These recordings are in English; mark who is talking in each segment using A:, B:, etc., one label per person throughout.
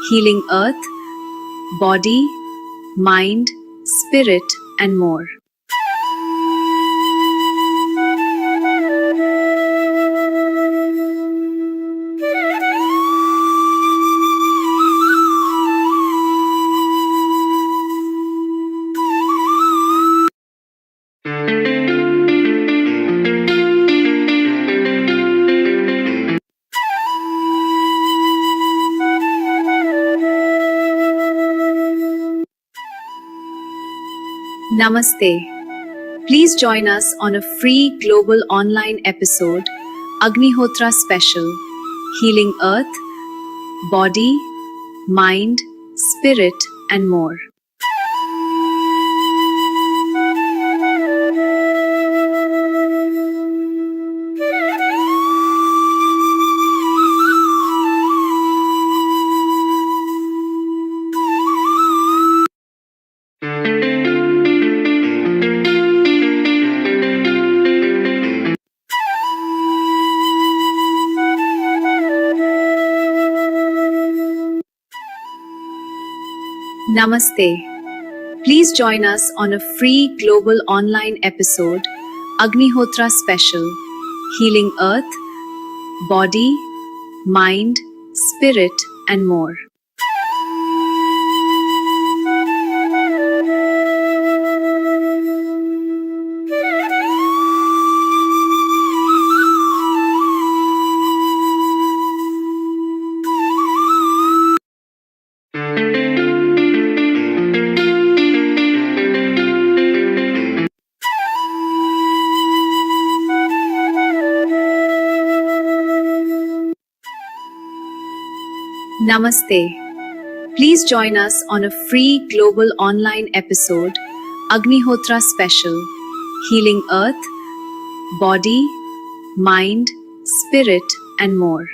A: healing earth, body, mind, spirit, and more. Namaste. Please join us on a free global online episode, Agnihotra Special, Healing Earth, Body, Mind, Spirit, and more. Namaste. Please join us on a free global online episode, Agnihotra Special, Healing Earth, Body, Mind, Spirit, and more. Namaste. Please join us on a free global online episode, Agnihotra Special, Healing Earth, Body, Mind, Spirit, and more.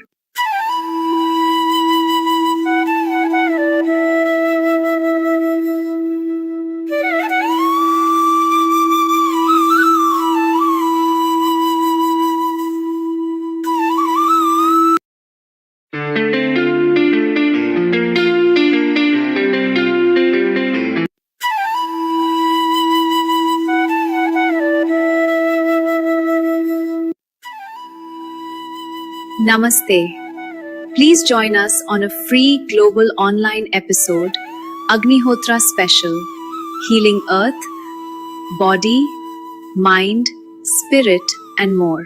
A: Namaste. Please join us on a free global online episode, Agnihotra Special, Healing Earth, Body, Mind, Spirit, and more.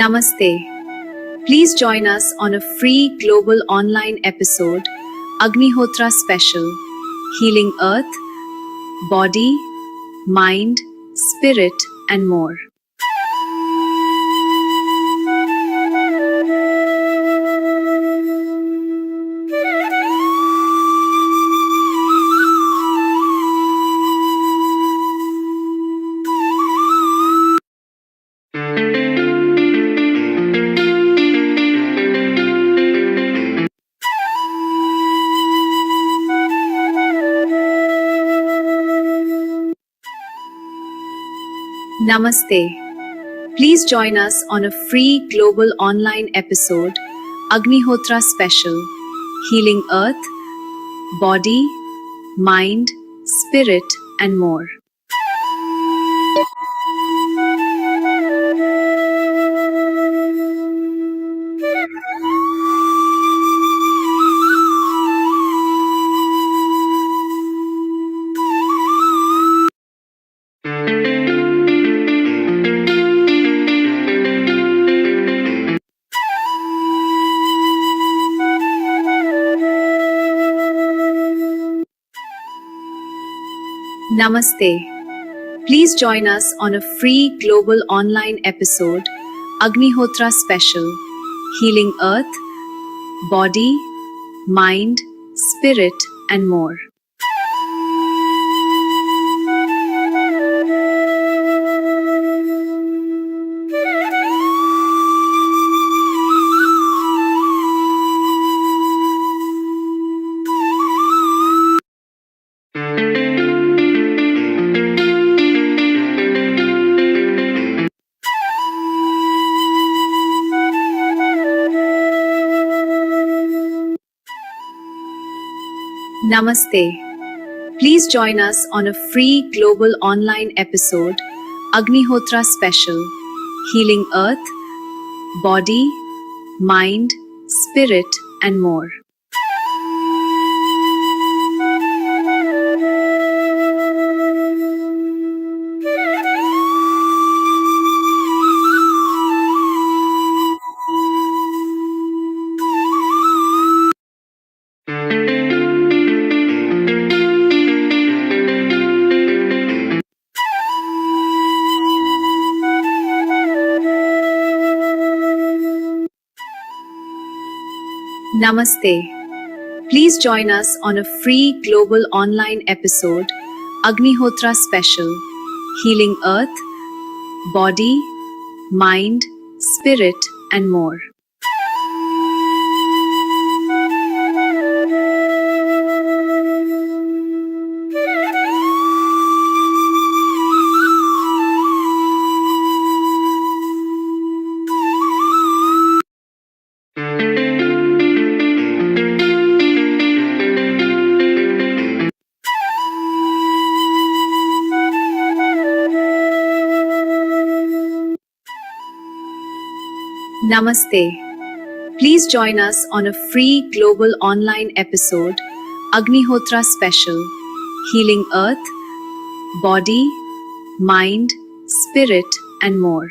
A: Namaste. Please join us on a free global online episode, Agnihotra Special, Healing Earth, Body, Mind, Spirit, and more. Namaste. Please join us on a free global online episode, Agnihotra Special, Healing Earth, Body, Mind, Spirit, and more. Namaste. Please join us on a free global online episode, Agnihotra Special, Healing Earth, Body, Mind, Spirit, and more. Namaste. Please join us on a free global online episode, Agnihotra Special, Healing Earth, Body, Mind, Spirit, and more. Namaste. Please join us on a free global online episode, Agnihotra Special, Healing Earth, Body, Mind, Spirit, and more. Namaste. Please join us on a free global online episode, Agnihotra Special, Healing Earth, Body, Mind, Spirit, and more.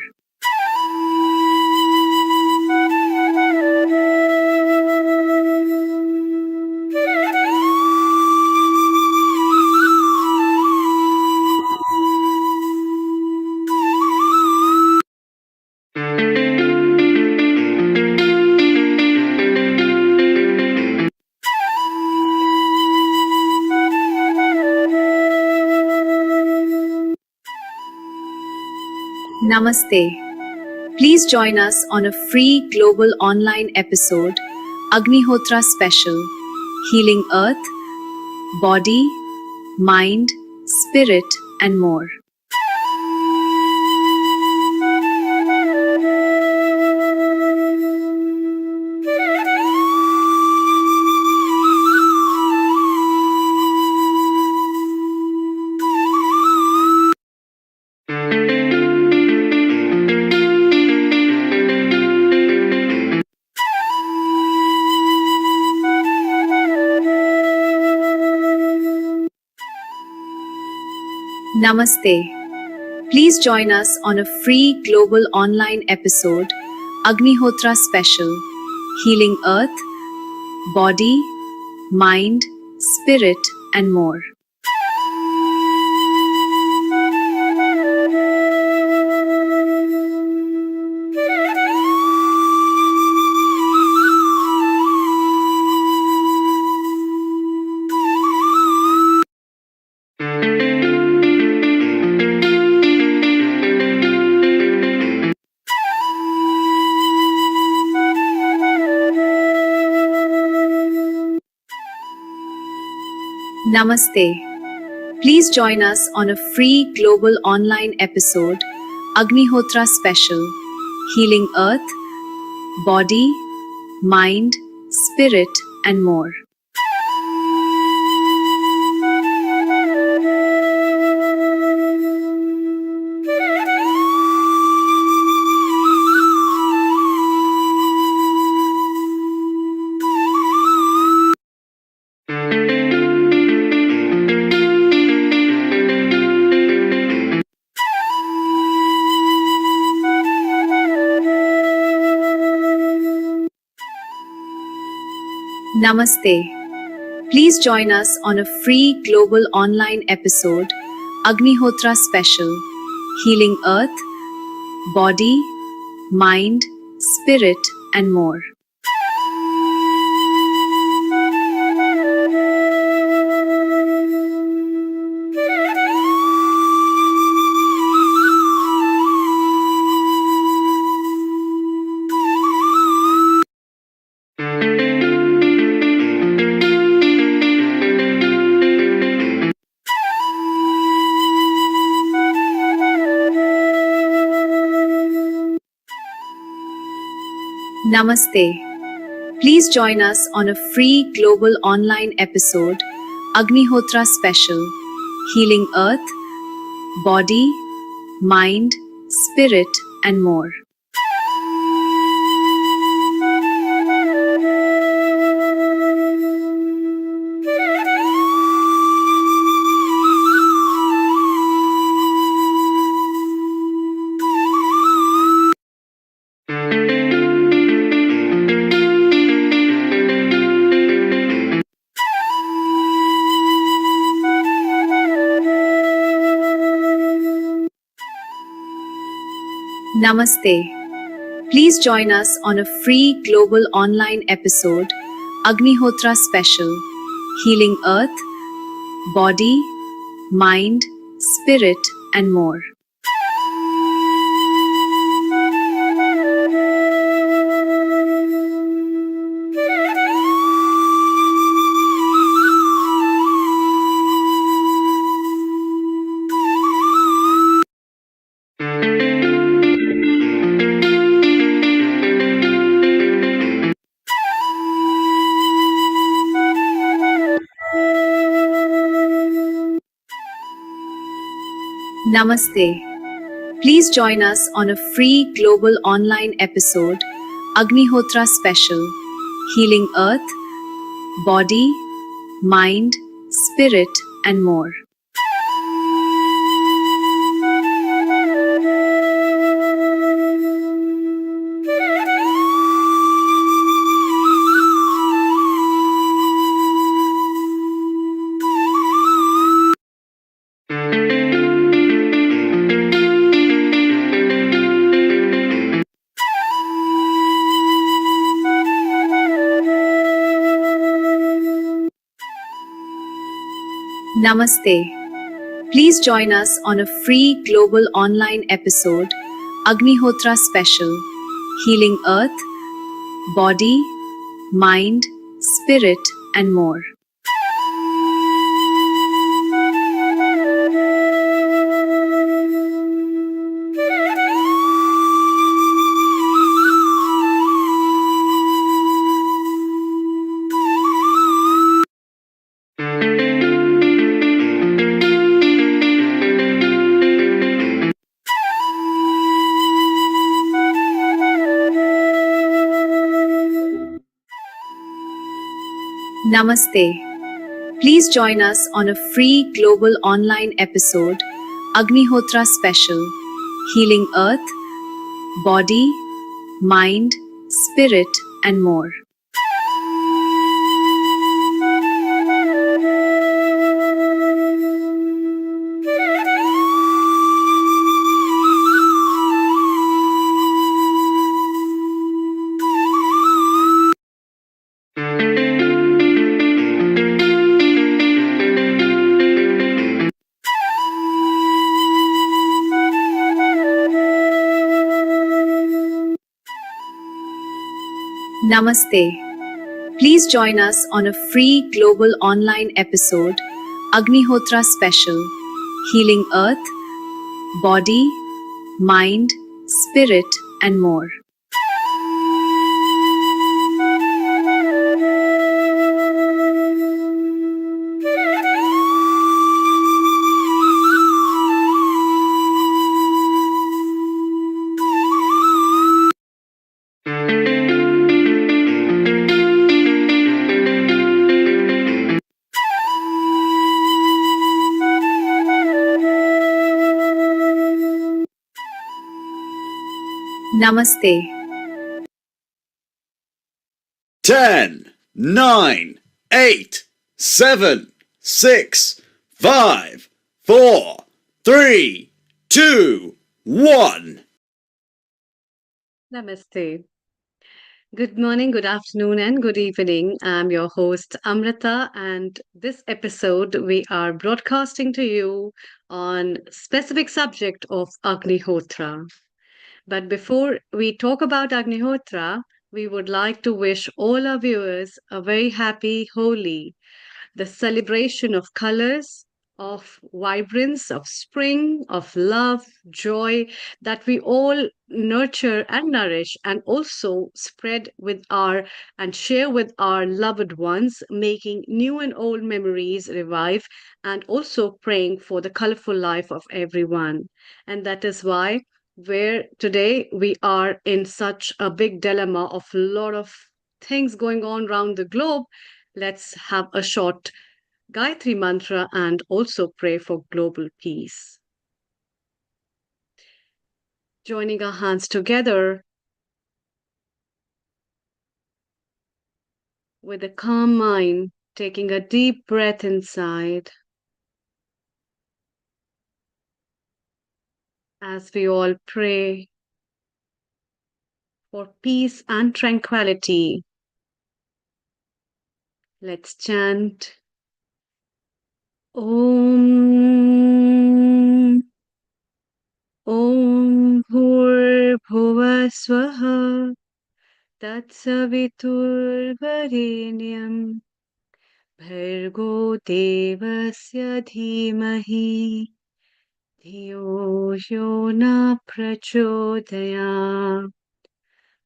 A: Namaste. Please join us on a free global online episode, Agnihotra Special, Healing Earth, Body, Mind, Spirit, and more. Namaste. Please join us on a free global online episode, Agnihotra Special, Healing Earth, Body, Mind, Spirit, and more. Namaste. Please join us on a free global online episode, Agnihotra Special, Healing Earth, Body, Mind, Spirit, and more. Namaste. Please join us on a free global online episode, Agnihotra Special, Healing Earth, Body, Mind, Spirit, and more. Namaste. Please join us on a free global online episode, Agnihotra Special, Healing Earth, Body, Mind, Spirit, and more. Namaste. Please join us on a free global online episode, Agnihotra Special, Healing Earth, Body, Mind, Spirit, and more. Namaste. Please join us on a free global online episode, Agnihotra Special, Healing Earth, Body, Mind, Spirit, and more. Namaste. Please join us on a free global online episode, Agnihotra Special, Healing Earth, Body, Mind, Spirit, and more. Namaste. Please join us on a free global online episode, Agnihotra Special, Healing Earth, Body, Mind, Spirit, and more. Namaste. Please join us on a free global online episode, Agnihotra Special, Healing Earth, Body, Mind, Spirit, and more. Namaste.
B: 10, 9, 8, 7, 6, 5, 4, 3, 2, 1.
C: Namaste. Good morning, good afternoon, and good evening. I'm your host, Amrita, and this episode we are broadcasting to you on specific subject of Agnihotra. But before we talk about Agnihotra, we would like to wish all our viewers a very happy Holi, the celebration of colors, of vibrance, of spring, of love, joy that we all nurture and nourish and also spread with our and share with our loved ones, making new and old memories revive and also praying for the colorful life of everyone. And that is why where today we are in such a big dilemma of a lot of things going on around the globe. Let's have a short Gayatri mantra and also pray for global peace. Joining our hands together with a calm mind, taking a deep breath inside as we all pray for peace and tranquility. Let's chant Om. Om Bhurbhuva Swaha Tatsaviturvarenyam Bhargo Devasya Dhimahi Dhiyo Yo Na Prachodaya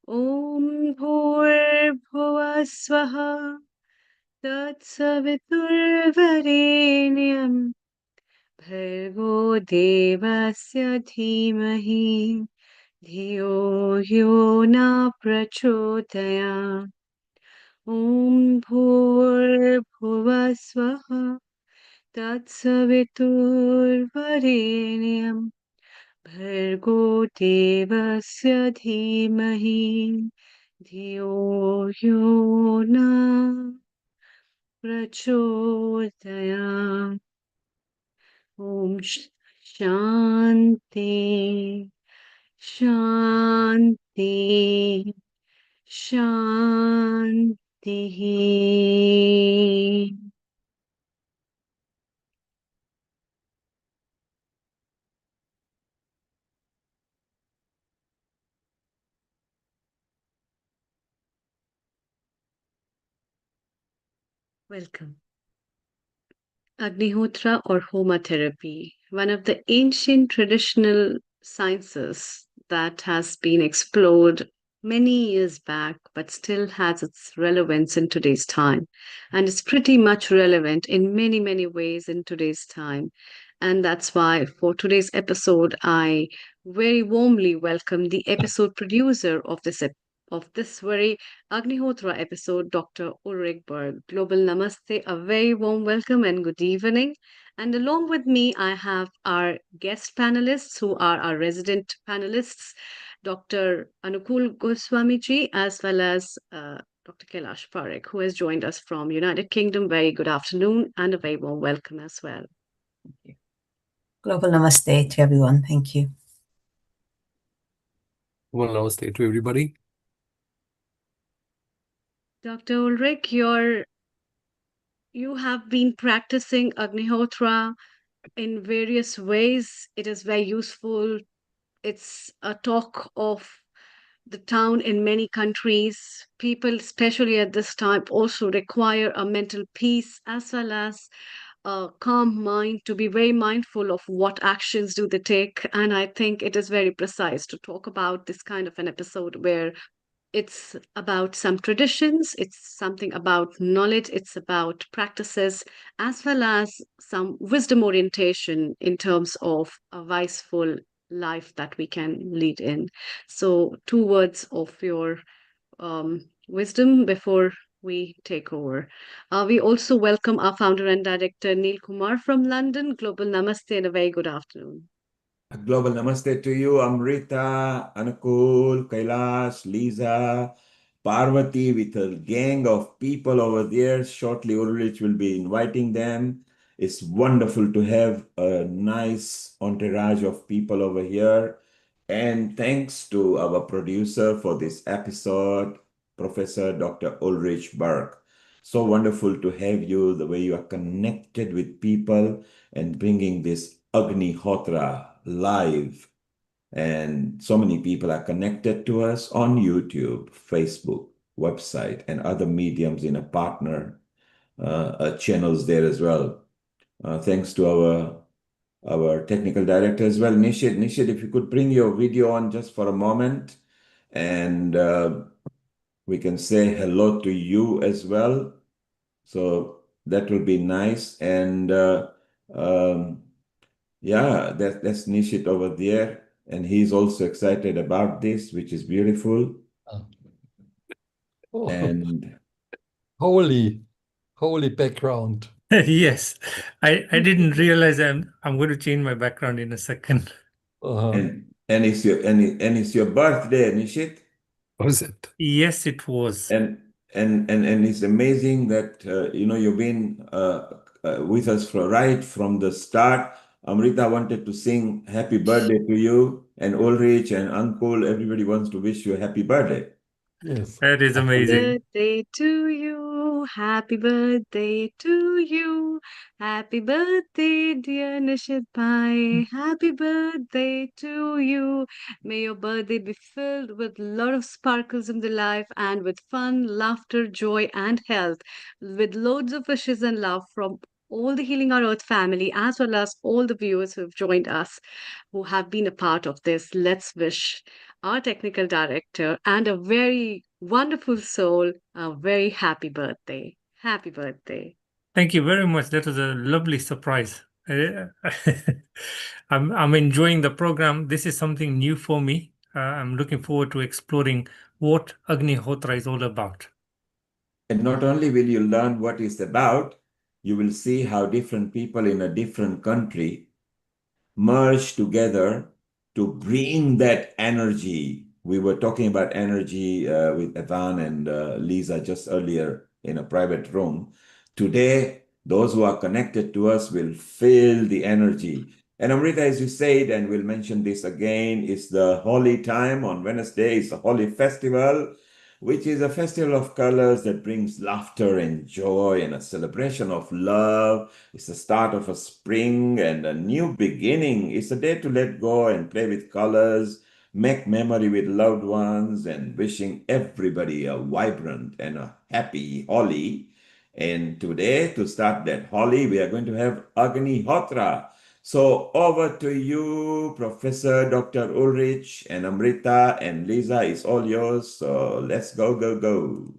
C: Om Bhurbhuva Swaha Tatsaviturvarenyam Bhargo Devasya Dhimahi Dhiyo Yo Na Prachodaya Om Bhurbhuva Swaha Tatsaviturvarenyam Bhargo Devasya Dhimahi Dhiyo Yo Na Prachodaya Om Shanti Shanti Shanti. Welcome. Agnihotra or Homa therapy, one of the ancient traditional sciences that has been explored many years back, but still has its relevance in today's time. And it's pretty much relevant in many, many ways in today's time. And that's why for today's episode, I very warmly welcome the episode producer of this very Agnihotra episode, Dr. Ulrich Berg. Global Namaste, a very warm welcome and good evening. And along with me, I have our guest panelists who are our resident panelists, Dr. Anukul Goswamiji, as well as Dr. Kailash Parekh, who has joined us from United Kingdom. Very good afternoon and a very warm welcome as well.
D: Global Namaste to everyone. Thank you.
E: Well, namaste to everybody.
C: Dr. Ulrich, you have been practicing Agnihotra in various ways. It is very useful. It's a talk of the town in many countries. People, especially at this time, also require a mental peace as well as a calm mind to be very mindful of what actions do they take. And I think it is very precise to talk about this kind of an episode where it's about some traditions, it's something about knowledge, it's about practices, as well as some wisdom orientation in terms of a wiseful life that we can lead in. So, two words of your wisdom before we take over. We also welcome our founder and director, Neil Kumar from London. Global Namaste and a very good afternoon.
F: Global Namaste to you, Amrita, Anukul, Kailash, Lisa, Parvati, with a gang of people over there. Shortly, Ulrich will be inviting them. It's wonderful to have a nice entourage of people over here. And thanks to our producer for this episode, Professor Dr. Ulrich Berg. So wonderful to have you, the way you are connected with people and bringing this Agnihotra live. And so many people are connected to us on YouTube, Facebook, website, and other mediums in a partner channels there as well. thanks to our technical director as well, Nishit. Nishit, if you could bring your video on just for a moment, and we can say hello to you as well. So that will be nice. And yeah, that's Nishit over there. And he's also excited about this, which is beautiful.
E: Oh,
F: And
E: holy background.
G: Yes, I didn't realize I'm going to change my background in a second.
E: Uh-huh.
F: and it's your birthday, Nishit.
E: Was it?
G: Yes, it was.
F: And it's amazing that you've been with us right from the start. Amrita wanted to sing happy birthday to you, and Ulrich and Uncle, everybody wants to wish you a happy birthday.
E: Yes.
G: That is amazing.
C: Birthday to you, happy birthday to you, happy birthday, dear Nishit Bhai, happy birthday to you. May your birthday be filled with a lot of sparkles in the life and with fun, laughter, joy, and health, with loads of wishes and love from all the Healing Our Earth family, as well as all the viewers who have joined us, who have been a part of this. Let's wish our technical director and a very wonderful soul a very happy birthday. Happy birthday.
G: Thank you very much. That was a lovely surprise. I'm enjoying the program. This is something new for me. I'm looking forward to exploring what Agnihotra is all about.
F: And not only will you learn what it's about, you will see how different people in a different country merge together to bring that energy. We were talking about energy with Evan and Lisa just earlier in a private room. Today, those who are connected to us will feel the energy. And Amrita, as you said, and we'll mention this again, is the holy time on Wednesday. It's a holy festival, which is a festival of colors that brings laughter and joy and a celebration of love. It's the start of a spring and a new beginning. It's a day to let go and play with colors, make memory with loved ones, and wishing everybody a vibrant and a happy Holi. And today, to start that Holi, we are going to have Agnihotra. So over to you, Professor Dr. Ulrich and Amrita and Lisa. It's all yours. So let's go, go, go.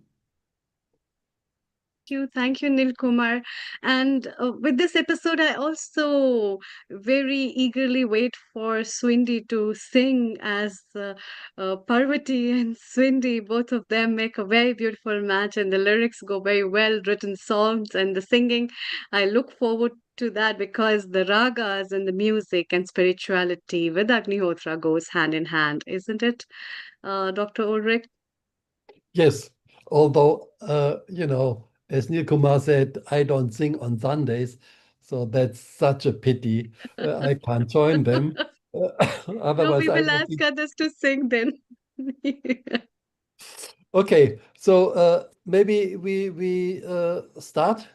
C: Thank you, Nil Kumar. And with this episode, I also very eagerly wait for Swindy to sing as Parvati and Swindy. Both of them make a very beautiful match, and the lyrics go very well. Written songs and the singing. I look forward to that because the ragas and the music and spirituality with Agnihotra goes hand in hand, isn't it, Dr. Ulrich?
E: Yes. Although, as Neil Kumar said, I don't sing on Sundays, so that's such a pity. I can't join them.
C: No,
E: Otherwise,
C: we
E: I
C: will
E: would
C: ask
E: be.
C: others to sing then.
E: Okay, so maybe we start.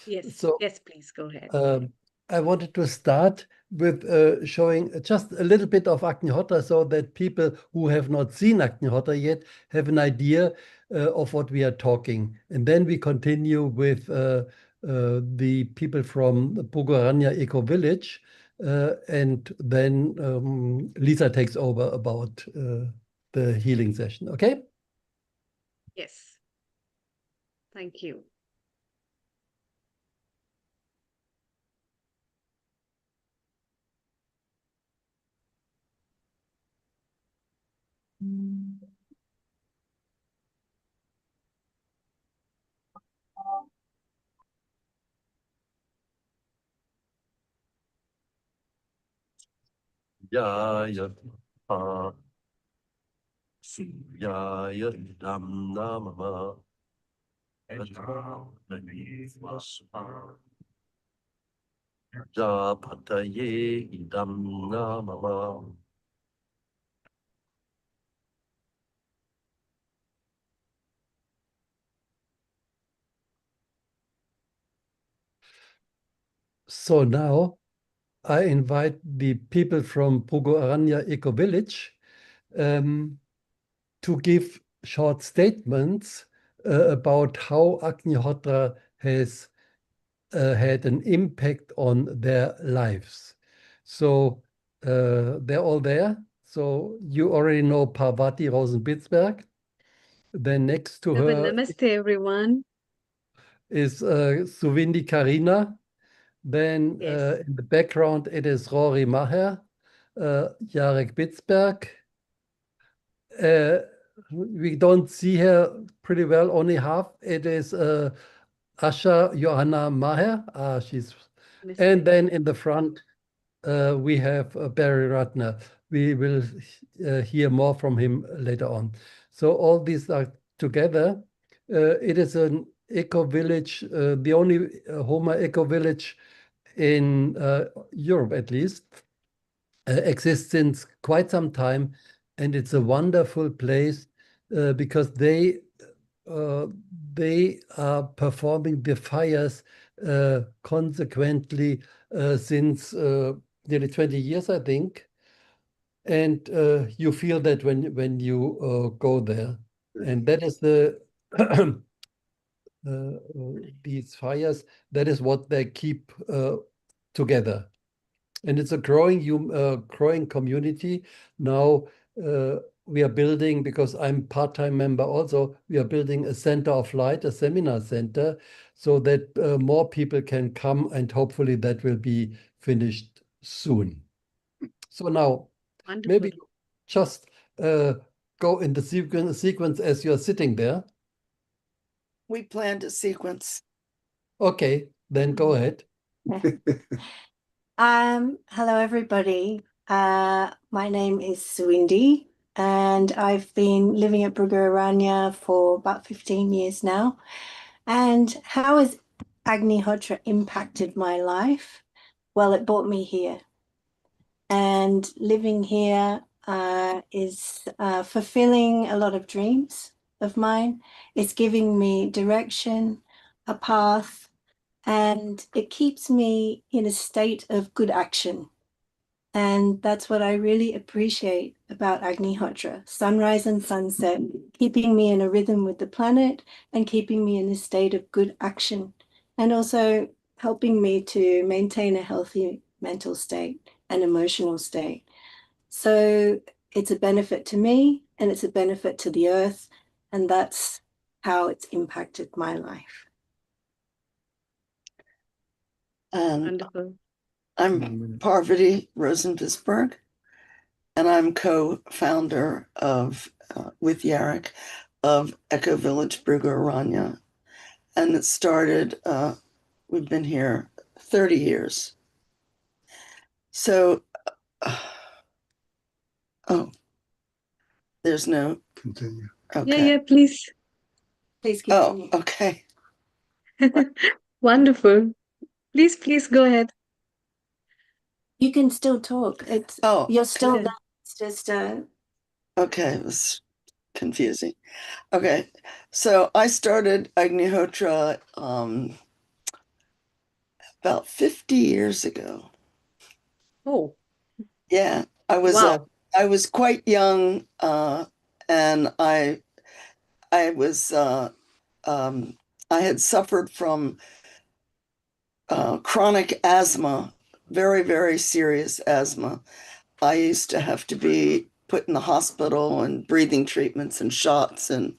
C: Yes,
E: So
C: yes, please go ahead.
E: I wanted to start with showing just a little bit of Agnihotra so that people who have not seen Agnihotra yet have an idea of what we are talking. And then we continue with the people from Pogorania Eco Village. And then Lisa takes over about the healing session. Okay?
C: Yes, thank you.
E: Yaya Yaya Dam Namama Japataye Idam Namama. So now I invite the people from Pogo Aranya Eco Village to give short statements about how Agnihotra has had an impact on their lives. So they're all there. So you already know Parvati Rosenbitzberg. Then next to her
C: Namaste, everyone.
E: is Suvindi Karina. Then
C: Yes.
E: in the background, it is Rory Maher, Jarek Bitzberg. We don't see her pretty well, only half. It is Asha Johanna Maher. And then in the front, we have Barry Ratner. We will hear more from him later on. So all these are together. It is an eco-village, the only Homa eco-village in Europe at least, exists since quite some time. And it's a wonderful place because they are performing the fires consequently since nearly 20 years, I think. And you feel that when you go there. And that is the these fires, that is what they keep together. And it's a growing community. Now we are building, because I'm part-time member also, we are building a center of light, a seminar center, so that more people can come, and hopefully that will be finished soon. So now,
C: Wonderful.
E: maybe just go in the sequence as you're sitting there.
H: We planned a sequence.
E: Okay, then go ahead.
I: Hello, everybody. My name is Suindi, and I've been living at Bruggeraranya for about 15 years now. And how has Agnihotra impacted my life? Well, it brought me here. And living here is fulfilling a lot of dreams of mine. It's giving me direction, a path, and it keeps me in a state of good action. And that's what I really appreciate about Agnihotra, sunrise and sunset, keeping me in a rhythm with the planet and keeping me in a state of good action, and also helping me to maintain a healthy mental state and emotional state. So it's a benefit to me and it's a benefit to the earth, and that's how it's impacted my life.
H: And
C: Wonderful.
H: I'm Parvati Rosenbitzberg, and I'm co-founder of, with Jarek, of Eco Village Bruggeraranya. And it started, we've been here 30 years. So, oh, there's no.
E: Continue.
H: Okay.
C: Yeah, please.
I: Please continue.
H: Oh, okay.
C: Wonderful. Please go ahead.
I: You can still talk. You're still
C: Okay.
I: there. It's just
H: Okay, it was confusing. Okay, so I started Agnihotra about 50 years ago.
C: Oh,
H: Yeah, I was
C: wow.
H: I was quite young, and I was I had suffered from chronic asthma, very, very serious asthma. I used to have to be put in the hospital and breathing treatments and shots, and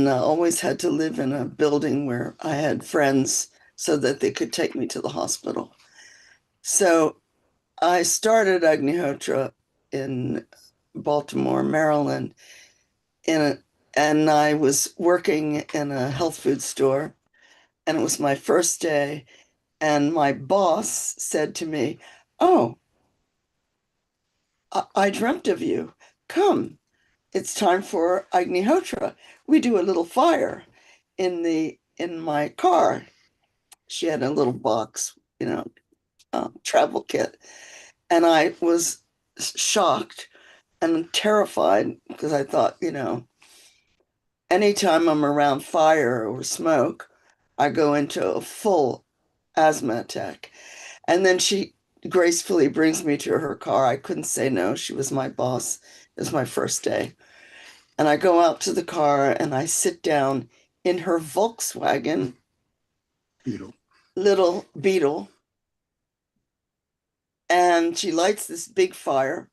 H: always had to live in a building where I had friends so that they could take me to the hospital. So I started Agnihotra in Baltimore, Maryland, and I was working in a health food store, and it was my first day, and my boss said to me, "Oh, I dreamt of you. Come, it's time for Agnihotra. We do a little fire in my car." She had a little box, travel kit, and I was shocked and terrified because I thought, anytime I'm around fire or smoke, I go into a full asthma attack. And then she gracefully brings me to her car. I couldn't say no. She was my boss. It was my first day. And I go out to the car and I sit down in her Volkswagen little beetle, and she lights this big fire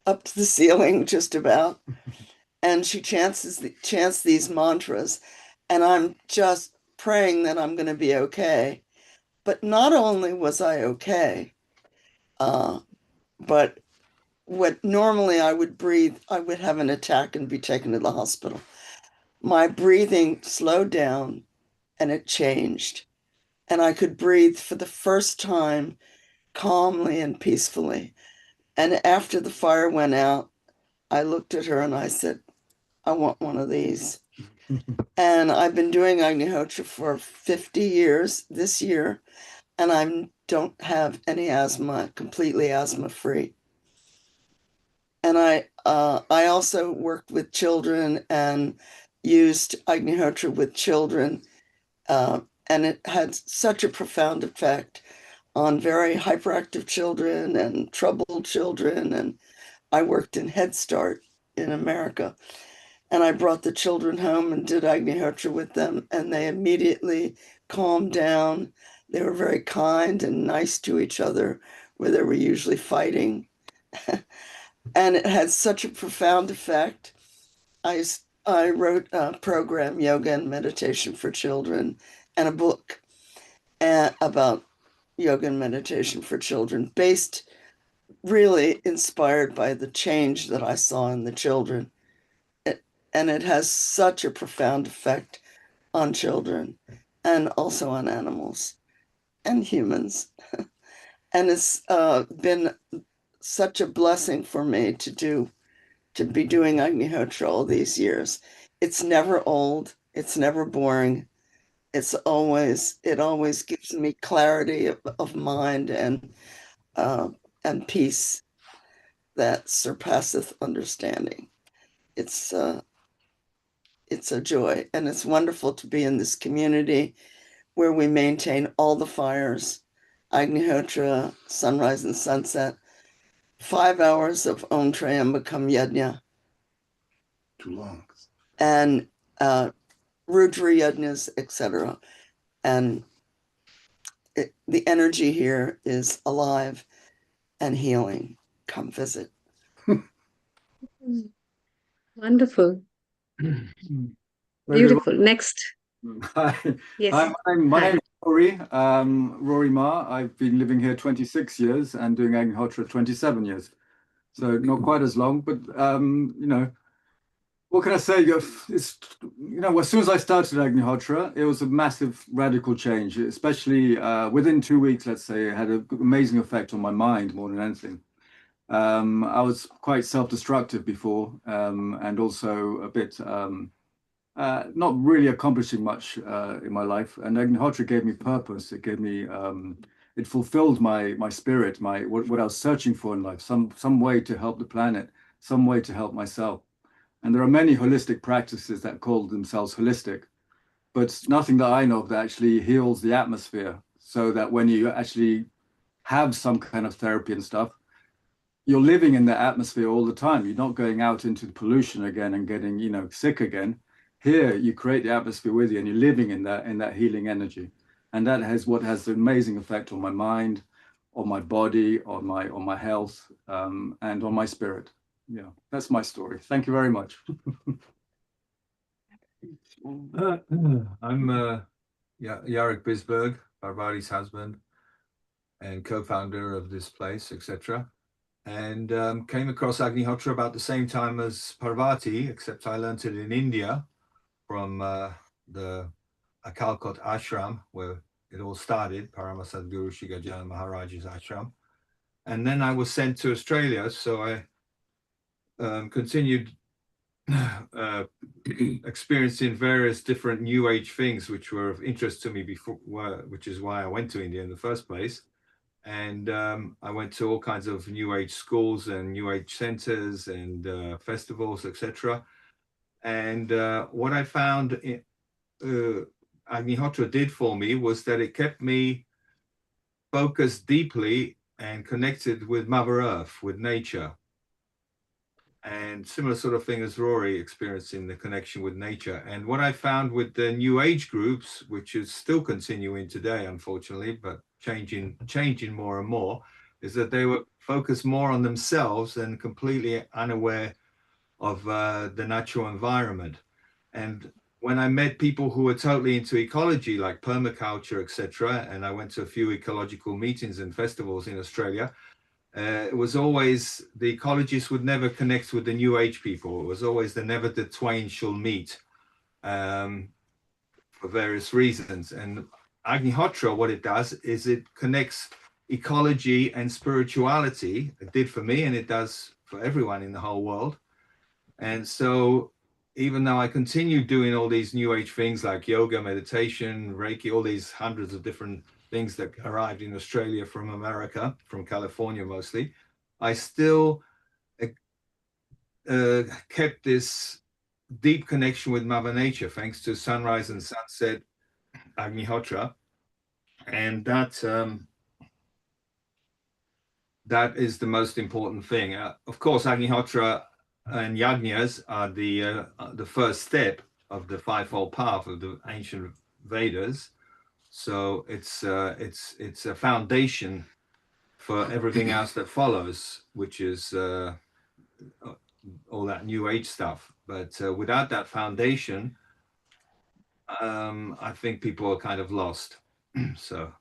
H: up to the ceiling just about, and she chants these mantras, and I'm just praying that I'm going to be okay. But not only was I okay, but what normally I would breathe, I would have an attack and be taken to the hospital. My breathing slowed down and it changed. And I could breathe for the first time calmly and peacefully. And after the fire went out, I looked at her and I said, I want one of these. And I've been doing Agnihotra for 50 years this year, and I don't have any asthma, completely asthma free. And I also worked with children and used Agnihotra with children, and it had such a profound effect on very hyperactive children and troubled children. And I worked in Head Start in America, and I brought the children home and did Agnihotra with them, and they immediately calmed down. They were very kind and nice to each other, where they were usually fighting. And it had such a profound effect. I wrote a program, Yoga and Meditation for Children, and a book about yoga and meditation for children, based really inspired by the change that I saw in the children. And it has such a profound effect on children and also on animals and humans. And it's been such a blessing for me to be doing Agnihotra all these years. It's never old. It's never boring. It always gives me clarity of mind and peace that surpasseth understanding. It's a joy, and it's wonderful to be in this community where we maintain all the fires, Agnihotra, sunrise and sunset, 5 hours of Om Triambakam Yajna.
J: Too long.
H: And Rudra Yajnas, etc. And the energy here is alive and healing. Come visit.
C: Wonderful.
J: Very good.
C: Beautiful. Next.
J: Hi.
C: Yes.
J: Hi, my
C: Hi.
J: name is Rory. Rory Ma. I've been living here 26 years and doing Agnihotra 27 years. So not quite as long, but you know, what can I say? It's, you know, as soon as I started Agnihotra, it was a massive radical change, especially within 2 weeks, let's say. It had an amazing effect on my mind more than anything. I was quite self-destructive before, and also a bit not really accomplishing much in my life. And Agnihotra gave me purpose. It gave me, it fulfilled my spirit, what I was searching for in life, some way to help the planet, some way to help myself. And there are many holistic practices that call themselves holistic, but nothing that I know of that actually heals the atmosphere, so that when you actually have some kind of therapy and stuff, you're living in the atmosphere all the time. You're not going out into the pollution again and getting, you know, sick again. Here, you create the atmosphere with you, and you're living in that healing energy, and that has an amazing effect on my mind, on my body, on my health, and on my spirit. Yeah, that's my story. Thank you very much.
K: I'm Jarek Bisberg, Parvati's husband and co-founder of this place, etc. And came across Agnihotra about the same time as Parvati, except I learned it in India from the Akalkot ashram, where it all started, Parama Sadguru Shigajana Maharaj's ashram. And then I was sent to Australia, so I continued experiencing various different New Age things, which were of interest to me before, which is why I went to India in the first place. And I went to all kinds of New Age schools and New Age centers and festivals, etc. And what I found Agnihotra did for me was that it kept me focused deeply and connected with Mother Earth, with nature. and similar sort of thing as Rory experiencing the connection with nature. And what I found with the New Age groups, which is still continuing today, unfortunately, but changing more and more, is that they were focused more on themselves and completely unaware of the natural environment. And when I met people who were totally into ecology, like permaculture, etc., and I went to a few ecological meetings and festivals in Australia, it was always the ecologists would never connect with the New Age people. It was always the never the twain shall meet, for various reasons. And Agnihotra, what it does is it connects ecology and spirituality. It did for me, and it does for everyone in the whole world. And so even though I continue doing all these New Age things like yoga, meditation, Reiki, all these hundreds of different things that arrived in Australia from America, from California mostly, I still kept this deep connection with Mother Nature, thanks to sunrise and sunset, Agnihotra. And that is the most important thing. Of course, Agnihotra and yajnas are the first step of the fivefold path of the ancient Vedas. So it's a foundation for everything else that follows, which is all that New Age stuff. But without that foundation, I think people are kind of lost. So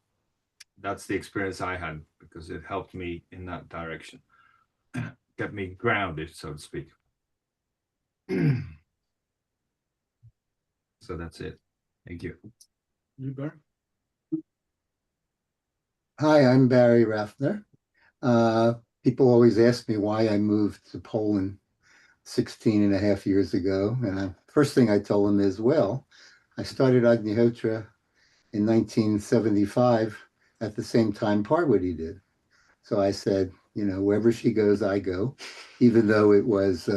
K: that's the experience I had, because it helped me in that direction, kept me grounded, so to speak. So that's it. Thank you.
L: Hi, I'm Barry Raffner. People always ask me why I moved to Poland 16 and a half years ago. And first thing I tell them is, well, I started Agnihotra in 1975 at the same time Parvati did. So I said, you know, wherever she goes, I go, even though it was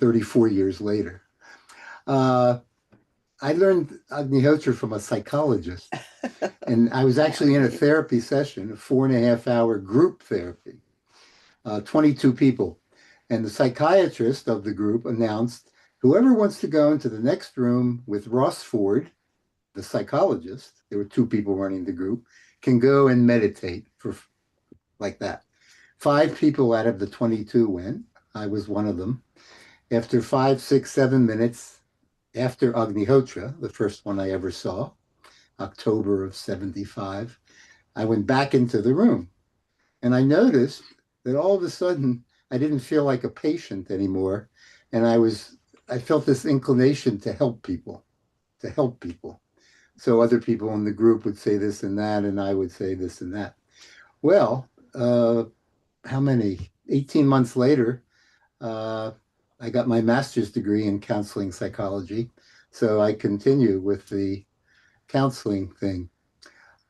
L: 34 years later. I learned Agnihotra from a psychologist, and I was actually in a therapy session, a 4.5-hour group therapy, 22 people. And the psychiatrist of the group announced, whoever wants to go into the next room with Ross Ford, the psychologist, there were 2 people running the group, can go and meditate for like that. 5 people out of the 22 went. I was one of them. After 5, 6, 7 minutes, after Agnihotra, the first one I ever saw, October of 75, I went back into the room. And I noticed that all of a sudden, I didn't feel like a patient anymore. And I felt this inclination to help people. So other people in the group would say this and that, and I would say this and that. Well, how many? 18 months later, I got my master's degree in counseling psychology, so I continue with the counseling thing.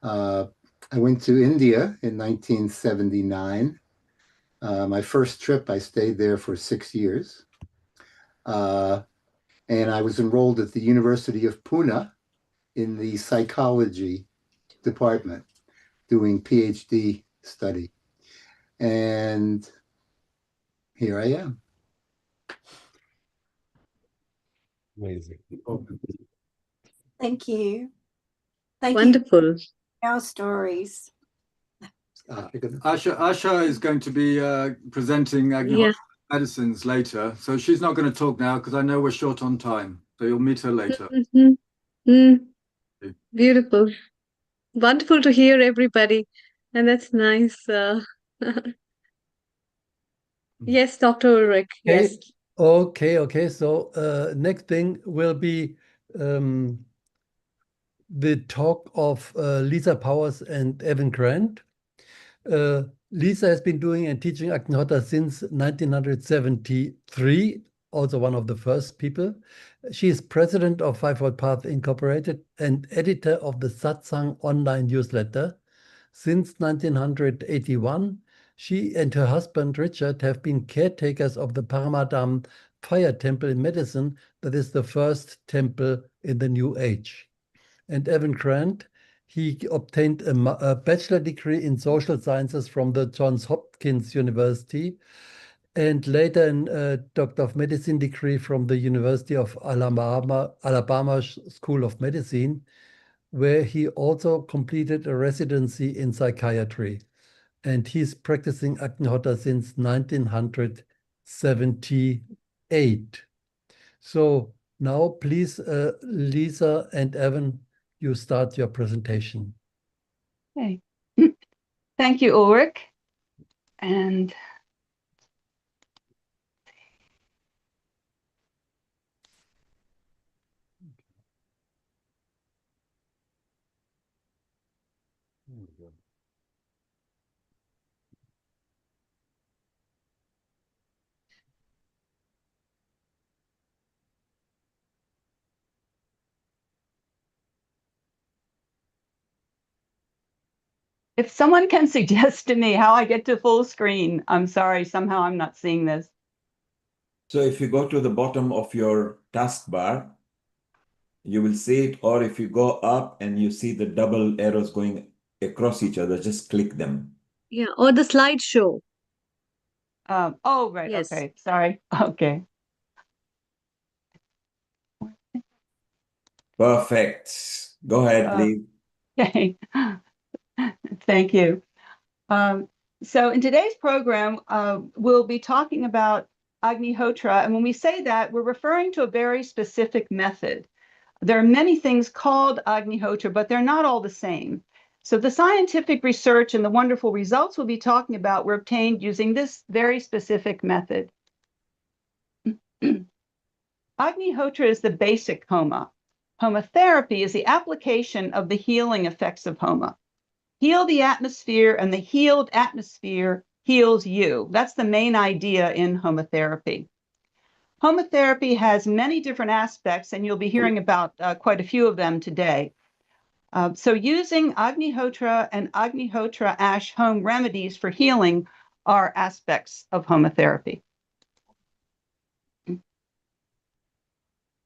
L: I went to India in 1979. My first trip, I stayed there for 6 years. And I was enrolled at the University of Pune in the psychology department, doing PhD study. And here I am.
E: Amazing.
I: Thank you. Thank you
C: Wonderful.
I: for our stories.
J: Asha is going to be presenting Agnihotra
C: Yeah.
J: medicines later, so she's not going to talk now because I know we're short on time. So you'll meet her later.
C: Mhm. Mm. Beautiful. Wonderful to hear everybody. And that's nice. Yes, Dr. Ulrich. Yes.
E: Okay. So next thing will be the talk of Lisa Powers and Evan Grant. Lisa has been doing and teaching Agnihotra since 1973, also one of the first people. She is president of Fivefold Path Incorporated and editor of the Satsang online newsletter. Since 1981, she and her husband Richard have been caretakers of the Paramadam fire temple in medicine, that is the first temple in the New Age. And Evan Grant, he obtained a bachelor degree in social sciences from the Johns Hopkins University and later a Doctor of Medicine degree from the University of Alabama School of Medicine, where he also completed a residency in psychiatry. And he's practicing Agnihotra since 1978. So now, please, Lisa and Evan, you start your presentation.
M: Okay. Thank you, Ulrich. And if someone can suggest to me how I get to full screen, I'm sorry, somehow I'm not seeing this.
F: So if you go to the bottom of your taskbar, you will see it, or if you go up and you see the double arrows going across each other, just click them.
C: Yeah, or the slideshow.
M: Oh, right.
C: Yes.
M: Okay. Sorry. Okay.
F: Perfect. Go ahead, please.
M: Okay. Thank you. So in today's program, we'll be talking about Agnihotra. And when we say that, we're referring to a very specific method. There are many things called Agnihotra, but they're not all the same. So the scientific research and the wonderful results we'll be talking about were obtained using this very specific method. Agnihotra is the basic Homa. Homotherapy is the application of the healing effects of Homa. Heal the atmosphere, and the healed atmosphere heals you. That's the main idea in homotherapy. Homotherapy has many different aspects, and you'll be hearing about quite a few of them today. So using Agnihotra and Agnihotra ash home remedies for healing are aspects of homotherapy.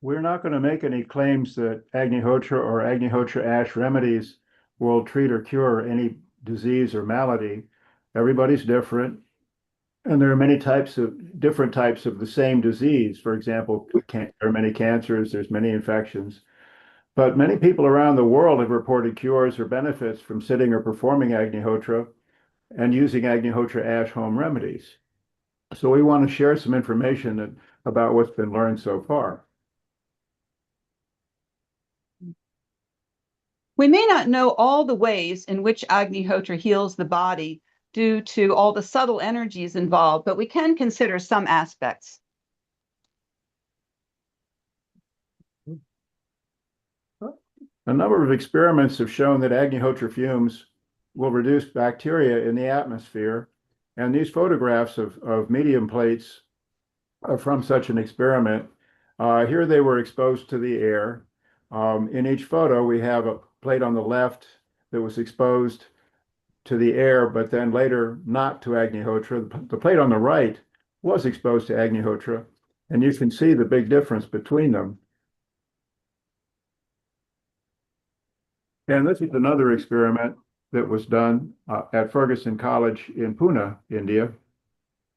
N: We're not going to make any claims that Agnihotra or Agnihotra ash remedies will treat or cure any disease or malady. Everybody's different. And there are many different types of the same disease. For example, there are many cancers, there's many infections. But many people around the world have reported cures or benefits from sitting or performing Agnihotra and using Agnihotra ash home remedies. So we want to share some information about what's been learned so far.
M: We may not know all the ways in which Agnihotra heals the body due to all the subtle energies involved, but we can consider some aspects.
N: A number of experiments have shown that Agnihotra fumes will reduce bacteria in the atmosphere, and these photographs of medium plates are from such an experiment. Here they were exposed to the air. In each photo, we have a plate on the left that was exposed to the air, but then later not to Agnihotra. The plate on the right was exposed to Agnihotra, and you can see the big difference between them. And this is another experiment that was done at Fergusson College in Pune, India.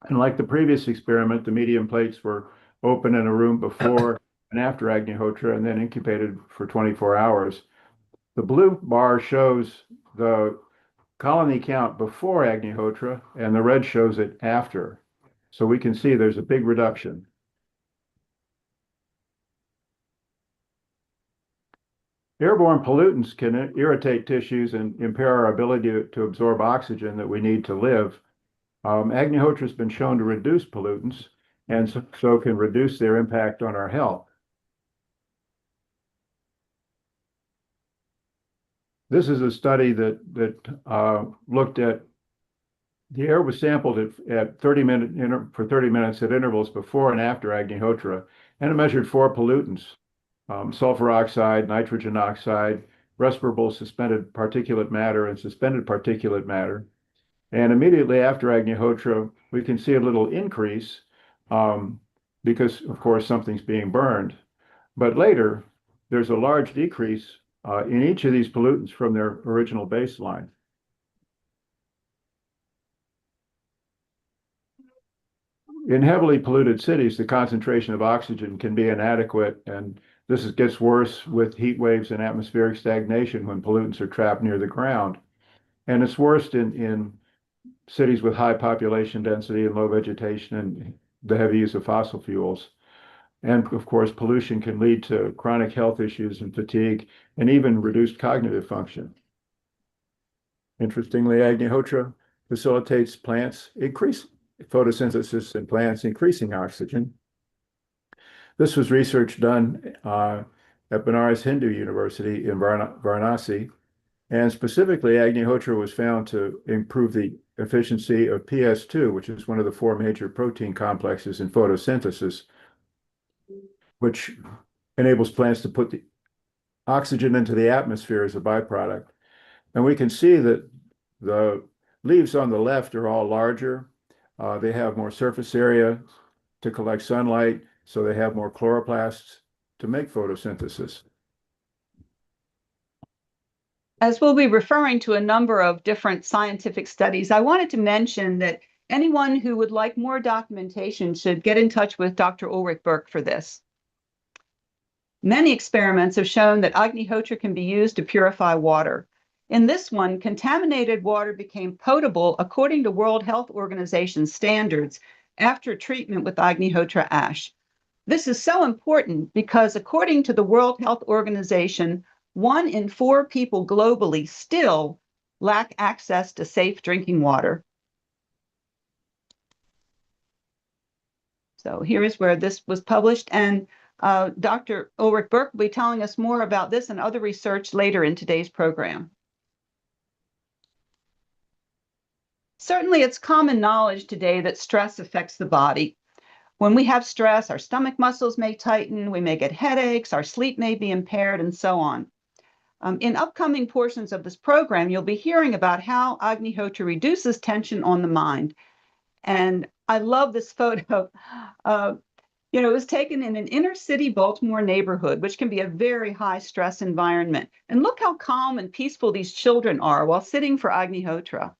N: And like the previous experiment, the medium plates were open in a room before and after Agnihotra and then incubated for 24 hours. The blue bar shows the colony count before Agnihotra, and the red shows it after. So we can see there's a big reduction. Airborne pollutants can irritate tissues and impair our ability to absorb oxygen that we need to live. Agnihotra has been shown to reduce pollutants and so can reduce their impact on our health. This is a study that looked at the air was sampled at 30 minutes at intervals before and after Agnihotra, and it measured 4 pollutants: sulfur oxide, nitrogen oxide, respirable suspended particulate matter, and suspended particulate matter. And immediately after Agnihotra, we can see a little increase because, of course, something's being burned. But later, there's a large decrease in each of these pollutants from their original baseline. in heavily polluted cities, the concentration of oxygen can be inadequate, and this gets worse with heat waves and atmospheric stagnation when pollutants are trapped near the ground. And it's worst in cities with high population density and low vegetation and the heavy use of fossil fuels. And of course, pollution can lead to chronic health issues and fatigue and even reduced cognitive function. Interestingly, Agnihotra facilitates plants increase photosynthesis in plants, increasing oxygen. This was research done at Banaras Hindu University in Varanasi, and specifically, Agnihotra was found to improve the efficiency of PS2, which is one of the four major protein complexes in photosynthesis, which enables plants to put the oxygen into the atmosphere as a byproduct. And we can see that the leaves on the left are all larger. They have more surface area to collect sunlight, so they have more chloroplasts to make photosynthesis.
M: As we'll be referring to a number of different scientific studies, I wanted to mention that anyone who would like more documentation should get in touch with Dr. Ulrich Burke for this. Many experiments have shown that Agnihotra can be used to purify water. In this one, contaminated water became potable according to World Health Organization standards after treatment with Agnihotra ash. This is so important because according to the World Health Organization, 1 in 4 people globally still lack access to safe drinking water. So here is where this was published, and Dr. Ulrich Burke will be telling us more about this and other research later in today's program. Certainly, it's common knowledge today that stress affects the body. When we have stress, our stomach muscles may tighten, we may get headaches, our sleep may be impaired, and so on. In upcoming portions of this program, you'll be hearing about how Agnihotra reduces tension on the mind. And I love this photo. It was taken in an inner city Baltimore neighborhood, which can be a very high stress environment. And look how calm and peaceful these children are while sitting for Agnihotra.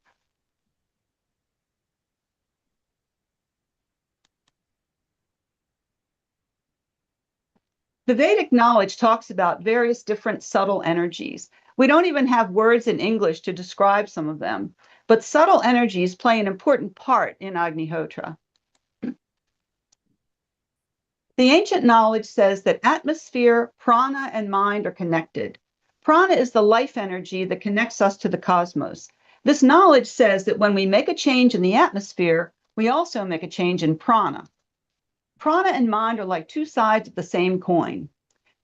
M: The Vedic knowledge talks about various different subtle energies. We don't even have words in English to describe some of them, but subtle energies play an important part in Agnihotra. The ancient knowledge says that atmosphere, prana, and mind are connected. Prana is the life energy that connects us to the cosmos. This knowledge says that when we make a change in the atmosphere, we also make a change in prana. Prana and mind are like two sides of the same coin.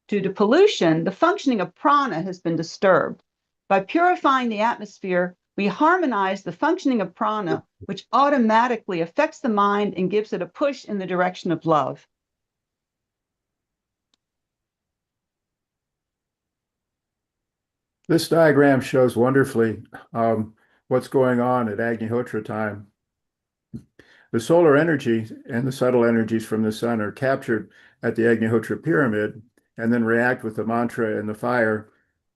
M: Due to pollution, the functioning of prana has been disturbed. By purifying the atmosphere, we harmonize the functioning of prana, which automatically affects the mind and gives it a push in the direction of love.
N: This diagram shows wonderfully what's going on at Agnihotra time. The solar energy and the subtle energies from the sun are captured at the Agnihotra pyramid and then react with the mantra and the fire.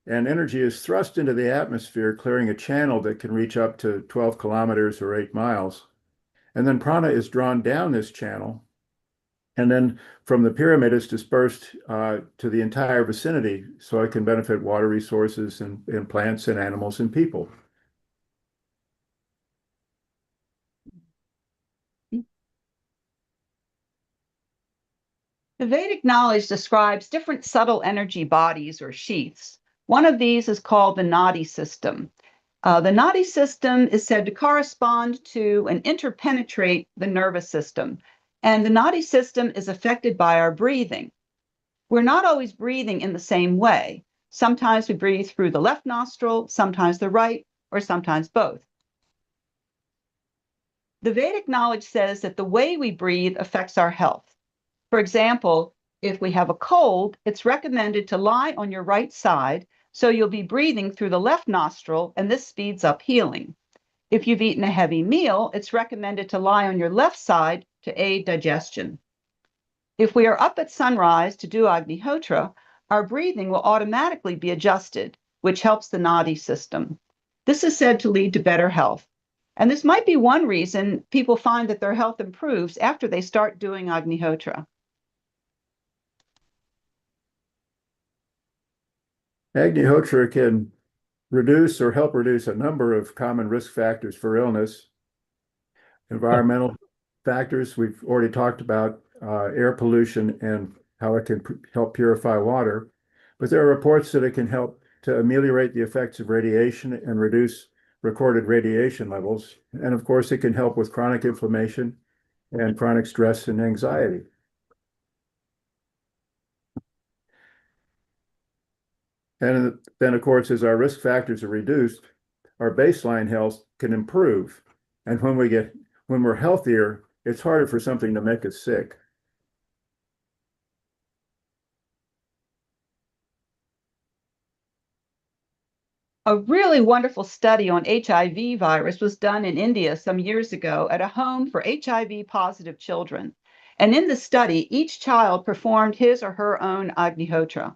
N: And energy is thrust into the atmosphere, clearing a channel that can reach up to 12 kilometers or 8 miles. And then prana is drawn down this channel. And then from the pyramid, it's dispersed to the entire vicinity so it can benefit water resources and plants and animals and people.
M: The Vedic knowledge describes different subtle energy bodies or sheaths. One of these is called the nadi system. The nadi system is said to correspond to and interpenetrate the nervous system. And the nadi system is affected by our breathing. We're not always breathing in the same way. Sometimes we breathe through the left nostril, sometimes the right, or sometimes both. The Vedic knowledge says that the way we breathe affects our health. For example, if we have a cold, it's recommended to lie on your right side, so you'll be breathing through the left nostril, and this speeds up healing. If you've eaten a heavy meal, it's recommended to lie on your left side to aid digestion. If we are up at sunrise to do Agnihotra, our breathing will automatically be adjusted, which helps the nadi system. This is said to lead to better health. And this might be one reason people find that their health improves after they start doing Agnihotra.
N: Agnihotra can reduce or help reduce a number of common risk factors for illness. Environmental factors, we've already talked about air pollution and how it can help purify water. But there are reports that it can help to ameliorate the effects of radiation and reduce recorded radiation levels. And of course, it can help with chronic inflammation and chronic stress and anxiety. And then, of course, as our risk factors are reduced, our baseline health can improve. And when we're healthier, it's harder for something to make us sick.
M: A really wonderful study on HIV virus was done in India some years ago at a home for HIV positive children. And in the study, each child performed his or her own Agnihotra.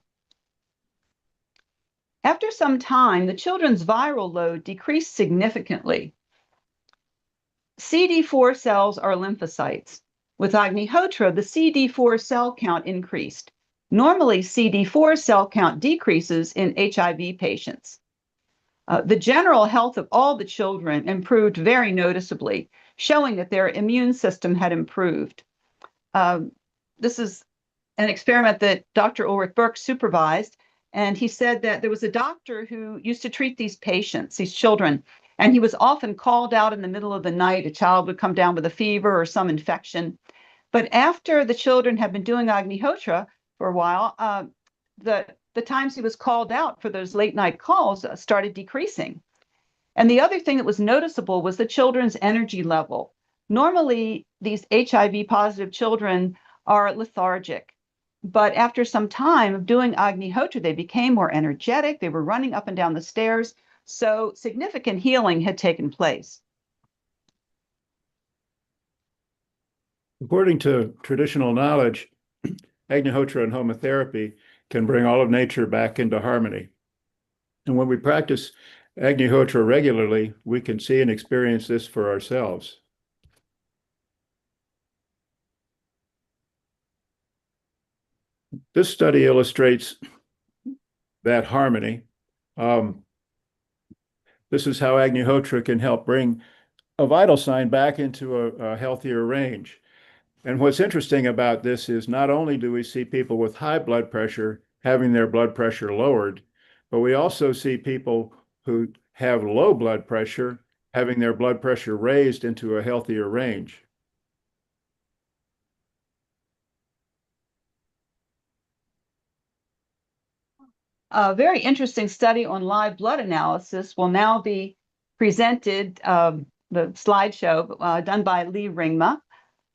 M: After some time, the children's viral load decreased significantly. CD4 cells are lymphocytes. With Agnihotra, the CD4 cell count increased. Normally, CD4 cell count decreases in HIV patients. The general health of all the children improved very noticeably, showing that their immune system had improved. This is an experiment that Dr. Ulrich Burke supervised, and he said that there was a doctor who used to treat these patients, these children, and he was often called out in the middle of the night. A child would come down with a fever or some infection. But after the children had been doing Agnihotra for a while, the times he was called out for those late night calls started decreasing. And the other thing that was noticeable was the children's energy level. Normally, these HIV positive children are lethargic, but after some time of doing Agnihotra, they became more energetic. They were running up and down the stairs. So significant healing had taken place.
N: According to traditional knowledge, Agnihotra and homotherapy can bring all of nature back into harmony. And when we practice Agnihotra regularly, we can see and experience this for ourselves. This study illustrates that harmony. This is how Agnihotra can help bring a vital sign back into a healthier range. And what's interesting about this is not only do we see people with high blood pressure having their blood pressure lowered, but we also see people who have low blood pressure having their blood pressure raised into a healthier range.
M: A very interesting study on live blood analysis will now be presented, the slideshow done by Lee Ringma.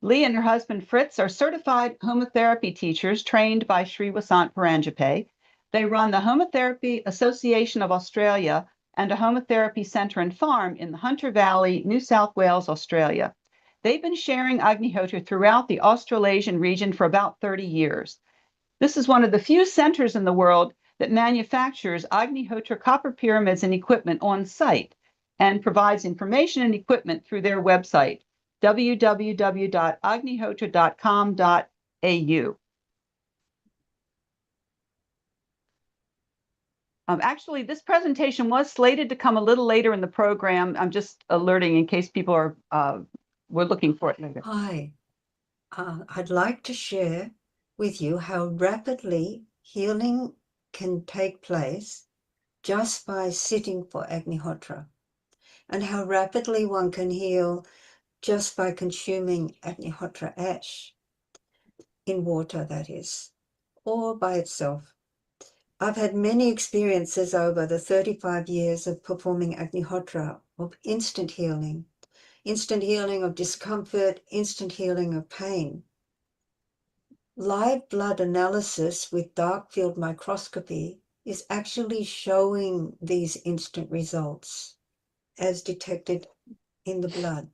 M: Lee and her husband Fritz are certified homotherapy teachers trained by Sri Vasant Paranjape. They run the Homotherapy Association of Australia and a homotherapy center and farm in the Hunter Valley, New South Wales, Australia. They've been sharing Agnihotra throughout the Australasian region for about 30 years. This is one of the few centers in the world that manufactures Agnihotra copper pyramids and equipment on site and provides information and equipment through their website, www.agnihotra.com.au. Actually, this presentation was slated to come a little later in the program. I'm just alerting in case people are were looking for it later.
O: Hi, I'd like to share with you how rapidly healing can take place just by sitting for Agnihotra, and how rapidly one can heal just by consuming Agnihotra ash in water, that is, or by itself. I've had many experiences over the 35 years of performing Agnihotra of instant healing of discomfort, instant healing of pain. Live blood analysis with dark field microscopy is actually showing these instant results as detected in the blood.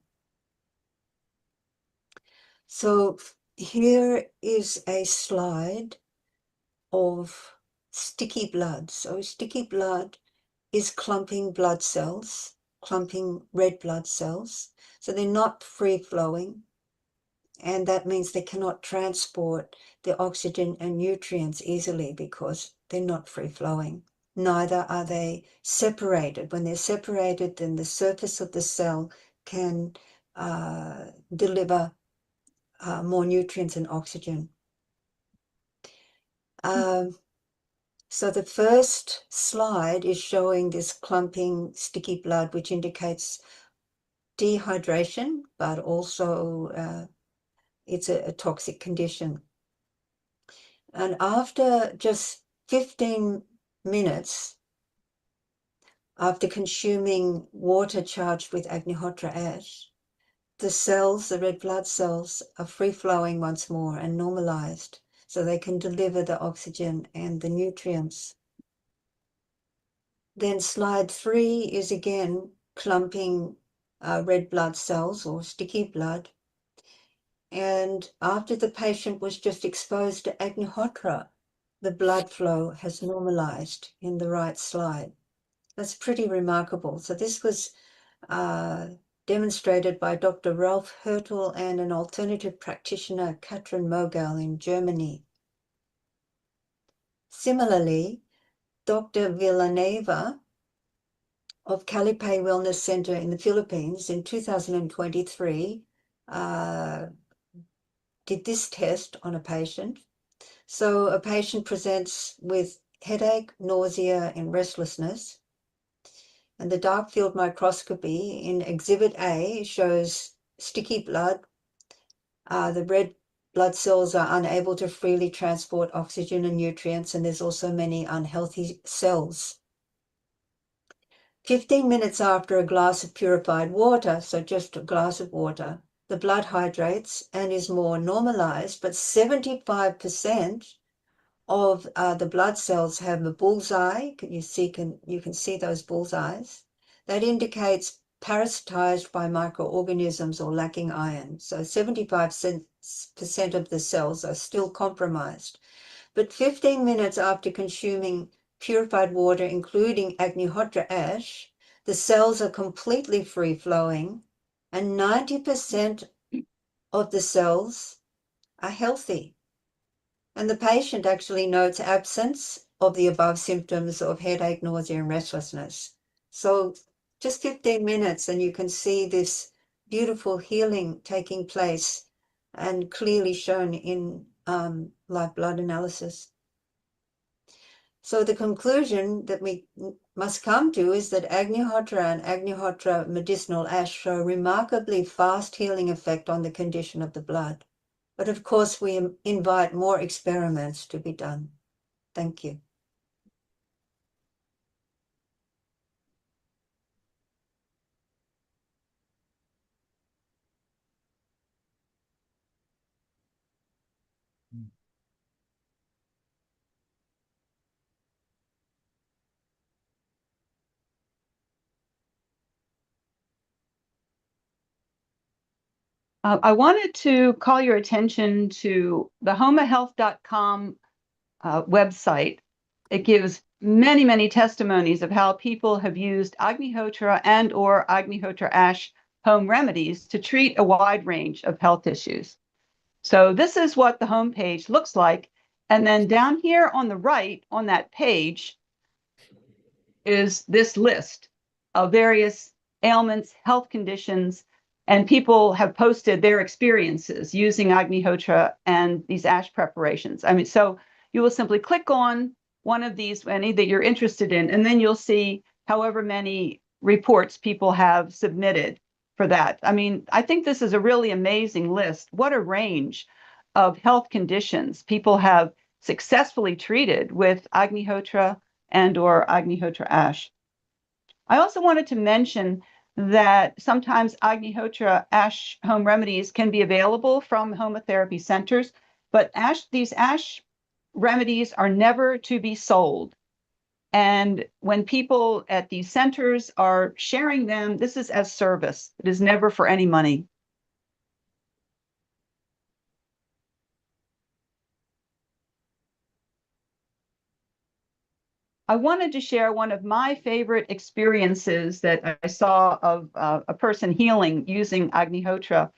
O: So here is a slide of sticky blood. So sticky blood is clumping blood cells clumping red blood cells. So they're not free flowing. And that means they cannot transport the oxygen and nutrients easily because they're not free flowing. Neither are they separated. When they're separated, then the surface of the cell can deliver more nutrients and oxygen. So the first slide is showing this clumping sticky blood, which indicates dehydration, but also it's a toxic condition. And after just 15 minutes, after consuming water charged with Agnihotra ash, the cells, the red blood cells, are free-flowing once more and normalized, so they can deliver the oxygen and the nutrients. Then slide 3 is again clumping red blood cells or sticky blood. And after the patient was just exposed to Agnihotra, the blood flow has normalized in the right slide. That's pretty remarkable. So this was demonstrated by Dr. Ralph Hertel and an alternative practitioner, Katrin Mogel, in Germany. Similarly, Dr. Villanueva of Calipay Wellness Center in the Philippines in 2023 did this test on a patient. So a patient presents with headache, nausea, and restlessness. And the dark field microscopy in Exhibit A shows sticky blood. The red blood cells are unable to freely transport oxygen and nutrients, and there's also many unhealthy cells. 15 minutes after a glass of purified water, so just a glass of water, the blood hydrates and is more normalized, but 75% of the blood cells have a bullseye. You can see those bullseyes. That indicates parasitized by microorganisms or lacking iron. So 75% of the cells are still compromised. But 15 minutes after consuming purified water, including Agnihotra ash, the cells are completely free-flowing and 90% of the cells are healthy. And the patient actually notes absence of the above symptoms of headache, nausea, and restlessness. So just 15 minutes and you can see this beautiful healing taking place and clearly shown in live blood analysis. So the conclusion that we must come to is that Agnihotra and Agnihotra medicinal ash show remarkably fast healing effect on the condition of the blood. But of course, we invite more experiments to be done. Thank you.
M: I wanted to call your attention to the homahealth.com website. It gives many, many testimonies of how people have used Agnihotra and or Agnihotra ash home remedies to treat a wide range of health issues. So this is what the homepage looks like. And then down here on the right on that page is this list of various ailments, health conditions, and people have posted their experiences using Agnihotra and these ash preparations. I mean, so you will simply click on one of these, any that you're interested in, and then you'll see however many reports people have submitted for that. I mean, I think this is a really amazing list. What a range of health conditions people have successfully treated with Agnihotra and or Agnihotra ash. I also wanted to mention that sometimes Agnihotra ash home remedies can be available from homotherapy centers, but these ash remedies are never to be sold. And when people at these centers are sharing them, this is as service. It is never for any money. I wanted to share one of my favorite experiences that I saw of a person healing using Agnihotra.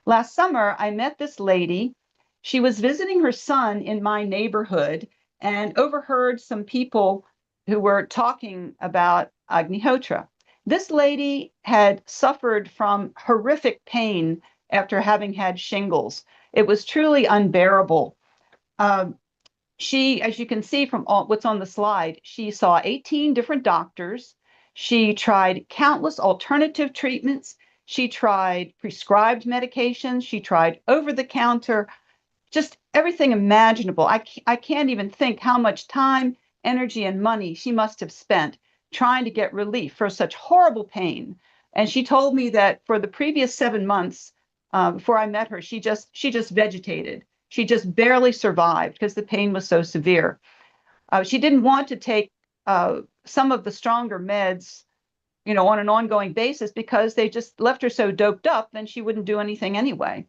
M: Last summer, I met this lady. She was visiting her son in my neighborhood and overheard some people who were talking about Agnihotra. This lady had suffered from horrific pain after having had shingles. It was truly unbearable. She, as you can see from what's on the slide, she saw 18 different doctors. She tried countless alternative treatments. She tried prescribed medications. She tried over-the-counter, just everything imaginable. I can't even think how much time, energy, and money she must have spent trying to get relief for such horrible pain. And she told me that for the previous 7 months before I met her, she just vegetated. She just barely survived because the pain was so severe. She didn't want to take some of the stronger meds, on an ongoing basis because they just left her so doped up, then she wouldn't do anything anyway.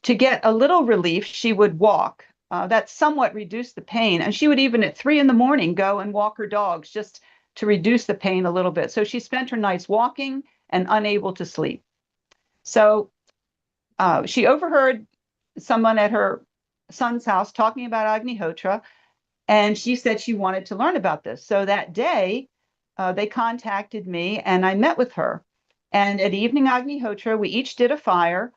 M: To get a little relief, she would walk. That somewhat reduced the pain. And she would even at 3 a.m. go and walk her dogs just to reduce the pain a little bit. So she spent her nights walking and unable to sleep. So she overheard someone at her son's house talking about Agnihotra, and she said she wanted to learn about this. So that day, they contacted me, and I met with her. And at evening Agnihotra, we each did a fire,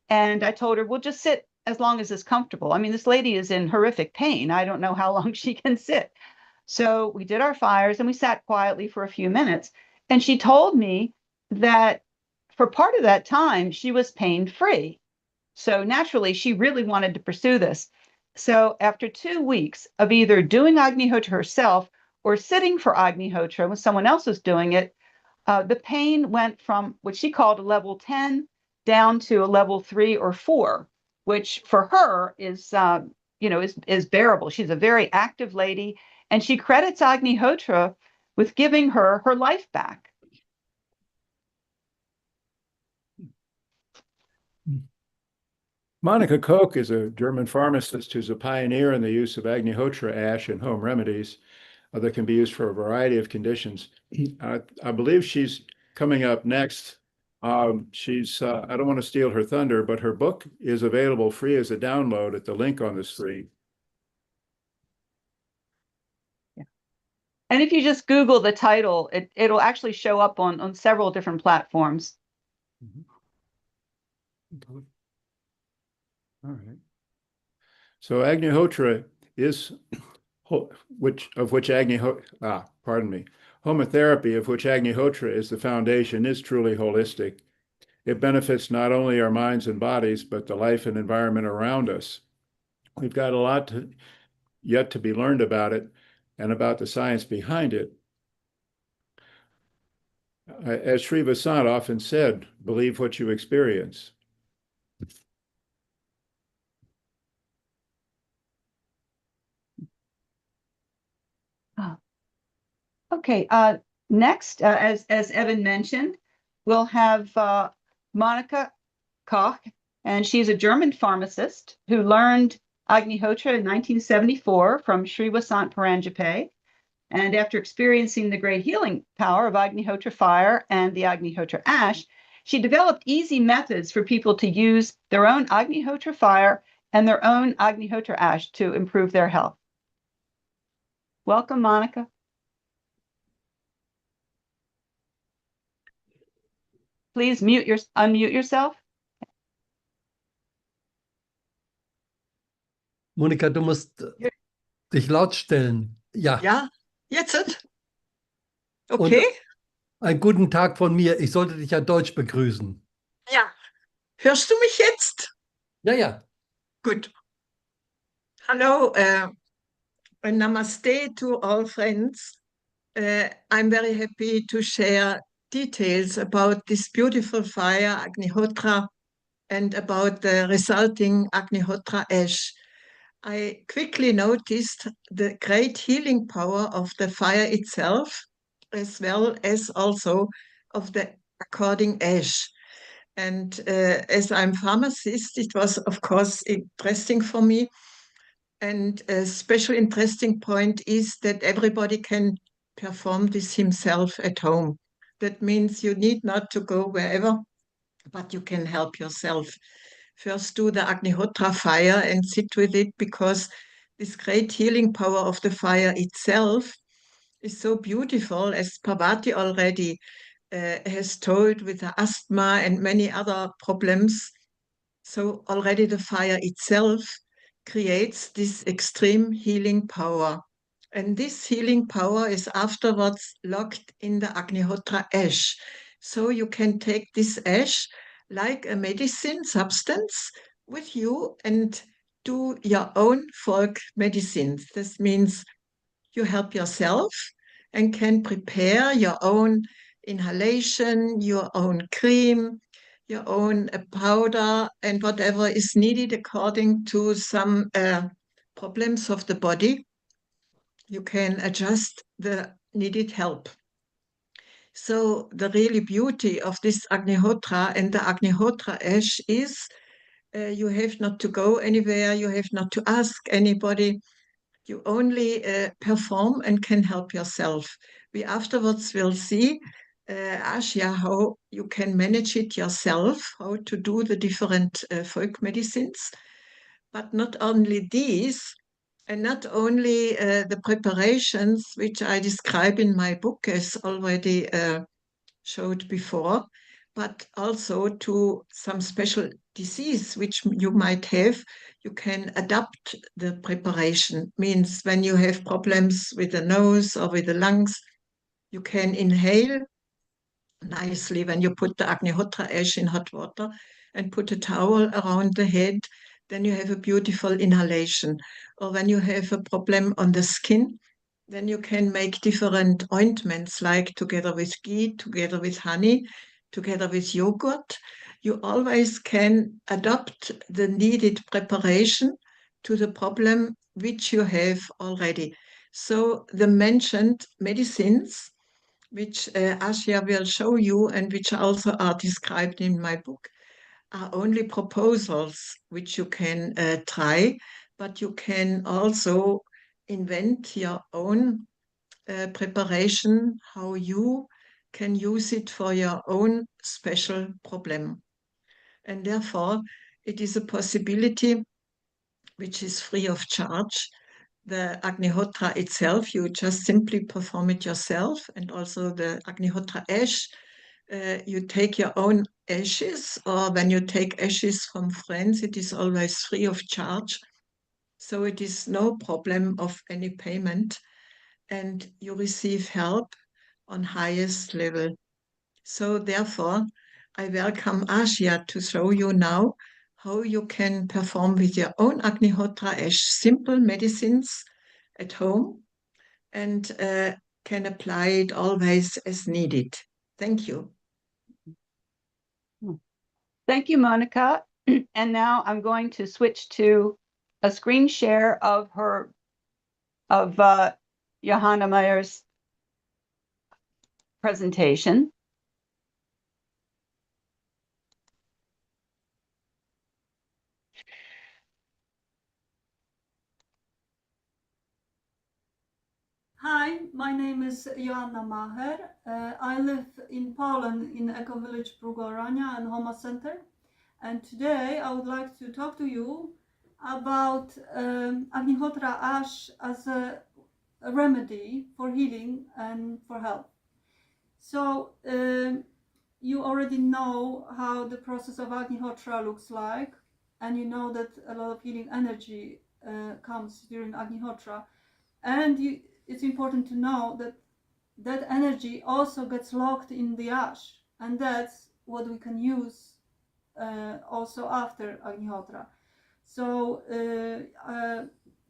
M: and I told her, we'll just sit as long as it's comfortable. I mean, this lady is in horrific pain. I don't know how long she can sit. So we did our fires, and we sat quietly for a few minutes. And she told me that for part of that time, she was pain-free. So naturally, she really wanted to pursue this. So after 2 weeks of either doing Agnihotra herself or sitting for Agnihotra when someone else was doing it, the pain went from what she called a level 10 down to a level 3 or 4, which for her is bearable. She's a very active lady, and she credits Agnihotra with giving her her life back.
N: Monica Koch is a German pharmacist who's a pioneer in the use of Agnihotra ash in home remedies that can be used for a variety of conditions. I believe she's coming up next. I don't want to steal her thunder, but her book is available free as a download at the link on the screen.
M: Yeah. And if you just Google the title, it'll actually show up on several different platforms.
N: Mm-hmm. All right. So Agnihotra is homotherapy, of which Agnihotra is the foundation, is truly holistic. It benefits not only our minds and bodies, but the life and environment around us. We've got a lot yet to be learned about it and about the science behind it. As Sri Vasant often said, believe what you experience.
M: Okay, next, as Evan mentioned, we'll have Monica Koch, and she's a German pharmacist who learned Agnihotra in 1974 from Sri Vasant Paranjape. And after experiencing the great healing power of Agnihotra fire and the Agnihotra ash, she developed easy methods for people to use their own Agnihotra fire and their own Agnihotra ash to improve their health. Welcome, Monica. Please unmute yourself.
E: Monika, du musst dich laut stellen. Ja.
P: Ja, jetzt? Okay.
E: Und einen guten Tag von mir. Ich sollte dich ja Deutsch begrüßen.
P: Ja. Hörst du mich jetzt?
E: Ja, ja.
P: Good. Hello, namaste to all friends. I'm very happy to share details about this beautiful fire, Agnihotra, and about the resulting Agnihotra ash. I quickly noticed the great healing power of the fire itself, as well as also of the according ash. And as I'm pharmacist, it was, of course, interesting for me. And a special interesting point is that everybody can perform this himself at home. That means you need not to go wherever, but you can help yourself. First do the Agnihotra fire and sit with it, because this great healing power of the fire itself is so beautiful, as Parvati already has told, with the asthma and many other problems. So already the fire itself creates this extreme healing power. And this healing power is afterwards locked in the Agnihotra ash. So you can take this ash like a medicine substance with you and do your own folk medicines. This means you help yourself and can prepare your own inhalation, your own cream, your own powder, and whatever is needed according to some problems of the body. You can adjust the needed help. So the really beauty of this Agnihotra and the Agnihotra ash is you have not to go anywhere, you have not to ask anybody. You only perform and can help yourself. We afterwards will see, Ashia, how you can manage it yourself, how to do the different folk medicines. But not only these, and not only the preparations, which I describe in my book as already showed before, but also to some special disease which you might have, you can adapt the preparation. Means when you have problems with the nose or with the lungs, you can inhale nicely when you put the Agnihotra ash in hot water and put a towel around the head, then you have a beautiful inhalation. Or when you have a problem on the skin, then you can make different ointments, like together with ghee, together with honey, together with yogurt. You always can adapt the needed preparation to the problem which you have already. So the mentioned medicines, which Ashia will show you and which also are described in my book, are only proposals which you can try, but you can also invent your own preparation, how you can use it for your own special problem. And therefore, it is a possibility which is free of charge. The Agnihotra itself, you just simply perform it yourself, and also the Agnihotra ash, you take your own ashes, or when you take ashes from friends, it is always free of charge. So it is no problem of any payment, and you receive help on highest level. So therefore, I welcome Ashia to show you now how you can perform with your own Agnihotra ash simple medicines at home, and can apply it always as needed. Thank you.
M: Thank you, Monica. And now I'm going to switch to a screen share of Johanna Meyer's presentation.
Q: Hi, my name is Joanna Maher. I live in Poland in Eco Village Brugorania and Homa Center. And today I would like to talk to you about Agnihotra ash as a remedy for healing and for health. So you already know how the process of Agnihotra looks like, and you know that a lot of healing energy comes during Agnihotra. And it's important to know that that energy also gets locked in the ash, and that's what we can use also after Agnihotra. So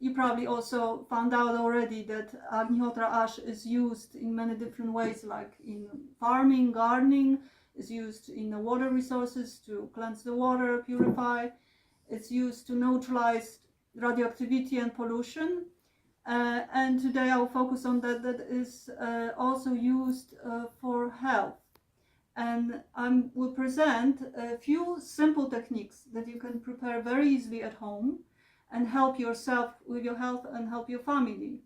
Q: you probably also found out already that Agnihotra ash is used in many different ways, like in farming, gardening, is used in the water resources to cleanse the water, purify. It's used to neutralize radioactivity and pollution. And today I'll focus on that is also used for health. And I will present a few simple techniques that you can prepare very easily at home and help yourself with your health and help your family.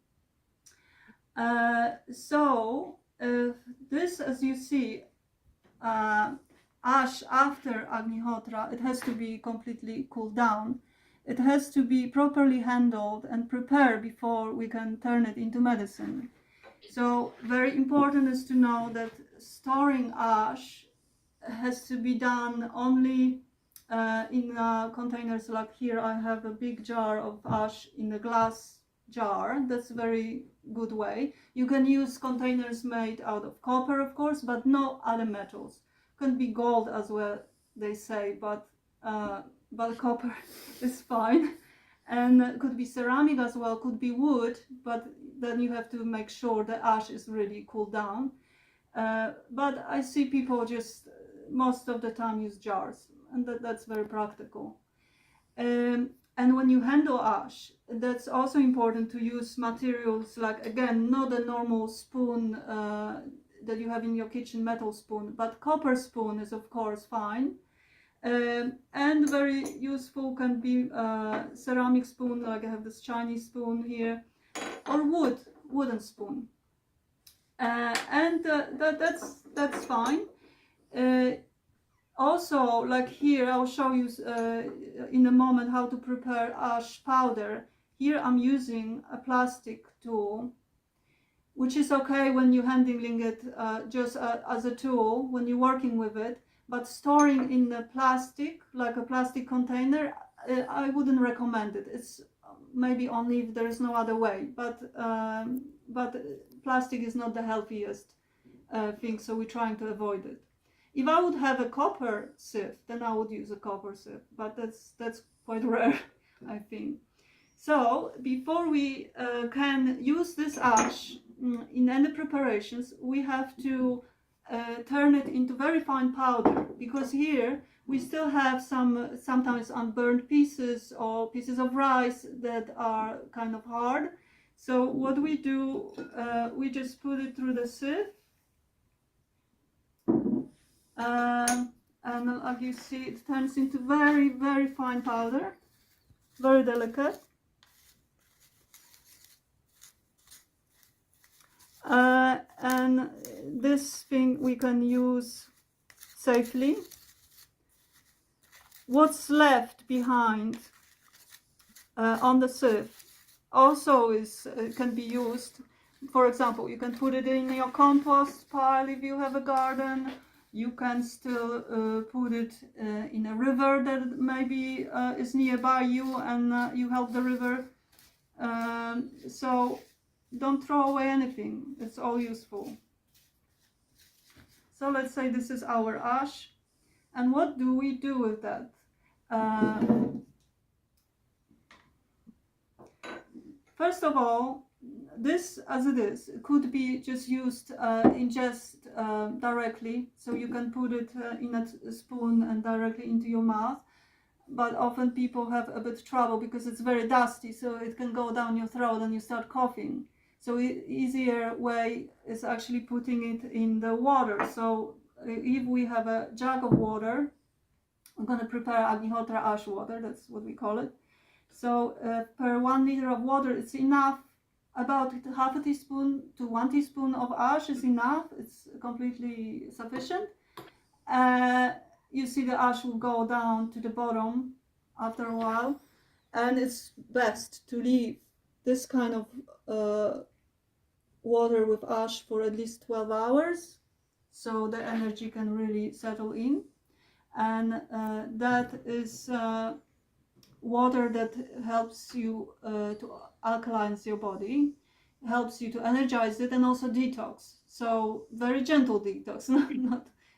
Q: This, as you see, ash after Agnihotra, it has to be completely cooled down. It has to be properly handled and prepared before we can turn it into medicine. So very important is to know that storing ash has to be done only in containers. Like here I have a big jar of ash in a glass jar. That's a very good way. You can use containers made out of copper, of course, but no other metals. Can be gold as well, they say, but copper is fine. And could be ceramic as well, could be wood, but then you have to make sure the ash is really cooled down. But I see people just most of the time use jars, and that's very practical. And when you handle ash, that's also important to use materials like, again, not a normal spoon that you have in your kitchen, metal spoon, but copper spoon is of course fine. And very useful can be ceramic spoon, like I have this Chinese spoon here, or wooden spoon. That's fine. Also, like here, I'll show you in a moment how to prepare ash powder. Here I'm using a plastic tool, which is okay when you're handling it just as a tool, when you're working with it, but storing in the plastic, like a plastic container, I wouldn't recommend it. It's maybe only if there is no other way, but plastic is not the healthiest thing, so we're trying to avoid it. If I would have a copper sieve, then I would use a copper sieve, but that's quite rare, I think. So before we can use this ash in any preparations, we have to turn it into very fine powder, because here we still have sometimes unburned pieces or pieces of rice that are kind of hard. So what we do, we just put it through the sieve. And like you see, it turns into very, very fine powder, very delicate. And this thing we can use safely. What's left behind on the sieve also can be used. For example, you can put it in your compost pile if you have a garden. You can still put it in a river that maybe is nearby you, and you help the river. So don't throw away anything. It's all useful. So let's say this is our ash. And what do we do with that? First of all, this as it is could be just used directly, so you can put it in a spoon and directly into your mouth. But often people have a bit trouble because it's very dusty, so it can go down your throat and you start coughing. So easier way is actually putting it in the water. So if we have a jug of water, I'm going to prepare Agnihotra ash water, that's what we call it. So per 1 liter of water, it's enough. About half a teaspoon to 1 teaspoon of ash is enough. It's completely sufficient. You see the ash will go down to the bottom after a while. And it's best to leave this kind of water with ash for at least 12 hours, so the energy can really settle in. And that is water that helps you to alkalinize your body, helps you to energize it, and also detox. So very gentle detox,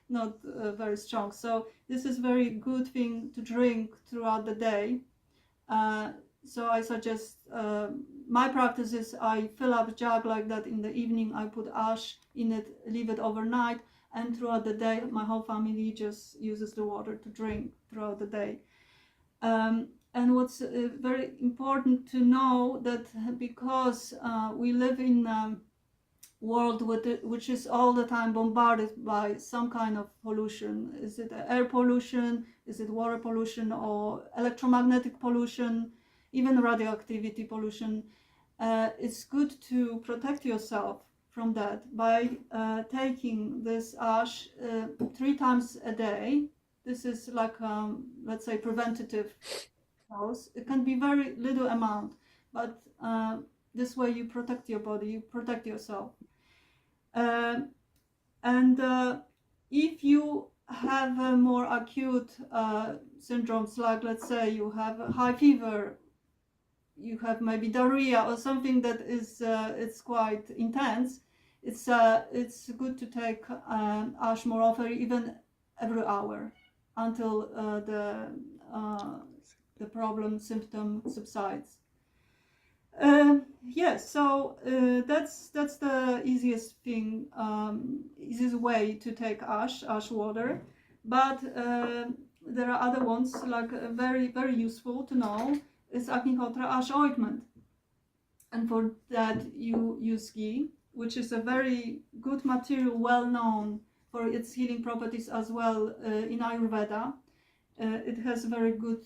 Q: not very strong. So this is very good thing to drink throughout the day. So I suggest, my practice is I fill up a jug like that in the evening, I put ash in it, leave it overnight, and throughout the day my whole family just uses the water to drink throughout the day. And what's very important to know, that because we live in a world which is all the time bombarded by some kind of pollution, is it air pollution, is it water pollution, or electromagnetic pollution, even radioactivity pollution. It's good to protect yourself from that by taking this ash 3 times a day. This is like, let's say, preventative dose. It can be very little amount, but this way you protect your body, you protect yourself. And if you have more acute syndromes, like let's say you have a high fever, you have maybe diarrhea or something that is it's quite intense, it's good to take ash more often, even every hour, until the problem symptom subsides. Yes, so that's the easiest thing, easiest way to take ash water. But there are other ones, like very, very useful to know is Agnihotra ash ointment. And for that you use ghee, which is a very good material, well known for its healing properties as well in Ayurveda. It has very good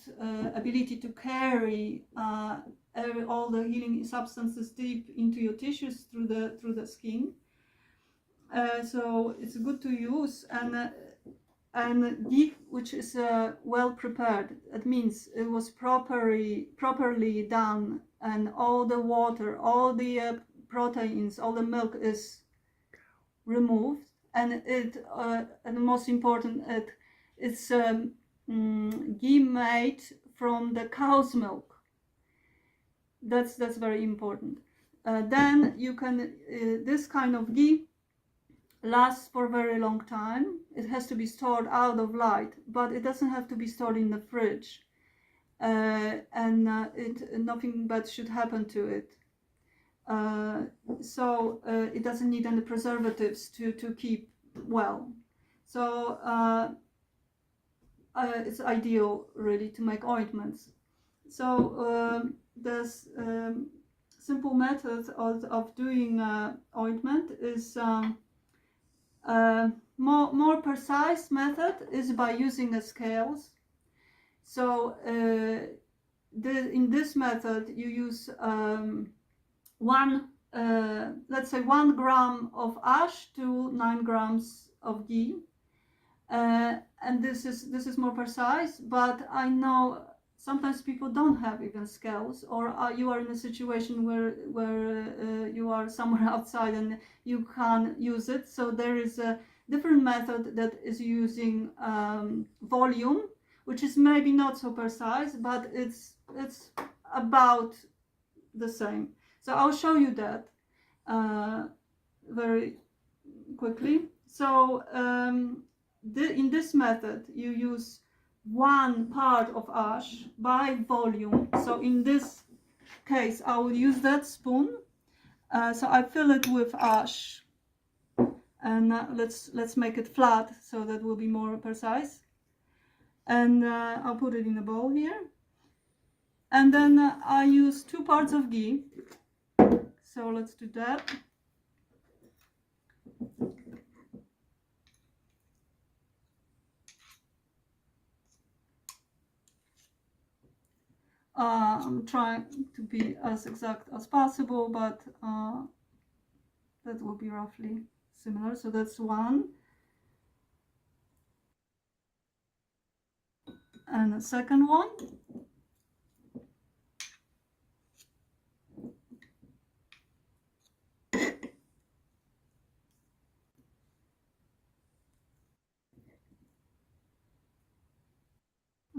Q: ability to carry all the healing substances deep into your tissues through the skin. So it's good to use, and ghee, which is well prepared. It means it was properly done, and all the water, all the proteins, all the milk is removed, and and most important, it's ghee made from the cow's milk. That's very important. Then you can this kind of ghee lasts for a very long time. It has to be stored out of light, but it doesn't have to be stored in the fridge. Nothing bad should happen to it. So it doesn't need any preservatives to keep well. So it's ideal really to make ointments. So there's simple method of doing ointment is more precise method is by using scales. So in this method you use let's say 1 gram of ash to 9 grams of ghee, and this is more precise. But I know sometimes people don't have even scales, or you are in a situation where you are somewhere outside and you can't use it. So there is a different method that is using volume, which is maybe not so precise, but it's about the same. So I'll show you that very quickly. So in this method you use 1 part of ash by volume. So in this case I will use that spoon. So I fill it with ash, and let's make it flat so that will be more precise. And I'll put it in a bowl here, and then I use 2 parts of ghee. So let's do that. I'm trying to be as exact as possible, but that will be roughly similar. So that's 1. And the second one.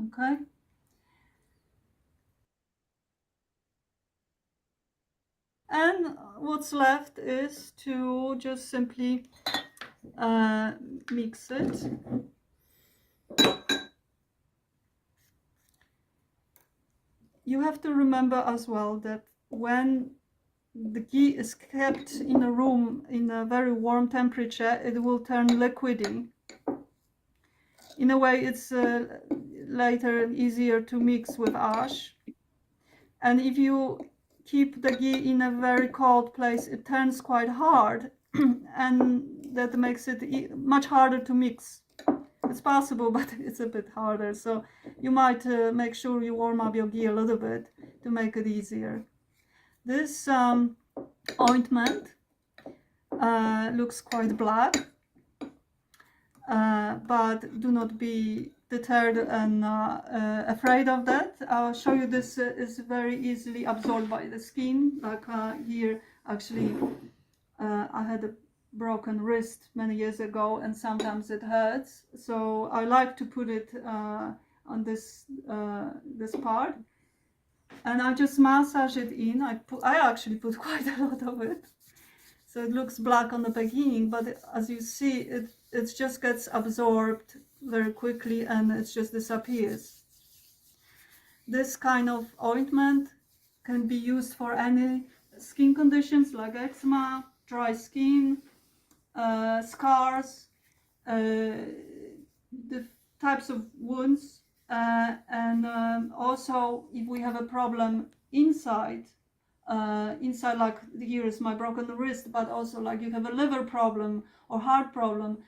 Q: Okay. And what's left is to just simply mix it. You have to remember as well that when the ghee is kept in a room in a very warm temperature, it will turn liquidy. In a way, it's later easier to mix with ash. And if you keep the ghee in a very cold place, it turns quite hard, and that makes it much harder to mix. It's possible, but it's a bit harder. So you might make sure you warm up your ghee a little bit to make it easier. This ointment looks quite black, but do not be deterred and afraid of that. I'll show you this is very easily absorbed by the skin. Like here, actually, I had a broken wrist many years ago, and sometimes it hurts. So I like to put it on this part, and I just massage it in. I actually put quite a lot of it. So it looks black on the beginning, but as you see, it just gets absorbed very quickly and it just disappears. This kind of ointment can be used for any skin conditions like eczema, dry skin, scars, the types of wounds, and also if we have a problem inside, like here is my broken wrist, but also like you have a liver problem or heart problem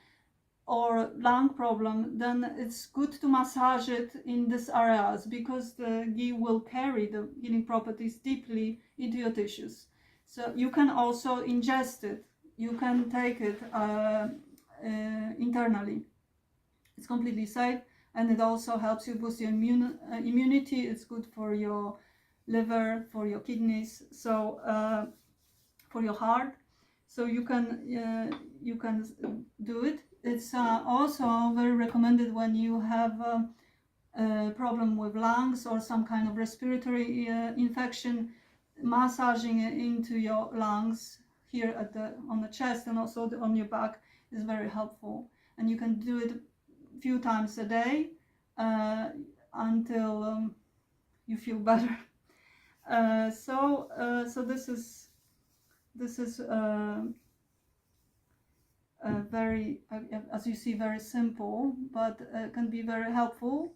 Q: or lung problem, then it's good to massage it in these areas because the ghee will carry the healing properties deeply into your tissues. So you can also ingest it. You can take it internally. It's completely safe, and it also helps you boost your immunity. It's good for your liver, for your kidneys, so for your heart. So you can do it. It's also very recommended when you have a problem with lungs or some kind of respiratory infection. Massaging it into your lungs here on the chest and also on your back is very helpful. And you can do it a few times a day until you feel better. So this is very, as you see, very simple, but can be very helpful,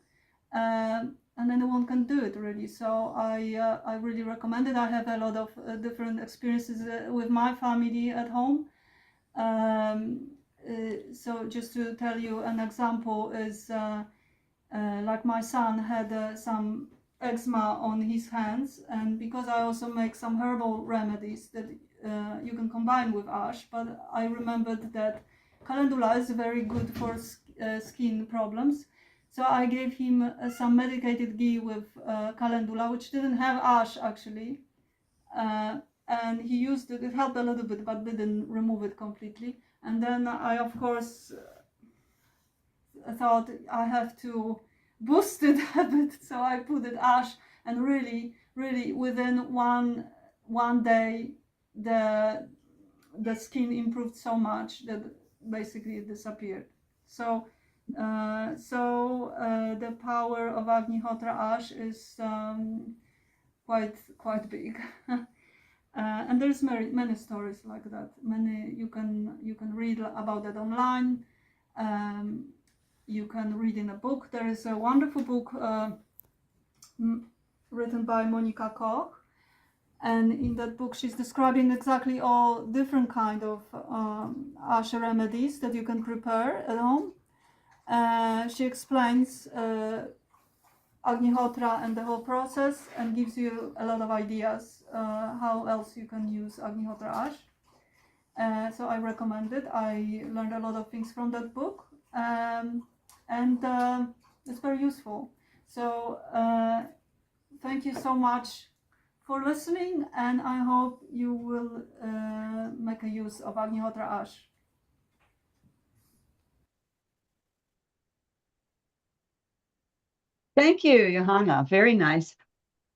Q: and anyone can do it really. So I really recommend it. I have a lot of different experiences with my family at home. So just to tell you an example is like my son had some eczema on his hands, and because I also make some herbal remedies that you can combine with ash, but I remembered that calendula is very good for skin problems. So I gave him some medicated ghee with calendula, which didn't have ash actually, and he used it. It helped a little bit, but didn't remove it completely. And then I, of course, thought I have to boost it a bit, so I put it ash, and really within one day the skin improved so much that basically it disappeared. So the power of Agnihotra ash is quite big. And there's many stories like that. Many you can read about that online. You can read in a book. There is a wonderful book written by Monika Koch, and in that book she's describing exactly all different kind of ash remedies that you can prepare at home. She explains Agnihotra and the whole process and gives you a lot of ideas how else you can use Agnihotra ash. So I recommend it. I learned a lot of things from that book, and it's very useful. So thank you so much for listening, and I hope you will make a use of Agnihotra ash.
M: Thank you, Johanna. Very nice.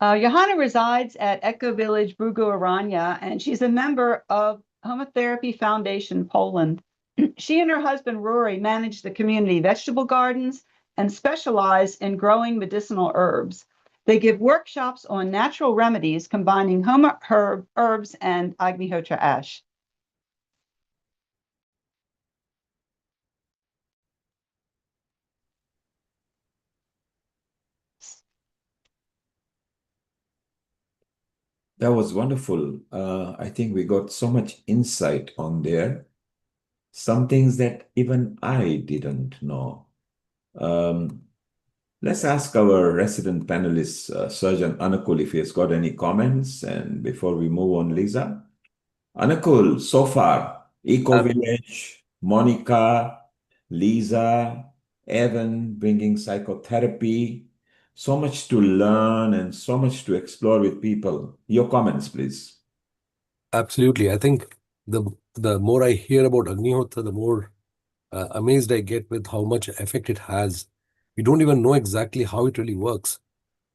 M: Johanna resides at Eco Village Brugoarania, and she's a member of Homotherapy Foundation Poland. She and her husband Rory manage the community vegetable gardens and specialize in growing medicinal herbs. They give workshops on natural remedies combining herbs and Agnihotra ash.
F: That was wonderful. I think we got so much insight on there. Some things that even I didn't know. Let's ask our resident panelist, Surgeon Anukul, if he has got any comments. And before we move on, Lisa. Anukul, so far, Eco Village, Monica, Lisa, Evan bringing psychotherapy, so much to learn and so much to explore with people. Your comments, please.
R: Absolutely. I think the more I hear about Agnihotra, the more amazed I get with how much effect it has. We don't even know exactly how it really works.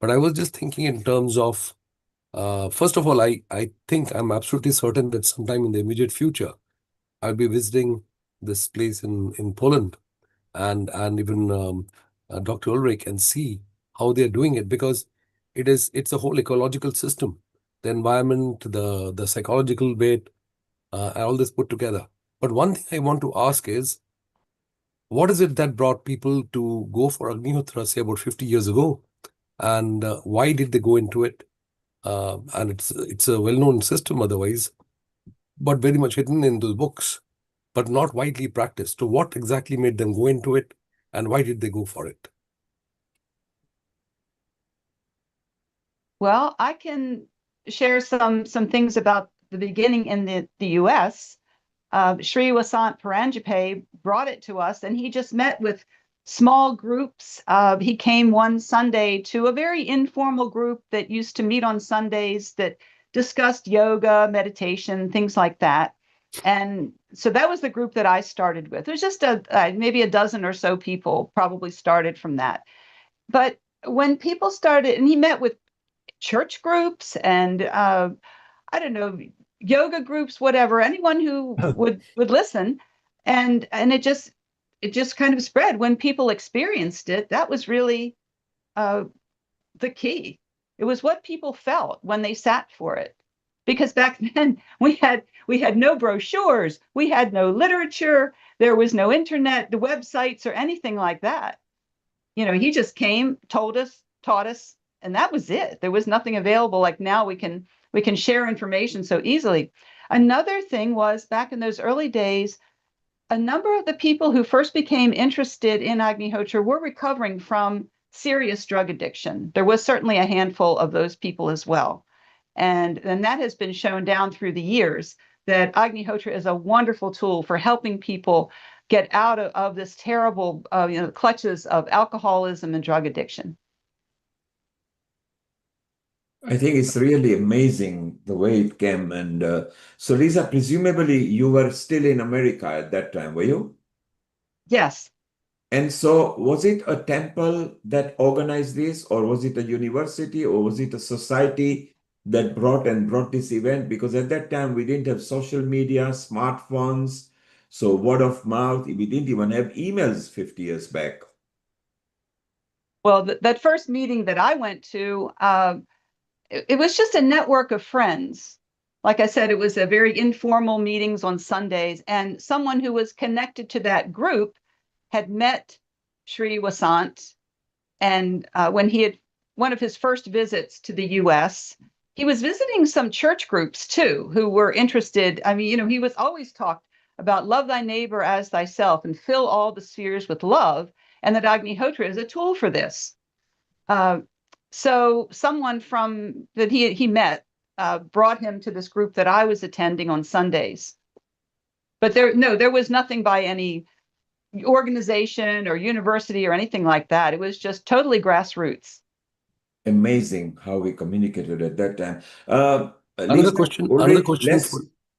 R: But I was just thinking in terms of, first of all, I think I'm absolutely certain that sometime in the immediate future, I'll be visiting this place in Poland and even Dr. Ulrich and see how they're doing it, because it's a whole ecological system, the environment, the psychological bit, all this put together. But one thing I want to ask is, what is it that brought people to go for Agnihotra, say about 50 years ago, and why did they go into it? And it's a well-known system otherwise, but very much hidden in those books, but not widely practiced. So what exactly made them go into it, and why did they go for it?
M: Well, I can share some things about the beginning in the U.S. Sri Vasant Paranjape brought it to us, and he just met with small groups. He came one Sunday to a very informal group that used to meet on Sundays that discussed yoga, meditation, things like that. And so that was the group that I started with. There's just maybe a dozen or so people probably started from that. But when people started, and he met with church groups and I don't know, yoga groups, whatever, anyone who would listen, and it just kind of spread. When people experienced it, that was really the key. It was what people felt when they sat for it, because back then we had no brochures, we had no literature, there was no internet, the websites or anything like that. He just came, told us, taught us, and that was it. There was nothing available like now we can share information so easily. Another thing was, back in those early days, a number of the people who first became interested in Agnihotra were recovering from serious drug addiction. There was certainly a handful of those people as well. And that has been shown down through the years that Agnihotra is a wonderful tool for helping people get out of this terrible clutches of alcoholism and drug addiction.
F: I think it's really amazing the way it came. And so, Lisa, presumably you were still in America at that time, were you?
M: Yes.
F: And so, was it a temple that organized this, or was it a university, or was it a society that brought this event? Because at that time, we didn't have social media, smartphones, so word of mouth. We didn't even have emails 50 years back.
M: Well, that first meeting that I went to, it was just a network of friends. Like I said, it was a very informal meetings on Sundays, and someone who was connected to that group had met Sri Vasant, and when he had one of his first visits to the U.S., he was visiting some church groups too, who were interested. I mean, he was always talked about love thy neighbor as thyself and fill all the spheres with love, and that Agnihotra is a tool for this. So someone from that he met brought him to this group that I was attending on Sundays. But there was nothing by any organization or university or anything like that. It was just totally grassroots.
F: Amazing how we communicated at that time.
R: Another
F: Lisa,
R: question.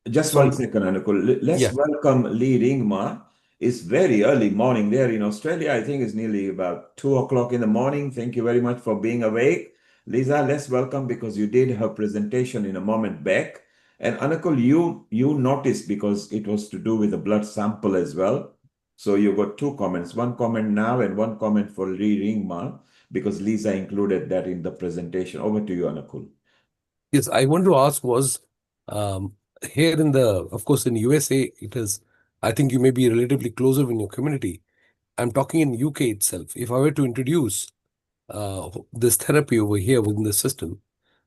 F: Just
R: Sorry.
F: 1 second, Anukul. Let's welcome Lee Ringma. It's very early morning there in Australia. I think it's nearly about 2 o'clock in the morning. Thank you very much for being awake. Lisa, let's welcome, because you did her presentation in a moment back. And Anukul, you noticed, because it was to do with a blood sample as well. So you got 2 comments, 1 comment now and 1 comment for Lee Ringma, because Lisa included that in the presentation. Over to you, Anukul.
R: Yes, I want to ask was, here of course, in USA, it is, I think you may be relatively closer in your community. I'm talking in UK itself. If I were to introduce this therapy over here within the system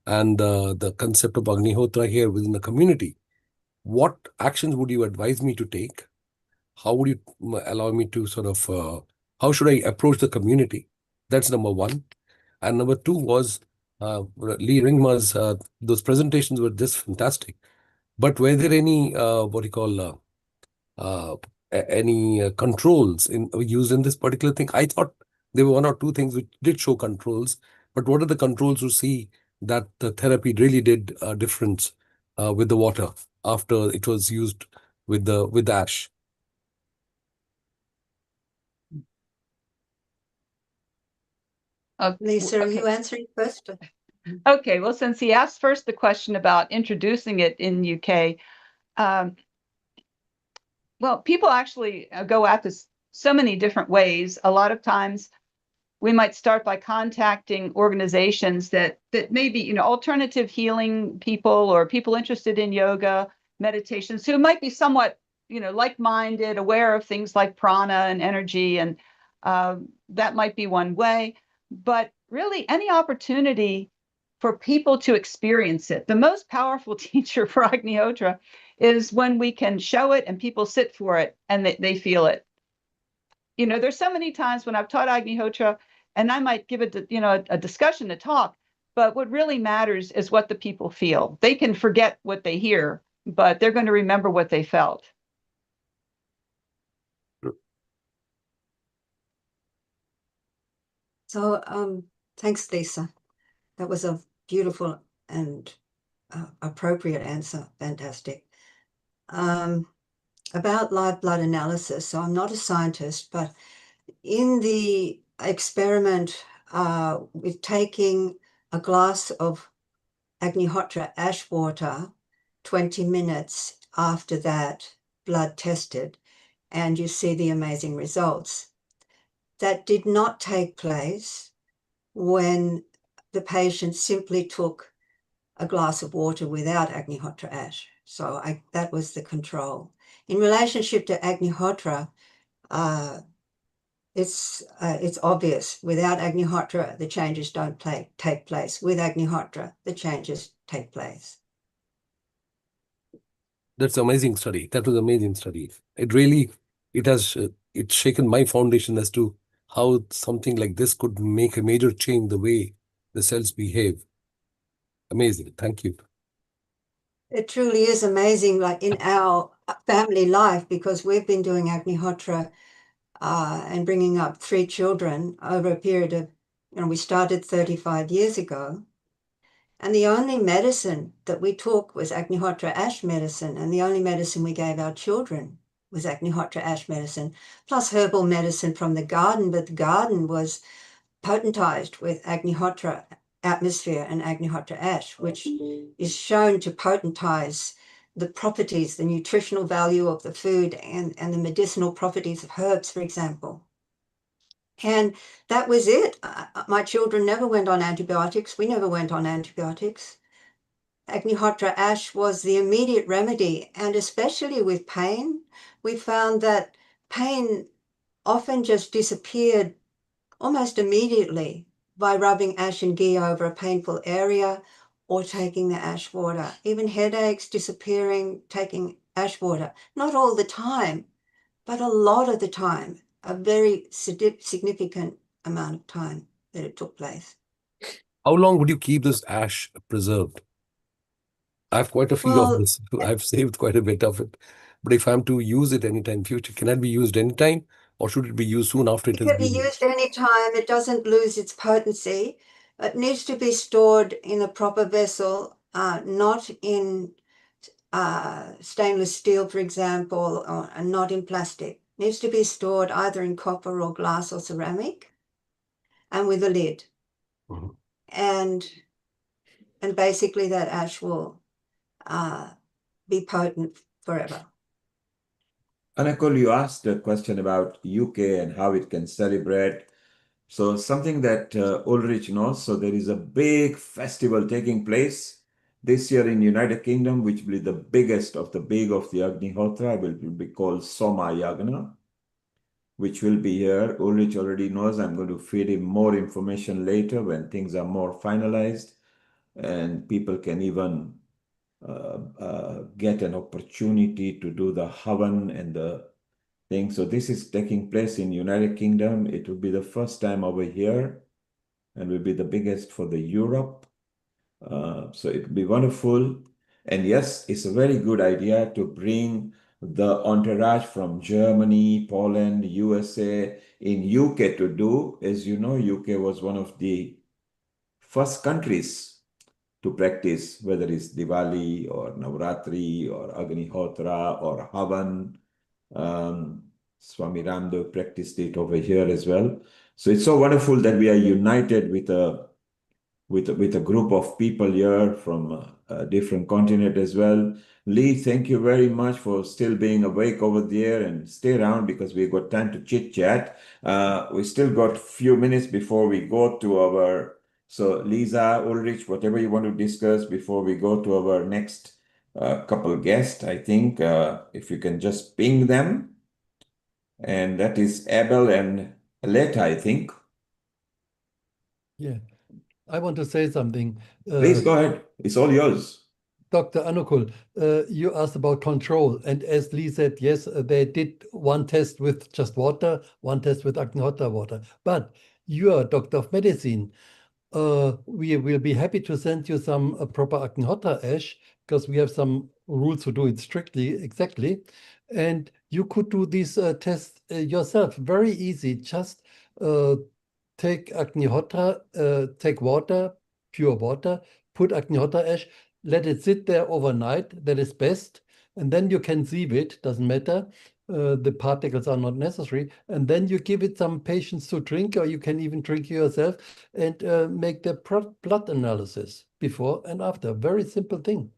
R: and the concept of Agnihotra here within the community, what actions would you advise me to take? How would you allow me to how should I approach the community That's number one. And number two was Lee Ringma's, those presentations were just fantastic. But were there any, any controls used in this particular thing? I thought there were one or two things which did show controls, but what are the controls to see that the therapy really did a difference with the water after it was used with the ash?
O: Lisa, are
M: Okay.
O: you answering first?
M: Okay, well, since he asked first the question about introducing it in UK, well, people actually go at this so many different ways. A lot of times we might start by contacting organizations that maybe, you know, alternative healing people or people interested in yoga, meditations, who might be somewhat, you know, like-minded, aware of things like prana and energy, and that might be one way. But really, any opportunity for people to experience it. The most powerful teacher for Agnihotra is when we can show it and people sit for it and they feel it. You know, there's so many times when I've taught Agnihotra and I might give it, you know, a discussion, a talk, but what really matters is what the people feel. They can forget what they hear, but they're going to remember what they felt.
O: So, thanks, Lisa. That was a beautiful and appropriate answer. Fantastic. About live blood analysis. So I'm not a scientist, but in the experiment with taking a glass of Agnihotra ash water 20 minutes after that blood tested, and you see the amazing results. That did not take place when the patient simply took a glass of water without Agnihotra ash. So that was the control. In relationship to Agnihotra, it's obvious. Without Agnihotra, the changes don't take place. With Agnihotra, the changes take place.
R: That's amazing study. That was amazing study. It really, it has, it's shaken my foundation as to how something like this could make a major change the way the cells behave. Amazing. Thank you.
O: It truly is amazing, like in our family life, because we've been doing Agnihotra and bringing up 3 children over a period of, you know, we started 35 years ago. And the only medicine that we took was Agnihotra ash medicine. And the only medicine we gave our children was Agnihotra ash medicine, plus herbal medicine from the garden. But the garden was potentized with Agnihotra atmosphere and Agnihotra ash, which is shown to potentize the properties, the nutritional value of the food and the medicinal properties of herbs, for example. And that was it. My children never went on antibiotics. We never went on antibiotics. Agnihotra ash was the immediate remedy. And especially with pain, we found that pain often just disappeared almost immediately by rubbing ash and ghee over a painful area or taking the ash water. Even headaches disappearing, taking ash water. Not all the time, but a lot of the time, a very significant amount of time that it took place.
R: How long would you keep this ash preserved? I have quite a few of this. I've saved quite a bit of it. But if I'm to use it anytime in future, can it be used anytime? Or should it be used soon after it has
O: It can be
R: been?
O: used anytime. It doesn't lose its potency. It needs to be stored in a proper vessel, not in stainless steel, for example, or not in plastic. It needs to be stored either in copper or glass or ceramic, and with a lid.
R: Mm-hmm.
O: And basically that ash will be potent forever.
F: Anakul, you asked a question about UK and how it can celebrate. So something that Ulrich knows, so there is a big festival taking place this year in United Kingdom, which will be the biggest of the big of the Agnihotra, will be called Soma Yagna, which will be here. Ulrich already knows. I'm going to feed him more information later when things are more finalized and people can even get an opportunity to do the Havan and the thing. So this is taking place in United Kingdom. It will be the first time over here and will be the biggest for the Europe. So it will be wonderful. And yes, it's a very good idea to bring the entourage from Germany, Poland, USA, in UK to do. As you know, UK was one of the first countries to practice, whether it's Diwali or Navratri or Agnihotra or Havan. Swami Ramdev practiced it over here as well. So it's so wonderful that we are united with a group of people here from a different continent as well. Lee, thank you very much for still being awake over there, and stay around because we've got time to chit chat. We still got a few minutes before we go to our, so Lisa, Ulrich, whatever you want to discuss before we go to our next couple guests, I think if you can just ping them. And that is Abel and Aleta, I think.
E: Yeah, I want to say something.
F: Please go ahead. It's all yours.
E: Dr. Anukul, you asked about control. And as Lee said, yes, they did one test with just water, one test with Agnihotra water. But you are a doctor of medicine. We will be happy to send you some proper Agnihotra ash because we have some rules to do it strictly, exactly. And you could do these tests yourself. Very easy. Just take Agnihotra, take water, pure water, put Agnihotra ash, let it sit there overnight. That is best. And then you can sieve it, doesn't matter. The particles are not necessary. And then you give it some patients to drink, or you can even drink yourself and make the blood analysis before and after. Very simple thing.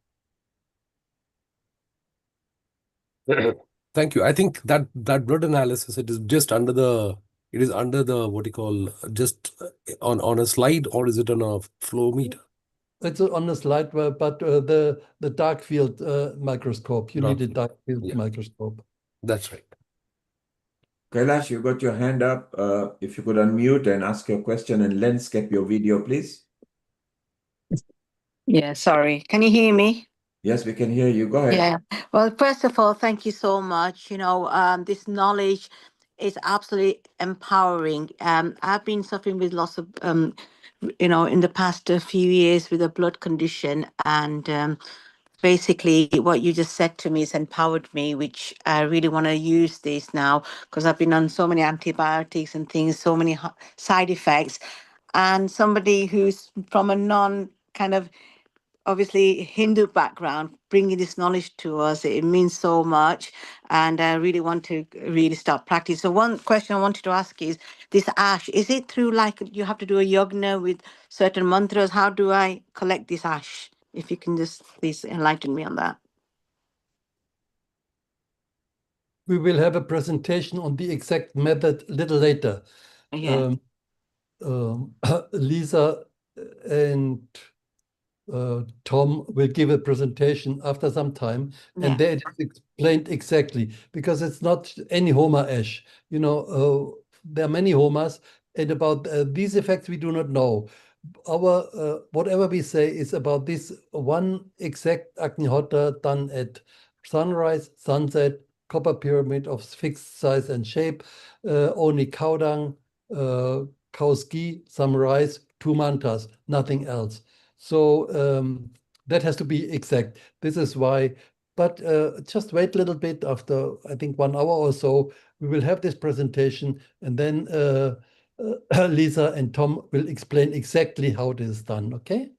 R: Thank you. I think that blood analysis, it is just under the, it is under the, what you call, just on a slide, or is it on a flow meter?
E: It's on the slide, but the dark field microscope. You need a dark field microscope.
R: That's right.
F: Kailash, you got your hand up. If you could unmute and ask your question and landscape your video, please.
S: Yeah, sorry. Can you hear me?
F: Yes, we can hear you. Go ahead.
S: Yeah. Well, first of all, thank you so much. This knowledge is absolutely empowering. I've been suffering with lots of, in the past few years with a blood condition, and basically what you just said to me has empowered me, which I really want to use this now because I've been on so many antibiotics and things, so many side effects, and somebody who's from a non kind of obviously Hindu background, bringing this knowledge to us, it means so much. And I really want to really start practice. So one question I wanted to ask is, this ash, is it through like you have to do a yagna with certain mantras? How do I collect this ash? If you can just please enlighten me on that.
E: We will have a presentation on the exact method a little later.
S: Yeah.
E: Lisa and Tom will give a presentation after some time, and there it is explained exactly, because it's not any Homa ash. There are many Homas, and about these effects we do not know. Our whatever we say is about this one exact Agnihotra done at sunrise, sunset, copper pyramid of fixed size and shape, only cow dung, cow's ghee, some rice, 2 mantras, nothing else. So that has to be exact. This is why, but just wait a little bit. After, I think, 1 hour or so, we will have this presentation, and then Lisa and Tom will explain exactly how it is done, okay?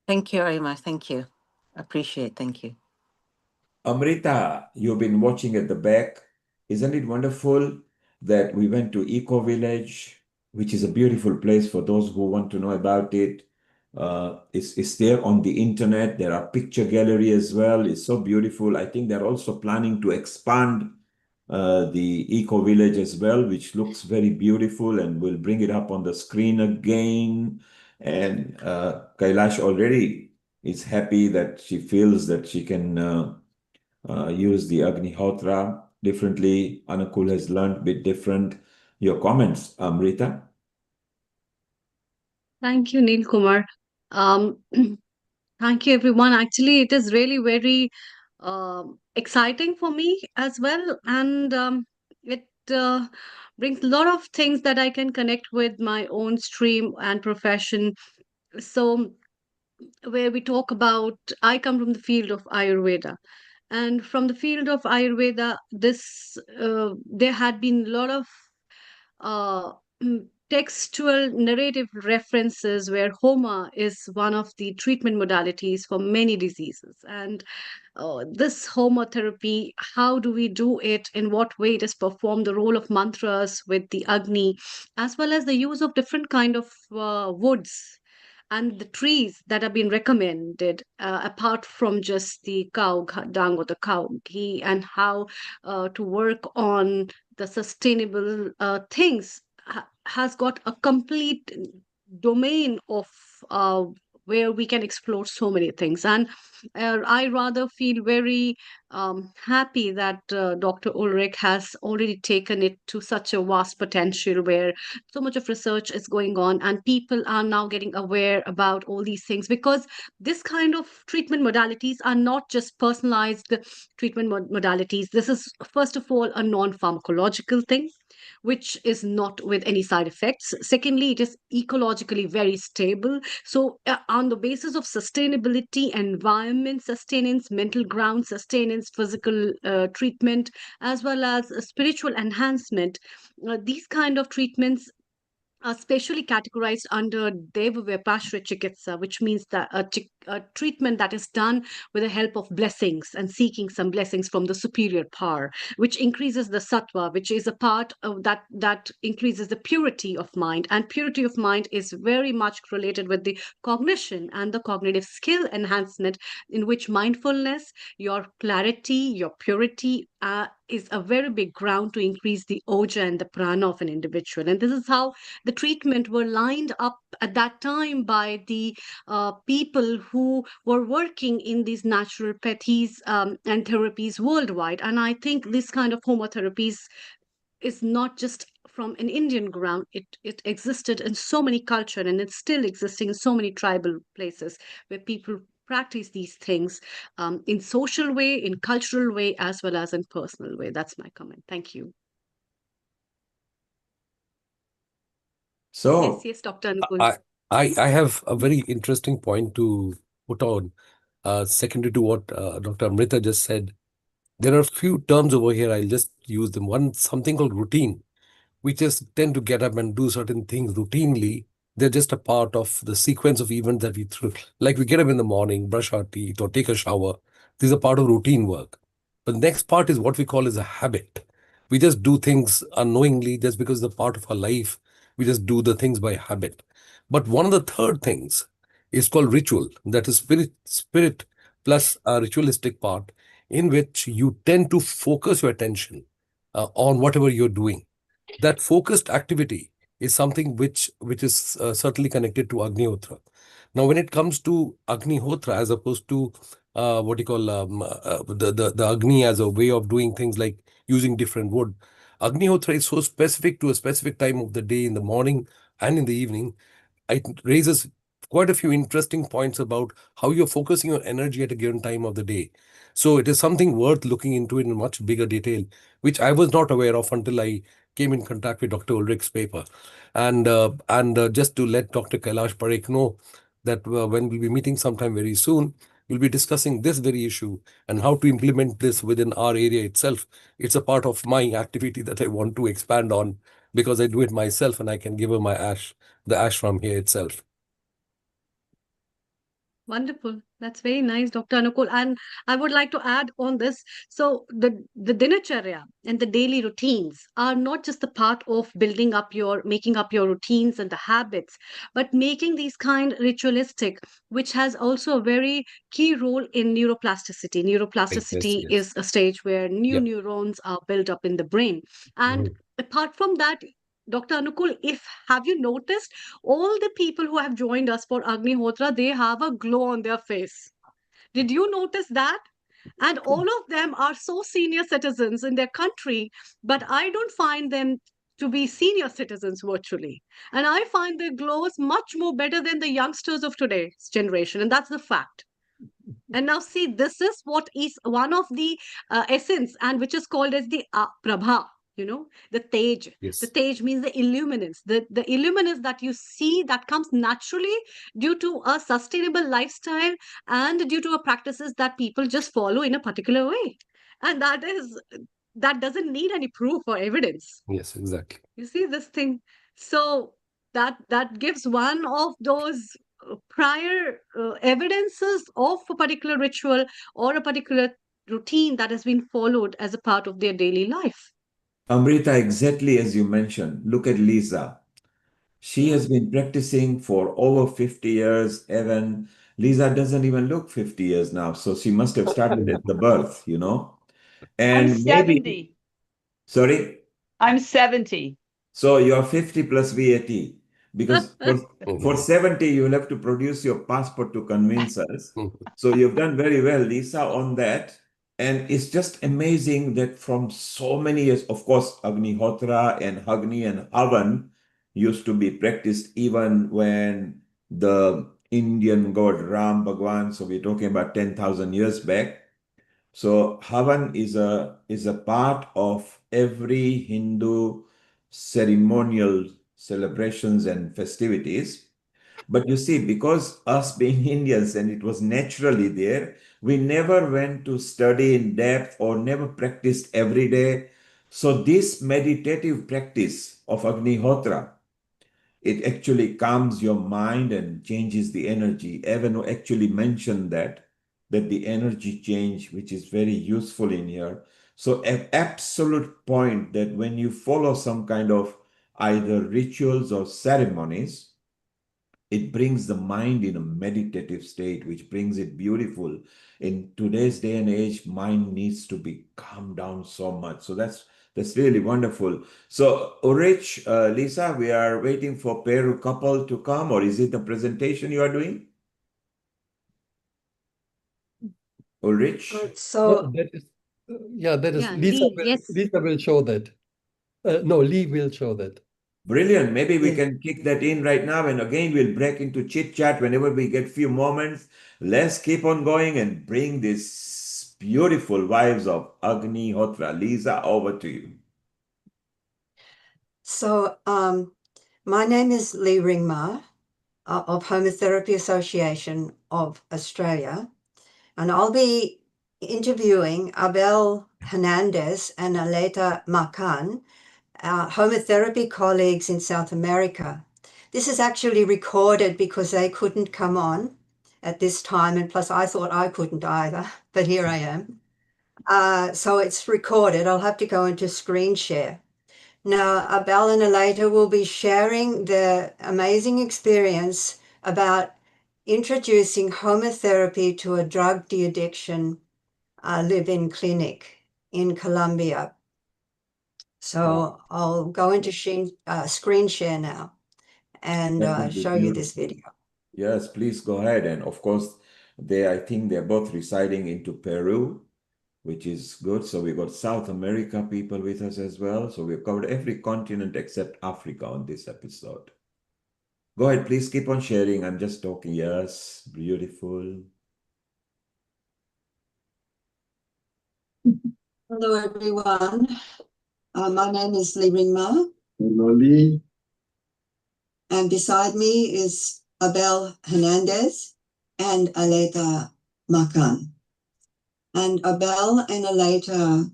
S: Thank you very much. Thank you. Appreciate it. Thank you.
F: Amrita, you've been watching at the back. Isn't it wonderful that we went to Eco Village, which is a beautiful place for those who want to know about it. It's there on the internet. There are picture gallery as well. It's so beautiful. I think they're also planning to expand the Eco Village as well, which looks very beautiful, and we'll bring it up on the screen again. And Kailash already is happy that she feels that she can use the Agnihotra differently. Anukul has learned a bit different. Your comments, Amrita?
C: Thank you, Neil Kumar. Thank you, everyone. Actually, it is really very exciting for me as well. And brings a lot of things that I can connect with my own stream and profession. So, where we talk about, I come from the field of Ayurveda. And from the field of Ayurveda, there had been a lot of uh, textual narrative references where Homa is one of the treatment modalities for many diseases. And this homotherapy, how do we do it? In what way it is performed? The role of mantras with the Agni, as well as the use of different kind of woods and the trees that have been recommended, apart from just the cow dung or the cow ghee, and how to work on the sustainable things, has got a complete domain of where we can explore so many things. And I rather feel very happy that Dr. Ulrich has already taken it to such a vast potential where so much of research is going on and people are now getting aware about all these things, because this kind of treatment modalities are not just personalized treatment modalities. This is, first of all, a non-pharmacological thing which is not with any side effects. Secondly, it is ecologically very stable. So, on the basis of sustainability, environment sustenance, mental ground sustenance, physical treatment, as well as spiritual enhancement, these kind of treatments are specially categorized under Deva Vyapashra Chikitsa, which means that a treatment that is done with the help of blessings and seeking some blessings from the superior power, which increases the sattva, which is a part of that increases the purity of mind. And purity of mind is very much related with the cognition and the cognitive skill enhancement, in which mindfulness, your clarity, your purity, is a very big ground to increase the oja and the prana of an individual. And this is how the treatment were lined up at that time by the people who were working in these naturopathies and therapies worldwide. And I think this kind of homotherapies is not just from an Indian ground. It existed in so many culture, and it's still existing in so many tribal places where people practice these things in social way, in cultural way, as well as in personal way. That's my comment. Thank you.
F: So,
C: Yes, Dr. Anukul.
R: I have a very interesting point to put on, secondary to what Dr. Amrita just said. There are a few terms over here, I'll just use them. One, something called routine. We just tend to get up and do certain things routinely. They're just a part of the sequence of events that we through. Like we get up in the morning, brush our teeth, or take a shower. These are part of routine work. But the next part is what we call as a habit. We just do things unknowingly just because they're part of our life. We just do the things by habit. But one of the third things is called ritual. That is spirit plus a ritualistic part, in which you tend to focus your attention on whatever you're doing. That focused activity is something which is certainly connected to Agnihotra. Now, when it comes to Agnihotra, as opposed to what you call the Agni as a way of doing things like using different wood, Agnihotra is so specific to a specific time of the day, in the morning and in the evening. It raises quite a few interesting points about how you're focusing your energy at a given time of the day. So it is something worth looking into in much bigger detail, which I was not aware of until I came in contact with Dr. Ulrich's paper. And just to let Dr. Kailash Parekh know that when we'll be meeting sometime very soon, we'll be discussing this very issue and how to implement this within our area itself. It's a part of my activity that I want to expand on, because I do it myself and I can give her the ashram here itself.
C: Wonderful. That's very nice, Dr. Anukul. And I would like to add on this. So the dinacharya and the daily routines are not just the part of making up your routines and the habits, but making these kind ritualistic, which has also a very key role in neuroplasticity. Neuroplasticity is a stage where new neurons are built up in the brain. And apart from that, Dr. Anukul, have you noticed all the people who have joined us for Agnihotra, they have a glow on their face. Did you notice that? And all of them are so senior citizens in their country, but I don't find them to be senior citizens virtually. And I find their glows much more better than the youngsters of today's generation. And that's the fact. And now see, this is what is one of the essence, and which is called as the prabha. the Tej.
R: Yes.
C: The Tej means the illuminance. The illuminance that you see that comes naturally due to a sustainable lifestyle and due to a practices that people just follow in a particular way. And that doesn't need any proof or evidence.
R: Yes, exactly.
C: You see this thing. So that gives one of those prior evidences of a particular ritual or a particular routine that has been followed as a part of their daily life.
F: Amrita, exactly as you mentioned, look at Lisa. She has been practicing for over 50 years. Evan, Lisa doesn't even look 50 years now, so she must have started at the birth,
M: I'm
F: And maybe,
M: 70.
F: sorry,
M: I'm 70.
F: so you're 50 plus VAT. Because for 70, you'll have to produce your passport to convince us. So you've done very well, Lisa, on that. And it's just amazing that from so many years, of course, Agnihotra and Hagni and Havan used to be practiced even when the Indian god Ram Bhagwan, so we're talking about 10,000 years back. So Havan is a part of every Hindu ceremonial celebrations and festivities. But you see, because us being Indians and it was naturally there, we never went to study in depth or never practiced every day. So this meditative practice of Agnihotra, it actually calms your mind and changes the energy. Evan actually mentioned that the energy change, which is very useful in here. So an absolute point that when you follow some kind of either rituals or ceremonies, it brings the mind in a meditative state, which brings it beautiful. In today's day and age, mind needs to be calmed down so much. So that's really wonderful. So Ulrich, Lisa, we are waiting for Peru couple to come, or is it a presentation you are doing? Ulrich?
I: So
E: that is Lisa.
C: Lee, yes.
E: Lisa will show that. No, Lee will show that.
F: Brilliant. Maybe we
E: Yes.
F: can kick that in right now. And again, we'll break into chit chat whenever we get few moments. Let's keep on going and bring these beautiful vibes of Agnihotra. Lisa, over to you.
O: So, my name is Lee Ringmar of Homotherapy Association of Australia, and I'll be interviewing Abel Hernandez and Aleta Macan, our homotherapy colleagues in South America. This is actually recorded because they couldn't come on at this time, and plus I thought I couldn't either, but here I am. So it's recorded. I'll have to go into screen share. Now, Abel and Aleta will be sharing their amazing experience about introducing homotherapy to a drug de-addiction live-in clinic in Colombia. So I'll go into screen share now and
F: That would be
O: show you
F: beautiful.
O: this video.
F: Yes, please go ahead. And of course, I think they're both residing into Peru, which is good. So we've got South America people with us as well. So we've covered every continent except Africa on this episode. Go ahead, please keep on sharing. I'm just talking. Yes, beautiful.
O: Hello, everyone. My name is Lee Ringmar.
E: Hello, Lee.
O: And beside me is Abel Hernandez and Aleta Macan. And Abel and Aleta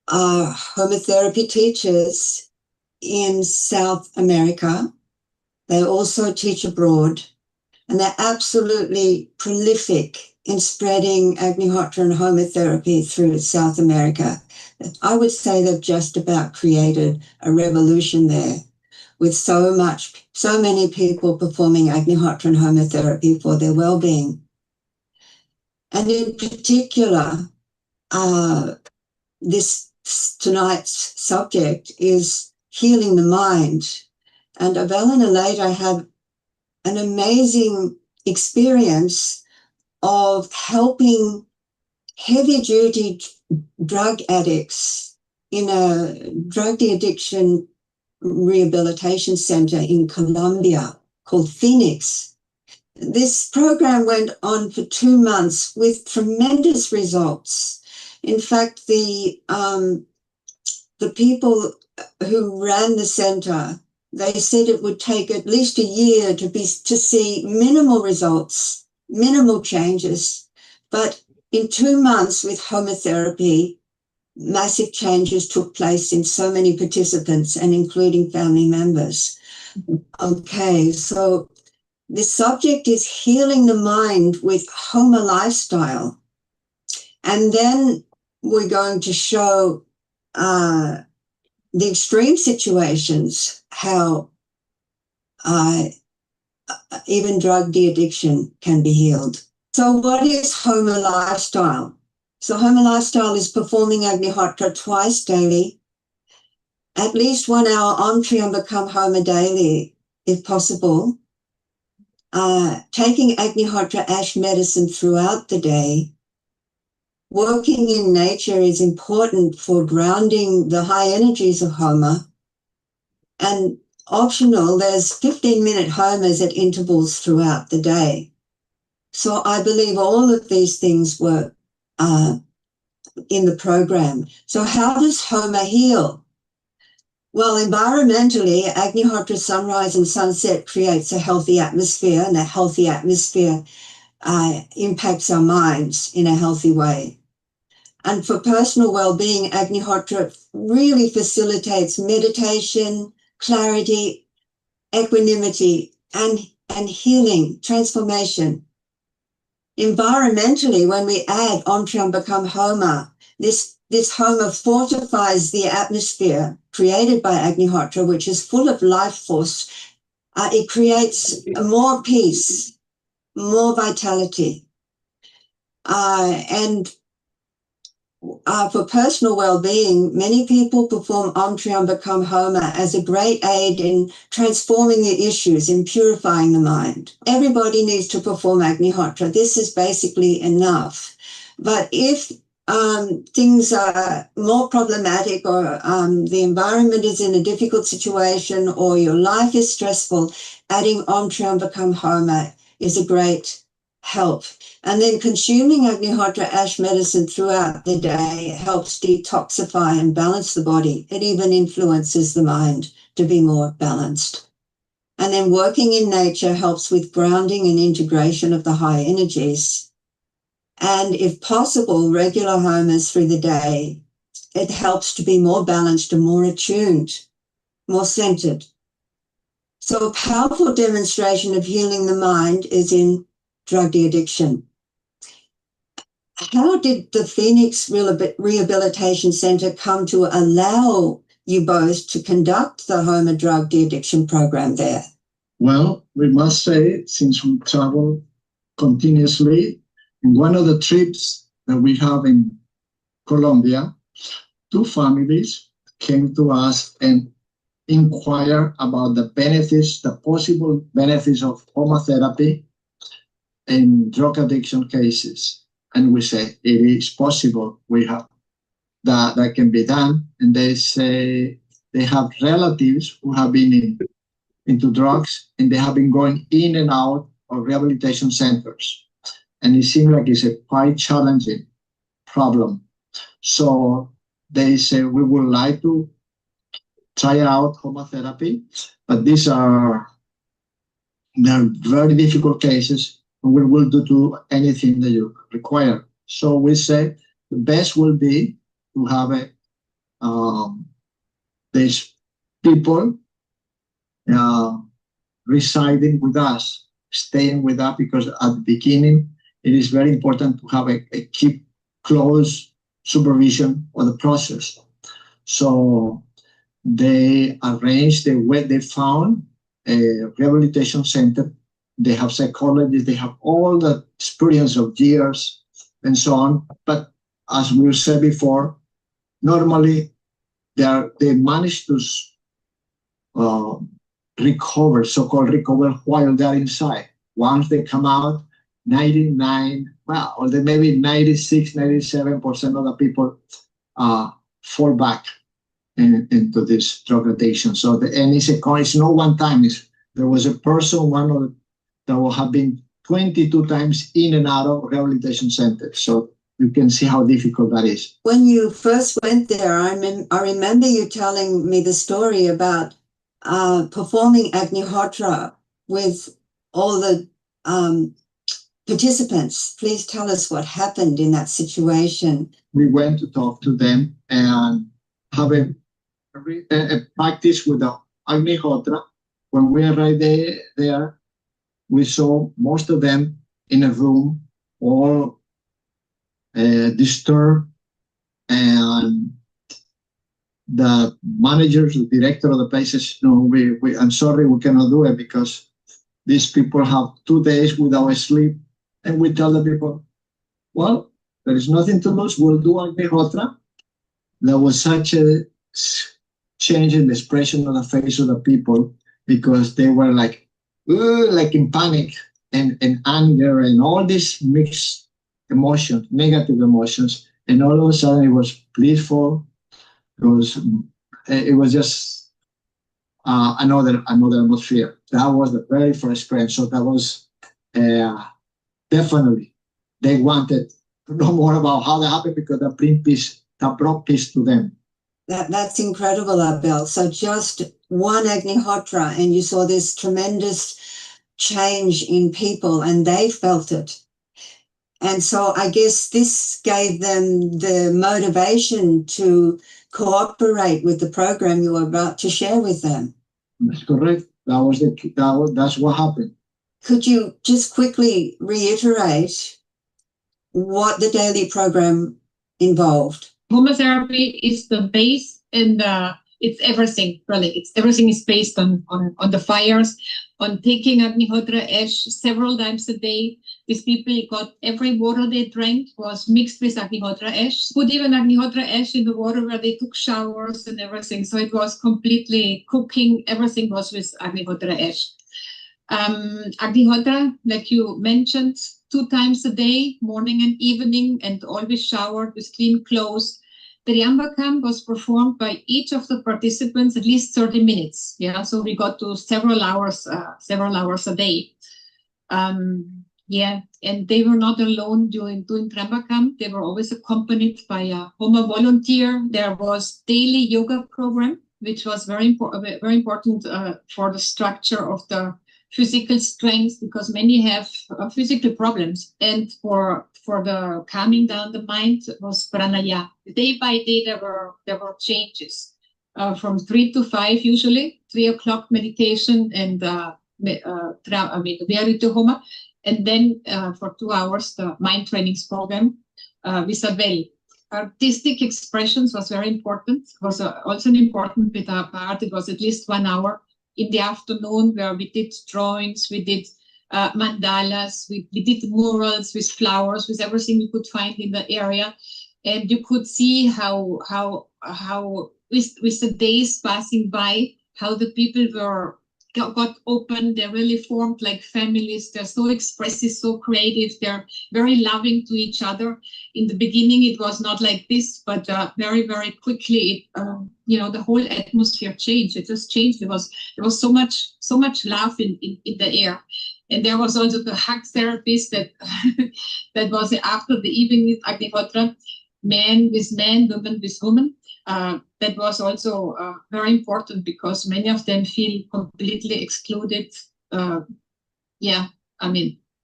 O: are homotherapy teachers in South America. They also teach abroad, and they're absolutely prolific in spreading Agnihotra and homotherapy through South America. I would say they've just about created a revolution there, with so many people performing Agnihotra and homotherapy for their well-being. And in particular, this tonight's subject is healing the mind. And Abel and Aleta have an amazing experience of helping heavy-duty drug addicts in a drug addiction rehabilitation center in Colombia called Phoenix. This program went on for 2 months with tremendous results. In fact, the the people who ran the center, they said it would take at least a year to see minimal results, minimal changes. But in 2 months with homotherapy, massive changes took place in so many participants and including family members. Okay, so the subject is healing the mind with Homa lifestyle. And then we're going to show the extreme situations, how even drug de-addiction can be healed. So what is Homa lifestyle? So Homa lifestyle is performing Agnihotra twice daily, at least 1 hour Om Triambakam Homa daily, if possible. Taking Agnihotra ash medicine throughout the day. Working in nature is important for grounding the high energies of Homa. And optional, there's 15-minute Homas at intervals throughout the day. So I believe all of these things were in the program. So how does Homa heal? Well, environmentally, Agnihotra sunrise and sunset creates a healthy atmosphere, and that healthy atmosphere impacts our minds in a healthy way. And for personal well-being, Agnihotra really facilitates meditation, clarity, equanimity, and healing, transformation. Environmentally, when we add Om Triambakam Homa, this Homa fortifies the atmosphere created by Agnihotra, which is full of life force. It creates more peace, more vitality. And for personal well-being, many people perform Om Triambakam Homa as a great aid in transforming the issues, in purifying the mind. Everybody needs to perform Agnihotra. This is basically enough. But if things are more problematic, or the environment is in a difficult situation, or your life is stressful, adding Om Triambakam Homa is a great help. And then consuming Agnihotra ash medicine throughout the day helps detoxify and balance the body. It even influences the mind to be more balanced. And then working in nature helps with grounding and integration of the high energies. And if possible, regular Homas through the day, it helps to be more balanced and more attuned, more centered. So a powerful demonstration of healing the mind is in drug de-addiction. How did the Phoenix Rehabilitation Center come to allow you both to conduct the Homa drug de-addiction program there?
T: Well, we must say, since we travel continuously, in one of the trips that we have in Colombia, 2 families came to us and inquired about the benefits, the possible benefits of Homa therapy in drug addiction cases. And we say, it is possible, we have that can be done. And they say they have relatives who have been into drugs, and they have been going in and out of rehabilitation centers. And it seems like it's a quite challenging problem. So they say, we would like to try out Homa therapy, but they're very difficult cases. We will do anything that you require. So we say the best will be to have these people residing with us, staying with us, because at the beginning it is very important to have a keep close supervision of the process. So they arranged they found a rehabilitation center. They have psychologists, they have all the experience of years and so on. But as we said before, normally they manage to recover, so-called recover, while they're inside. Once they come out, 99, or maybe 96, 97% of the people fall back into this drug addiction. So it's no one time. There was a person, that will have been 22 times in and out of rehabilitation centers. So you can see how difficult that is.
O: When you first went there, I remember you telling me the story about performing Agnihotra with all the participants. Please tell us what happened in that situation.
T: We went to talk to them and have a practice with the Agnihotra. When we arrived there, we saw most of them in a room, all disturbed, and the managers, the director of the place says, no, I'm sorry, we cannot do it because these people have 2 days without sleep. And we tell the people, well, there is nothing to lose, we'll do Agnihotra. There was such a change in the expression on the face of the people because they were like in panic and anger and all these mixed emotions, negative emotions. And all of a sudden it was blissful. It was just another atmosphere. That was the very first experience. So that was definitely, they wanted to know more about how that happened because that brought peace to them.
O: That's incredible, Abel. So just one Agnihotra and you saw this tremendous change in people and they felt it. And so I guess this gave them the motivation to cooperate with the program you were about to share with them.
T: That's correct. That's what happened.
O: Could you just quickly reiterate what the daily program involved?
U: Homotherapy is the base and it's everything, really. Everything is based on the fires, on taking Agnihotra ash several times a day. These people got every water they drank was mixed with Agnihotra ash. Put even Agnihotra ash in the water where they took showers and everything. So it was completely cooking. Everything was with Agnihotra ash. Agnihotra, like you mentioned, 2 times a day, morning and evening, and always showered with clean clothes. The Riambakam was performed by each of the participants at least 30 minutes. Yeah, so we got to several hours a day. Yeah, and they were not alone doing Trambakam. They were always accompanied by a Homa volunteer. There was daily yoga program, which was very important for the structure of the physical strength, because many have physical problems. And for the calming down the mind was pranaya. Day by day there were changes. From 3 to 5 usually, 3 o'clock meditation and Verite Homa. And then for 2 hours, the mind trainings program with Abel. Artistic expressions was very important. Was also an important bit of art. It was at least 1 hour in the afternoon where we did drawings, we did mandalas, we did murals with flowers, with everything we could find in the area. And you could see how with the days passing by, how the people got open. They really formed like families. They're so expressive, so creative. They're very loving to each other. In the beginning, it was not like this, but very, very quickly, the whole atmosphere changed. It just changed. There was so much love in the air. And there was also the hug therapist that was after the evening with Agnihotra, man with man, woman with woman. That was also very important because many of them feel completely excluded.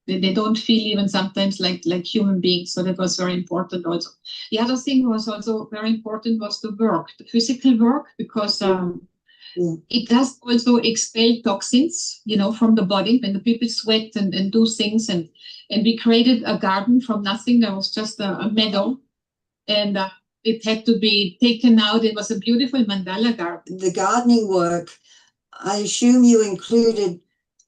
U: They don't feel even sometimes like human beings. So that was very important also. The other thing was also very important was the work, the physical work, because it does also expel toxins, from the body when the people sweat and do things. And we created a garden from nothing. There was just a meadow. And it had to be taken out. It was a beautiful mandala garden.
O: The gardening work, I assume you included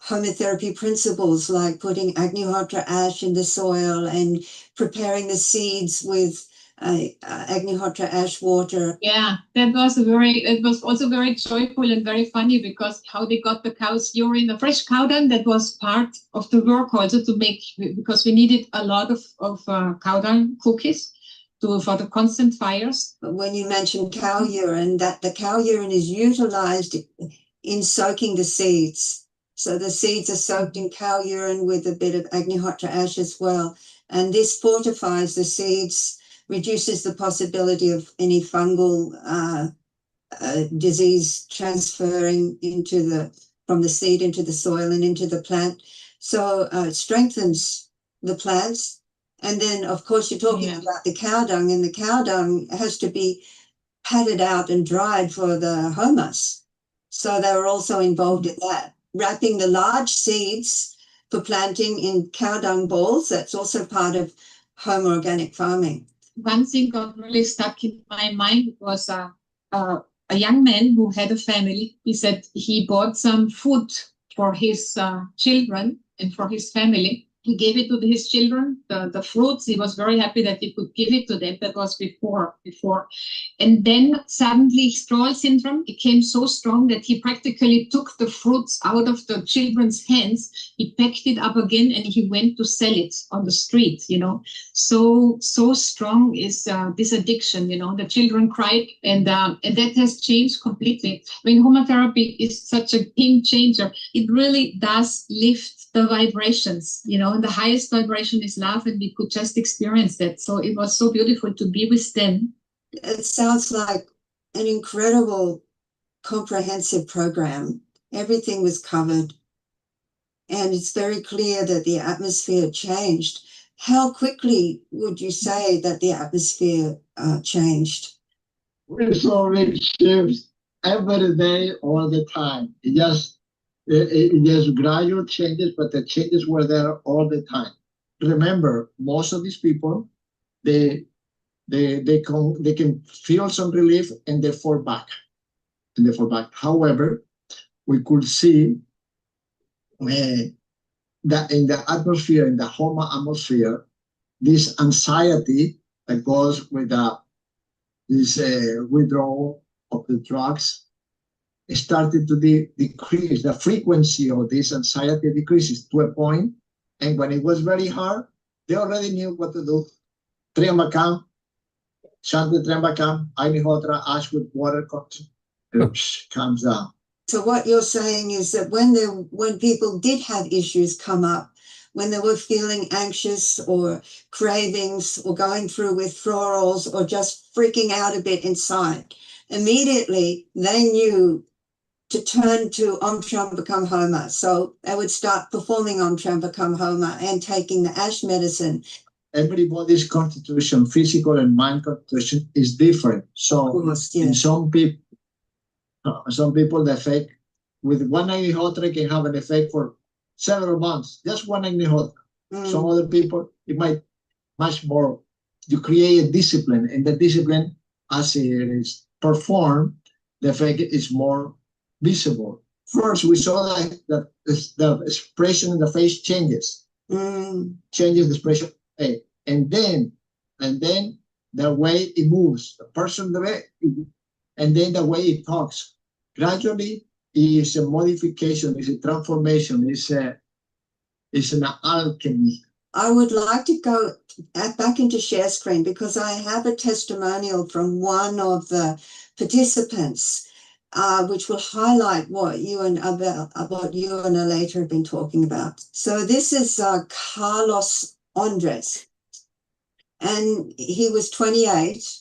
O: homotherapy principles like putting Agnihotra ash in the soil and preparing the seeds with Agnihotra ash water.
U: Yeah, it was also very joyful and very funny because how they got the cow's urine, the fresh cow dung, that was part of the work also to make, because we needed a lot of cow dung cookies for the constant fires.
O: But when you mentioned cow urine, that the cow urine is utilized in soaking the seeds. So the seeds are soaked in cow urine with a bit of Agnihotra ash as well. And this fortifies the seeds, reduces the possibility of any fungal disease transferring from the seed into the soil and into the plant. So it strengthens the plants. And then, of course, you're talking about the cow dung, and the cow dung has to be patted out and dried for the humus. So they were also involved in that. Wrapping the large seeds for planting in cow dung balls, that's also part of home organic farming.
U: One thing got really stuck in my mind was a young man who had a family. He said he bought some food for his children and for his family. He gave it to his children, the fruits. He was very happy that he could give it to them. That was before. And then suddenly Stroll syndrome became so strong that he practically took the fruits out of the children's hands. He packed it up again and he went to sell it on the street, So strong is this addiction, The children cried and that has changed completely. Homotherapy is such a game changer. It really does lift the vibrations, and the highest vibration is love, and we could just experience that. So it was so beautiful to be with them.
O: It sounds like an incredible comprehensive program. Everything was covered, and it's very clear that the atmosphere changed. How quickly would you say that the atmosphere changed?
T: We saw big shifts every day, all the time. There's gradual changes, but the changes were there all the time. Remember, most of these people, they can feel some relief and they fall back. However, we could see that in the atmosphere, in the home atmosphere, this anxiety that goes with this withdrawal of the drugs started to decrease. The frequency of this anxiety decreases to a point, and when it was very hard, they already knew what to do. Triambakam, chant with Triambakam, Agnihotra, ash with water comes down.
O: So what you're saying is that when people did have issues come up, when they were feeling anxious or cravings or going through withdrawals or just freaking out a bit inside, immediately they knew to turn to Om Trambakam Homa. So they would start performing Om Trambakam Homa and taking the ash medicine.
T: Everybody's constitution, physical and mind constitution, is different. So in some people, the effect with one Agnihotra can have an effect for several months, just one Agnihotra. Some other people, it might much more. You create a discipline, and the discipline, as it is performed, the effect is more visible. First, we saw that the expression in the face changes, changes the expression, and then the way it moves, the person, and then the way it talks. Gradually, is a modification, is a transformation, is an alchemy.
O: I would like to go back into share screen because I have a testimonial from one of the participants, which will highlight what you and Aleta have been talking about. So this is Carlos Andres, and he was 28,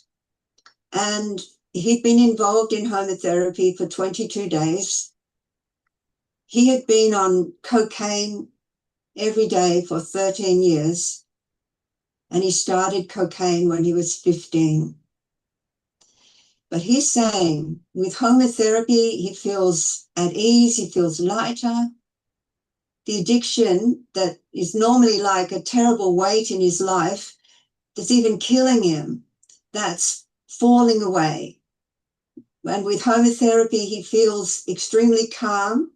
O: and he'd been involved in homotherapy for 22 days. He had been on cocaine every day for 13 years, and he started cocaine when he was 15. But he's saying with homotherapy, he feels at ease, he feels lighter. The addiction that is normally like a terrible weight in his life, that's even killing him, that's falling away. And with homotherapy, he feels extremely calm,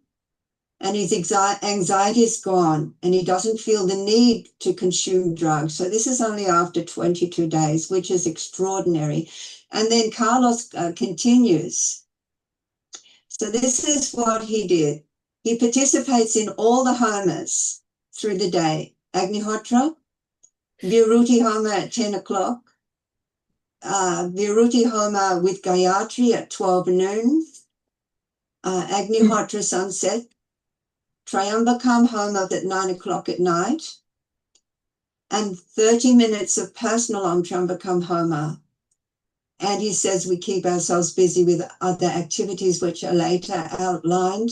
O: and his anxiety is gone, and he doesn't feel the need to consume drugs. So this is only after 22 days, which is extraordinary. And then Carlos continues. So this is what he did. He participates in all the homas through the day. Agnihotra, Viruti Homa at 10 o'clock, Viruti Homa with Gayatri at 12 noon, Agnihotra sunset, Triambakam Homa at 9 o'clock at night, and 30 minutes of personal Om Trambakam Homa. And he says we keep ourselves busy with other activities which are later outlined.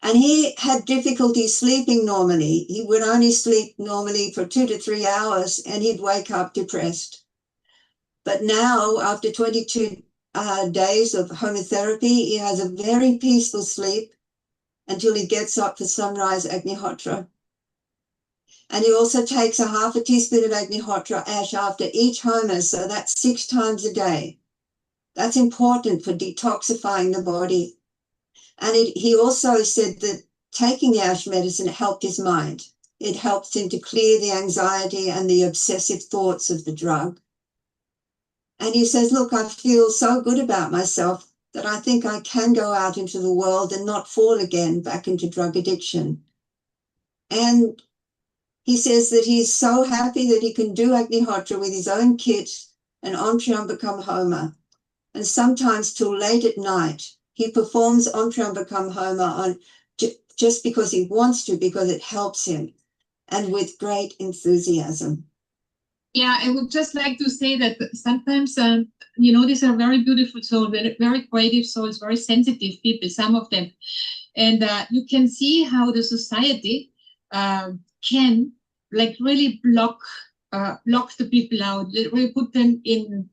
O: And he had difficulty sleeping normally. He would only sleep normally for 2 to 3 hours and he'd wake up depressed. But now, after 22 days of homotherapy, he has a very peaceful sleep until he gets up for sunrise Agnihotra. And he also takes a half a teaspoon of Agnihotra ash after each homa, so that's 6 times a day. That's important for detoxifying the body. And he also said that taking the ash medicine helped his mind. It helped him to clear the anxiety and the obsessive thoughts of the drug. And he says, look, I feel so good about myself that I think I can go out into the world and not fall again back into drug addiction. And he says that he's so happy that he can do Agnihotra with his own kit and Om Trambakam Homa. And sometimes till late at night, he performs Om Trambakam Homa on just because he wants to, because it helps him, and with great enthusiasm.
U: Yeah, I would just like to say that sometimes, you know, these are very beautiful souls, very, very creative souls, very sensitive people, some of them. And you can see how the society can like really block the people out, really put them in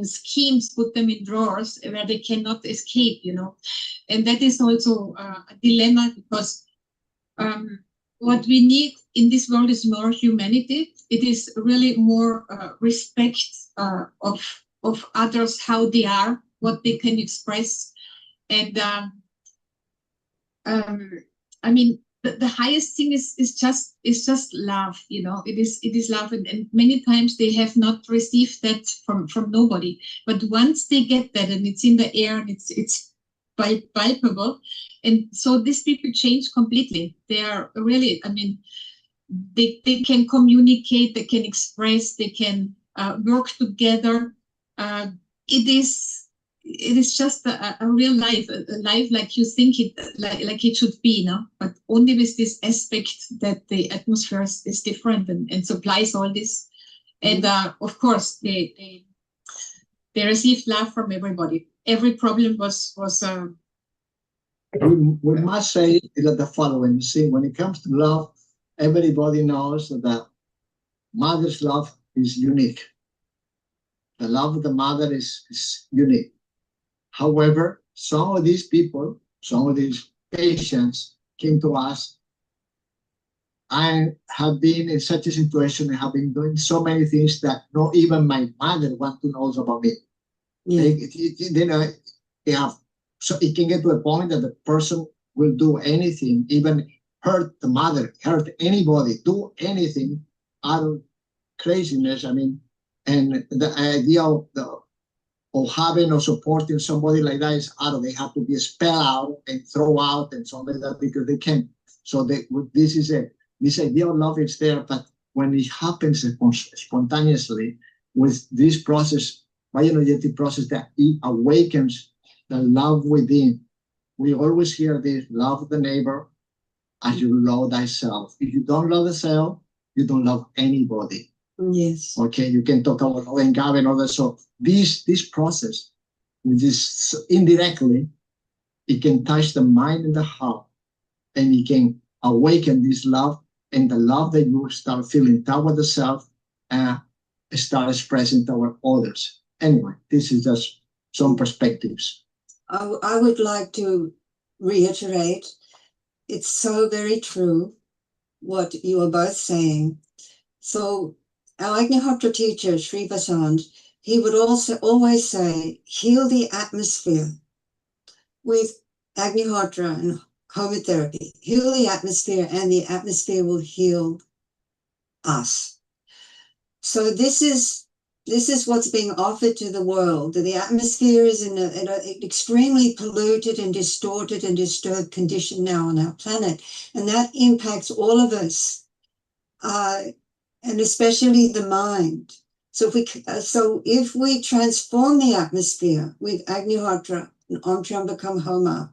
U: schemes, put them in drawers where they cannot escape, you know. And that is also a dilemma, because what we need in this world is more humanity. It is really more respect of others, how they are, what they can express. And I mean, the highest thing is just love, you know. It is love, and many times they have not received that from nobody. But once they get that, and it's in the air, and it's palpable, and so these people change completely. They are really, I mean, they can communicate, they can express, they can work together. It is just a real life, a life like you think it, like it should be, no? But only with this aspect that the atmosphere is different and supplies all this. And of course, they received love from everybody. Every problem was.
T: We must say that the following. You see, when it comes to love, everybody knows that mother's love is unique. The love of the mother is unique. However, some of these people, some of these patients came to us. I have been in such a situation, I have been doing so many things that not even my mother wants to know about me. Yeah. They have, so it can get to a point that the person will do anything, even hurt the mother, hurt anybody, do anything out of craziness. I mean, and the idea of having or supporting somebody like that is out of, they have to be spelled out and throw out and something like that, because they can't. So this idea of love is there, but when it happens spontaneously with this process, bioenergetic process, that it awakens the love within. We always hear this: love the neighbor as you love thyself. If you don't love the self, you don't love anybody. Yes. Okay, you can talk about loving God and all that. So this process, this indirectly, it can touch the mind and the heart, and it can awaken this love, and the love that you start feeling toward the self start expressing toward others. Anyway, this is just some perspectives.
O: I would like to reiterate, it's so very true what you are both saying. So our Agnihotra teacher, Sri Vasant, he would also always say, heal the atmosphere with Agnihotra and homotherapy. Heal the atmosphere, and the atmosphere will heal us. So this is what's being offered to the world. The atmosphere is in an extremely polluted and distorted and disturbed condition now on our planet, and that impacts all of us, and especially the mind. So if we transform the atmosphere with Agnihotra and Om Trambakam Homa,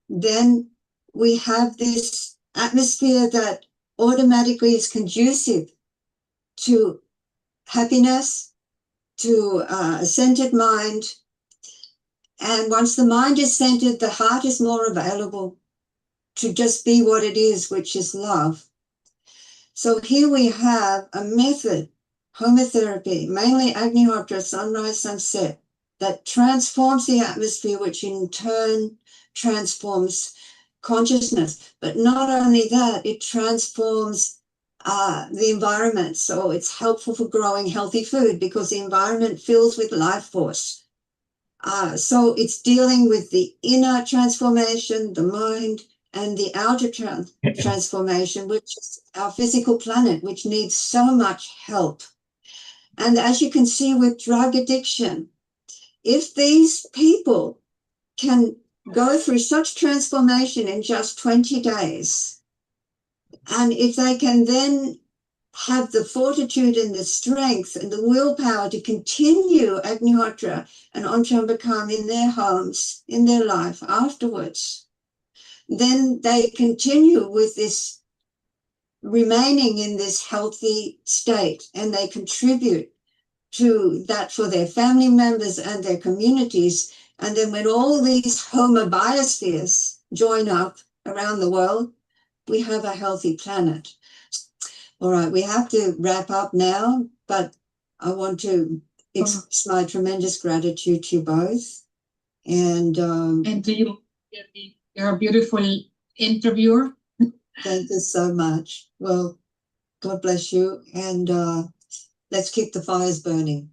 O: then we have this atmosphere that automatically is conducive to happiness, to a centered mind. And once the mind is centered, the heart is more available to just be what it is, which is love. So here we have a method, homotherapy, mainly Agnihotra, sunrise, sunset, that transforms the atmosphere, which in turn transforms consciousness. But not only that, it transforms the environment. So it's helpful for growing healthy food because the environment fills with life force. So it's dealing with the inner transformation, the mind, and the outer transformation, which is our physical planet, which needs so much help. And as you can see with drug addiction, if these people can go through such transformation in just 20 days, and if they can then have the fortitude and the strength and the willpower to continue Agnihotra and Onchambakam in their homes, in their life afterwards, then they continue with this, remaining in this healthy state, and they contribute to that for their family members and their communities. And then when all these homobiospheres join up around the world, we have a healthy planet. All right, we have to wrap up now, but I want to express my tremendous gratitude to you both. And
U: to you, you're a beautiful interviewer.
O: Thank you so much. Well, God bless you, and let's keep the fires burning.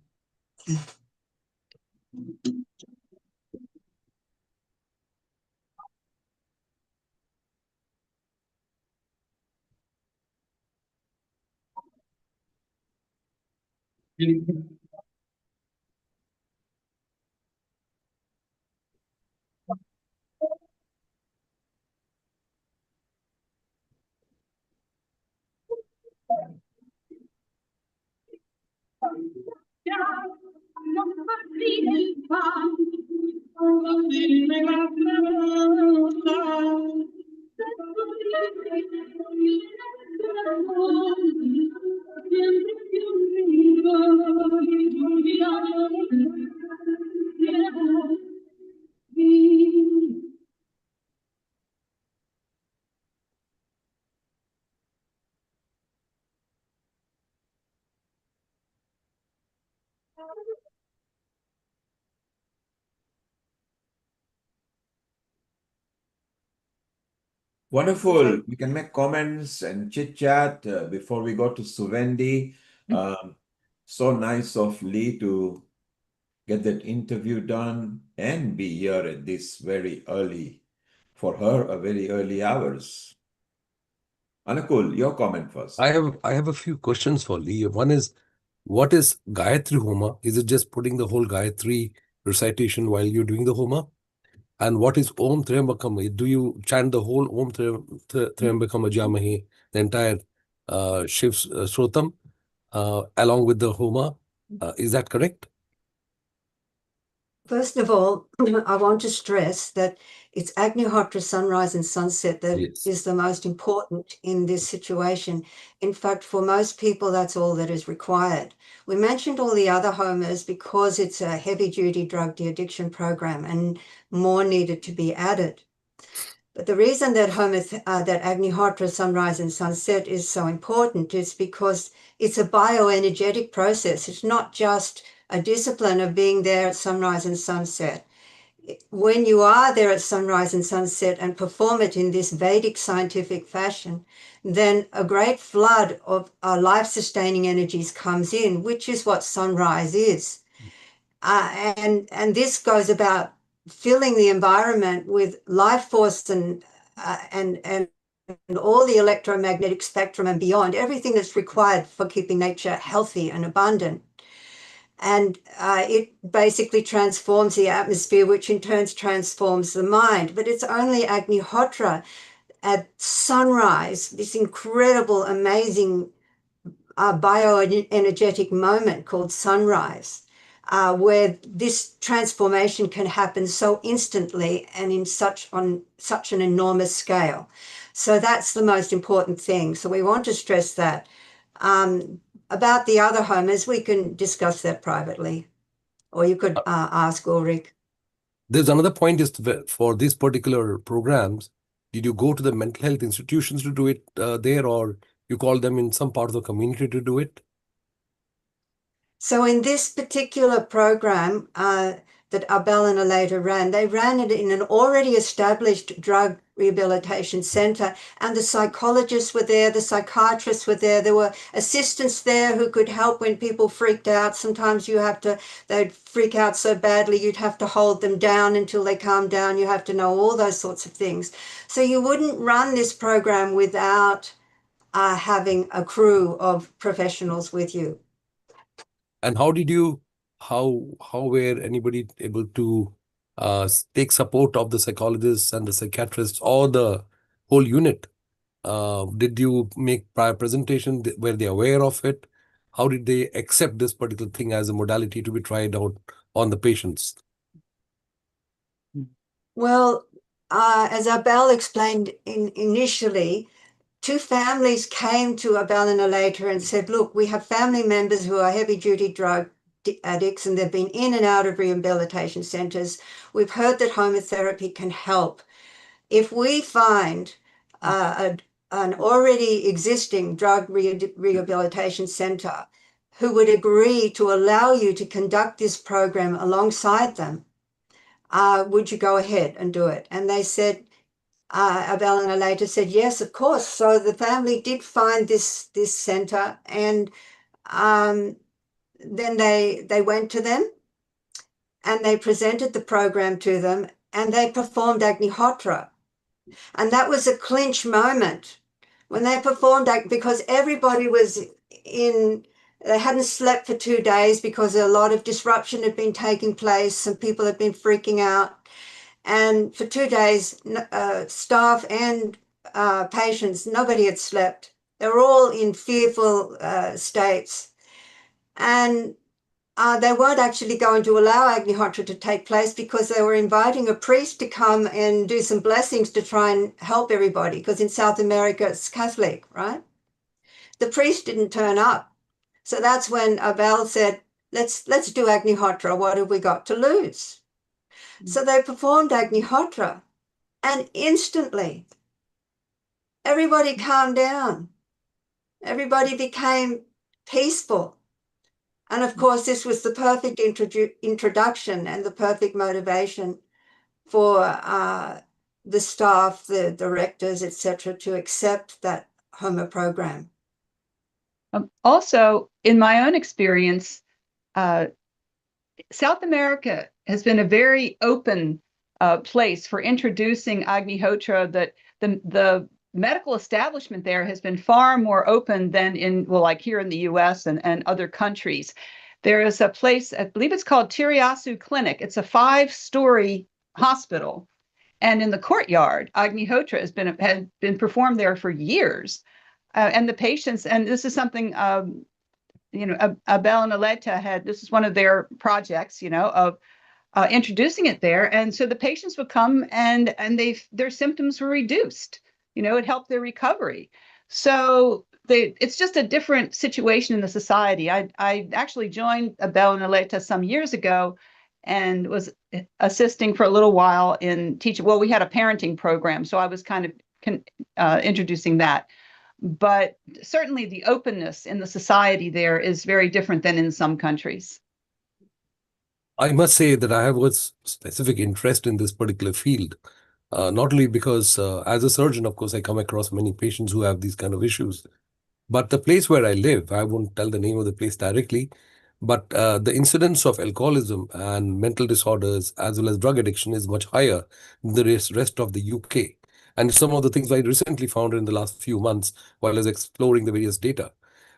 F: Wonderful. We can make comments and chit chat before we go to Suvendi. So nice of Lee to get that interview done and be here at this very early, for her, a very early hours. Anukul, your comment first.
R: I have a few questions for Lee. One is, what is Gayatri Homa? Is it just putting the whole Gayatri recitation while you're doing the Homa? And what is Om Triambakam? Do you chant the whole Om Triambakam Ajamahe, the entire Shiv Srotam, along with the Homa? Is that correct?
O: First of all, I want to stress that it's Agnihotra, sunrise and sunset that is the most important in this situation. In fact, for most people, that's all that is required. We mentioned all the other homers because it's a heavy-duty drug de-addiction program and more needed to be added. But the reason that Agnihotra, sunrise and sunset is so important is because it's a bioenergetic process. It's not just a discipline of being there at sunrise and sunset. When you are there at sunrise and sunset and perform it in this Vedic scientific fashion, then a great flood of life-sustaining energies comes in, which is what sunrise is. And this goes about filling the environment with life force and all the electromagnetic spectrum and beyond, everything that's required for keeping nature healthy and abundant. And it basically transforms the atmosphere, which in turn transforms the mind. But it's only Agnihotra at sunrise, this incredible, amazing bioenergetic moment called sunrise, where this transformation can happen so instantly and on such an enormous scale. So that's the most important thing. So we want to stress that. About the other homers, we can discuss that privately, or you could ask Ulrich.
R: There's another point is for these particular programs, did you go to the mental health institutions to do it there, or you call them in some part of the community to do it?
O: So in this particular program that Abel and Aleta ran, they ran it in an already established drug rehabilitation center, and the psychologists were there, the psychiatrists were there were assistants there who could help when people freaked out. Sometimes they'd freak out so badly you'd have to hold them down until they calm down. You have to know all those sorts of things. So you wouldn't run this program without having a crew of professionals with you.
R: And how were anybody able to take support of the psychologists and the psychiatrists or the whole unit? Did you make prior presentation? Were they aware of it? How did they accept this particular thing as a modality to be tried out on the patients?
O: Well, as Abel explained initially, two families came to Abel and Aleta and said, look, we have family members who are heavy-duty drug addicts and they've been in and out of rehabilitation centers. We've heard that homotherapy can help. If we find an already existing drug rehabilitation center who would agree to allow you to conduct this program alongside them, would you go ahead and do it? And they said, Abel and Aleta said, yes, of course. So the family did find this center, and then they went to them and they presented the program to them and they performed Agnihotra. And that was a clinch moment when they performed, because everybody was they hadn't slept for 2 days because a lot of disruption had been taking place. Some people had been freaking out. And for 2 days, staff and patients, nobody had slept. They were all in fearful states. And they weren't actually going to allow Agnihotra to take place because they were inviting a priest to come and do some blessings to try and help everybody, because in South America it's Catholic, right? The priest didn't turn up. So that's when Abel said, let's do Agnihotra. What have we got to lose? So they performed Agnihotra, and instantly everybody calmed down. Everybody became peaceful. And of course, this was the perfect introduction and the perfect motivation for the staff, the directors, etc., to accept that HOMA program.
M: Also, in my own experience, South America has been a very open place for introducing Agnihotra. That the medical establishment there has been far more open than like here in the US and other countries. There is a place, I believe it's called Tiriasu Clinic. It's a 5-story hospital. And in the courtyard, Agnihotra has been performed there for years. And the patients, and this is something, Abel and Aleta this is one of their projects, of introducing it there. And so the patients would come and their symptoms were reduced. It helped their recovery. So it's just a different situation in the society. I actually joined Abel and Aleta some years ago and was assisting for a little while in teaching. Well, we had a parenting program, so I was kind of introducing that. But certainly the openness in the society there is very different than in some countries.
R: I must say that I have a specific interest in this particular field, not only because as a surgeon, of course, I come across many patients who have these kind of issues. But the place where I live, I won't tell the name of the place directly, but the incidence of alcoholism and mental disorders as well as drug addiction is much higher than the rest of the UK. And it's some of the things I recently found in the last few months while I was exploring the various data.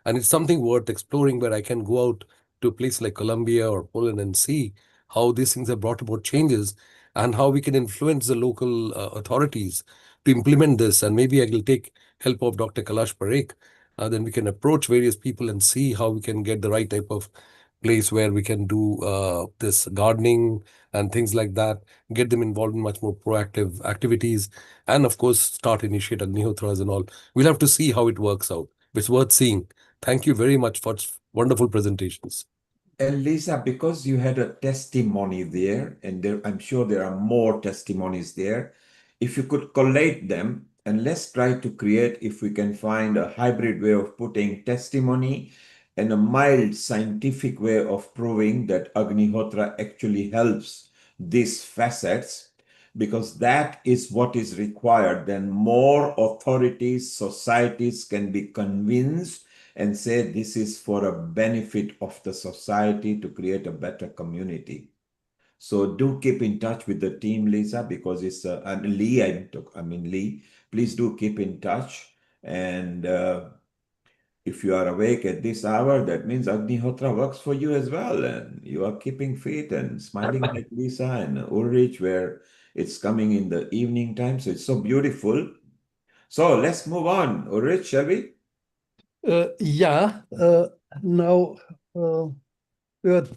R: And it's something worth exploring where I can go out to a place like Colombia or Poland and see how these things have brought about changes and how we can influence the local authorities to implement this. And maybe I will take help of Dr. Kailash Parekh. Then we can approach various people and see how we can get the right type of place where we can do this gardening and things like that, get them involved in much more proactive activities, and of course, start initiate Agnihotras and all. We'll have to see how it works out. It's worth seeing. Thank you very much for wonderful presentations.
F: And Lisa, because you had a testimony there, and I'm sure there are more testimonies there, if you could collate them, and let's try to create, if we can find a hybrid way of putting testimony and a mild scientific way of proving that Agnihotra actually helps these facets, because that is what is required. Then more authorities, societies can be convinced and say this is for a benefit of the society to create a better community. So do keep in touch with the team, Lisa, because it's and Lee. Lee. Please do keep in touch, and if you are awake at this hour, that means Agnihotra works for you as well, and you are keeping fit and smiling like Lisa and Ulrich, where it's coming in the evening time. So it's so beautiful. So let's move on, Ulrich, shall we?
E: Now we are a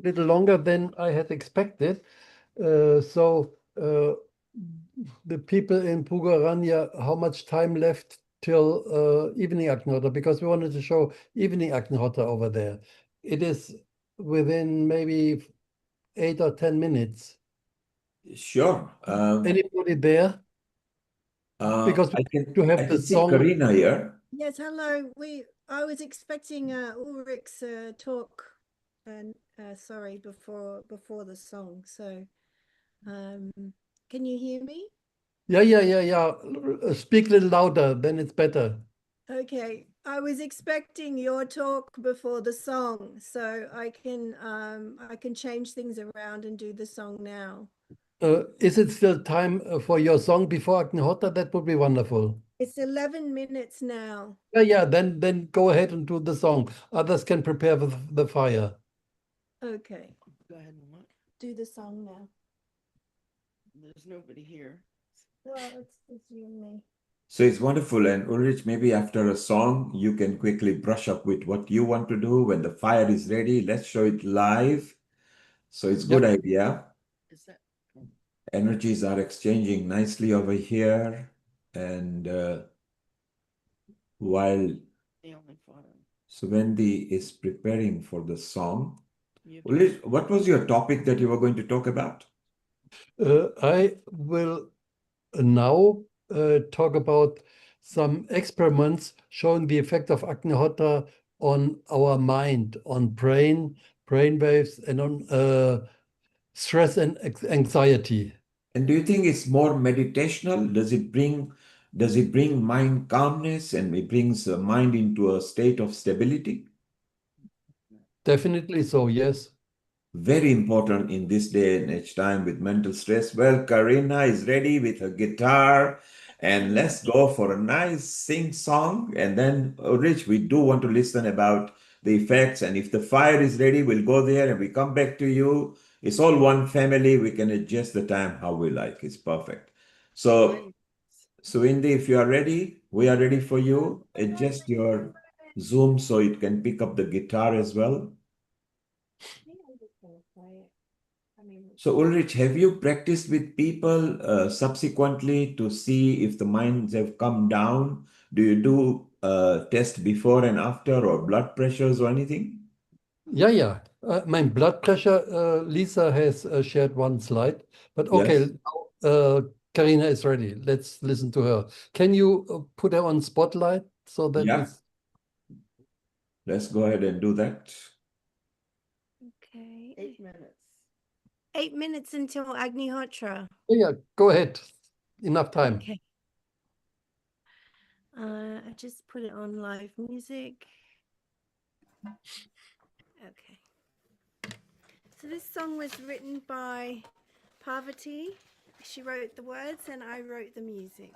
E: little longer than I had expected. The people in Pugarania, how much time left till evening Agnihotra? Because we wanted to show evening Agnihotra over there. It is within maybe 8 or 10 minutes.
F: Sure.
E: Anybody there? Because
F: I
E: we
F: can,
E: to have
F: I
E: the
F: can see
E: song.
F: Karina here.
A: Yes, hello. I was expecting Ulrich's talk, and sorry, before the song. So, can you hear me?
E: Yeah. Speak a little louder, then it's better.
A: Okay, I was expecting your talk before the song, so I can change things around and do the song now.
E: Is it still time for your song before Agnihotra? That would be wonderful.
A: It's 11 minutes now.
E: Yeah. Then go ahead and do the song. Others can prepare the fire.
A: Okay. Go ahead and what? Do the song now.
H: There's nobody here.
A: Well, it's you and me.
F: So it's wonderful. And Ulrich, maybe after a song, you can quickly brush up with what you want to do. When the fire is ready, let's show it live. So it's a good idea.
H: Is that
F: Energies are exchanging nicely over here. And while
H: the only photo?
F: Suvendi is preparing for the song,
H: You
F: Ulrich, what was your topic that you were going to talk about?
E: I will now talk about some experiments showing the effect of Agnihotra on our mind, on brain waves, and on stress and anxiety.
F: And do you think it's more meditational? Does it bring mind calmness, and it brings the mind into a state of stability?
E: Definitely so, yes.
F: Very important in this day and age time with mental stress. Well, Karina is ready with her guitar, and let's go for a nice sing song. And then, Rich, we do want to listen about the effects. And if the fire is ready, we'll go there and we come back to you. It's all one family. We can adjust the time how we like. It's perfect. So, Indy, if you are ready, we are ready for you. Adjust your Zoom so it can pick up the guitar as well. So Ulrich, have you practiced with people subsequently to see if the minds have come down? Do you do test before and after, or blood pressures or anything?
E: Yeah. My blood pressure, Lisa has shared one slide, but okay,
F: Yes.
E: Karina is ready. Let's listen to her. Can you put her on spotlight so that
F: Yeah.
E: it's...
F: Let's go ahead and do that.
A: Okay. 8 minutes. 8 minutes until Agnihotra.
E: Yeah, go ahead. Enough time.
A: Okay. I just put it on live music. Okay. So this song was written by Parvati. She wrote the words and I wrote the music.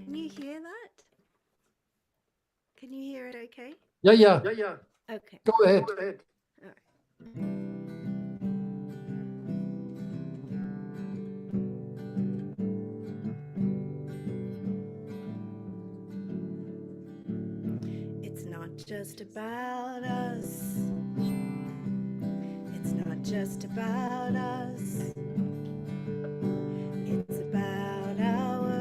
A: Can you hear that? Can you hear it okay?
E: Yeah.
A: Okay.
E: Go ahead.
A: All right. just about us. It's not just about us. It's about ours.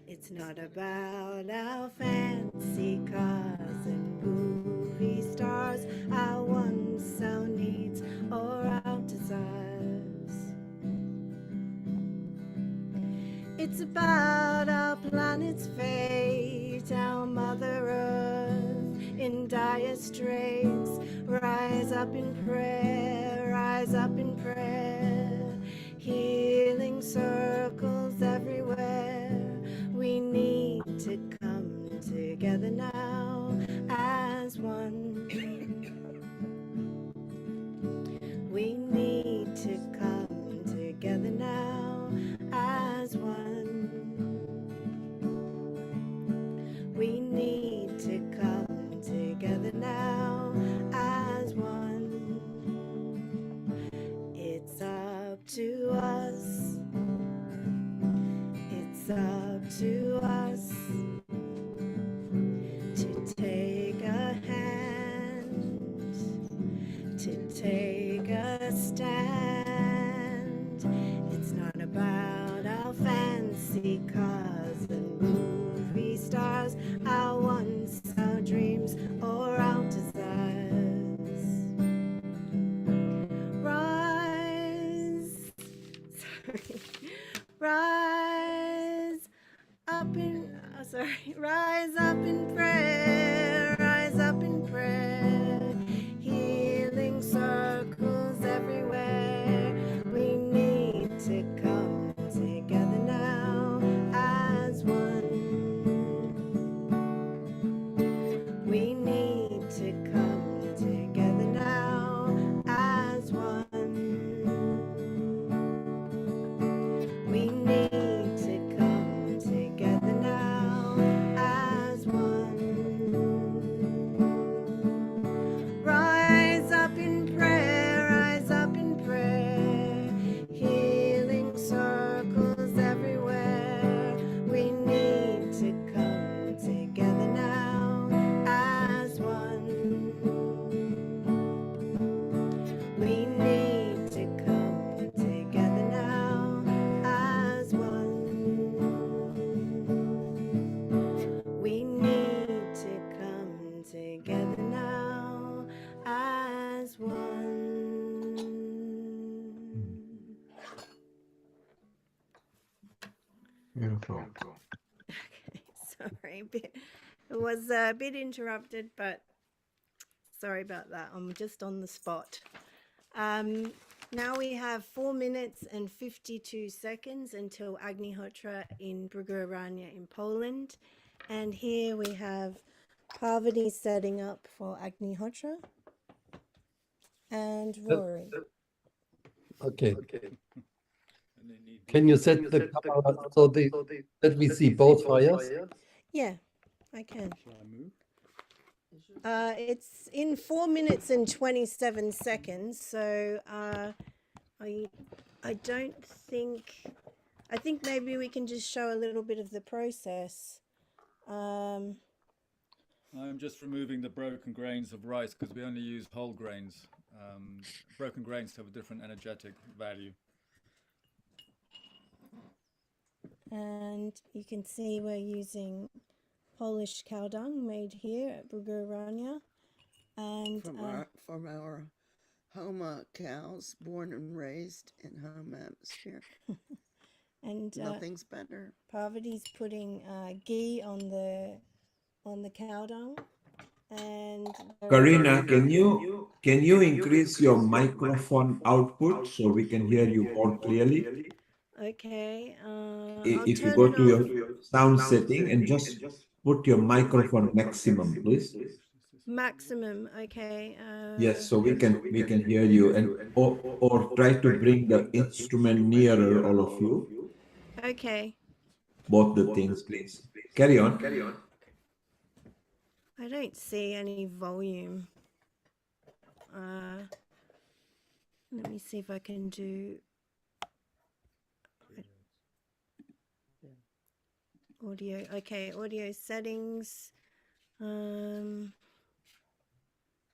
A: It's not about our fancy cars and movie stars, our wants, our needs, or our desires. It's about our planet's fate, our Mother Earth in dire straits. Rise up in prayer, rise up in prayer. Healing circles everywhere. We need to come together now as one. We need to come together now as one. We need to come together now as one. It's up to us. It's up to us to take a hand, to take a stand. It's not about our fancy cars and movie stars, our wants, our dreams, or our desires. Rise, sorry, rise up in, rise up in prayer, rise up in prayer. Healing circles everywhere. We need to come together now as one. We need to come together now as one. We need to come together now as one. Rise up in prayer, rise up in prayer. Healing circles everywhere. We need to come together now as one. We need to come together now as one. We need to come together now as one.
K: Beautiful.
A: Okay, sorry, it was a bit interrupted, but sorry about that. I'm just on the spot. Now we have 4 minutes and 52 seconds until Agnihotra in Brugorania in Poland. And here we have Parvati setting up for Agnihotra and Rory.
E: Okay. Can you set the camera so that we see both fires?
A: Yeah, I can. It's in 4 minutes and 27 seconds, so I don't think, I think maybe we can just show a little bit of the process.
J: I'm just removing the broken grains of rice because we only use whole grains. Broken grains have a different energetic value.
A: And you can see we're using Polish cow dung made here at Brugorania. And
H: from our Homa cows, born and raised in home atmosphere.
A: and
H: nothing's better.
A: Parvati's putting ghee on the cow dung. And
F: Karina, can you increase your microphone output so we can hear you more clearly?
A: Okay.
F: If you go to your sound setting and just put your microphone maximum, please.
A: Maximum, okay.
F: Yes, so we can hear you, and or try to bring the instrument nearer, all of you.
A: Okay.
F: Both the things, please. Carry on.
A: I don't see any volume. Let me see if I can do. Audio. Okay, audio settings.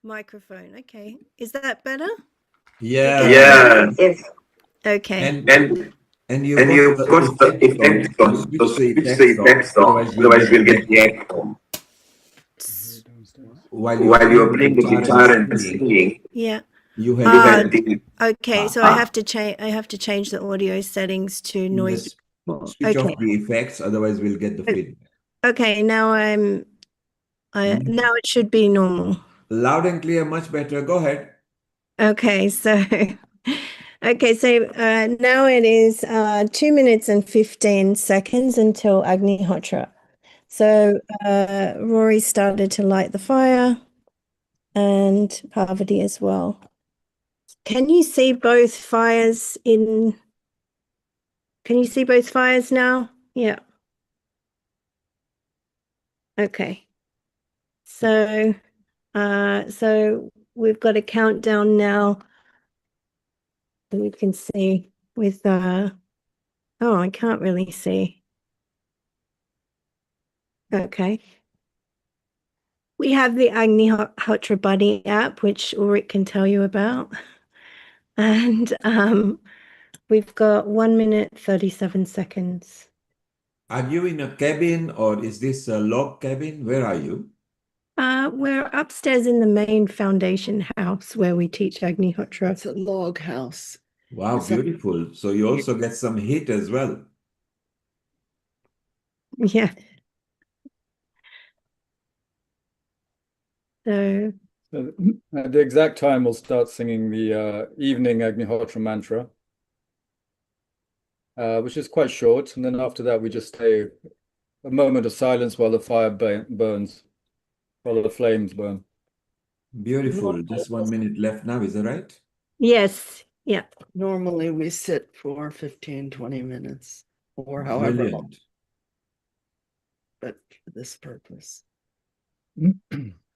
A: Microphone. Okay. Is that better?
F: Yeah.
A: Okay.
F: And you've got the effects on. So switch the effects off. Otherwise, we'll get the echo while you're playing the guitar and the singing.
A: Yeah.
F: You have
A: Okay, so I have to change the audio settings to noise.
F: just switch off
A: Okay.
F: the effects. Otherwise, we'll get the feedback.
A: Okay, now now it should be normal.
F: Loud and clear, much better. Go ahead.
A: Okay, so now it is 2 minutes and 15 seconds until Agnihotra. So Rory started to light the fire and Parvati as well. Can you see both fires now? Yeah. Okay. So we've got a countdown now that we can see with oh, I can't really see. Okay. We have the Agnihotra Buddy app, which Ulrich can tell you about. And we've got 1 minute, 37 seconds.
F: Are you in a cabin or is this a log cabin? Where are you?
A: We're upstairs in the main foundation house where we teach Agnihotra.
H: It's a log house.
F: Wow, beautiful. So you also get some heat as well.
A: Yeah. So
J: at the exact time, we'll start singing the evening Agnihotra mantra, which is quite short. And then after that, we just stay a moment of silence while the fire burns, while the flames burn.
F: Beautiful. Just 1 minute left now, is that right?
A: yes, yeah.
H: Normally we sit for 15, 20 minutes or however long,
F: Brilliant.
H: but for this purpose.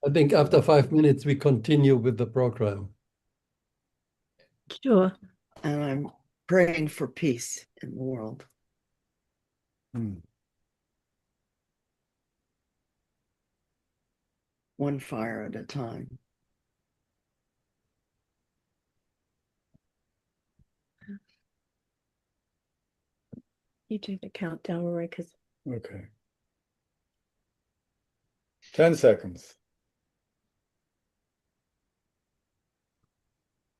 E: I think after 5 minutes, we continue with the program.
A: Sure.
H: And I'm praying for peace in the world. One fire at a time.
A: You do the countdown, Rory, because
J: Okay. 10 seconds.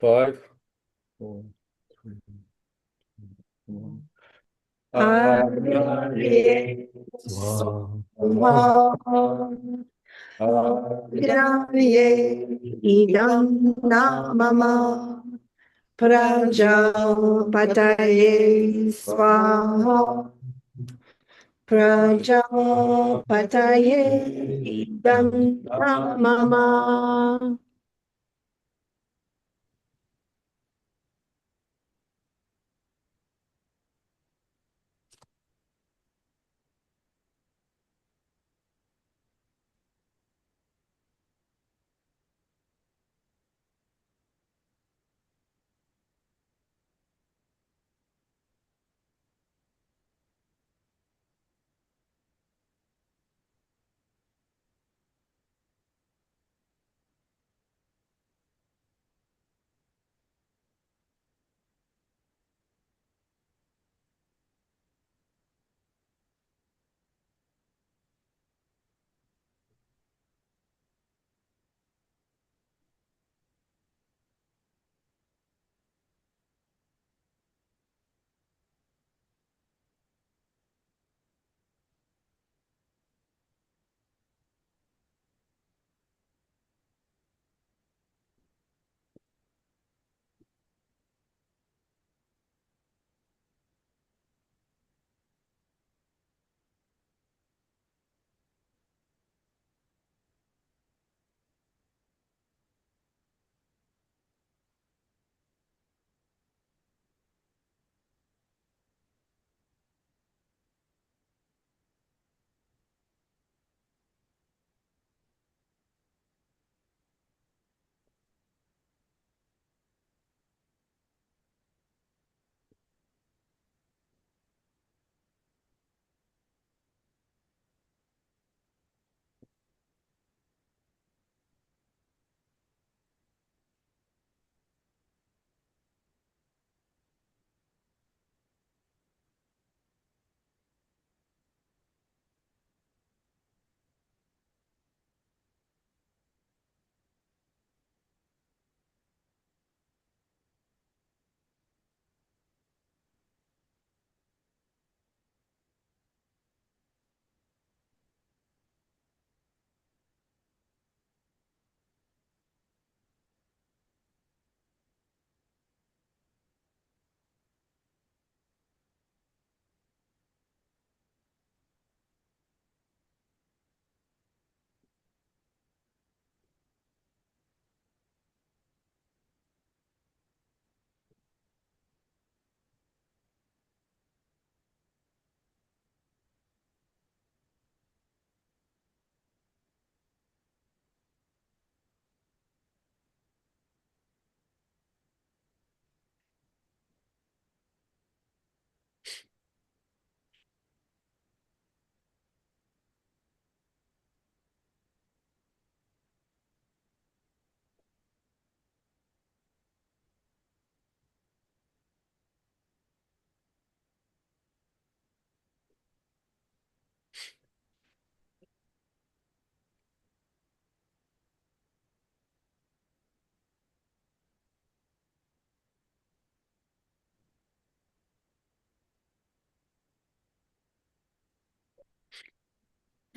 J: 5, 4, 3, 2, 1.
A: idam namama prajapataye swaha prajapataye idam namama.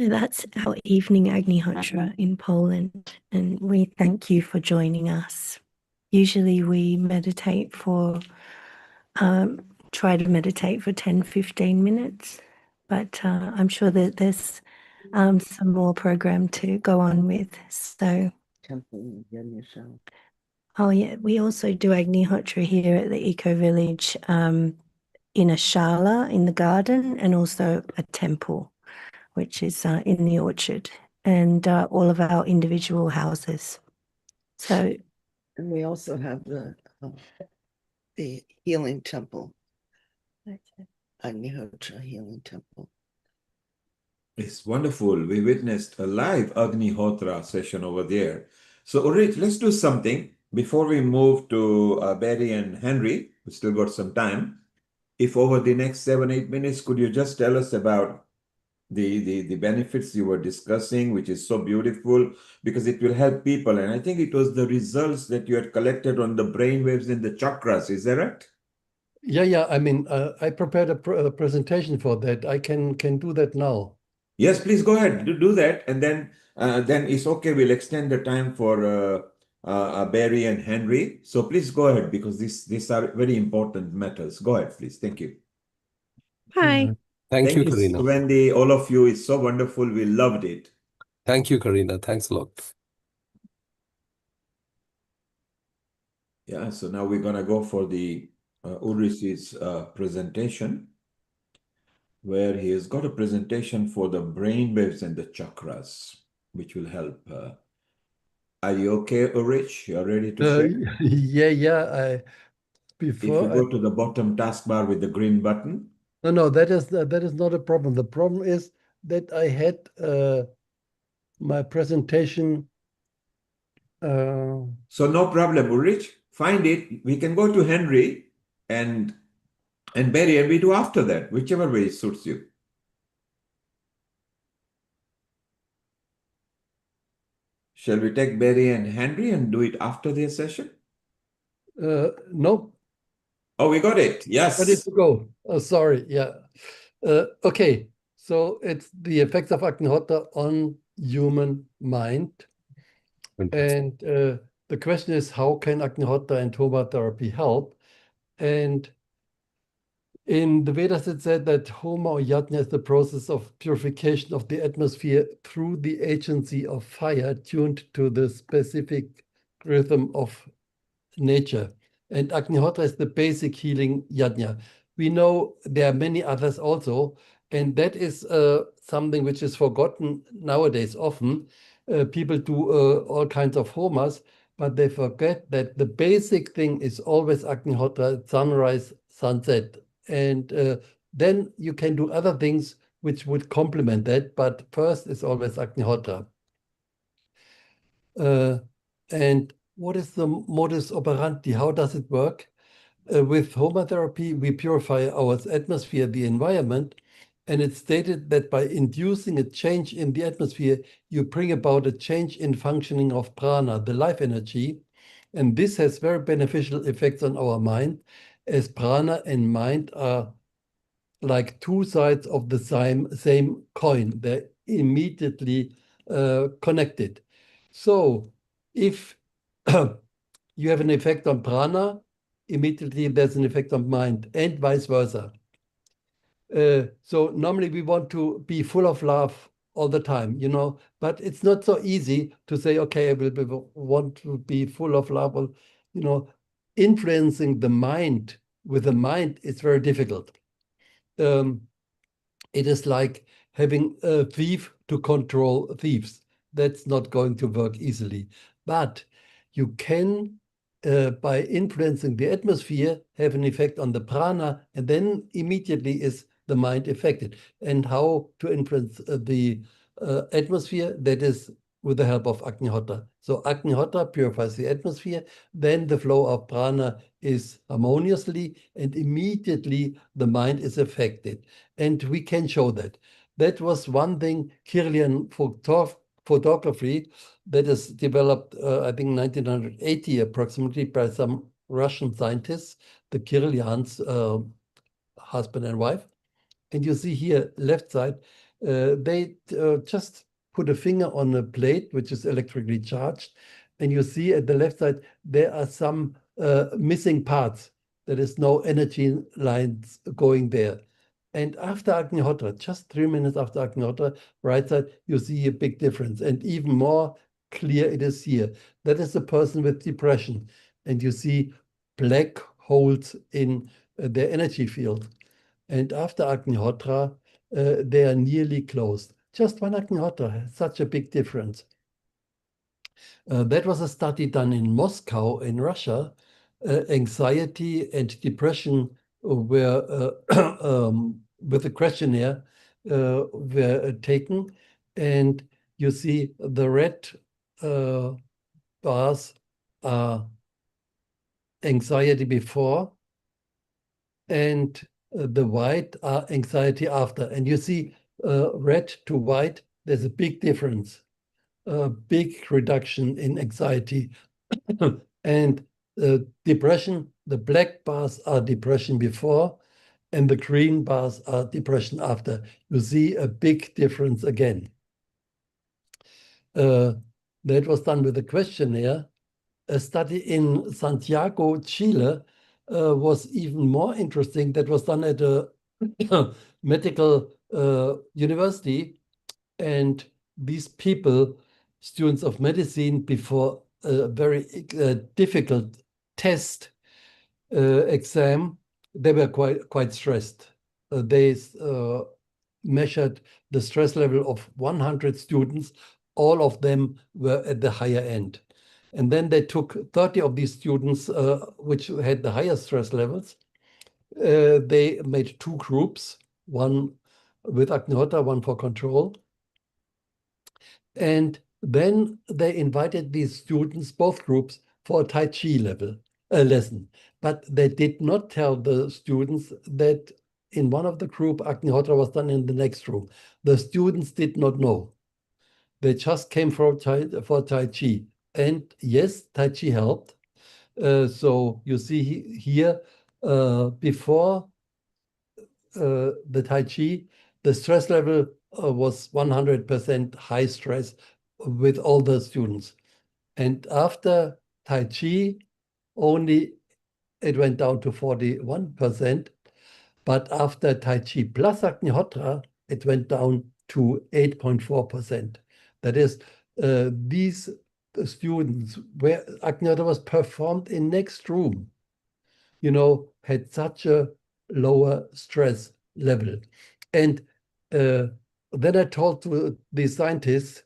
A: So that's our evening Agnihotra in Poland, and we thank you for joining us. Usually we meditate for, try to meditate for 10-15 minutes, but I'm sure that there's some more program to go on with. So, oh yeah, we also do Agnihotra here at the Eco Village in a shala in the garden, and also a temple, which is in the orchard, and all of our individual houses. So,
H: and we also have the healing temple, Agnihotra healing temple.
F: It's wonderful. We witnessed a live Agnihotra session over there. So, Ulrich, let's do something before we move to Barry and Henry. We still got some time. If over the next 7-8 minutes, could you just tell us about the benefits you were discussing, which is so beautiful, because it will help people. And I think it was the results that you had collected on the brain waves and the chakras. Is that right?
E: Yeah. I mean, I prepared a presentation for that. I can do that now.
F: Yes, please go ahead. Do that. And then it's okay. We'll extend the time for Barry and Henry. So please go ahead, because these are very important matters. Go ahead, please. Thank you.
A: Hi.
R: Thank you, Karina.
F: Wendy, all of you. It's so wonderful. We loved it.
R: Thank you, Karina. Thanks a lot.
F: Yeah, so now we're going to go for the Ulrich's presentation, where he has got a presentation for the brain waves and the chakras, which will help. Are you okay, Ulrich? You're ready to share?
E: Yeah.
F: If you go to the bottom taskbar with the green button.
E: No, that is not a problem. The problem is that I had my presentation.
F: So no problem, Ulrich. Find it. We can go to Henry and Barry, and we do after that, whichever way suits you. Shall we take Barry and Henry and do it after their session?
E: No.
F: Oh, we got it. Yes.
E: Ready to go. Oh, sorry. Yeah. Okay. So it's the effects of Agnihotra on human mind. And the question is, how can Agnihotra and Homa therapy help? And in the Vedas, it said that Homa or Yajna is the process of purification of the atmosphere through the agency of fire tuned to the specific rhythm of nature. And Agnihotra is the basic healing yajna. We know there are many others also, and that is something which is forgotten nowadays often. People do all kinds of homas, but they forget that the basic thing is always Agnihotra, sunrise, sunset. And then you can do other things which would complement that, but first is always Agnihotra. And what is the modus operandi? How does it work? With Homa therapy, we purify our atmosphere, the environment, and it's stated that by inducing a change in the atmosphere, you bring about a change in functioning of prana, the life energy, and this has very beneficial effects on our mind, as prana and mind are like two sides of the same coin. They're immediately connected. So if you have an effect on prana, immediately there's an effect on mind, and vice versa. So normally we want to be full of love all the time, but it's not so easy to say, okay, I will want to be full of love. Influencing the mind with the mind is very difficult. It is like having a thief to control thieves. That's not going to work easily. But you can, by influencing the atmosphere, have an effect on the prana, and then immediately is the mind affected. And how to influence the atmosphere? That is with the help of Agnihotra. So Agnihotra purifies the atmosphere, then the flow of prana is harmoniously, and immediately the mind is affected. And we can show that. That was one thing, Kirlian photography, that is developed, I think, 1980 approximately by some Russian scientists, the Kirlians, husband and wife. And you see here, left side, They just put a finger on a plate which is electrically charged, and you see at the left side there are some missing parts. There is no energy lines going there. And after Agnihotra, just 3 minutes after Agnihotra, right side, you see a big difference. And even more clear it is here. That is a person with depression. And you see black holes in their energy field. And after Agnihotra, they are nearly closed. Just one Agnihotra has such a big difference. That was a study done in Moscow in Russia. Anxiety and depression were with a questionnaire were taken, and you see the red bars are anxiety before, and the white are anxiety after. And you see red to white, there's a big difference, a big reduction in anxiety. And depression, the black bars are depression before, and the green bars are depression after. You see a big difference again. That was done with a questionnaire. A study in Santiago, Chile, was even more interesting. That was done at a medical university, and these people, students of medicine, before a very difficult test exam, they were quite stressed. They measured the stress level of 100 students. All of them were at the higher end. And then they took 30 of these students, which had the highest stress levels. They made 2 groups, one with Agnihotra, one for control. And then they invited these students, both groups, for a Tai Chi lesson. But they did not tell the students that in one of the group, Agnihotra was done in the next room. The students did not know. They just came for Tai Chi. And yes, Tai Chi helped. So you see here, before the Tai Chi, the stress level was 100% high stress with all the students. And after Tai Chi, only it went down to 41%. But after Tai Chi plus Agnihotra, it went down to 8.4%. That is, these students where Agnihotra was performed in next room, had such a lower stress level. And then I told to the scientists,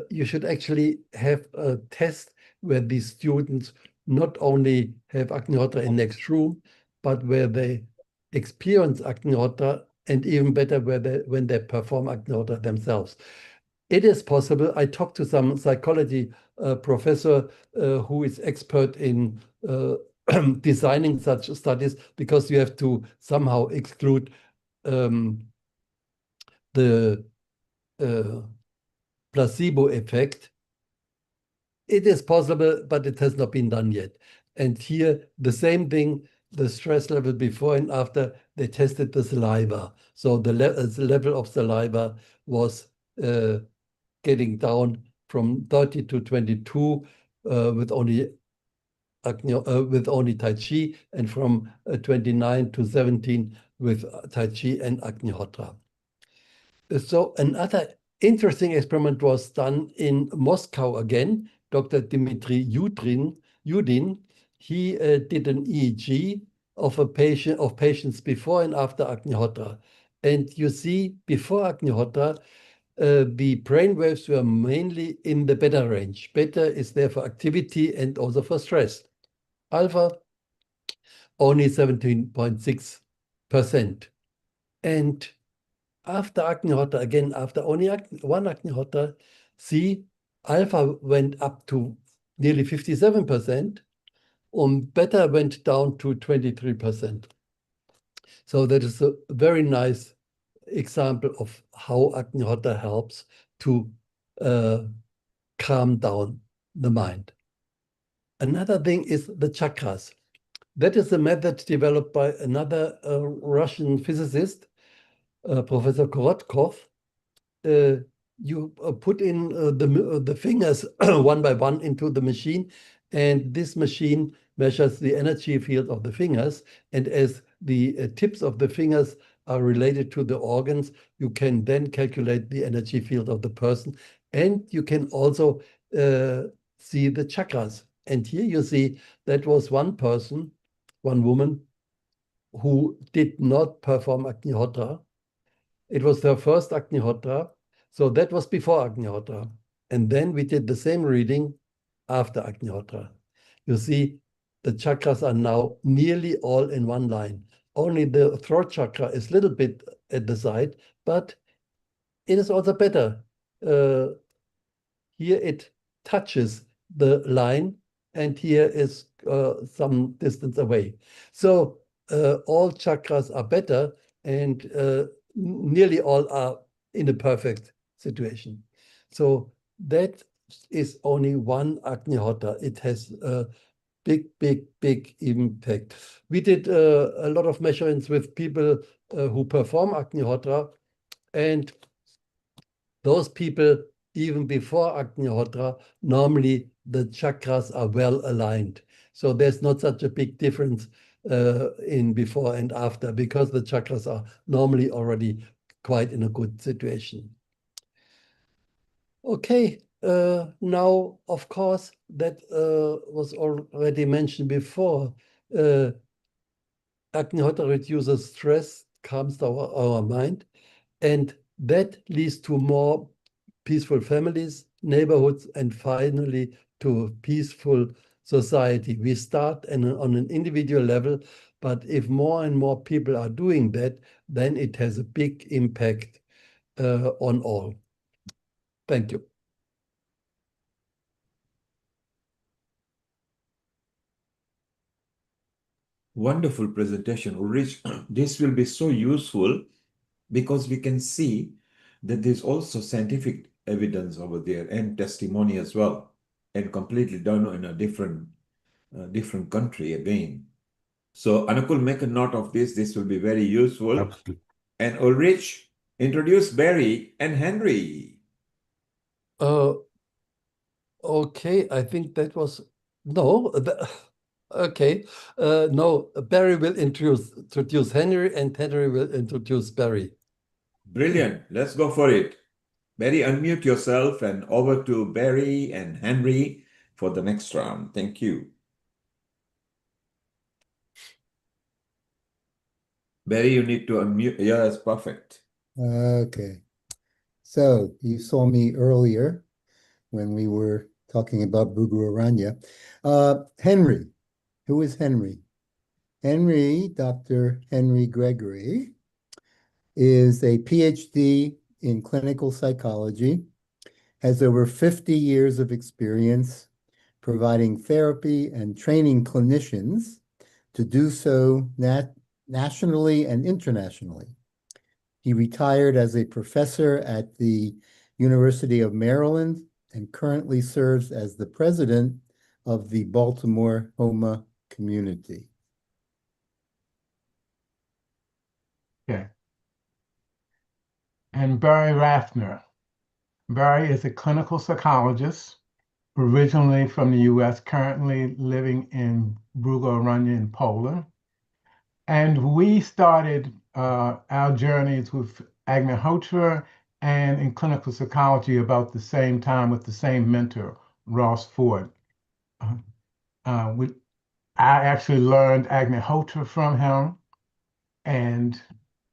E: you should actually have a test where these students not only have Agnihotra in next room, but where they experience Agnihotra, and even better when they perform Agnihotra themselves. It is possible. I talked to some psychology professor who is expert in designing such studies, because you have to somehow exclude the placebo effect. It is possible, but it has not been done yet. And here, the same thing, the stress level before and after, they tested the saliva. So the level of saliva was getting down from 30 to 22 with only Tai Chi, and from 29 to 17 with Tai Chi and Agnihotra. So another interesting experiment was done in Moscow again. Dr. Dmitry Yudin, he did an EEG of patients before and after Agnihotra. And you see, before Agnihotra, the brain waves were mainly in the beta range. Beta is there for activity and also for stress. Alpha, only 17.6%. And after Agnihotra, again, after only one Agnihotra, see, alpha went up to nearly 57%, and beta went down to 23%. So that is a very nice example of how Agnihotra helps to calm down the mind. Another thing is the chakras. That is a method developed by another Russian physicist, Professor Korotkov, you put in the fingers one by one into the machine, and this machine measures the energy field of the fingers. And as the tips of the fingers are related to the organs, you can then calculate the energy field of the person. And you can also see the chakras. And here you see that was one person, one woman, who did not perform Agnihotra. It was their first Agnihotra. So that was before Agnihotra. And then we did the same reading after Agnihotra. You see, the chakras are now nearly all in one line. Only the throat chakra is a little bit at the side, but it is also better. Here it touches the line, and here is some distance away. So all chakras are better, and nearly all are in a perfect situation. So that is only one Agnihotra. It has a big, big, big impact. We did a lot of measurements with people who perform Agnihotra, and those people, even before Agnihotra, normally the chakras are well aligned. So there's not such a big difference in before and after, because the chakras are normally already quite in a good situation. Okay, now, of course, that was already mentioned before. Agnihotra reduces stress, calms our mind, and that leads to more peaceful families, neighborhoods, and finally to a peaceful society. We start on an individual level, but if more and more people are doing that, then it has a big impact on all. Thank you.
F: Wonderful presentation, Ulrich. This will be so useful because we can see that there's also scientific evidence over there and testimony as well, and completely done in a different country again. So Anukul, make a note of this. This will be very useful.
R: Absolutely.
F: And Ulrich, introduce Barry and Henry.
E: Okay, I think that was, no, okay. No, Barry will introduce Henry, and Henry will introduce Barry.
F: Brilliant. Let's go for it. Barry, unmute yourself, and over to Barry and Henry for the next round. Thank you. Barry, you need to unmute. Yeah, that's perfect.
L: Okay. So you saw me earlier when we were talking about Bhugu Aranya. Henry. Who is Henry? Henry, Dr. Henry Gregory, is a PhD in clinical psychology, has over 50 years of experience providing therapy and training clinicians to do so nationally and internationally. He retired as a professor at the University of Maryland and currently serves as the president of the Baltimore Homa community.
B: Okay. And Barry Rathner. Barry is a clinical psychologist, originally from the US, currently living in Brugorania in Poland. And we started our journeys with Agnihotra and in clinical psychology about the same time with the same mentor, Ross Ford. I actually learned Agnihotra from him, and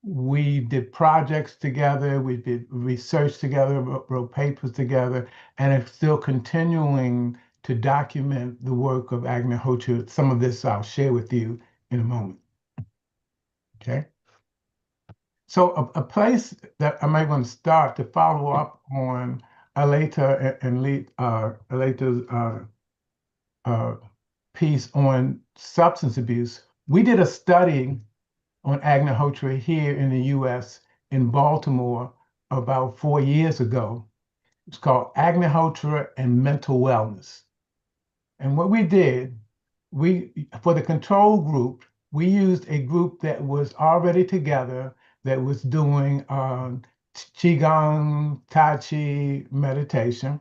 B: we did projects together, we did research together, wrote papers together, and are still continuing to document the work of Agnihotra. Some of this I'll share with you in a moment. Okay. So a place that I might want to start to follow up on Aleta and Aleta's piece on substance abuse. We did a study on Agnihotra here in the US in Baltimore about 4 years ago. It's called Agnihotra and Mental Wellness. And what we did, for the control group, we used a group that was already together, that was doing Qigong, Tai Chi, meditation.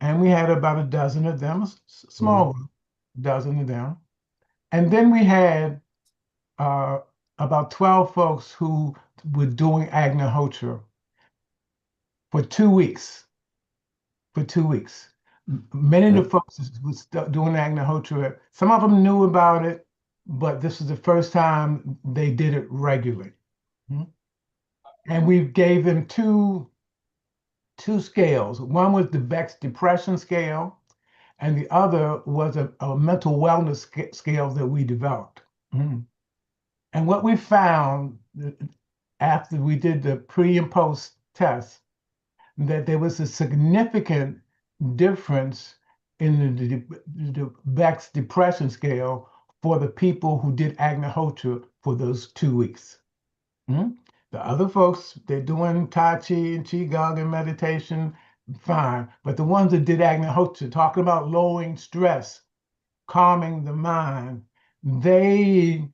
B: And we had about a dozen of them, small group, dozen of them. And then we had about 12 folks who were doing Agnihotra for 2 weeks. For 2 weeks. Many of the folks was doing Agnihotra. Some of them knew about it, but this was the first time they did it regularly. And we gave them two scales. One was the Beck's depression scale, and the other was a mental wellness scale that we developed. And what we found after we did the pre and post tests, that there was a significant difference in the Beck's depression scale for the people who did Agnihotra for those 2 weeks. The other folks, they're doing Tai Chi and Qigong and meditation, fine. But the ones that did Agnihotra, talking about lowering stress, calming the mind, they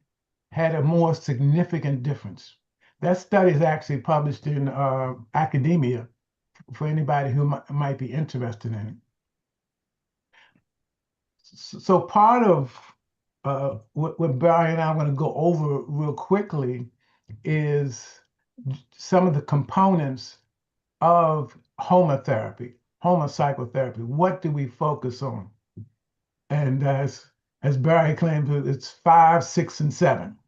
B: had a more significant difference. That study is actually published in academia for anybody who might be interested in it. So part of what Barry and I are going to go over real quickly is some of the components of homotherapy, homopsychotherapy. What do we focus on? And as Barry claimed, it's 5, 6, and 7.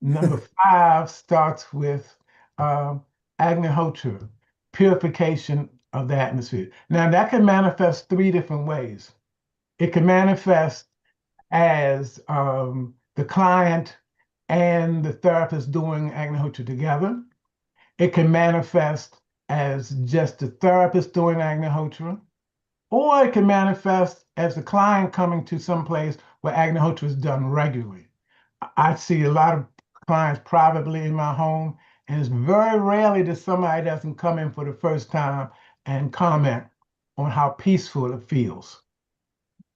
B: Number 5 starts with Agnihotra, purification of the atmosphere. Now that can manifest 3 different ways. It can manifest as the client and the therapist doing Agnihotra together. It can manifest as just the therapist doing Agnihotra, or it can manifest as the client coming to some place where Agnihotra is done regularly. I see a lot of clients privately in my home, and it's very rarely that somebody doesn't come in for the first time and comment on how peaceful it feels.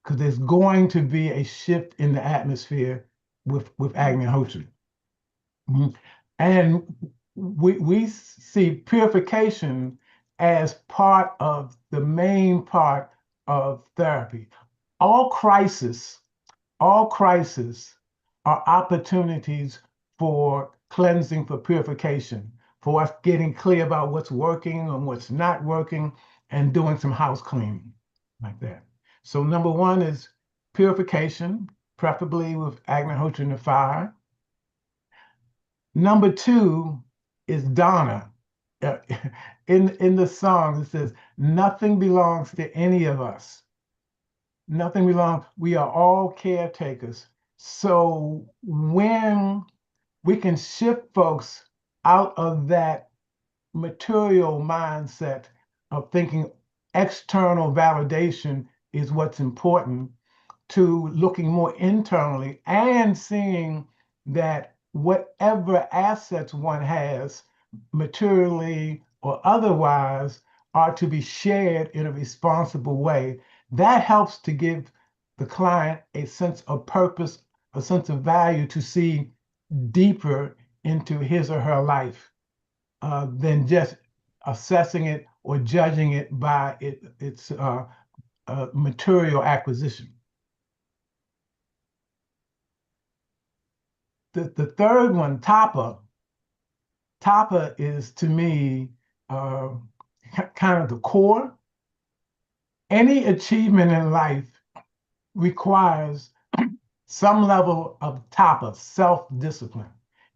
B: Because there's going to be a shift in the atmosphere with Agnihotra. And we see purification as part of the main part of therapy. All crises are opportunities for cleansing, for purification, for us getting clear about what's working and what's not working, and doing some house cleaning like that. So number 1 is purification, preferably with Agnihotra in the fire. Number 2 is Dana. In the song, it says, nothing belongs to any of us. Nothing belongs, we are all caretakers. So when we can shift folks out of that material mindset of thinking external validation is what's important, to looking more internally and seeing that whatever assets one has, materially or otherwise, are to be shared in a responsible way. That helps to give the client a sense of purpose, a sense of value, to see deeper into his or her life than just assessing it or judging it by its material acquisition. The third one, Tapa. Tapa is, to me, kind of the core. Any achievement in life requires some level of Tapa, self-discipline.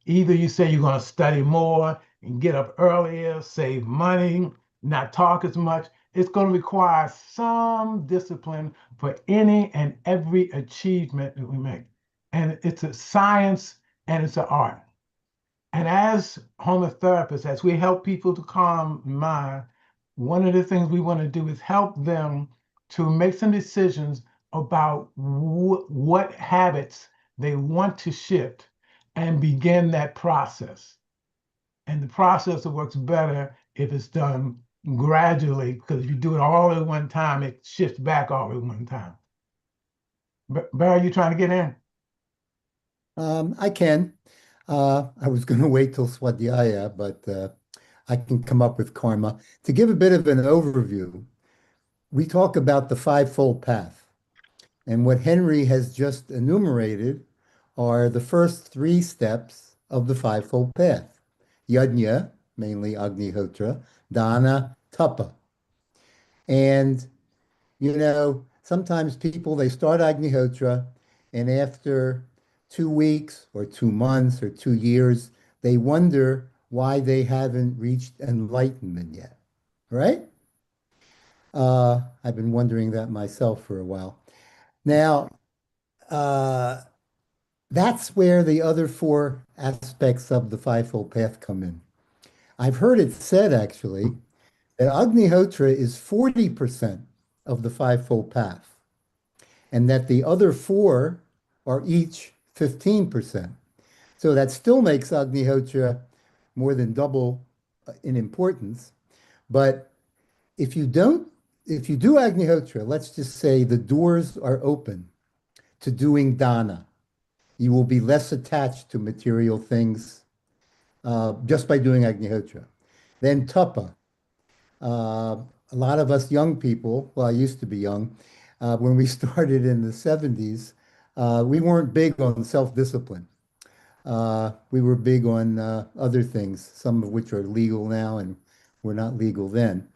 B: Either you say you're going to study more and get up earlier, save money, not talk as much. It's going to require some discipline for any and every achievement that we make. And it's a science and it's an art. And as homotherapists, as we help people to calm mind, one of the things we want to do is help them to make some decisions about what habits they want to shift and begin that process. And the process works better if it's done gradually, because if you do it all at one time, it shifts back all at one time. Barry, you trying to get in?
L: I can. I was going to wait till Swadhyaya, but I can come up with karma. To give a bit of an overview, we talk about the fivefold path. And what Henry has just enumerated are the first three steps of the fivefold path. Yajna, mainly Agnihotra, Dana, Tapa. And, sometimes people, they start Agnihotra, and after 2 weeks or 2 months or 2 years, they wonder why they haven't reached enlightenment yet, right? I've been wondering that myself for a while. Now, that's where the other four aspects of the fivefold path come in. I've heard it said, actually, that Agnihotra is 40% of the fivefold path, and that the other four are each 15%. So that still makes Agnihotra more than double in importance. But if you do Agnihotra, let's just say the doors are open to doing dana. You will be less attached to material things just by doing Agnihotra. Then tapa. A lot of us young people, well, I used to be young, when we started in the 70s, we weren't big on self-discipline. We were big on other things, some of which are legal now and were not legal then.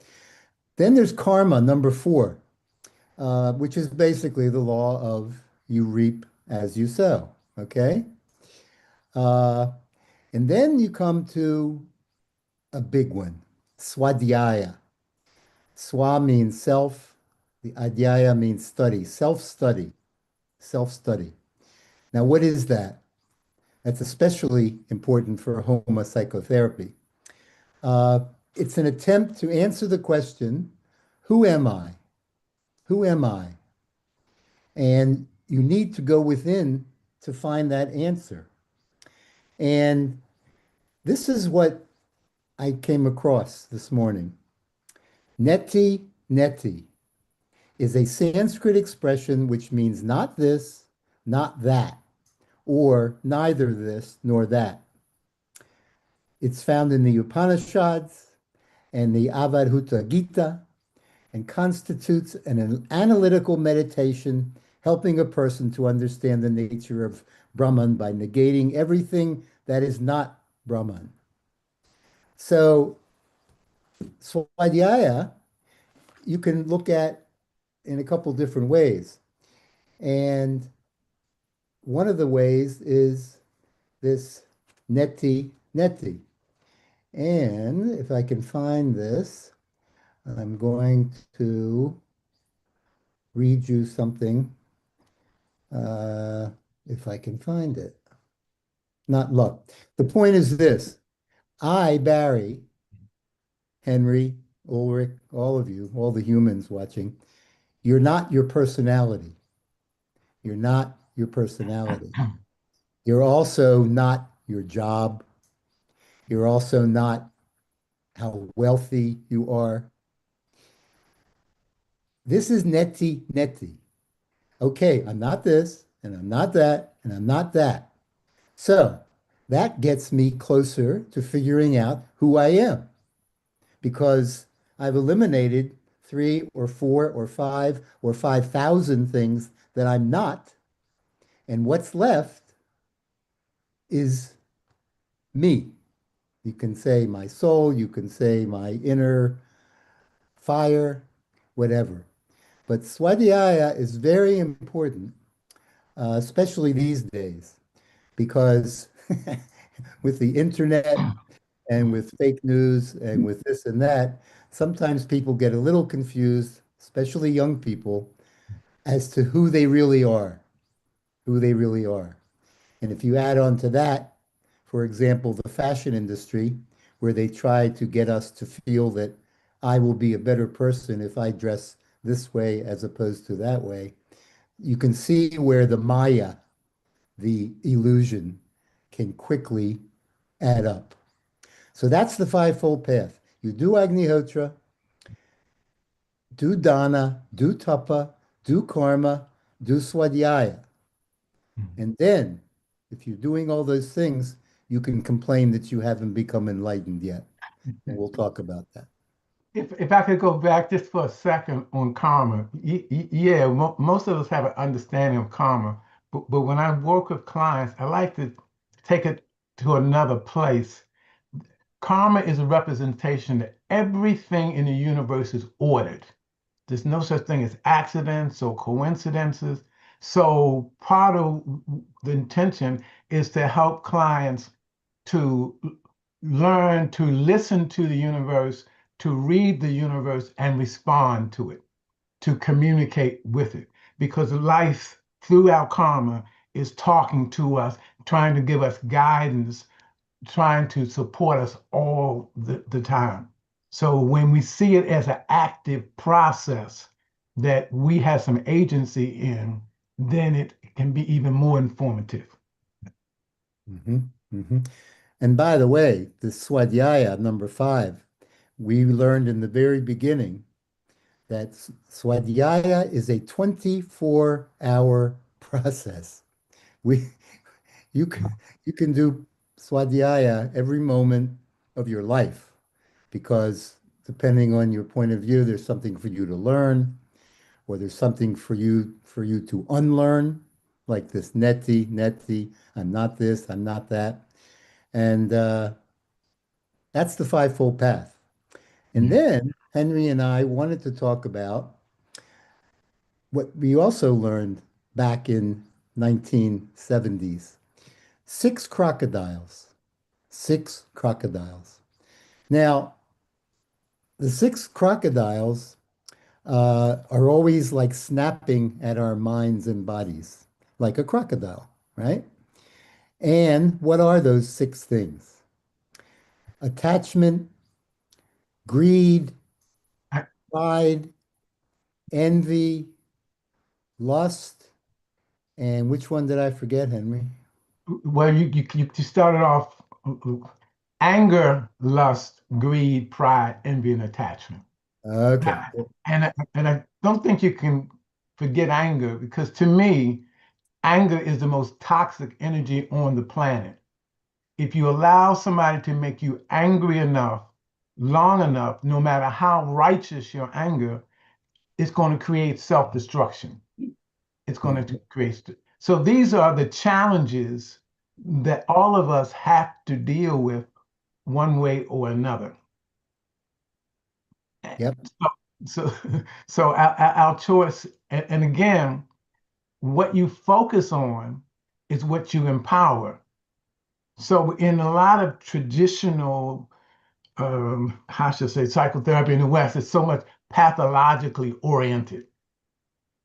L: Then there's karma, number 4, which is basically the law of you reap as you sow, okay? And then you come to a big one, swadhyaya. Swa means self, the adhyaya means study, self-study, self-study. Now, what is that? That's especially important for Homa psychotherapy. It's an attempt to answer the question, who am I? Who am I? And you need to go within to find that answer. And this is what I came across this morning. Neti, neti is a Sanskrit expression which means not this, not that, or neither this nor that. It's found in the Upanishads and the Avadhuta Gita and constitutes an analytical meditation helping a person to understand the nature of Brahman by negating everything that is not Brahman. So, Swadhyaya, you can look at in a couple different ways. And one of the ways is this neti, neti. And if I can find this, I'm going to read you something, if I can find it. Not luck. The point is this. I, Barry, Henry, Ulrich, all of you, all the humans watching, you're not your personality. You're not your personality. You're also not your job. You're also not how wealthy you are. This is neti, neti. Okay, I'm not this, and I'm not that, and I'm not that. So that gets me closer to figuring out who I am, because I've eliminated 3 or 4 or 5 or 5,000 things that I'm not, and what's left is me. You can say my soul, you can say my inner fire, whatever. But swadhyaya is very important, especially these days, because with the internet and with fake news and with this and that, sometimes people get a little confused, especially young people, as to who they really are, who they really are. And if you add on to that, for example, the fashion industry, where they try to get us to feel that I will be a better person if I dress this way as opposed to that way, you can see where the Maya, the illusion, can quickly add up. So that's the fivefold path. You do Agnihotra, do Dana, do Tapa, do Karma, do Swadhyaya. And then, if you're doing all those things, you can complain that you haven't become enlightened yet. And we'll talk about that.
B: If I could go back just for a second on karma, yeah, most of us have an understanding of karma, but when I work with clients, I like to take it to another place. Karma is a representation that everything in the universe is ordered. There's no such thing as accidents or coincidences. So part of the intention is to help clients to learn to listen to the universe, to read the universe and respond to it, to communicate with it. Because life through our karma is talking to us, trying to give us guidance, trying to support us all the time. So when we see it as an active process that we have some agency in, then it can be even more informative.
L: And by the way, the Swadhyaya number 5, we learned in the very beginning that Swadhyaya is a 24-hour process. You can do Swadhyaya every moment of your life, because depending on your point of view, there's something for you to learn, or there's something for you to unlearn, like this neti, I'm not this, I'm not that. And that's the fivefold path. And then Henry and I wanted to talk about what we also learned back in 1970s. 6 crocodiles. 6 crocodiles. Now, the 6 crocodiles are always like snapping at our minds and bodies, like a crocodile, right? And what are those 6 things? Attachment, greed, pride, envy, lust, and which one did I forget, Henry?
B: Well, you started off anger, lust, greed, pride, envy, and attachment.
L: Okay.
B: And I don't think you can forget anger, because to me, anger is the most toxic energy on the planet. If you allow somebody to make you angry enough, long enough, no matter how righteous your anger, it's going to create self-destruction. It's going to create. So these are the challenges that all of us have to deal with one way or another.
L: Yep.
B: So our choice, and again, what you focus on is what you empower. So in a lot of traditional, how should I say, psychotherapy in the West, it's so much pathologically oriented.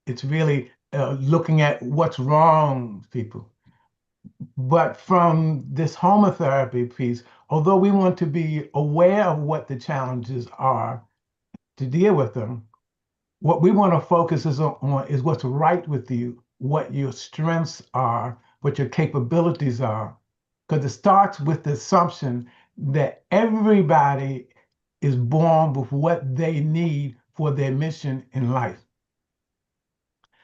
B: It's really looking at what's wrong with people. But from this homotherapy piece, although we want to be aware of what the challenges are to deal with them, what we want to focus on is what's right with you, what your strengths are, what your capabilities are. Because it starts with the assumption that everybody is born with what they need for their mission in life.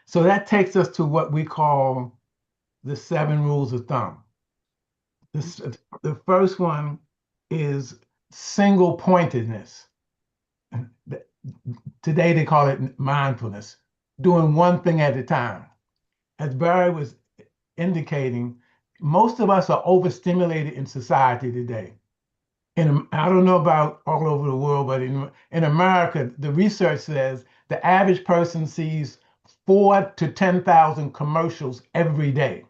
B: So that takes us to what we call the 7 rules of thumb. The first one is single pointedness. Today they call it mindfulness, doing one thing at a time. As Barry was indicating, most of us are overstimulated in society today. And I don't know about all over the world, but in America, the research says the average person sees 4 to 10,000 commercials every day.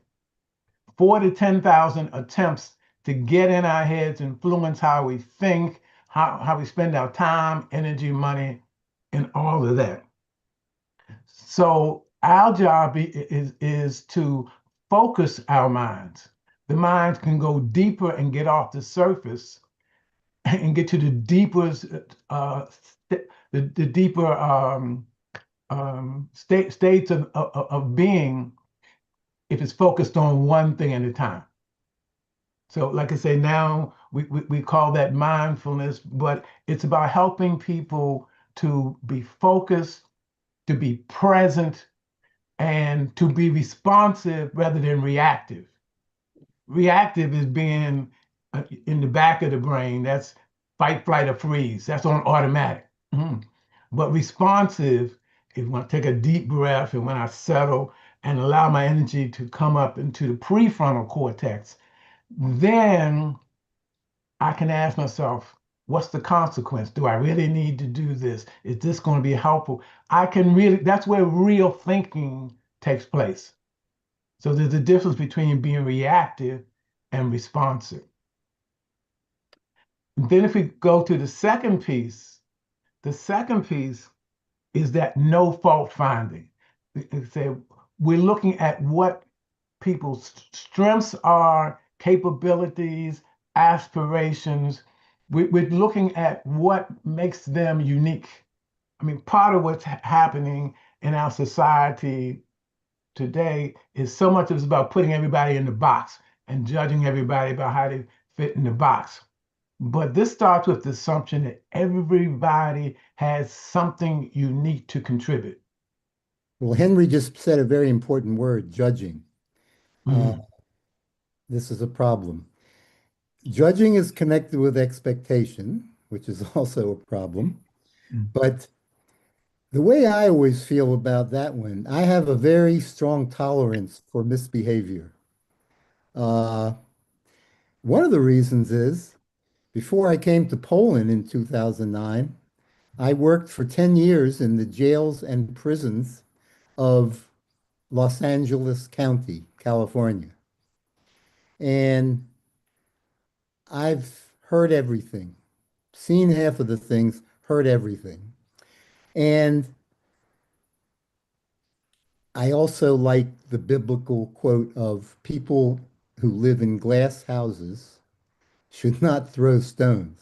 B: 4 to 10,000 attempts to get in our heads, influence how we think, how we spend our time, energy, money, and all of that. So our job is to focus our minds. The minds can go deeper and get off the surface and get to the deeper, the deeper states of being if it's focused on one thing at a time. So like I say, now we call that mindfulness, but it's about helping people to be focused, to be present, and to be responsive rather than reactive. Reactive is being in the back of the brain. That's fight, flight, or freeze. That's on automatic. Mhm. But responsive is when I take a deep breath and when I settle and allow my energy to come up into the prefrontal cortex, then I can ask myself, what's the consequence? Do I really need to do this? Is this going to be helpful? I can really, that's where real thinking takes place. So there's a difference between being reactive and responsive. Then if we go to the second piece is that no fault finding. We're looking at what people's strengths are, capabilities, aspirations. We're looking at what makes them unique. I mean, part of what's happening in our society today is so much of it's about putting everybody in the box and judging everybody about how they fit in the box. But this starts with the assumption that everybody has something unique to contribute.
L: Well, Henry just said a very important word, judging. This is a problem. Judging is connected with expectation, which is also a problem. But the way I always feel about that one, I have a very strong tolerance for misbehavior. One of the reasons is before I came to Poland in 2009, I worked for 10 years in the jails and prisons of Los Angeles County, California. And I've heard everything, seen half of the things, heard everything. And I also like the biblical quote of people who live in glass houses should not throw stones.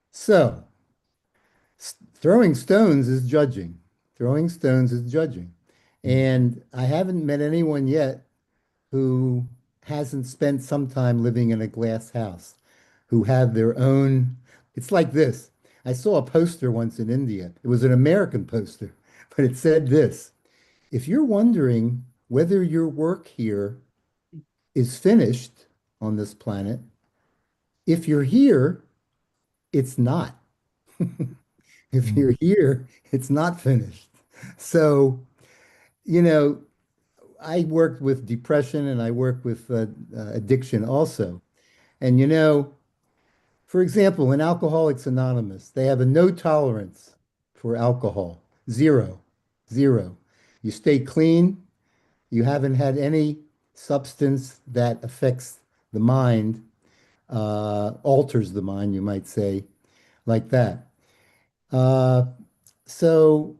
L: So, throwing stones is judging. Throwing stones is judging. And I haven't met anyone yet who hasn't spent some time living in a glass house, who have their own. It's like this. I saw a poster once in India. It was an American poster, but it said this: if you're wondering whether your work here is finished on this planet, if you're here, it's not. If you're here, it's not finished. So, I worked with depression and I work with addiction also. And for example, in Alcoholics Anonymous, they have a no tolerance for alcohol. Zero. Zero. You stay clean. You haven't had any substance that affects the mind, alters the mind, you might say, like that. So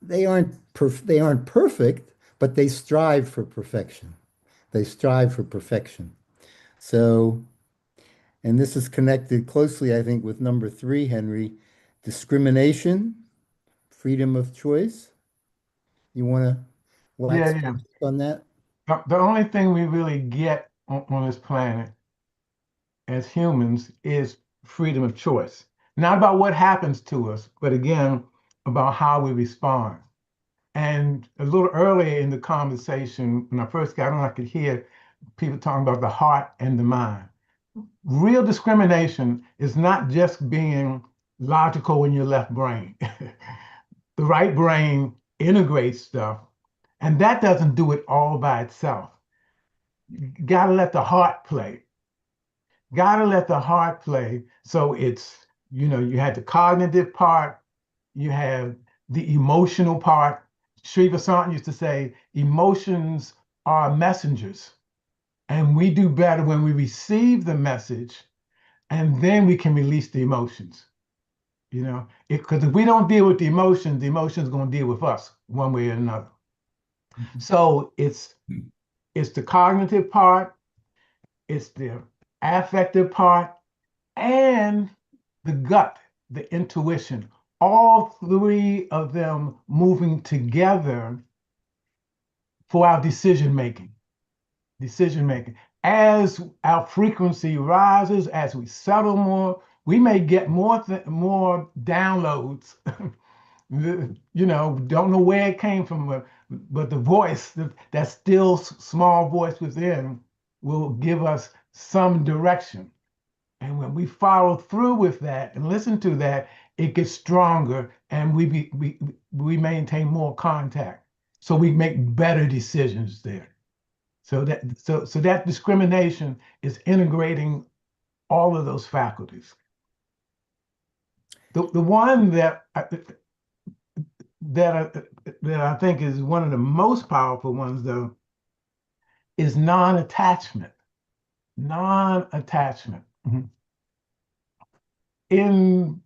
L: they aren't perfect, but they strive for perfection. They strive for perfection. So, and this is connected closely, I think, with number 3, Henry, discrimination, freedom of choice. You want to wax on that?
B: The only thing we really get on this planet as humans is freedom of choice. Not about what happens to us, but again, about how we respond. And a little earlier in the conversation, when I first got on, I could hear people talking about the heart and the mind. Real discrimination is not just being logical in your left brain. The right brain integrates stuff, and that doesn't do it all by itself. You gotta let the heart play. Gotta let the heart play. So it's, you had the cognitive part, you have the emotional part. Sri Vasant used to say, emotions are messengers. And we do better when we receive the message and then we can release the emotions. Because if we don't deal with the emotions are going to deal with us one way or another. So it's the cognitive part, it's the affective part, and the gut, the intuition. All 3 of them moving together for our decision making. As our frequency rises, as we settle more, we may get more downloads. Don't know where it came from, but the voice, that still small voice within, will give us some direction. And when we follow through with that and listen to that, it gets stronger, and we maintain more contact. So we make better decisions there. So that discrimination is integrating all of those faculties. The one that I think is one of the most powerful ones, though, is non-attachment. Non-attachment. In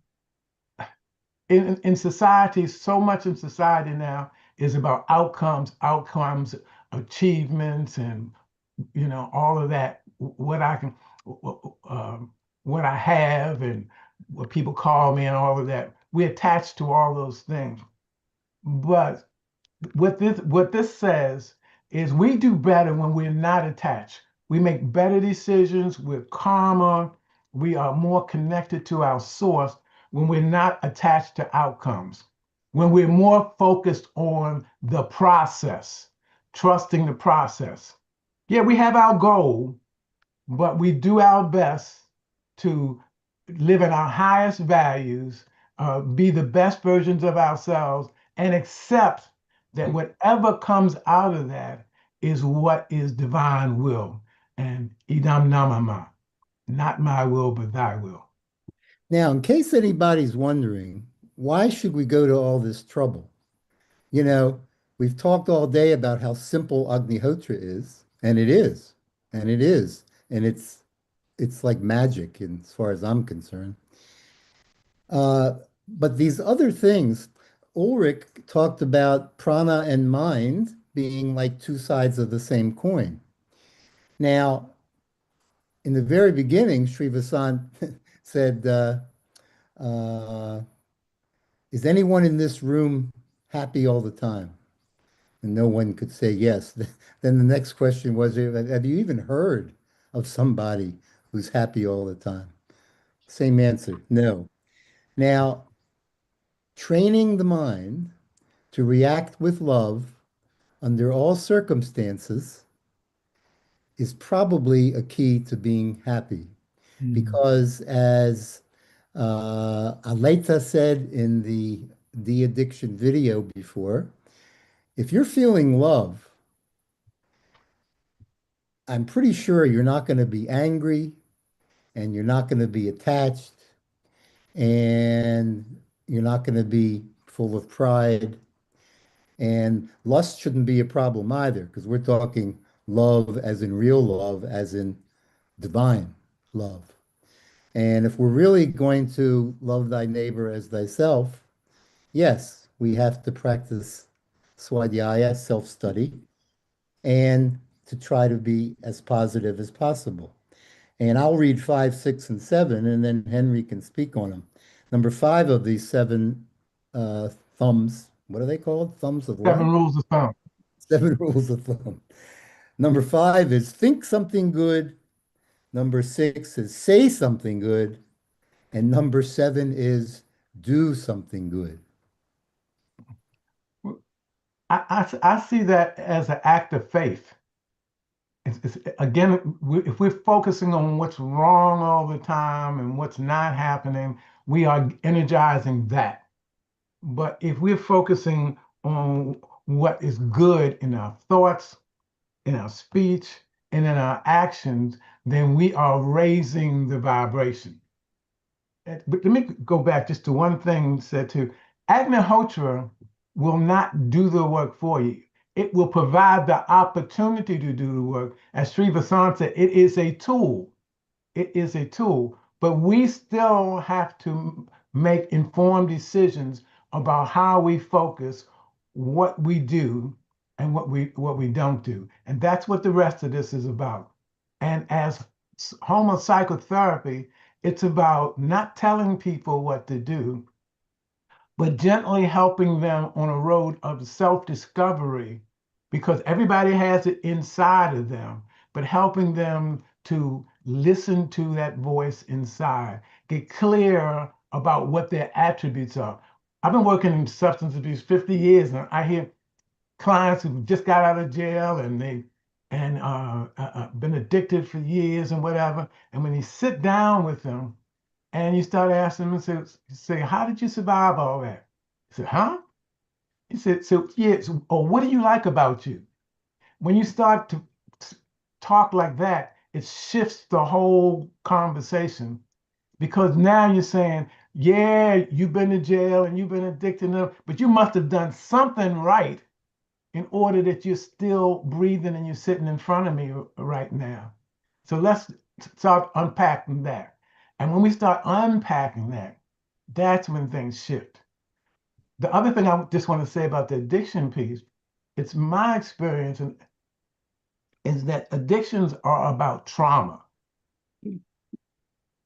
B: society, so much in society now is about outcomes, achievements, and all of that. What I can, what I have, and what people call me, and all of that. We attach to all those things. But what this says is we do better when we're not attached. We make better decisions. We're calmer. We are more connected to our source when we're not attached to outcomes. When we're more focused on the process, trusting the process. Yeah, we have our goal, but we do our best to live in our highest values, be the best versions of ourselves, and accept that whatever comes out of that is what is divine will. And idam namama, not my will, but thy will.
L: Now, in case anybody's wondering, why should we go to all this trouble? You know, we've talked all day about how simple Agnihotra is, and it is, and it is, and it's like magic as far as I'm concerned. But these other things, Ulrich talked about prana and mind being like two sides of the same coin. Now, in the very beginning, Sri Vasant said, is anyone in this room happy all the time? And no one could say yes. Then the next question was, have you even heard of somebody who's happy all the time? Same answer, no. Now, training the mind to react with love under all circumstances is probably a key to being happy. Because as Aleta said in the de-addiction video before, if you're feeling love, I'm pretty sure you're not going to be angry, and you're not going to be attached, and you're not going to be full of pride. And lust shouldn't be a problem either, because we're talking love as in real love, as in divine love. And if we're really going to love thy neighbor as thyself, yes, we have to practice swadhyaya, self-study, and to try to be as positive as possible. And I'll read 5, 6, and 7, and then Henry can speak on them. Number 5 of these 7 thumbs, what are they called? Thumbs of what?
B: 7 rules of thumb.
L: 7 rules of thumb. Number 5 is think something good. Number 6 is say something good. And number 7 is do something good.
B: I see that as an act of faith. Again, if we're focusing on what's wrong all the time and what's not happening, we are energizing that. But if we're focusing on what is good in our thoughts, in our speech, and in our actions, then we are raising the vibration. But let me go back just to one thing said to Agnihotra will not do the work for you. It will provide the opportunity to do the work. As Sri Vasant said, it is a tool. It is a tool, but we still have to make informed decisions about how we focus, what we do, and what we don't do. And that's what the rest of this is about. And as homopsychotherapy, it's about not telling people what to do, but gently helping them on a road of self-discovery, because everybody has it inside of them, but helping them to listen to that voice inside, get clear about what their attributes are. I've been working in substance abuse 50 years, and I hear clients who just got out of jail and they and been addicted for years and whatever. And when you sit down with them and you start asking them, say, how did you survive all that? He said, huh? He said, so yes, or what do you like about you? When you start to talk like that, it shifts the whole conversation because now you're saying, yeah, you've been to jail and you've been addicted, but you must have done something right in order that you're still breathing and you're sitting in front of me right now. So let's start unpacking that. And when we start unpacking that, that's when things shift. The other thing I just want to say about the addiction piece, it's my experience is that addictions are about trauma.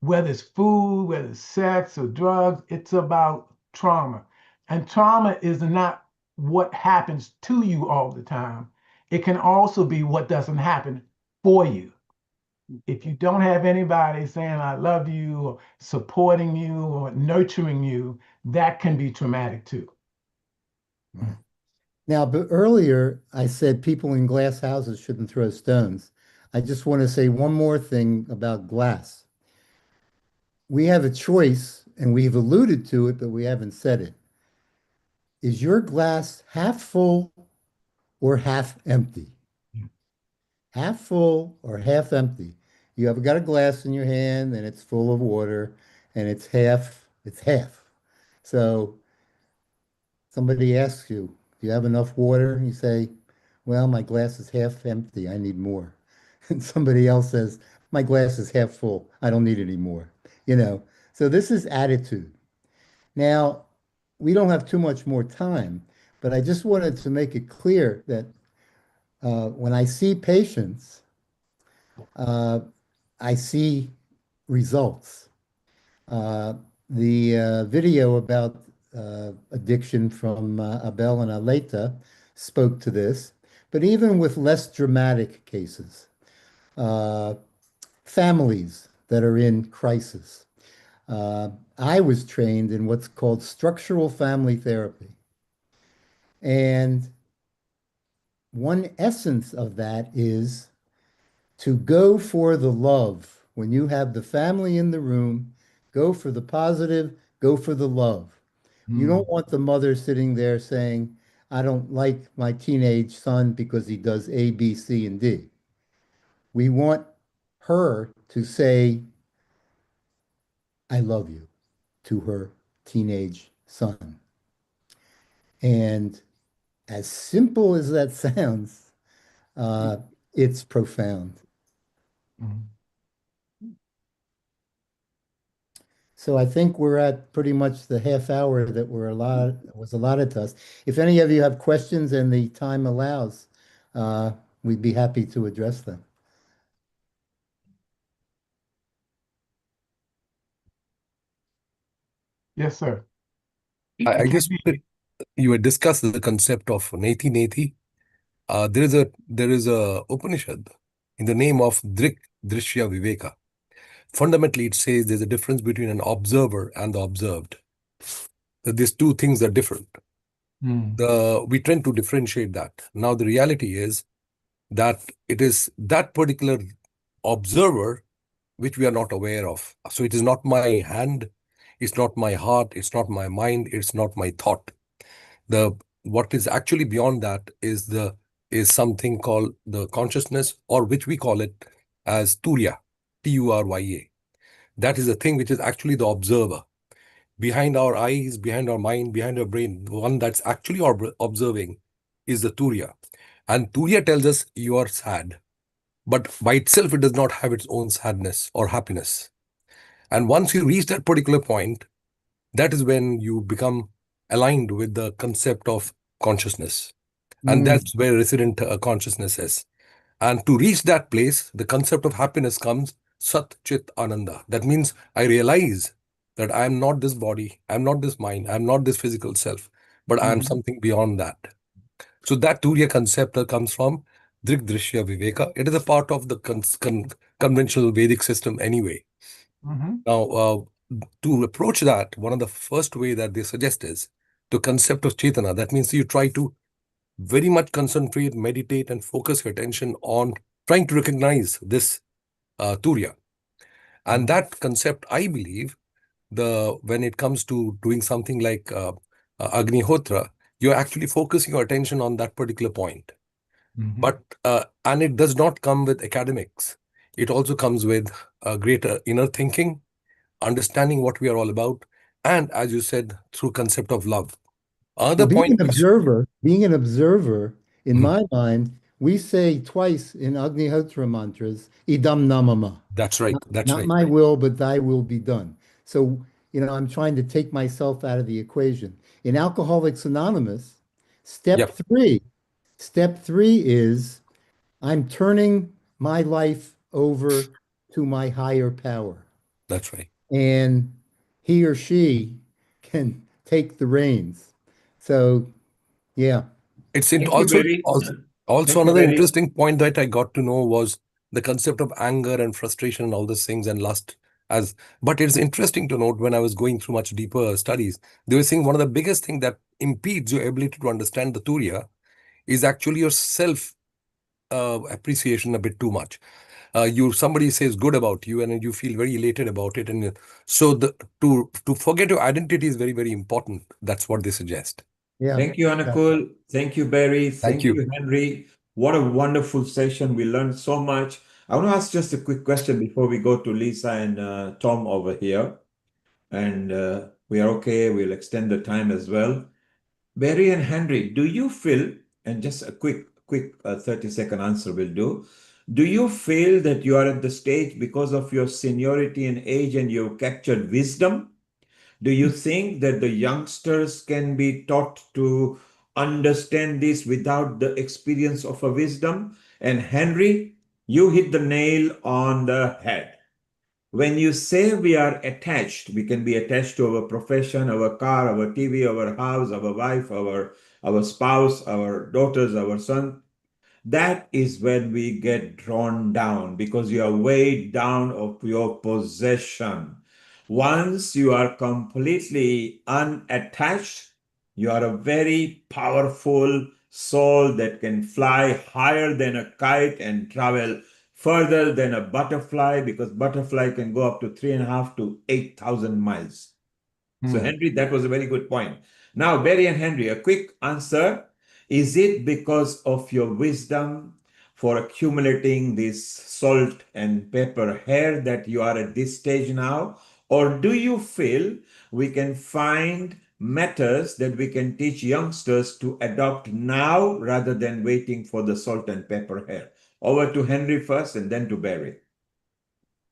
B: Whether it's food, whether it's sex or drugs, it's about trauma. And trauma is not what happens to you all the time. It can also be what doesn't happen for you. If you don't have anybody saying, I love you, or supporting you, or nurturing you, that can be traumatic too.
L: Now, but earlier I said people in glass houses shouldn't throw stones. I just want to say one more thing about glass. We have a choice, and we've alluded to it, but we haven't said it. Is your glass half full or half empty? Half full or half empty? You have got a glass in your hand and it's full of water and it's half. So somebody asks you, do you have enough water? You say, well, my glass is half empty. I need more. And somebody else says, my glass is half full. I don't need any more. So this is attitude. Now, we don't have too much more time, but I just wanted to make it clear that when I see patients, I see results. The video about addiction from Abel and Aleta spoke to this, but even with less dramatic cases, families that are in crisis. I was trained in what's called structural family therapy. And one essence of that is to go for the love. When you have the family in the room, go for the positive, go for the love. You don't want the mother sitting there saying, I don't like my teenage son because he does A, B, C, and D. We want her to say, I love you to her teenage son. And as simple as that sounds, it's profound. So I think we're at pretty much the half hour that was allotted to us. If any of you have questions and the time allows, we'd be happy to address them.
B: Yes, sir.
R: I guess you had discussed the concept of neti neti. There is a Upanishad in the name of Drik Drishya Viveka. Fundamentally, it says there's a difference between an observer and the observed. That these two things are different. We tend to differentiate that. Now, the reality is that it is that particular observer which we are not aware of. So it is not my hand, it's not my heart, it's not my mind, it's not my thought. What is actually beyond that is something called the consciousness, or which we call it as Turya, Turya. That is the thing which is actually the observer. Behind our eyes, behind our mind, behind our brain, the one that's actually observing is the Turya. And Turya tells us you are sad. But by itself, it does not have its own sadness or happiness. And once you reach that particular point, that is when you become aligned with the concept of consciousness. And that's where resident consciousness is. And to reach that place, the concept of happiness comes Sat Chit Ananda. That means I realize that I am not this body, I am not this mind, I am not this physical self, but I am something beyond that. So that Turiya concept comes from Drik Drishya Viveka. It is a part of the conventional Vedic system anyway. Now, to approach that, one of the first way that they suggest is the concept of Chetana. That means you try to very much concentrate, meditate, and focus your attention on trying to recognize this Turiya. And that concept, I believe, when it comes to doing something like Agnihotra, you're actually focusing your attention on that particular point. But and it does not come with academics. It also comes with greater inner thinking, understanding what we are all about, and as you said, through concept of love. Other
L: Well, being
R: point
L: an
R: which
L: observer, in my mind, we say twice in Agnihotra mantras, idam namama.
R: That's right. That's
L: Not
R: right.
L: my will, but thy will be done. So, I'm trying to take myself out of the equation. In Alcoholics Anonymous, step three is I'm turning my life over to my higher power.
R: That's right.
L: And he or she can take the reins. So, yeah.
R: It's
F: Thank you,
R: also
F: Barry.
R: also
F: Thank you,
R: another
F: Barry.
R: interesting point that I got to know was the concept of anger and frustration and all these things and lust. But it's interesting to note when I was going through much deeper studies, they were saying one of the biggest thing that impedes your ability to understand the Turiya is actually your self appreciation a bit too much. Somebody says good about you and you feel very elated about it, and so to forget your identity is very, very important. That's what they suggest.
L: Yeah.
F: Thank you, Anakul. Thank you, Barry.
R: Thank
F: Thank
R: you.
F: you, Henry. What a wonderful session. We learned so much. I want to ask just a quick question before we go to Lisa and Tom over here. And we are okay. We'll extend the time as well. Barry and Henry, do you feel, and just a quick 30-second answer will do you feel that you are at the stage because of your seniority and age and you've captured wisdom? Do you think that the youngsters can be taught to understand this without the experience of a wisdom? And Henry, you hit the nail on the head. When you say we are attached, we can be attached to our profession, our car, our TV, our house, our wife, our spouse, our daughters, our son. That is when we get drawn down because you are weighed down of your possession. Once you are completely unattached, you are a very powerful soul that can fly higher than a kite and travel further than a butterfly because butterfly can go up to 3.5 to 8,000 miles. So Henry, that was a very good point. Now, Barry and Henry, a quick answer. Is it because of your wisdom for accumulating this salt and pepper hair that you are at this stage now? Or do you feel we can find methods that we can teach youngsters to adopt now rather than waiting for the salt and pepper hair? Over to Henry first and then to Barry.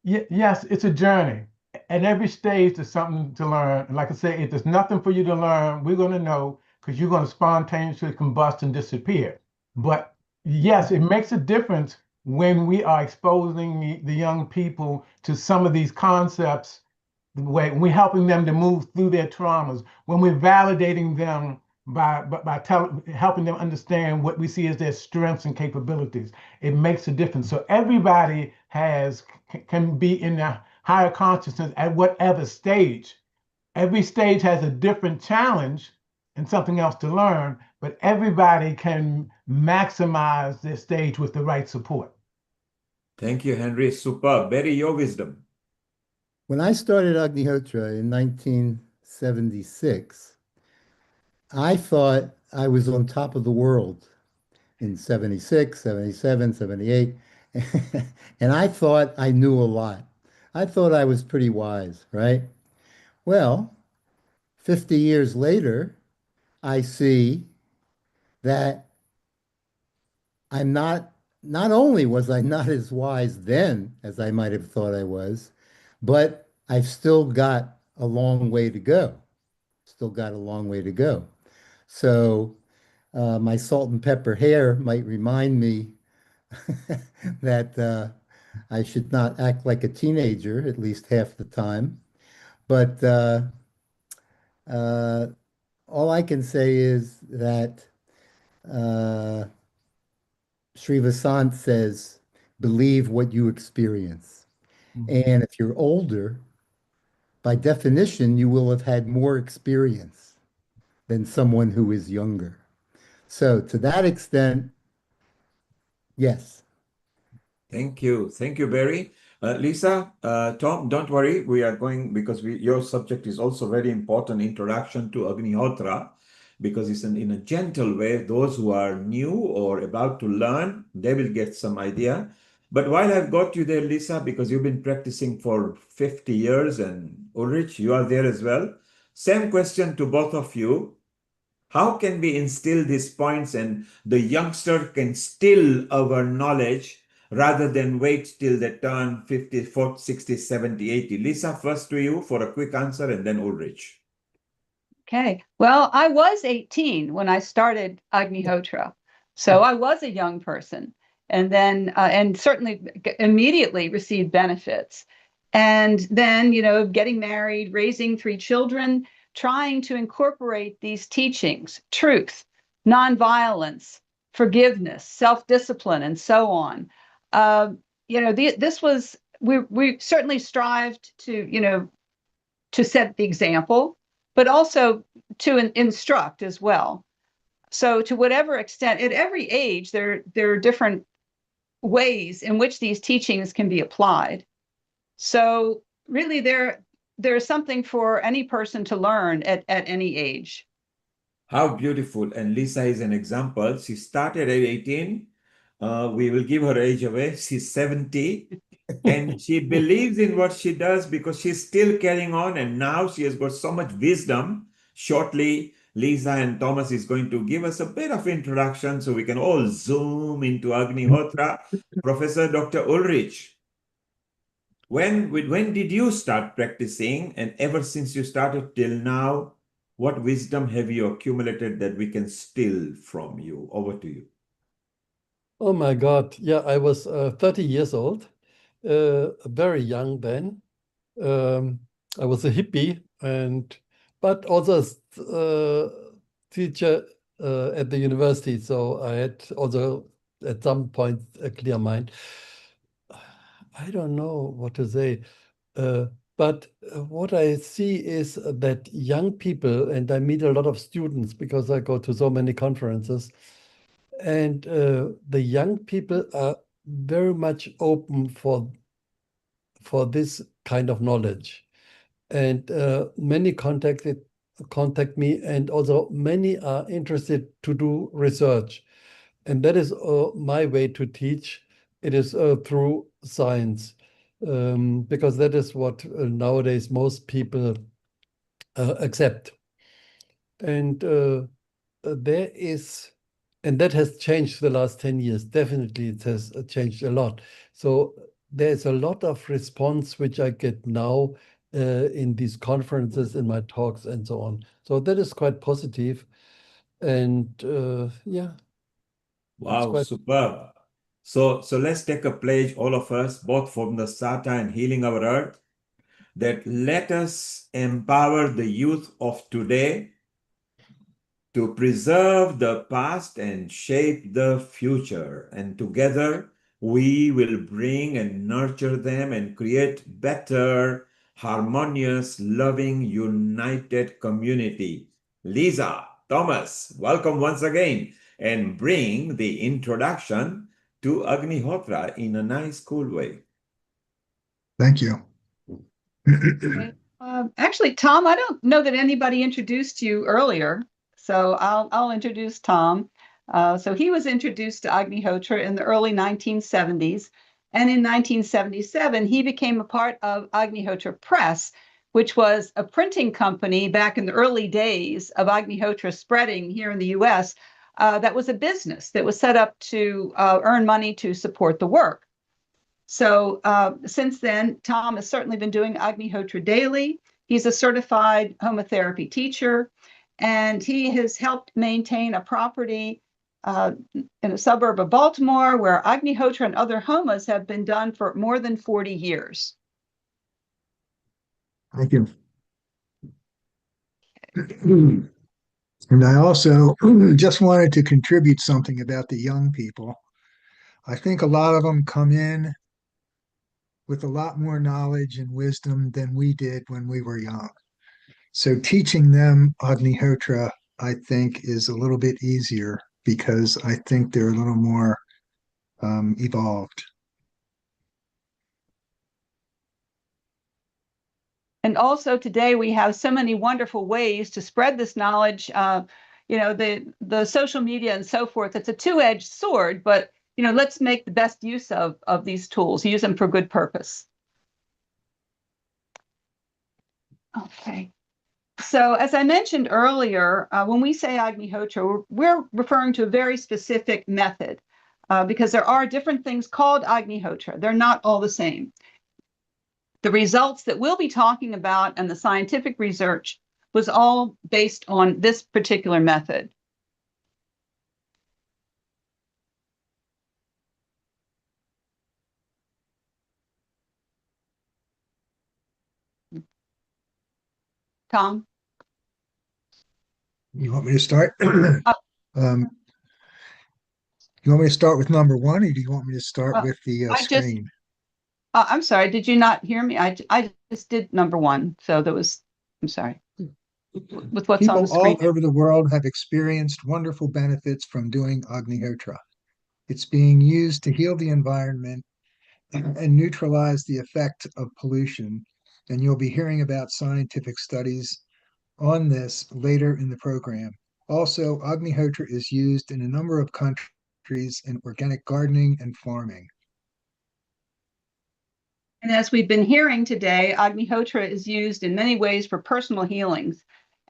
B: Yes, it's a journey. At every stage, there's something to learn. And like I say, if there's nothing for you to learn, we're going to know because you're going to spontaneously combust and disappear. But yes, it makes a difference when we are exposing the young people to some of these concepts, when we're helping them to move through their traumas, when we're validating them by helping them understand what we see as their strengths and capabilities. It makes a difference. So everybody can be in the higher consciousness at whatever stage. Every stage has a different challenge and something else to learn, but everybody can maximize their stage with the right support.
F: Thank you, Henry. Superb. Barry, your wisdom.
L: When I started Agnihotra in 1976, I thought I was on top of the world in 76, 77, 78. And I thought I knew a lot. I thought I was pretty wise, right? Well, 50 years later, I see that not only was I not as wise then as I might have thought I was, but I've still got a long way to go. Still got a long way to go. So my salt and pepper hair might remind me that I should not act like a teenager at least half the time. But all I can say is that Sri Vasant says, believe what you experience. And if you're older, by definition, you will have had more experience than someone who is younger. So to that extent, yes.
F: Thank you. Thank you, Barry. Lisa, Tom, don't worry. We are going because your subject is also very important, introduction to Agnihotra, because it's in a gentle way. Those who are new or about to learn, they will get some idea. But while I've got you there, Lisa, because you've been practicing for 50 years, and Ulrich, you are there as well. Same question to both of you. How can we instill these points and the youngster can still our knowledge rather than wait till they turn 50, 40, 60, 70, 80? Lisa, first to you for a quick answer, and then Ulrich.
M: Okay. Well, I was 18 when I started Agnihotra. So I was a young person, and then and certainly immediately received benefits. And then, getting married, raising 3 children, trying to incorporate these teachings, truth, nonviolence, forgiveness, self-discipline, and so on. This was, we certainly strived to set the example, but also to instruct as well. So to whatever extent, at every age, there are different ways in which these teachings can be applied. So really there's something for any person to learn at any age.
F: How beautiful. And Lisa is an example. She started at 18. We will give her age away. She's 70. And she believes in what she does because she's still carrying on. And now she has got so much wisdom. Shortly, Lisa and Thomas is going to give us a bit of introduction so we can all zoom into Agnihotra. Professor Dr. Ulrich, when did you start practicing? And ever since you started till now, what wisdom have you accumulated that we can steal from you? Over to you.
E: Oh my God. Yeah, I was 30 years old, very young then. I was a hippie, but also a teacher at the university. So I had also at some point a clear mind. I don't know what to say. But what I see is that young people, and I meet a lot of students because I go to so many conferences, and the young people are very much open for this kind of knowledge. And many contact me, and also many are interested to do research. And that is my way to teach. It is through science, because that is what nowadays most people accept. And there is, and that has changed the last 10 years. Definitely, it has changed a lot. So there's a lot of response which I get now in these conferences, in my talks, and so on. So that is quite positive. And yeah.
F: Wow, superb. So let's take a pledge, all of us, both from the Sata and Healing Our Earth, that let us empower the youth of today to preserve the past and shape the future. And together we will bring and nurture them and create better, harmonious, loving, united community. Lisa, Thomas, welcome once again, and bring the introduction to Agnihotra in a nice, cool way.
T: Thank you.
M: Actually, Tom, I don't know that anybody introduced you earlier, so I'll introduce Tom. So he was introduced to Agnihotra in the early 1970s, and in 1977 he became a part of Agnihotra Press, which was a printing company back in the early days of Agnihotra spreading here in the U.S. That was a business that was set up to earn money to support the work. So since then, Tom has certainly been doing Agnihotra daily. He's a certified homotherapy teacher, and he has helped maintain a property in a suburb of Baltimore where Agnihotra and other homas have been done for more than 40 years.
T: Thank you. And I also just wanted to contribute something about the young people. I think a lot of them come in with a lot more knowledge and wisdom than we did when we were young. So teaching them Agnihotra, I think, is a little bit easier
D: because I think they're a little more evolved.
M: And also today we have so many wonderful ways to spread this knowledge. The social media and so forth. It's a two-edged sword, but let's make the best use of these tools. Use them for good purpose. Okay. So as I mentioned earlier, when we say Agnihotra, we're referring to a very specific method because there are different things called Agnihotra. They're not all the same. The results that we'll be talking about and the scientific research was all based on this particular method. Tom?
D: You want me to start? You want me to start with number one, or do you want me to start with the screen?
M: I'm sorry, did you not hear me? I just did number one, so I'm sorry. With what's on the screen.
D: People all over the world have experienced wonderful benefits from doing Agnihotra. It's being used to heal the environment and neutralize the effect of pollution, and you'll be hearing about scientific studies on this later in the program. Also, Agnihotra is used in a number of countries in organic gardening and farming.
M: And as we've been hearing today, Agnihotra is used in many ways for personal healings.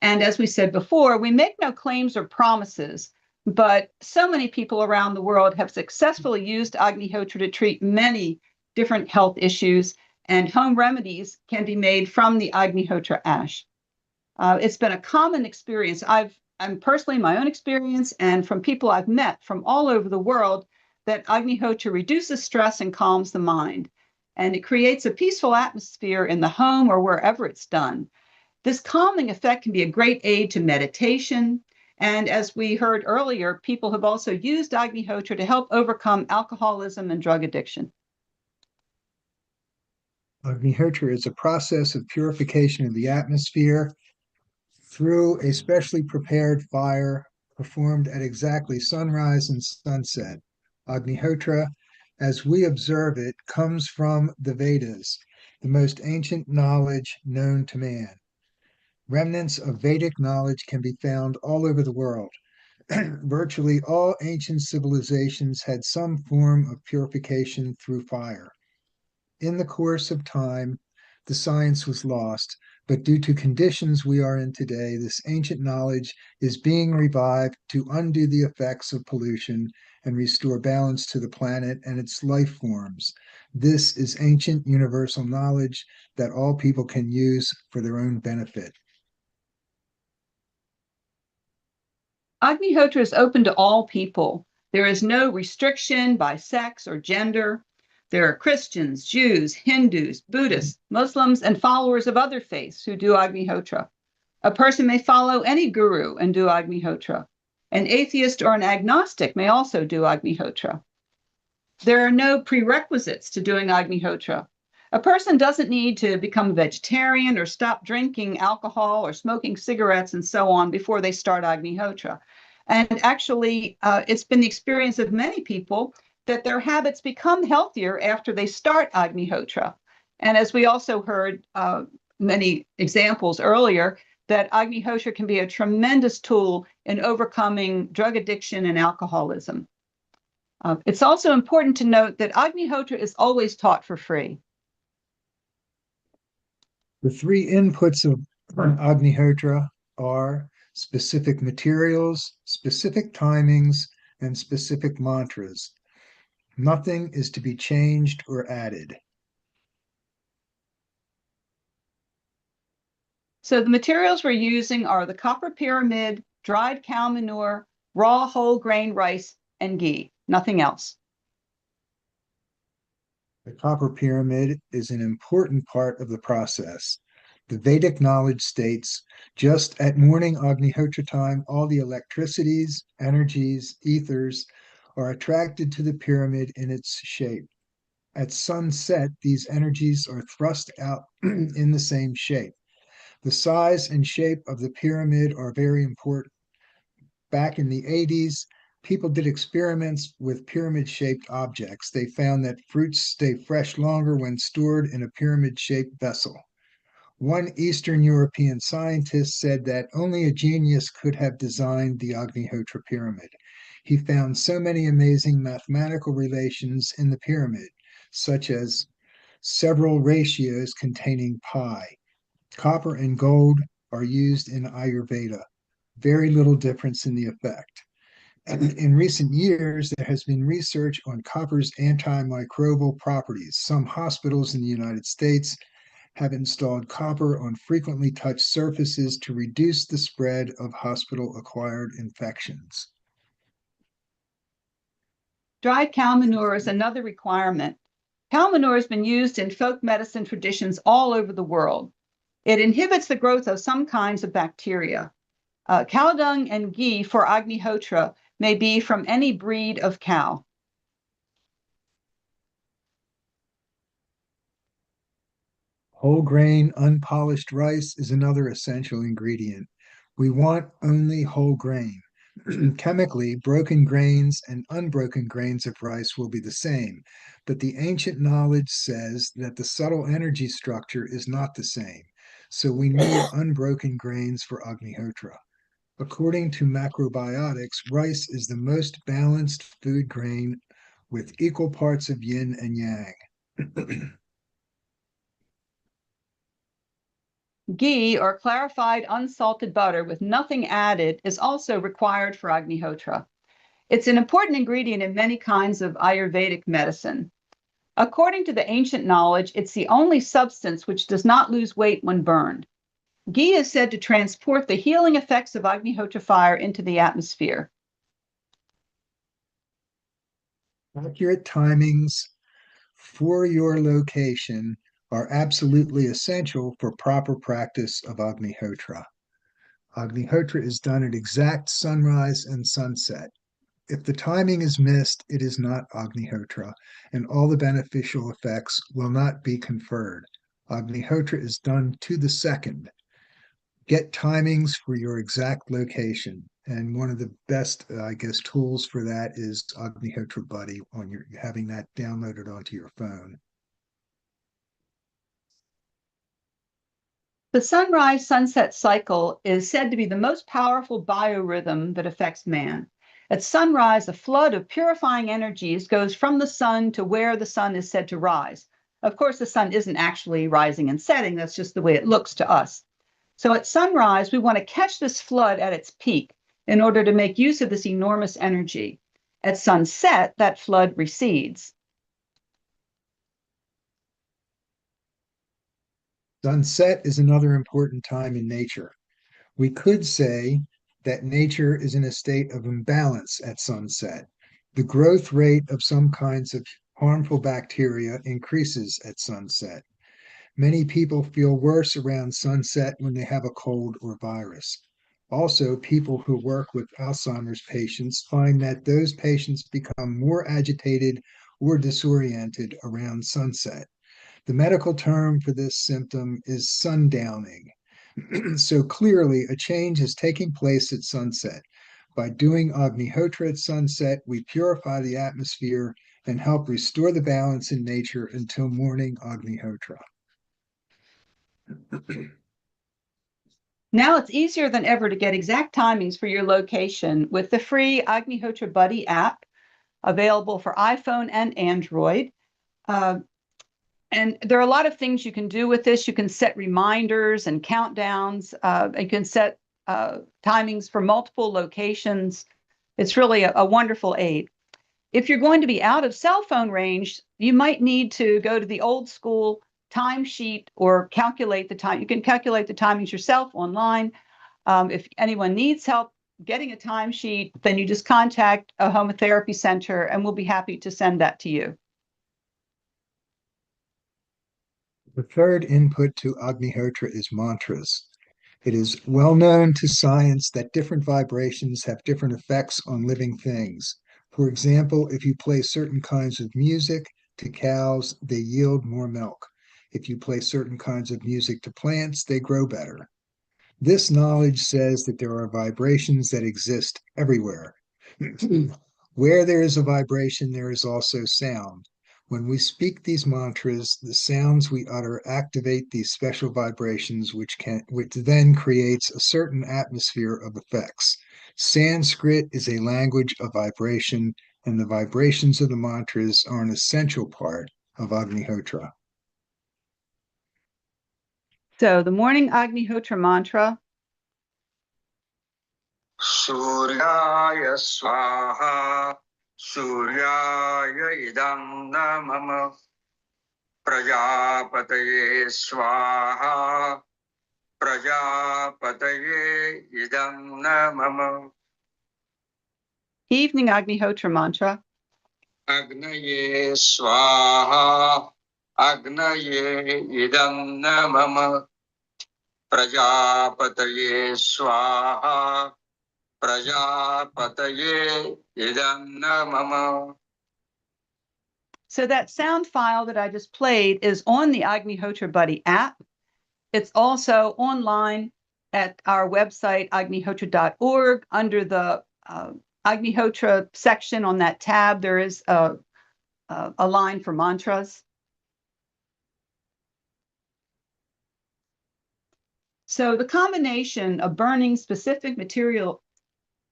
M: And as we said before, we make no claims or promises, but so many people around the world have successfully used Agnihotra to treat many different health issues, and home remedies can be made from the Agnihotra ash. It's been a common experience. I'm personally my own experience, and from people I've met from all over the world, that Agnihotra reduces stress and calms the mind. And it creates a peaceful atmosphere in the home or wherever it's done. This calming effect can be a great aid to meditation. And as we heard earlier, people have also used Agnihotra to help overcome alcoholism and drug addiction.
D: Agnihotra is a process of purification of the atmosphere through a specially prepared fire performed at exactly sunrise and sunset. Agnihotra, as we observe it, comes from the Vedas, the most ancient knowledge known to man. Remnants of Vedic knowledge can be found all over the world. Virtually all ancient civilizations had some form of purification through fire. In the course of time, the science was lost, but due to conditions we are in today, this ancient knowledge is being revived to undo the effects of pollution and restore balance to the planet and its life forms. This is ancient universal knowledge that all people can use for their own benefit.
M: Agnihotra is open to all people. There is no restriction by sex or gender. There are Christians, Jews, Hindus, Buddhists, Muslims, and followers of other faiths who do Agnihotra. A person may follow any guru and do Agnihotra. An atheist or an agnostic may also do Agnihotra. There are no prerequisites to doing Agnihotra. A person doesn't need to become a vegetarian or stop drinking alcohol or smoking cigarettes and so on before they start Agnihotra. And actually, it's been the experience of many people that their habits become healthier after they start Agnihotra. And as we also heard many examples earlier, that Agnihotra can be a tremendous tool in overcoming drug addiction and alcoholism. It's also important to note that Agnihotra is always taught for free.
D: The three inputs of Agnihotra are specific materials, specific timings, and specific mantras. Nothing is to be changed or added.
M: So the materials we're using are the copper pyramid, dried cow manure, raw whole grain rice, and ghee, nothing else.
D: The copper pyramid is an important part of the process. The Vedic knowledge states, just at morning Agnihotra time, all the electricities, energies, ethers are attracted to the pyramid in its shape. At sunset, these energies are thrust out in the same shape. The size and shape of the pyramid are very important. Back in the 80s, people did experiments with pyramid-shaped objects. They found that fruits stay fresh longer when stored in a pyramid-shaped vessel. One Eastern European scientist said that only a genius could have designed the Agnihotra pyramid. He found so many amazing mathematical relations in the pyramid, such as several ratios containing pi. Copper and gold are used in Ayurveda. Very little difference in the effect. In recent years, there has been research on copper's antimicrobial properties. Some hospitals in the United States have installed copper on frequently touched surfaces to reduce the spread of hospital-acquired infections.
M: Dry cow manure is another requirement. Cow manure has been used in folk medicine traditions all over the world. It inhibits the growth of some kinds of bacteria. Cow dung and ghee for Agnihotra may be from any breed of cow.
D: Whole grain, unpolished rice is another essential ingredient. We want only whole grain. Chemically, broken grains and unbroken grains of rice will be the same, but the ancient knowledge says that the subtle energy structure is not the same. So we need unbroken grains for Agnihotra. According to macrobiotics, rice is the most balanced food grain with equal parts of yin and yang.
M: Ghee, or clarified unsalted butter with nothing added, is also required for Agnihotra. It's an important ingredient in many kinds of Ayurvedic medicine. According to the ancient knowledge, it's the only substance which does not lose weight when burned. Ghee is said to transport the healing effects of Agnihotra fire into the atmosphere.
D: Accurate timings for your location are absolutely essential for proper practice of Agnihotra. Agnihotra is done at exact sunrise and sunset. If the timing is missed, it is not Agnihotra, and all the beneficial effects will not be conferred. Agnihotra is done to the second. Get timings for your exact location. And one of the best, tools for that is Agnihotra Buddy on your having that downloaded onto your phone.
M: The sunrise-sunset cycle is said to be the most powerful biorhythm that affects man. At sunrise, a flood of purifying energies goes from the sun to where the sun is said to rise. Of course, the sun isn't actually rising and setting. That's just the way it looks to us. So at sunrise, we want to catch this flood at its peak in order to make use of this enormous energy. At sunset, that flood recedes.
D: Sunset is another important time in nature. We could say that nature is in a state of imbalance at sunset. The growth rate of some kinds of harmful bacteria increases at sunset. Many people feel worse around sunset when they have a cold or virus. Also, people who work with Alzheimer's patients find that those patients become more agitated or disoriented around sunset. The medical term for this symptom is sundowning. So clearly, a change is taking place at sunset. By doing Agnihotra at sunset, we purify the atmosphere and help restore the balance in nature until morning Agnihotra.
M: Now it's easier than ever to get exact timings for your location with the free Agnihotra Buddy app available for iPhone and Android. And there are a lot of things you can do with this. You can set reminders and countdowns. You can set timings for multiple locations. It's really a wonderful aid. If you're going to be out of cell phone range, you might need to go to the old school timesheet or calculate the time. You can calculate the timings yourself online. If anyone needs help getting a timesheet, then you just contact a homotherapy center and we'll be happy to send that to you.
D: The third input to Agnihotra is mantras. It is well known to science that different vibrations have different effects on living things. For example, if you play certain kinds of music to cows, they yield more milk. If you play certain kinds of music to plants, they grow better. This knowledge says that there are vibrations that exist everywhere. Where there is a vibration, there is also sound. When we speak these mantras, the sounds we utter activate these special vibrations, which then creates a certain atmosphere of effects. Sanskrit is a language of vibration, and the vibrations of the mantras are an essential part of Agnihotra.
M: So the morning Agnihotra mantra.
G: Suryaya swaha, Suryaya idam namam, Prajapataye swaha, Prajapataye idam namam.
M: Evening Agnihotra mantra.
G: Agnaye swaha, Agnaye idam namam, Prajapataye swaha, Prajapataye idam namam.
M: So that sound file that I just played is on the Agnihotra Buddy app. It's also online at our website, agnihotra.org. Under the Agnihotra section on that tab, there is a line for mantras. So the combination of burning specific materials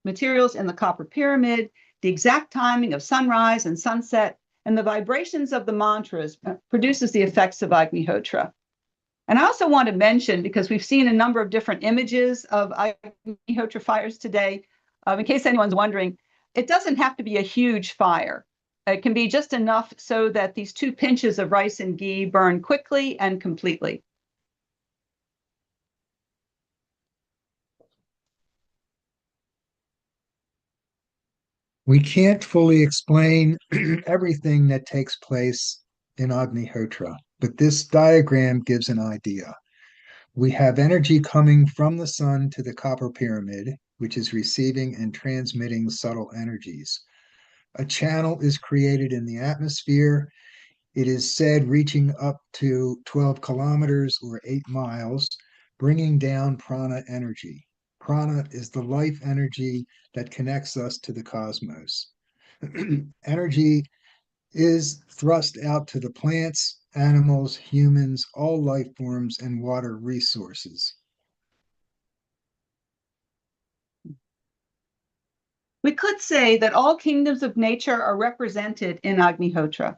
M: in the copper pyramid, the exact timing of sunrise and sunset, and the vibrations of the mantras produces the effects of Agnihotra. And I also want to mention, because we've seen a number of different images of Agnihotra fires today, in case anyone's wondering, it doesn't have to be a huge fire. It can be just enough so that these 2 pinches of rice and ghee burn quickly and completely.
D: We can't fully explain everything that takes place in Agnihotra, but this diagram gives an idea. We have energy coming from the sun to the copper pyramid, which is receiving and transmitting subtle energies. A channel is created in the atmosphere. It is said reaching up to 12 kilometers or 8 miles, bringing down prana energy. Prana is the life energy that connects us to the cosmos. Energy is thrust out to the plants, animals, humans, all life forms, and water resources.
M: We could say that all kingdoms of nature are represented in Agnihotra.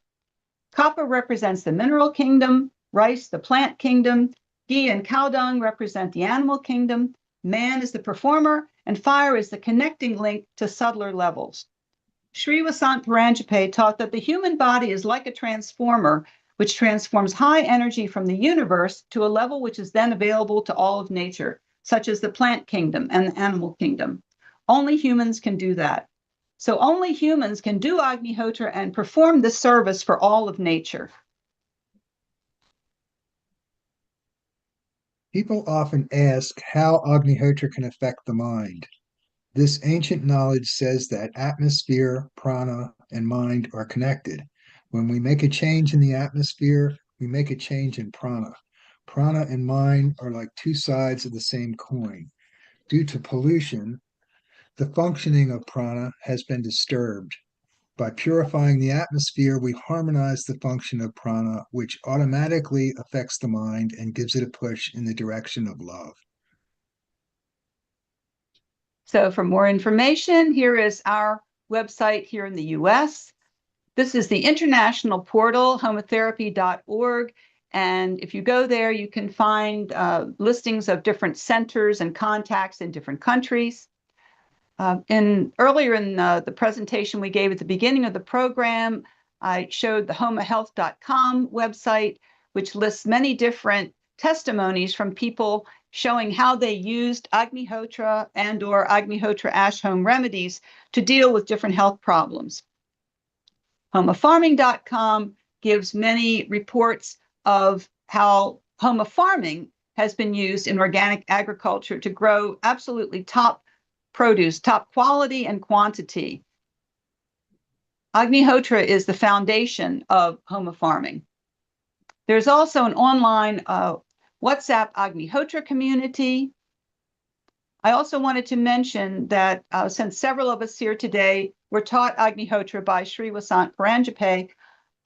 M: Copper represents the mineral kingdom, rice, the plant kingdom, ghee and cow dung represent the animal kingdom, man is the performer, and fire is the connecting link to subtler levels. Sri Vasant Paranjape taught that the human body is like a transformer, which transforms high energy from the universe to a level which is then available to all of nature, such as the plant kingdom and the animal kingdom. Only humans can do that. So only humans can do Agnihotra and perform this service for all of nature.
D: People often ask how Agnihotra can affect the mind. This ancient knowledge says that atmosphere, prana, and mind are connected. When we make a change in the atmosphere, we make a change in prana. Prana and mind are like 2 sides of the same coin. Due to pollution, the functioning of prana has been disturbed. By purifying the atmosphere, we harmonize the function of prana, which automatically affects the mind and gives it a push in the direction of love.
M: So for more information, here is our website here in the US. This is the international portal, homotherapy.org. And if you go there, you can find listings of different centers and contacts in different countries. Earlier in the presentation we gave at the beginning of the program, I showed the homohealth.com website, which lists many different testimonies from people showing how they used Agnihotra and or Agnihotra ash home remedies to deal with different health problems. Homofarming.com gives many reports of how homofarming has been used in organic agriculture to grow absolutely top produce, top quality and quantity. Agnihotra is the foundation of homofarming. There's also an online WhatsApp Agnihotra community. I also wanted to mention that since several of us here today were taught Agnihotra by Sri Vasant Paranjape,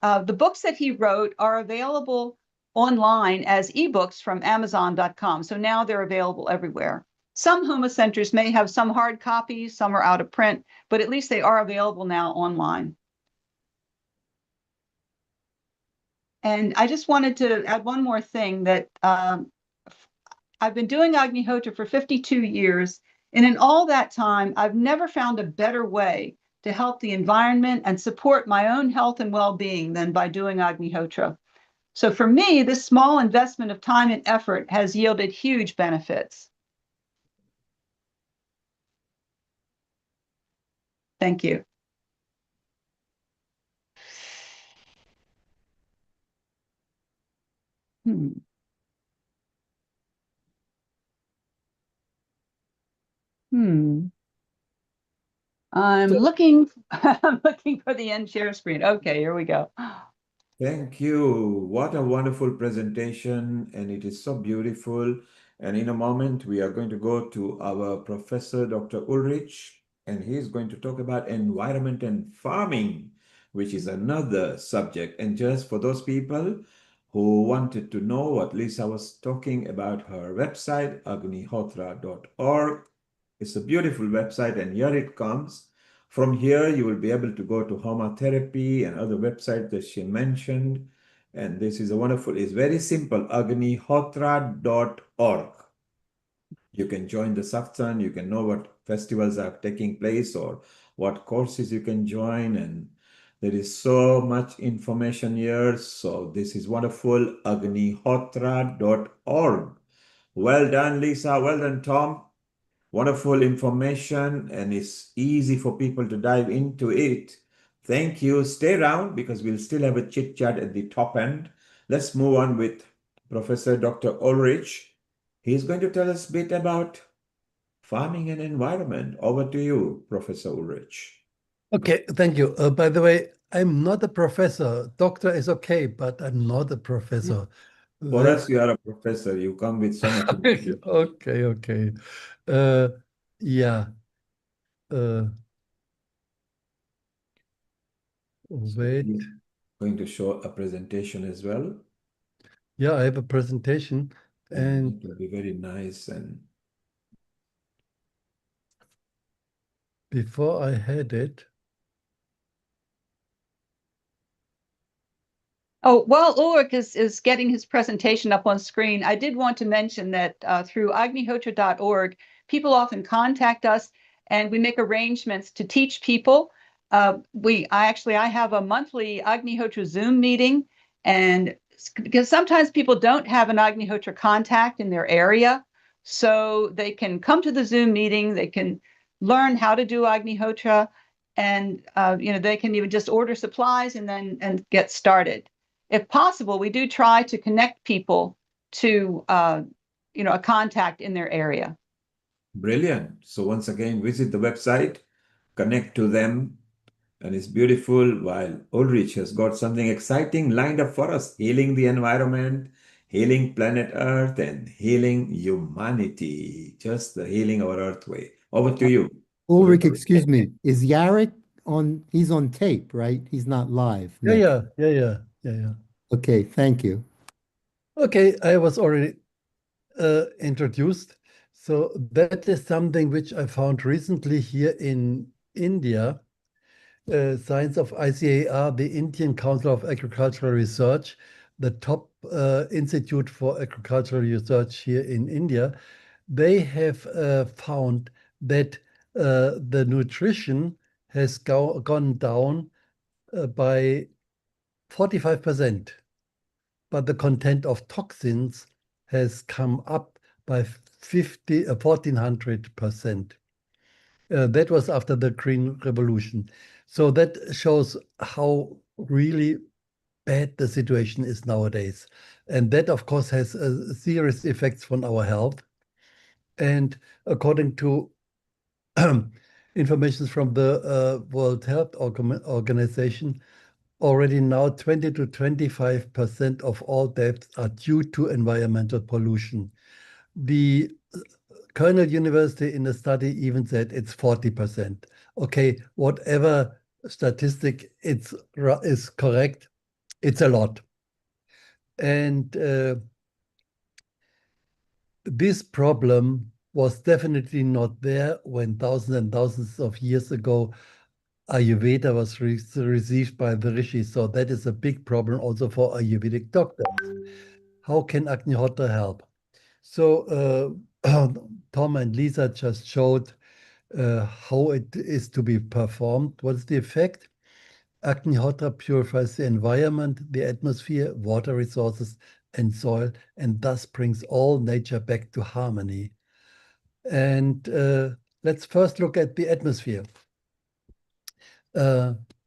M: the books that he wrote are available online as ebooks from Amazon.com. So now they're available everywhere. Some Homa centers may have some hard copies, some are out of print, but at least they are available now online. And I just wanted to add one more thing that I've been doing Agnihotra for 52 years. And in all that time, I've never found a better way to help the environment and support my own health and well-being than by doing Agnihotra. So for me, this small investment of time and effort has yielded huge benefits. Thank you. I'm looking for the end share screen. Okay, here we go.
F: Thank you. What a wonderful presentation, and it is so beautiful. And in a moment, we are going to go to our professor, Dr. Ulrich, and he's going to talk about environment and farming, which is another subject. And just for those people who wanted to know what Lisa was talking about, her website, agnihotra.org. It's a beautiful website, and here it comes. From here, you will be able to go to Homa Therapy and other websites that she mentioned. And this is a wonderful, it's very simple, agnihotra.org. You can join the satsang, you can know what festivals are taking place or what courses you can join. And there is so much information here. So this is wonderful, agnihotra.org. Well done, Lisa. Well done, Tom. Wonderful information, and it's easy for people to dive into it. Thank you. Stay around because we'll still have a chit chat at the top end. Let's move on with Professor Dr. Ulrich. He's going to tell us a bit about farming and environment. Over to you, Professor Ulrich.
E: Okay, thank you. By the way, I'm not a professor. Doctor is okay, but I'm not a professor.
F: For us, you are a professor. You come with so much.
E: Okay, okay. Yeah. Wait.
F: He's going to show a presentation as well.
E: Yeah, I have a presentation, and
F: it will be very nice. And
E: before I had it.
M: Oh, while Ulrich is getting his presentation up on screen, I did want to mention that through agnihotra.org, people often contact us and we make arrangements to teach people. I have a monthly Agnihotra Zoom meeting, and because sometimes people don't have an Agnihotra contact in their area, so they can come to the Zoom meeting, they can learn how to do Agnihotra, and they can even just order supplies and get started. If possible, we do try to connect people to a contact in their area.
F: Brilliant. So once again, visit the website, connect to them, and it's beautiful. While Ulrich has got something exciting lined up for us, healing the environment, healing planet Earth, and healing humanity, just the healing our Earth way. Over to you.
L: Ulrich, excuse me, is Yarek on, he's on tape, right? He's not live.
E: Yeah.
L: Okay, thank you.
E: Okay, I was already introduced. So that is something which I found recently here in India. Science of ICAR, the Indian Council of Agricultural Research, the top institute for agricultural research here in India. They have found that the nutrition has gone down by 45%, but the content of toxins has come up by 1,400%. That was after the Green Revolution. So that shows how really bad the situation is nowadays. And that, of course, has serious effects on our health. And according to information from the World Health Organization, already now 20 to 25% of all deaths are due to environmental pollution. The Cornell University in a study even said it's 40%. Okay, whatever statistic is correct, it's a lot. And this problem was definitely not there when thousands and thousands of years ago Ayurveda was received by the rishis. So that is a big problem also for Ayurvedic doctors. How can Agnihotra help? So Tom and Lisa just showed how it is to be performed. What is the effect? Agnihotra purifies the environment, the atmosphere, water resources, and soil, and thus brings all nature back to harmony. And let's first look at the atmosphere.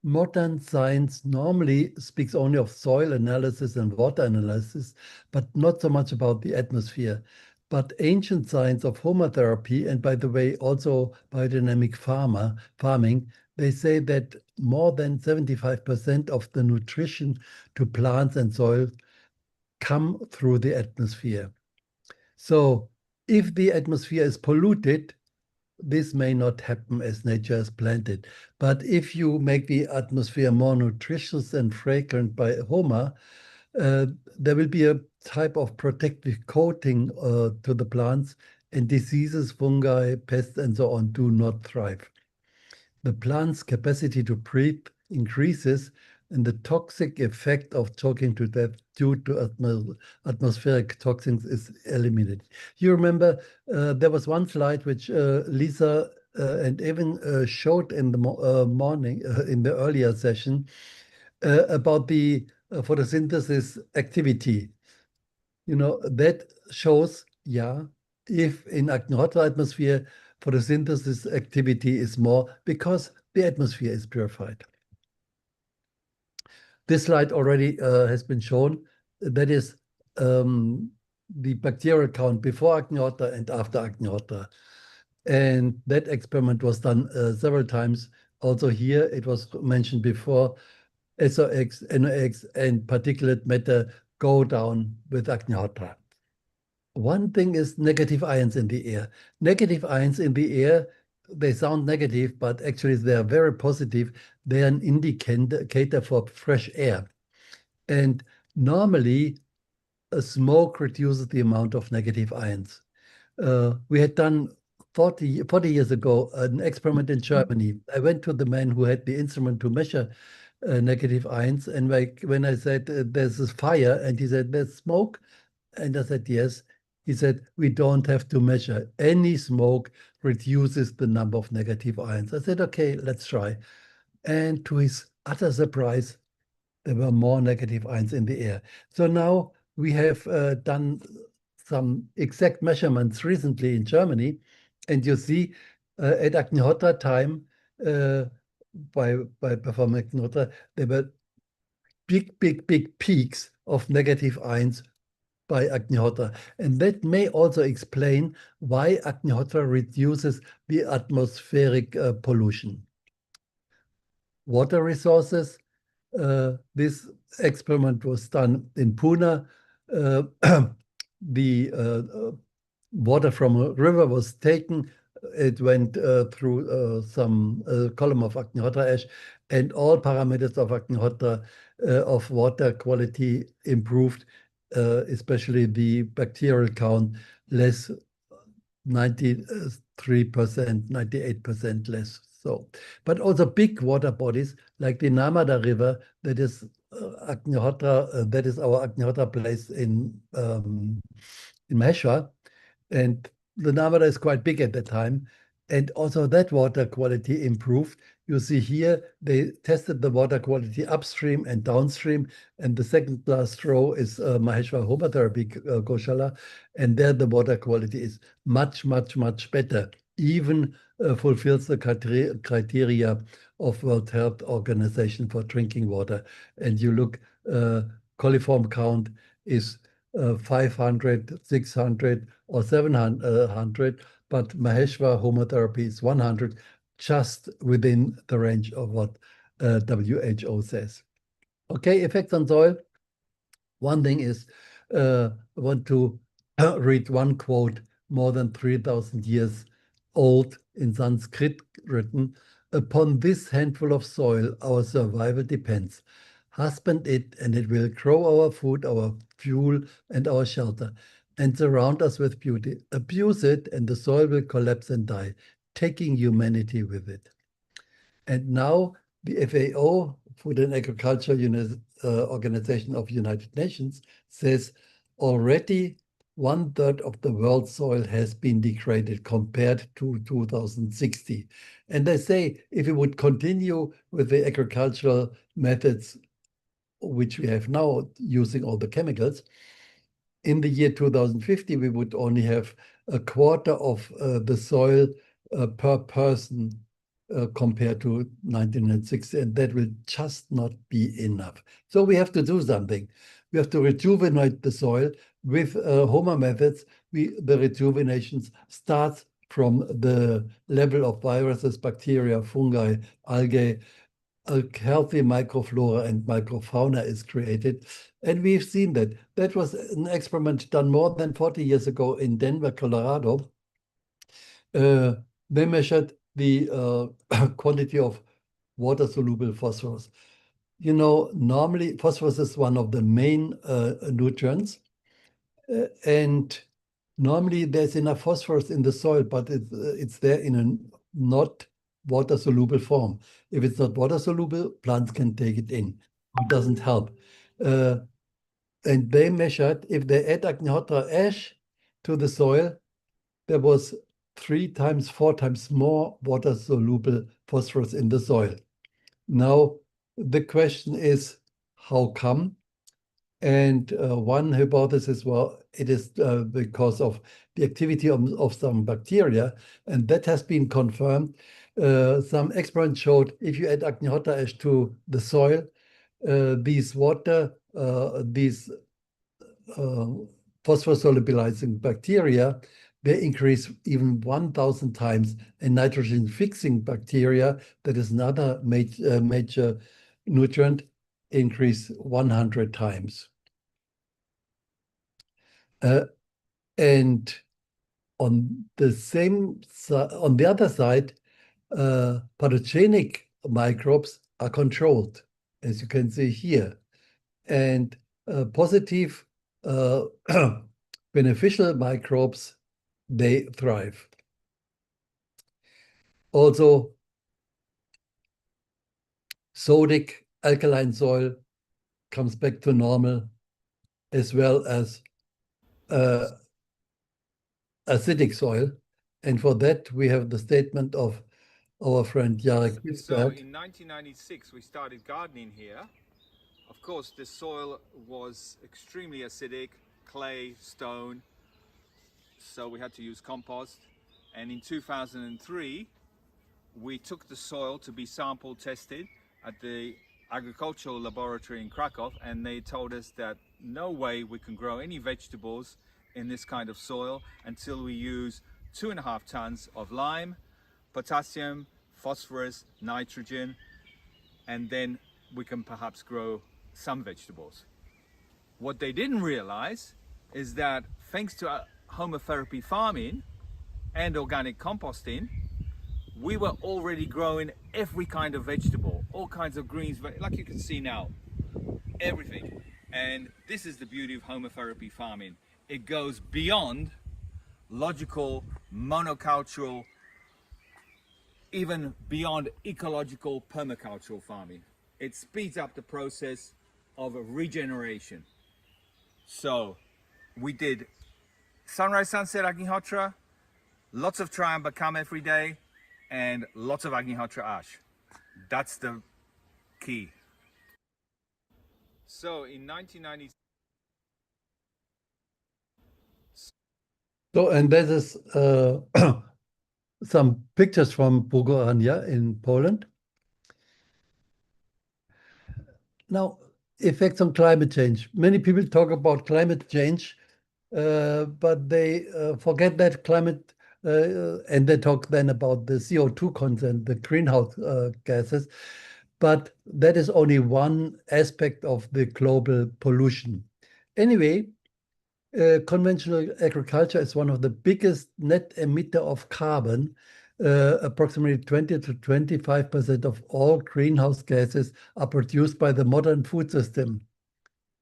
E: Modern science normally speaks only of soil analysis and water analysis, but not so much about the atmosphere. But ancient science of homotherapy, and by the way, also biodynamic farming, they say that more than 75% of the nutrition to plants and soil come through the atmosphere. So if the atmosphere is polluted, this may not happen as nature has planned it. But if you make the atmosphere more nutritious and fragrant by Homa, there will be a type of protective coating to the plants, and diseases, fungi, pests, and so on do not thrive. The plant's capacity to breathe increases, and the toxic effect of choking to death due to atmospheric toxins is eliminated. You remember there was one slide which Lisa and Evan showed in the morning, in the earlier session, about the photosynthesis activity. You know, that shows, yeah, if in Agnihotra atmosphere, photosynthesis activity is more because the atmosphere is purified. This slide already has been shown. That is the bacterial count before Agnihotra and after Agnihotra. And that experiment was done several times. Also here, it was mentioned before, SOx, NOx, and particulate matter go down with Agnihotra. One thing is negative ions in the air. Negative ions in the air, they sound negative, but actually they are very positive. They are an indicator for fresh air. And normally, a smoke reduces the amount of negative ions. We had done 40 years ago an experiment in Germany. I went to the man who had the instrument to measure negative ions. And when I said, there's this fire, and he said, there's smoke. And I said, yes. He said, we don't have to measure. Any smoke reduces the number of negative ions. I said, okay, let's try. And to his utter surprise, there were more negative ions in the air. So now we have done some exact measurements recently in Germany. And you see at Agnihotra time, by performing Agnihotra, there were big peaks of negative ions by Agnihotra. And that may also explain why Agnihotra reduces the atmospheric pollution. Water resources. This experiment was done in Pune. The water from a river was taken. It went through some column of Agnihotra ash, and all parameters of Agnihotra of water quality improved, especially the bacterial count, less 93%, 98% less. So, but also big water bodies like the Narmada River, that is Agnihotra, that is our Agnihotra place in Maheshwar, and the Narmada is quite big at that time, and also that water quality improved. You see here, they tested the water quality upstream and downstream, and the second last row is Maheshwar Homotherapy Goshala, and there the water quality is much better, even fulfills the criteria of World Health Organization for drinking water. And you look, coliform count is 500, 600, or 700, but Maheshwar Homotherapy is 100, just within the range of what WHO says. Okay, effects on soil. One thing is, I want to read one quote more than 3,000 years old, in Sanskrit written. Upon this handful of soil, our survival depends. Husband it, and it will grow our food, our fuel, and our shelter, and surround us with beauty. Abuse it, and the soil will collapse and die, taking humanity with it. And now the FAO, Food and Agriculture Organization of United Nations, says already 1/3 of the world's soil has been degraded compared to 2060. And they say if we would continue with the agricultural methods which we have now, using all the chemicals, in the year 2050, we would only have a quarter of the soil per person compared to 1960, and that will just not be enough. So we have to do something. We have to rejuvenate the soil with HOMA methods. The rejuvenation starts from the level of viruses, bacteria, fungi, algae. A healthy microflora and microfauna is created. And we've seen that. That was an experiment done more than 40 years ago in Denver, Colorado. They measured the quantity of water-soluble phosphorus. You know, normally phosphorus is one of the main nutrients. And normally there's enough phosphorus in the soil, but it's there in a not water-soluble form. If it's not water-soluble, plants can take it in. It doesn't help. And they measured, if they add Agnihotra ash to the soil, there was 3 times, 4 times more water-soluble phosphorus in the soil. Now, the question is, how come? And one hypothesis, well, it is because of the activity of some bacteria, and that has been confirmed. Some experiments showed if you add Agnihotra ash to the soil, these phosphorus-solubilizing bacteria, they increase even 1,000 times, and nitrogen-fixing bacteria, that is another major nutrient, increase 100 times. And on the other side, pathogenic microbes are controlled, as you can see here. And positive beneficial microbes, they thrive. Also, sodic alkaline soil comes back to normal, as well as acidic soil. And for that, we have the statement of our friend Jarek
K: So
E: Bisberg.
K: in 1996, we started gardening here. Of course, the soil was extremely acidic, clay, stone, so we had to use compost. And in 2003, we took the soil to be sample tested at the agricultural laboratory in Krakow, and they told us that no way we can grow any vegetables in this kind of soil until we use 2.5 tons of lime, potassium, phosphorus, nitrogen, and then we can perhaps grow some vegetables. What they didn't realize is that thanks to homotherapy farming and organic composting, we were already growing every kind of vegetable, all kinds of greens, like you can see now, everything. And this is the beauty of homotherapy farming. It goes beyond logical, monocultural, even beyond ecological permacultural farming. It speeds up the process of regeneration. So we did sunrise, sunset Agnihotra, lots of Triambacum every day, and lots of Agnihotra ash. That's the key. So in 1990.
E: So, and this is some pictures from Bogorania in Poland. Now, effects on climate change. Many people talk about climate change, but they forget that climate, and they talk then about the CO2 content, the greenhouse gases. But that is only one aspect of the global pollution. Anyway, conventional agriculture is one of the biggest net emitter of carbon. Approximately 20 to 25% of all greenhouse gases are produced by the modern food system.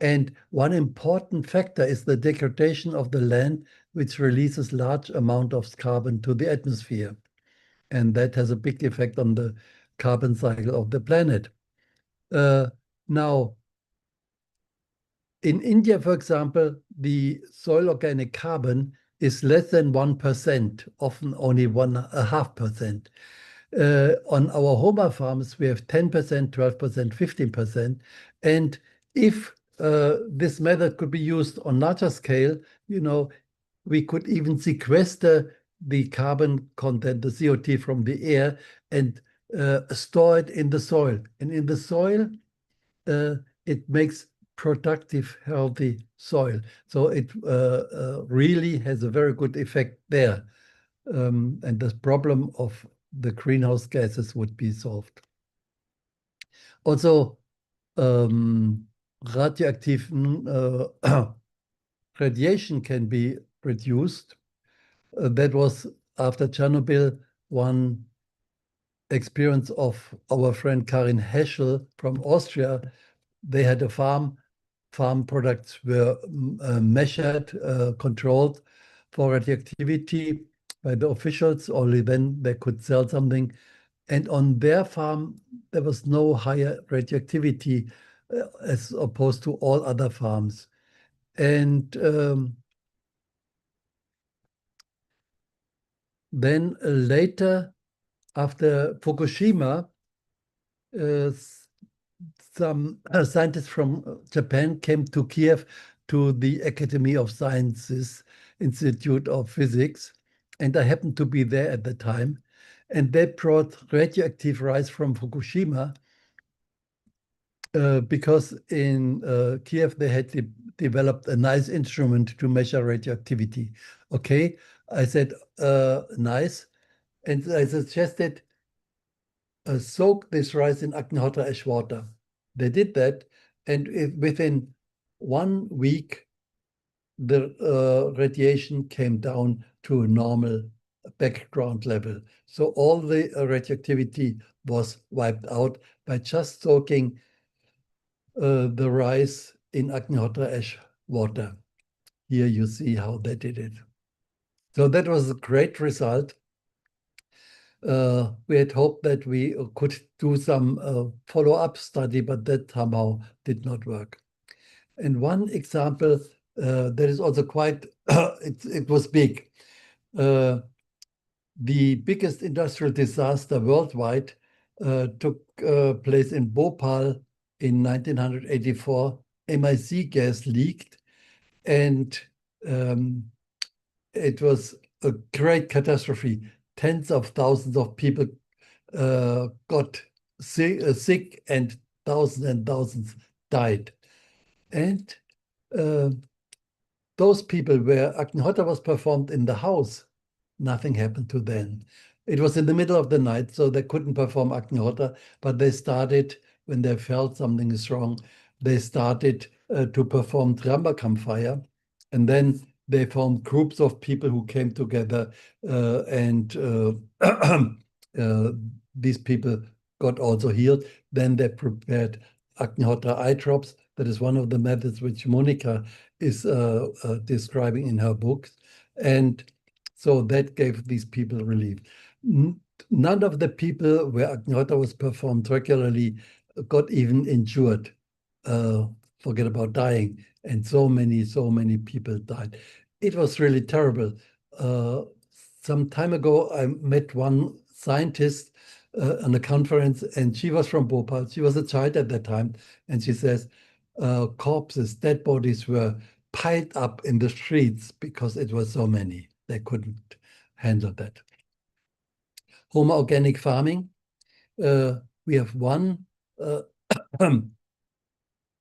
E: And one important factor is the degradation of the land, which releases large amount of carbon to the atmosphere. And that has a big effect on the carbon cycle of the planet. Now, in India, for example, the soil organic carbon is less than 1%, often only 1.5%. On our Homa farms, we have 10%, 12%, 15%. And if this method could be used on larger scale, we could even sequester the carbon content, the CO2 from the air, and store it in the soil. And in the soil, it makes productive, healthy soil. So it really has a very good effect there. And the problem of the greenhouse gases would be solved. Also, radioactive radiation can be reduced. That was after Chernobyl, one experience of our friend Karin Heschel from Austria. They had a farm products were measured, controlled for radioactivity by the officials. Only then they could sell something. And on their farm, there was no higher radioactivity as opposed to all other farms. And then later, after Fukushima, some scientists from Japan came to Kiev to the Academy of Sciences Institute of Physics, and I happened to be there at the time. And they brought radioactive rice from Fukushima because in Kiev they had developed a nice instrument to measure radioactivity. Okay, I said, nice. And I suggested, soak this rice in Agnihotra ash water. They did that, and within 1 week, the radiation came down to a normal background level. So all the radioactivity was wiped out by just soaking the rice in Agnihotra ash water. Here you see how they did it. So that was a great result. We had hoped that we could do some follow-up study, but that somehow did not work. And one example that is also quite, it was big. The biggest industrial disaster worldwide took place in Bhopal in 1984. MIC gas leaked, and it was a great catastrophe. Tens of thousands of people got sick, and thousands died. And those people where Agnihotra was performed in the house, nothing happened to them. It was in the middle of the night, so they couldn't perform Agnihotra, but they started, when they felt something is wrong, they started to perform Trambakam fire, and then they formed groups of people who came together, and these people got also healed. Then they prepared Agnihotra eye drops. That is one of the methods which Monica is describing in her books. And so that gave these people relief. None of the people where Agnihotra was performed regularly got even injured. Forget about dying. And so many people died. It was really terrible. Some time ago, I met one scientist on a conference, and she was from Bhopal. She was a child at that time, and she says corpses, dead bodies were piled up in the streets because it was so many. They couldn't handle that. Homa organic farming. We have one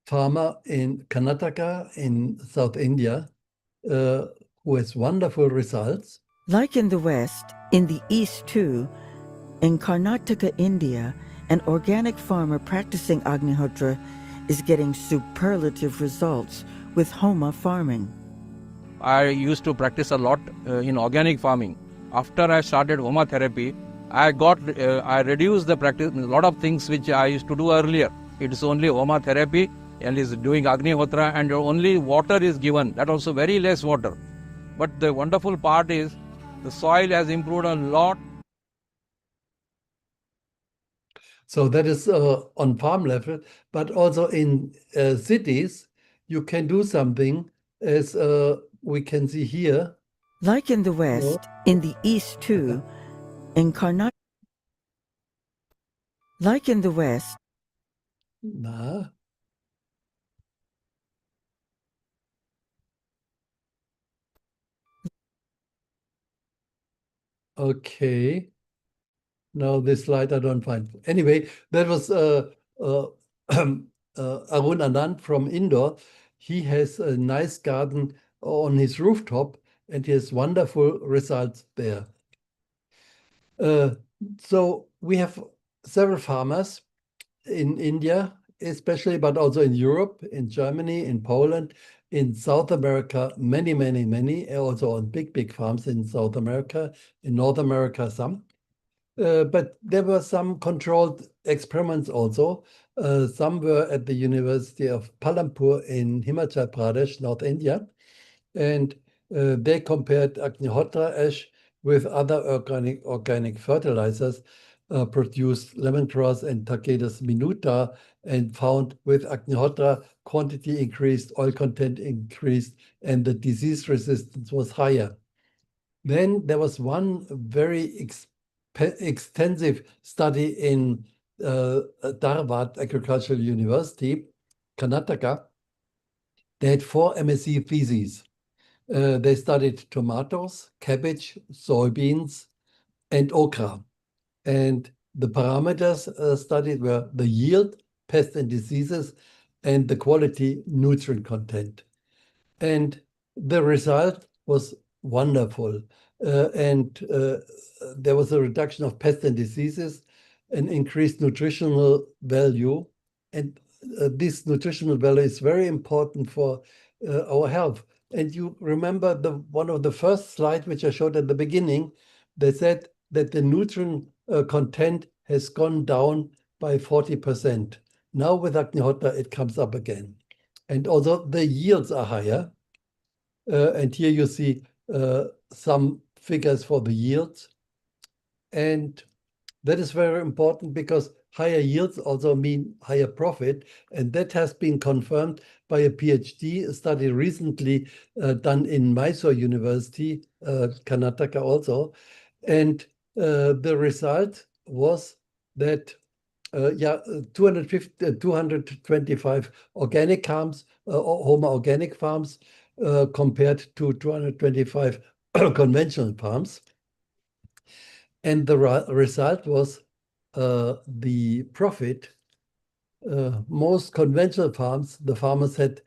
E: farmer in Karnataka in South India who has wonderful results.
N: Like in the West, in the East too, in Karnataka, India, an organic farmer practicing Agnihotra is getting superlative results with Homa farming.
P: I used to practice a lot in organic farming. After I started Homa therapy, I reduced the practice, a lot of things which I used to do earlier. It is only Homa therapy and is doing Agnihotra, and only water is given, that also very less water. But the wonderful part is the soil has improved a lot.
E: So that is on farm level, but also in cities, you can do something, as we can see here.
N: Like in the West, in the East too, in Karnataka. Like in the West.
E: Nah. Okay. Now this slide I don't find. Anyway, that was Arun Anand from Indore. He has a nice garden on his rooftop, and he has wonderful results there. So we have several farmers in India, especially, but also in Europe, in Germany, in Poland, in South America, many, many, many, also on big farms in South America, in North America, some. But there were some controlled experiments also. Some were at the University of Palampur in Himachal Pradesh, North India. And they compared Agnihotra ash with other organic fertilizers, produced lemongrass and Tagetes minuta, and found with Agnihotra quantity increased, oil content increased, and the disease resistance was higher. Then there was one very extensive study in Dharwad Agricultural University, Karnataka. They had 4 MSc theses. They studied tomatoes, cabbage, soybeans, and okra. And the parameters studied were the yield, pests and diseases, and the quality, nutrient content. And the result was wonderful. There was a reduction of pests and diseases, an increased nutritional value. And this nutritional value is very important for our health. And you remember one of the first slides which I showed at the beginning, they said that the nutrient content has gone down by 40%. Now with Agnihotra, it comes up again. And also the yields are higher. And here you see some figures for the yields. And that is very important because higher yields also mean higher profit. And that has been confirmed by a PhD study recently done in Mysore University, Karnataka also. And the result was that 225 organic farms, Homa organic farms, compared to 225 conventional farms. And the result was the profit. Most conventional farms, the farmers had,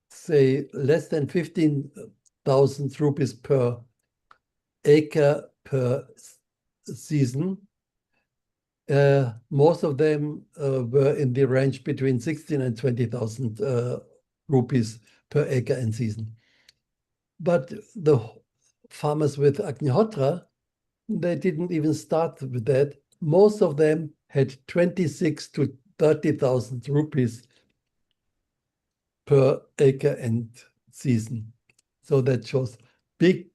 E: say, less than 15,000 rupees per acre per season. Most of them were in the range between 16 and 20,000 rupees per acre and season. But the farmers with Agnihotra, they didn't even start with that. Most of them had 26 to 30,000 rupees per acre and season. So that shows big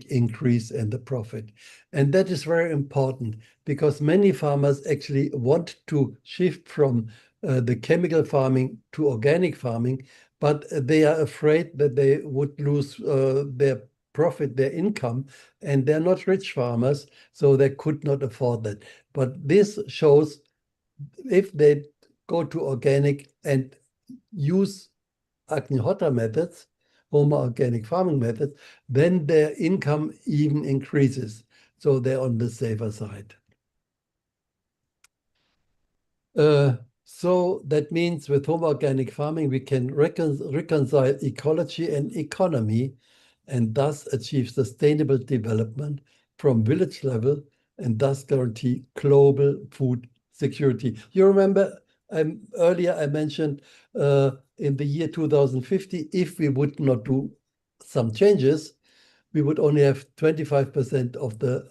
E: increase in the profit. And that is very important because many farmers actually want to shift from the chemical farming to organic farming, but they are afraid that they would lose their profit, their income, and they're not rich farmers, so they could not afford that. But this shows if they go to organic and use Agnihotra methods, Homa organic farming methods, then their income even increases. So they're on the safer side. So that means with Homa organic farming, we can reconcile ecology and economy and thus achieve sustainable development from village level and thus guarantee global food security. You remember Earlier I mentioned in the year 2050, if we would not do some changes, we would only have 25% of the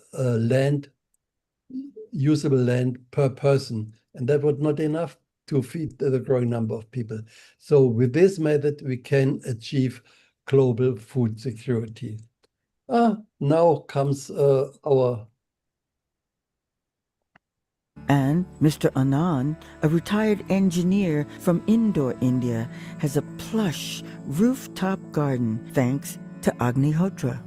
E: usable land per person, and that was not enough to feed the growing number of people. So with this method, we can achieve global food security. Now comes our...
N: And Mr. Anand, a retired engineer from Indore, India, has a plush rooftop garden thanks to Agnihotra.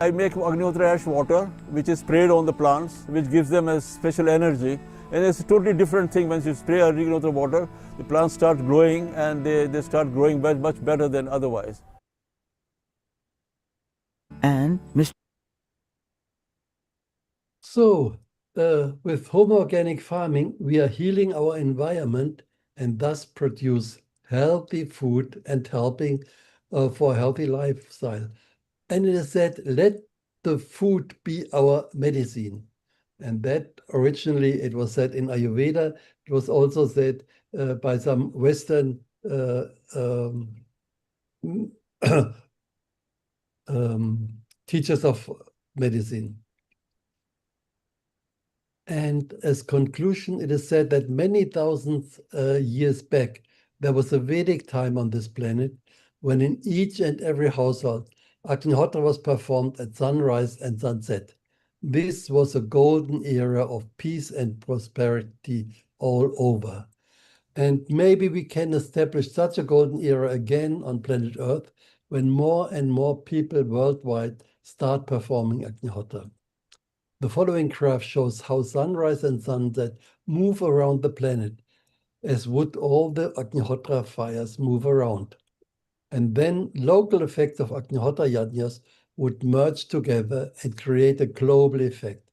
Q: I make Agnihotra ash water, which is sprayed on the plants, which gives them a special energy. And it's a totally different thing when you spray Agnihotra water. The plants start growing and they start growing much better than otherwise.
N: And Mr.
E: So, with home organic farming, we are healing our environment and thus produce healthy food and helping for a healthy lifestyle. And it is said, let the food be our medicine. And that originally it was said in Ayurveda. It was also said by some Western teachers of medicine. And as conclusion, it is said that many thousands years back, there was a Vedic time on this planet when in each and every household, Agnihotra was performed at sunrise and sunset. This was a golden era of peace and prosperity all over. And maybe we can establish such a golden era again on planet Earth when more and more people worldwide start performing Agnihotra. The following graph shows how sunrise and sunset move around the planet, as would all the Agnihotra fires move around. And then local effects of Agnihotra yajnas would merge together and create a global effect.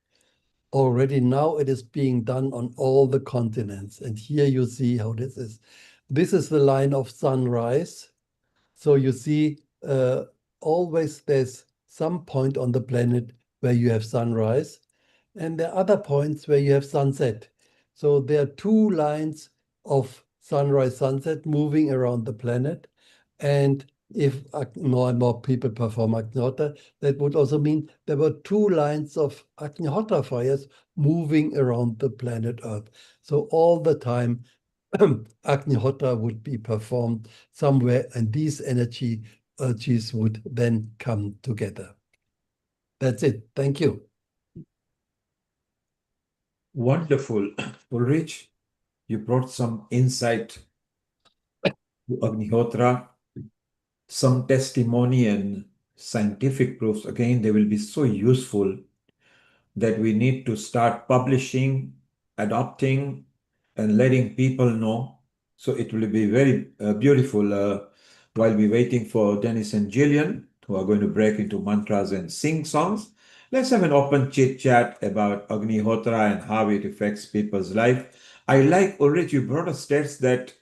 E: Already now it is being done on all the continents. And here you see how this is. This is the line of sunrise. So you see always there's some point on the planet where you have sunrise, and there are other points where you have sunset. So there are two lines of sunrise, sunset moving around the planet. And if more and more people perform Agnihotra, that would also mean there were two lines of Agnihotra fires moving around the planet Earth. So all the time, Agnihotra would be performed somewhere, and these energies would then come together. That's it. Thank you.
F: Wonderful. Ulrich, you brought some insight to Agnihotra, some testimony and scientific proofs. Again, they will be so useful that we need to start publishing, adopting, and letting people know. So it will be very beautiful while we're waiting for Dennis and Jillian, who are going to break into mantras and sing songs. Let's have an open chit chat about Agnihotra and how it affects people's life. I like, Ulrich, you brought us stats that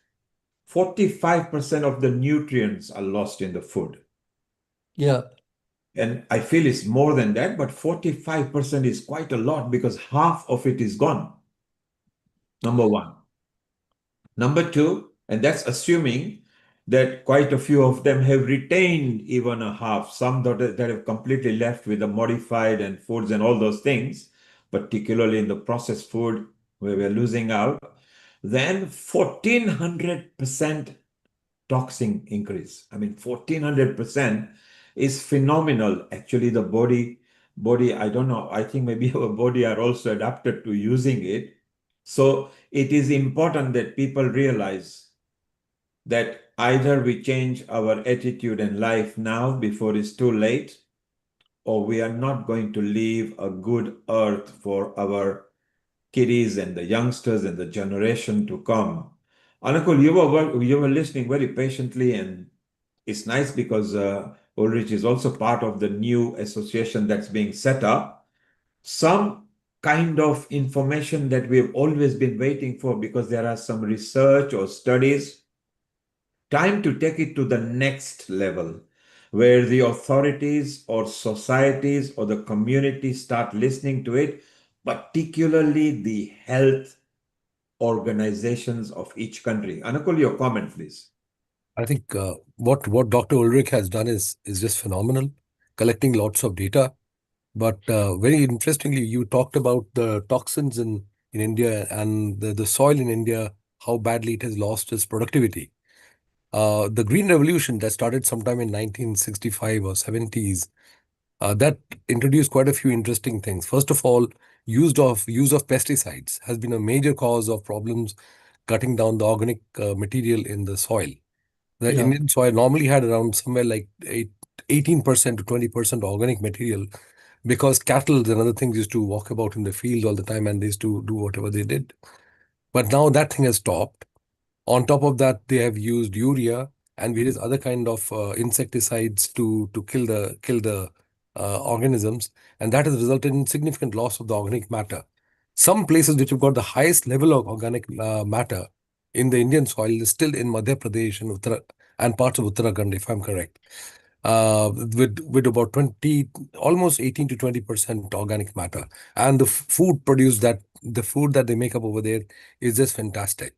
F: 45% of the nutrients are lost in the food.
E: Yeah.
F: And I feel it's more than that, but 45% is quite a lot because half of it is gone. Number one. Number two, and that's assuming that quite a few of them have retained even a half, some that have completely left with the modified and foods and all those things, particularly in the processed food where we're losing out. Then 1400% toxin increase. I mean, 1400% is phenomenal. Actually, the body, I don't know, I think maybe our body are also adapted to using it. So it is important that people realize that either we change our attitude and life now before it's too late, or we are not going to leave a good earth for our kiddies and the youngsters and the generation to come. Anukul, you were listening very patiently, and it's nice because Ulrich is also part of the new association that's being set up. Some kind of information that we've always been waiting for because there are some research or studies. Time to take it to the next level where the authorities or societies or the community start listening to it, particularly the health organizations of each country. Anukul, your comment, please.
R: I think what Dr. Ulrich has done is just phenomenal, collecting lots of data. But very interestingly, you talked about the toxins in India and the soil in India, how badly it has lost its productivity. The Green Revolution that started sometime in 1965 or 70s, that introduced quite a few interesting things. First of all, use of pesticides has been a major cause of problems cutting down the organic material in the soil. The
E: Yeah.
R: Indian soil normally had around somewhere like 18% to 20% organic material, because cattle and other things used to walk about in the field all the time and they used to do whatever they did. But now that thing has stopped. On top of that, they have used urea and various other kind of insecticides to kill the organisms, and that has resulted in significant loss of the organic matter. Some places which have got the highest level of organic matter in the Indian soil is still in Madhya Pradesh and parts of Uttarakhand, if I'm correct, with about 20, almost 18 to 20% organic matter, and the food that they make up over there is just fantastic.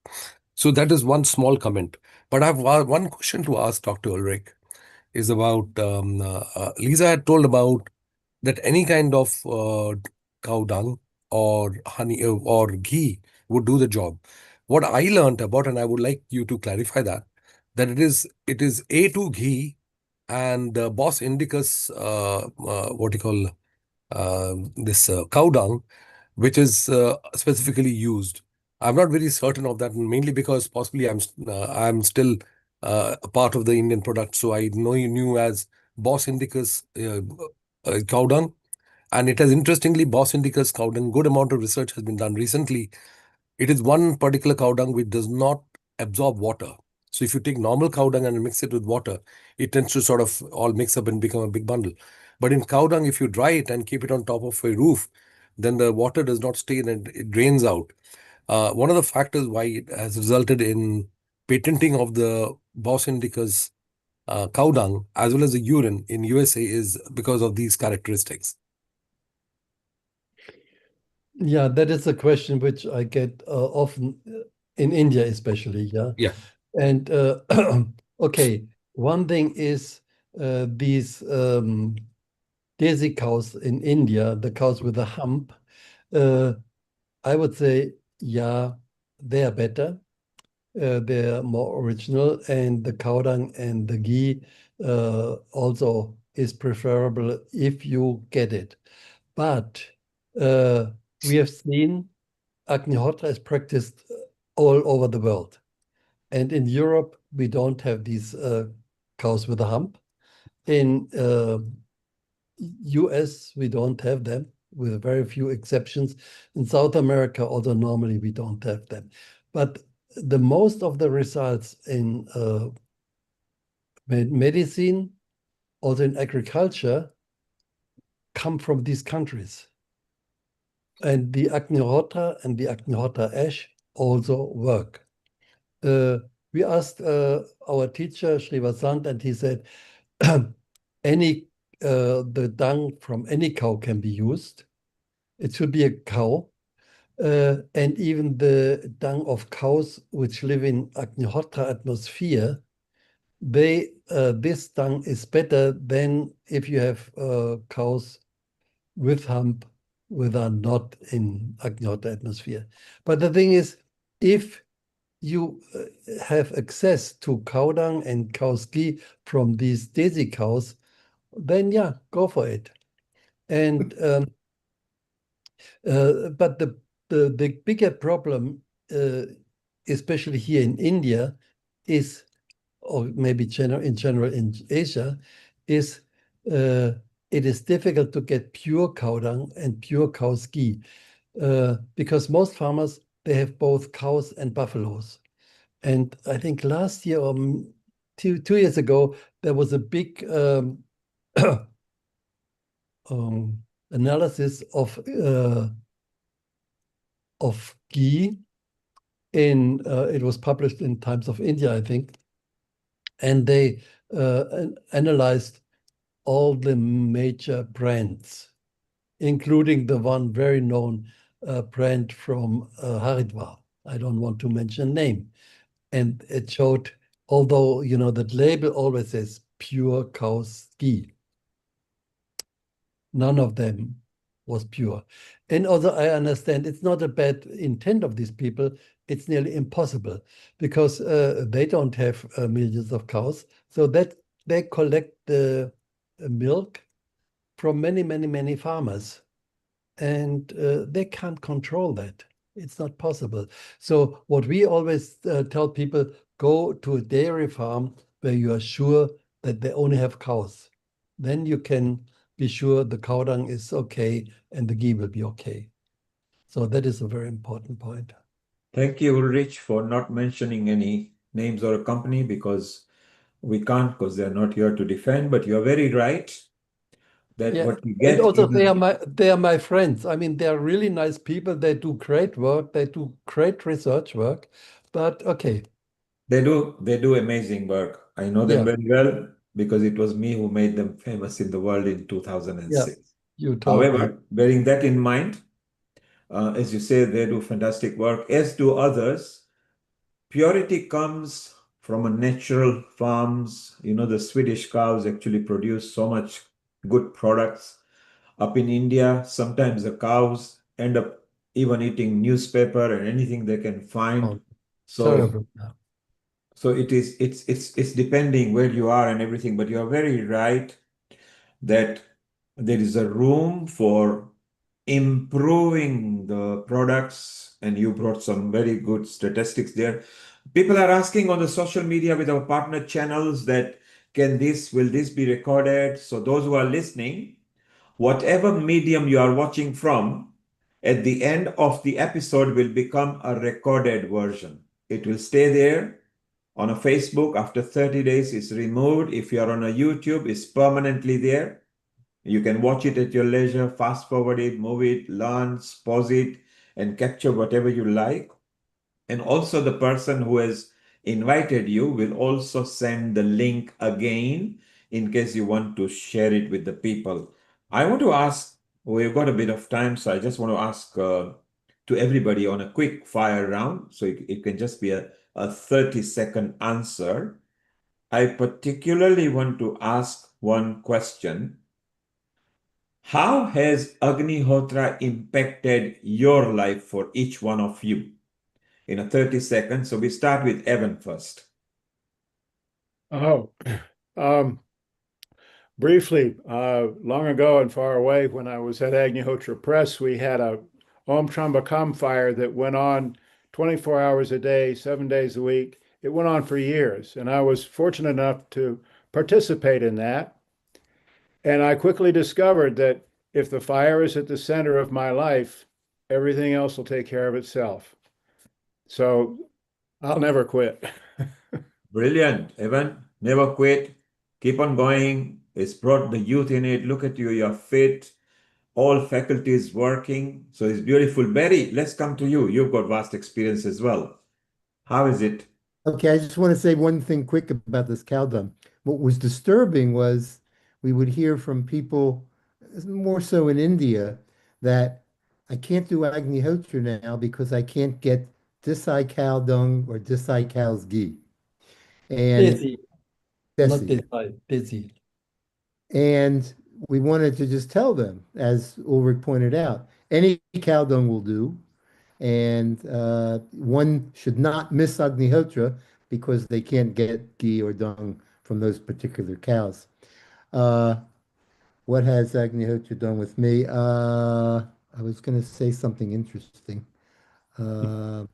R: So that is one small comment. But I have one question to ask Dr. Ulrich is about Lisa had told about that any kind of cow dung or honey or ghee would do the job. What I learned about, and I would like you to clarify that it is A2 ghee and Bos Indicus, what you call this cow dung, which is specifically used. I'm not very certain of that, mainly because possibly I'm still a part of the Indian product, so I know you knew as Bos Indicus cow dung, and it has interestingly Bos Indicus cow dung. Good amount of research has been done recently. It is one particular cow dung which does not absorb water. So if you take normal cow dung and mix it with water, it tends to sort of all mix up and become a big bundle. But in cow dung, if you dry it and keep it on top of a roof, then the water does not stay and it drains out. One of the factors why it has resulted in patenting of the Bos Indicus cow dung as well as the urine in USA is because of these characteristics.
E: Yeah, that is a question which I get often in India, especially. Yeah.
R: Yeah.
E: And okay, one thing is these desi cows in India, the cows with a hump. I would say, yeah, they are better. They're more original, and the cow dung and the ghee also is preferable if you get it. But we have seen Agnihotra is practiced all over the world. And in Europe, we don't have these cows with a hump. In US, we don't have them, with very few exceptions. In South America, although normally we don't have them. But the most of the results in medicine, also in agriculture, come from these countries. And the Agnihotra and the Agnihotra ash also work. We asked our teacher, Srivasant, and he said, the dung from any cow can be used. It should be a cow. And even the dung of cows which live in Agnihotra atmosphere, this dung is better than if you have cows with hump are not in Agnihotra atmosphere. But the thing is, if you have access to cow dung and cow's ghee from these desi cows, then yeah, go for it. And but the bigger problem, especially here in India, is, or maybe in general in Asia, is it is difficult to get pure cow dung and pure cow's ghee because most farmers, they have both cows and buffaloes. And I think last year or 2 years ago, there was a big analysis of ghee in it was published in Times of India, I think, and they analyzed all the major brands, including the one very known brand from Haridwar. I don't want to mention name. And it showed, although, that label always says pure cow's ghee. None of them was pure. And also, I understand it's not a bad intent of these people. It's nearly impossible because they don't have millions of cows. So that they collect the milk from many, many, many farmers. And they can't control that. It's not possible. So what we always tell people, go to a dairy farm where you are sure that they only have cows. Then you can be sure the cow dung is okay and the ghee will be okay. So that is a very important point.
F: Thank you, Ulrich, for not mentioning any names or a company because we can't, because they're not here to defend. But you're very right that
E: Yeah,
F: what you
E: and
F: get
E: also
F: in
E: they are my friends. I mean, they are really nice people. They do great work. They do great research work. But okay,
F: they do amazing work. I know them
E: yeah,
F: very well because it was me who made them famous in the world in
E: yeah,
F: 2006.
E: you told me.
F: However, bearing that in mind, as you say, they do fantastic work, as do others. Purity comes from a natural farms. The Swedish cows actually produce so much good products. Up in India, sometimes the cows end up even eating newspaper and anything they can find.
E: Oh,
F: So
E: terrible. Yeah.
F: so it's depending where you are and everything, but you are very right that there is a room for improving the products, and you brought some very good statistics there. People are asking on the social media with our partner channels that will this be recorded? So those who are listening, whatever medium you are watching from, at the end of the episode will become a recorded version. It will stay there on a Facebook. After 30 days, it's removed. If you are on a YouTube, it's permanently there. You can watch it at your leisure, fast forward it, move it, learn, pause it, and capture whatever you like. And also the person who has invited you will also send the link again in case you want to share it with the people. I want to ask, we've got a bit of time, so I just want to ask to everybody on a quick fire round. So it can just be a 30-second answer. I particularly want to ask one question. How has Agnihotra impacted your life for each one of you? In a 30 seconds. So we start with Evan first.
S: Oh, briefly, long ago and far away, when I was at Agnihotra Press, we had a Om Trambakam fire that went on 24 hours a day, 7 days a week. It went on for years, and I was fortunate enough to participate in that. And I quickly discovered that if the fire is at the center of my life, everything else will take care of itself. So I'll never quit.
F: Brilliant, Evan. Never quit. Keep on going. It's brought the youth in it. Look at you, you're fit. All faculties working. So it's beautiful. Barry, let's come to you. You've got vast experience as well. How is it?
L: Okay, I just want to say one thing quick about this cow dung. What was disturbing was we would hear from people, more so in India, that I can't do Agnihotra now because I can't get Desai cow dung or Desai cow's ghee. And
E: Busy, not
L: Desi.
E: busy.
L: And we wanted to just tell them, as Ulrich pointed out, any cow dung will do. And one should not miss Agnihotra because they can't get ghee or dung from those particular cows. Uh, what has Agnihotra done with me? I was going to say something interesting. Uh,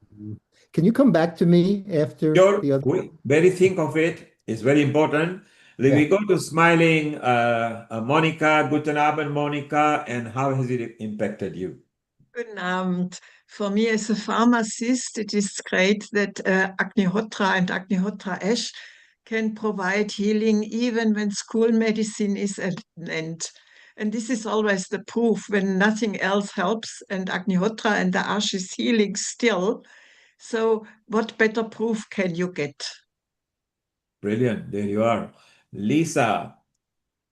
L: can you come back to me after
F: Sure.
L: the other?
F: Barry, think of it. It's very important.
L: Yeah.
F: We go to smiling Monica. Guten Abend, Monica. And how has it impacted you?
V: Guten Abend. For me as a pharmacist, it is great that Agnihotra and Agnihotra ash can provide healing even when school medicine is at an end. And this is always the proof when nothing else helps and Agnihotra and the ash is healing still. So what better proof can you get?
F: Brilliant. There you are. Lisa,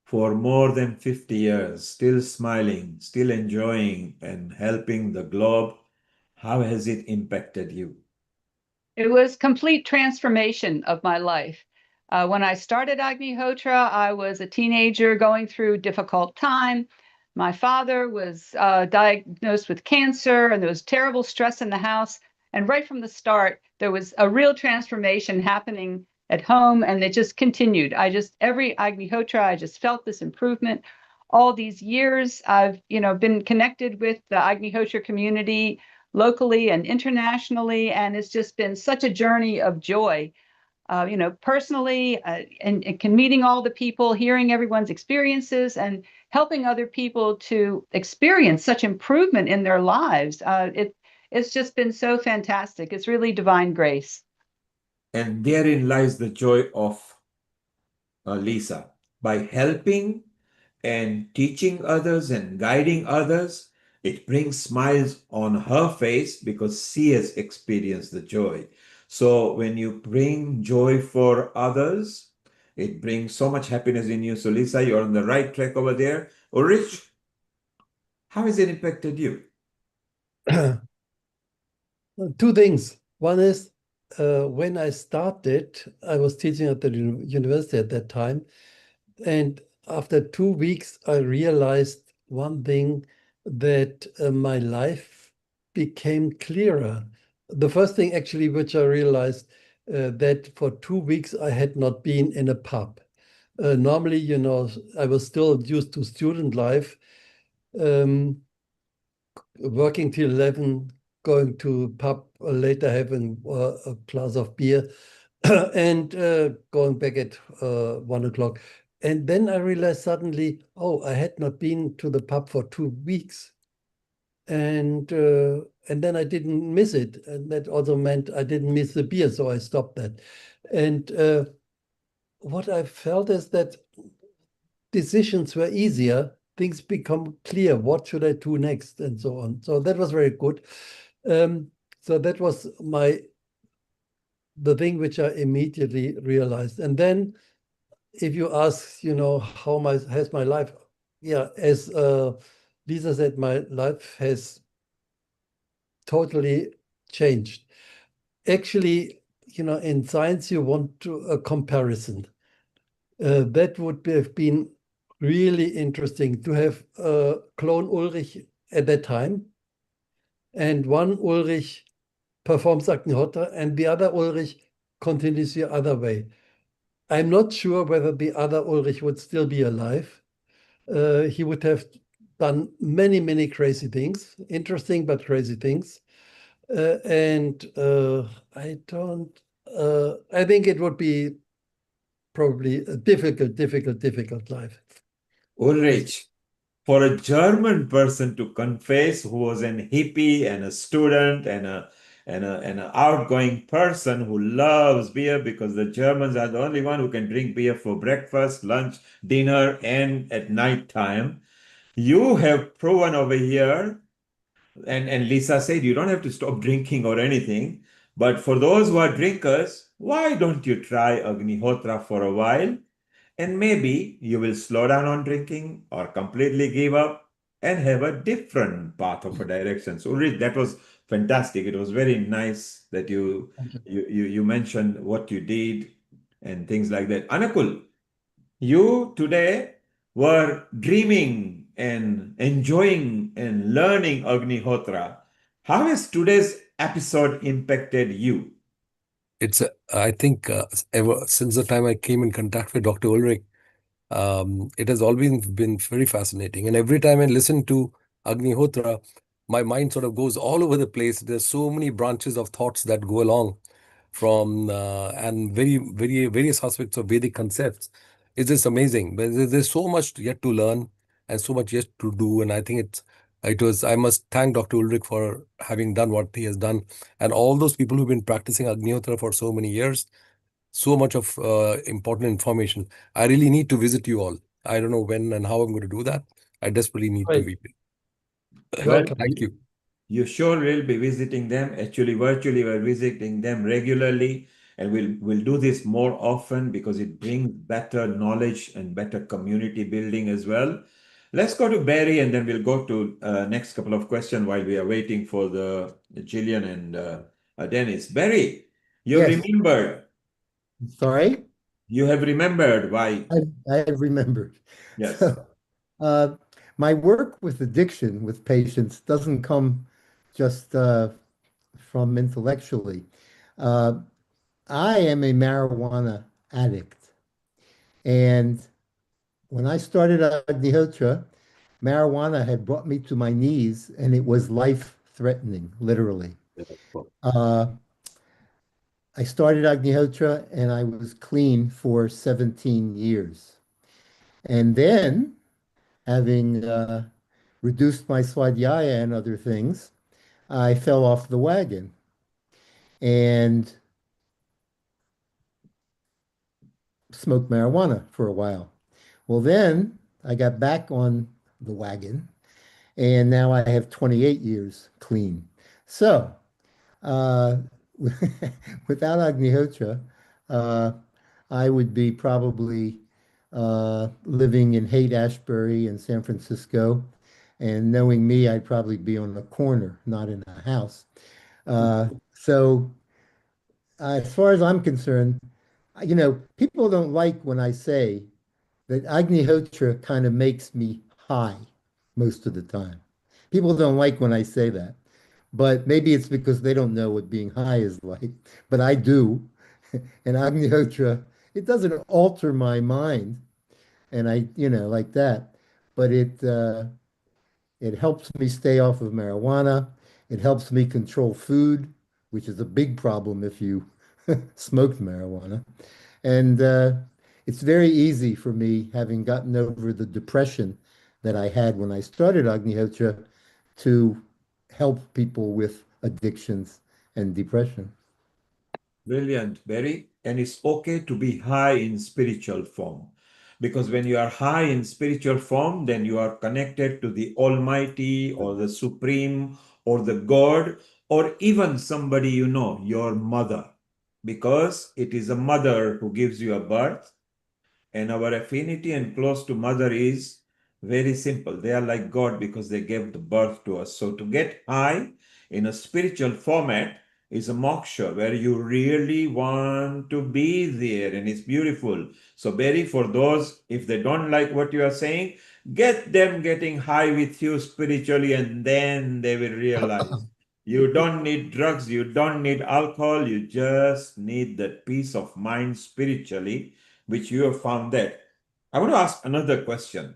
F: for more than 50 years, still smiling, still enjoying and helping the globe. How has it impacted you?
M: It was complete transformation of my life. When I started Agnihotra, I was a teenager going through difficult time. My father was diagnosed with cancer, and there was terrible stress in the house. And right from the start, there was a real transformation happening at home, and it just continued. Every Agnihotra, I just felt this improvement. All these years, I've been connected with the Agnihotra community locally and internationally, and it's just been such a journey of joy. Personally, and meeting all the people, hearing everyone's experiences, and helping other people to experience such improvement in their lives. It's just been so fantastic. It's really divine grace.
F: And therein lies the joy of Lisa. By helping and teaching others and guiding others, it brings smiles on her face because she has experienced the joy. So when you bring joy for others, it brings so much happiness in you. So Lisa, you're on the right track over there. Ulrich, how has it impacted you?
E: Two things. One is when I started, I was teaching at the university at that time. And after 2 weeks, I realized one thing, that my life became clearer. The first thing actually which I realized, that for 2 weeks I had not been in a pub. Normally, I was still used to student life, working till 11, going to pub, later having a glass of beer, and going back at 1 o'clock. And then I realized suddenly, oh, I had not been to the pub for 2 weeks. And then I didn't miss it. And that also meant I didn't miss the beer, so I stopped that. And what I felt is that decisions were easier. Things become clear. What should I do next? And so on. So that was very good. So that was the thing which I immediately realized. And then if you ask, how has my life, as Lisa said, my life has totally changed. Actually, in science, you want a comparison. That would have been really interesting to have clone Ulrich at that time, and one Ulrich performs Agnihotra and the other Ulrich continues the other way. I'm not sure whether the other Ulrich would still be alive. He would have done many, many crazy things, interesting but crazy things. I think it would be probably a difficult life.
F: Ulrich, for a German person to confess, who was an hippie and a student and an outgoing person who loves beer, because the Germans are the only one who can drink beer for breakfast, lunch, dinner, and at night time. You have proven over here, and Lisa said you don't have to stop drinking or anything, but for those who are drinkers, why don't you try Agnihotra for a while? And maybe you will slow down on drinking or completely give up and have a different path of a direction. So Ulrich, that was fantastic. It was very nice that you mentioned what you did and things like that. Anakul, you today were dreaming and enjoying and learning Agnihotra. How has today's episode impacted you?
R: I think ever since the time I came in contact with Dr. Ulrich, it has always been very fascinating. And every time I listen to Agnihotra, my mind sort of goes all over the place. There's so many branches of thoughts that go along from and various aspects of Vedic concepts. It's just amazing. But there's so much yet to learn and so much yet to do. And I think I must thank Dr. Ulrich for having done what he has done, and all those people who've been practicing Agnihotra for so many years. So much of important information. I really need to visit you all. I don't know when and how I'm going to do that. I desperately need to meet you.
F: Well,
R: Thank you.
F: You sure will be visiting them. Actually, virtually, we're visiting them regularly, and we'll do this more often because it brings better knowledge and better community building as well. Let's go to Barry, and then we'll go to next couple of questions while we are waiting for the Gillian and Dennis. Barry, You
L: Yes.
F: remembered.
L: Sorry?
F: You have remembered why.
L: I have remembered.
F: Yes.
L: So, my work with addiction with patients doesn't come just from intellectually. Uh, I am a marijuana addict. And when I started Agnihotra, marijuana had brought me to my knees and it was life-threatening, literally. Uh, I started Agnihotra and I was clean for 17 years. And then, having reduced my swadhyaya and other things, I fell off the wagon and smoked marijuana for a while. Well, then I got back on the wagon and now I have 28 years clean. So, uh, without Agnihotra, uh, I would be probably living in Haight-Ashbury in San Francisco. And knowing me, I'd probably be on the corner, not in a house. So, as far as I'm concerned, people don't like when I say that Agnihotra kind of makes me high most of the time. People don't like when I say that, but maybe it's because they don't know what being high is like. But I do. And Agnihotra, it doesn't alter my mind, and like that, but it helps me stay off of marijuana. It helps me control food, which is a big problem if you smoked marijuana. And it's very easy for me, having gotten over the depression that I had when I started Agnihotra, to help people with addictions and depression.
F: Brilliant, Barry. And it's okay to be high in spiritual form. Because when you are high in spiritual form, then you are connected to the Almighty or the Supreme or the God or even somebody you know, your mother. Because it is a mother who gives you a birth, and our affinity and close to mother is very simple. They are like God because they gave the birth to us. So to get high in a spiritual format is a moksha where you really want to be there, and it's beautiful. So Barry, for those, if they don't like what you are saying, get them getting high with you spiritually, and then they will realize you don't need drugs, you don't need alcohol, you just need that peace of mind spiritually, which you have found that. I want to ask another question.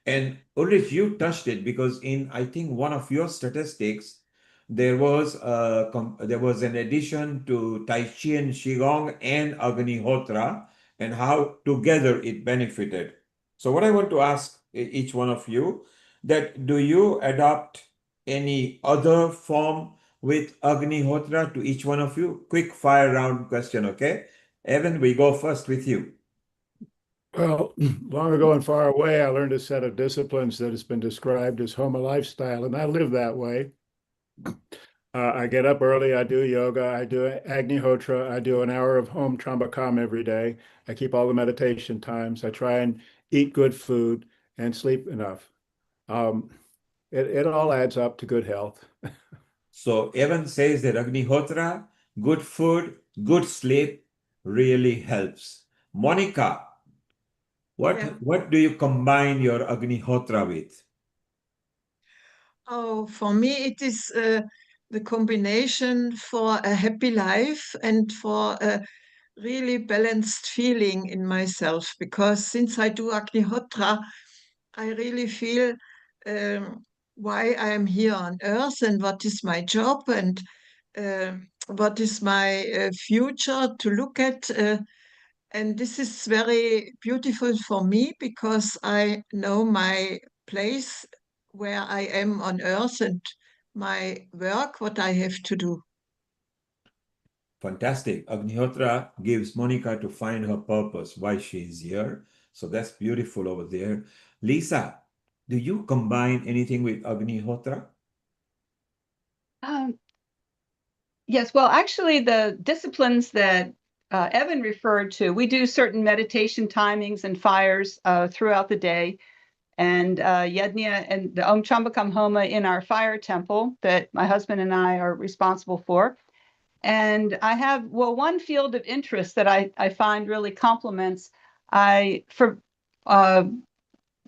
F: And Ulrich, you touched it because in, I think, one of your statistics, there was an addition to Tai Chi and Qigong and Agnihotra and how together it benefited. So what I want to ask each one of you, that do you adopt any other form with Agnihotra to each one of you? Quick fire round question, okay? Evan, we go first with you.
S: Well, long ago and far away, I learned a set of disciplines that has been described as Homa lifestyle, and I live that way. I get up early, I do yoga, I do Agnihotra, I do an hour of home Trambakam every day. I keep all the meditation times. I try and eat good food and sleep enough. It all adds up to good health.
F: So Evan says that Agnihotra, good food, good sleep really helps. Monica, what do you combine your Agnihotra with?
V: Oh, for me, it is the combination for a happy life and for a really balanced feeling in myself. Because since I do Agnihotra, I really feel why I am here on earth and what is my job and what is my future to look at. And this is very beautiful for me because I know my place where I am on earth and my work, what I have to do.
F: Fantastic. Agnihotra gives Monica to find her purpose, why she is here. So that's beautiful over there. Lisa, do you combine anything with Agnihotra?
M: Yes, well, actually, the disciplines that Evan referred to, we do certain meditation timings and fires throughout the day. And Yajna and the Om Chambakam Homa in our fire temple that my husband and I are responsible for. And I have, well, one field of interest that I find really complements. For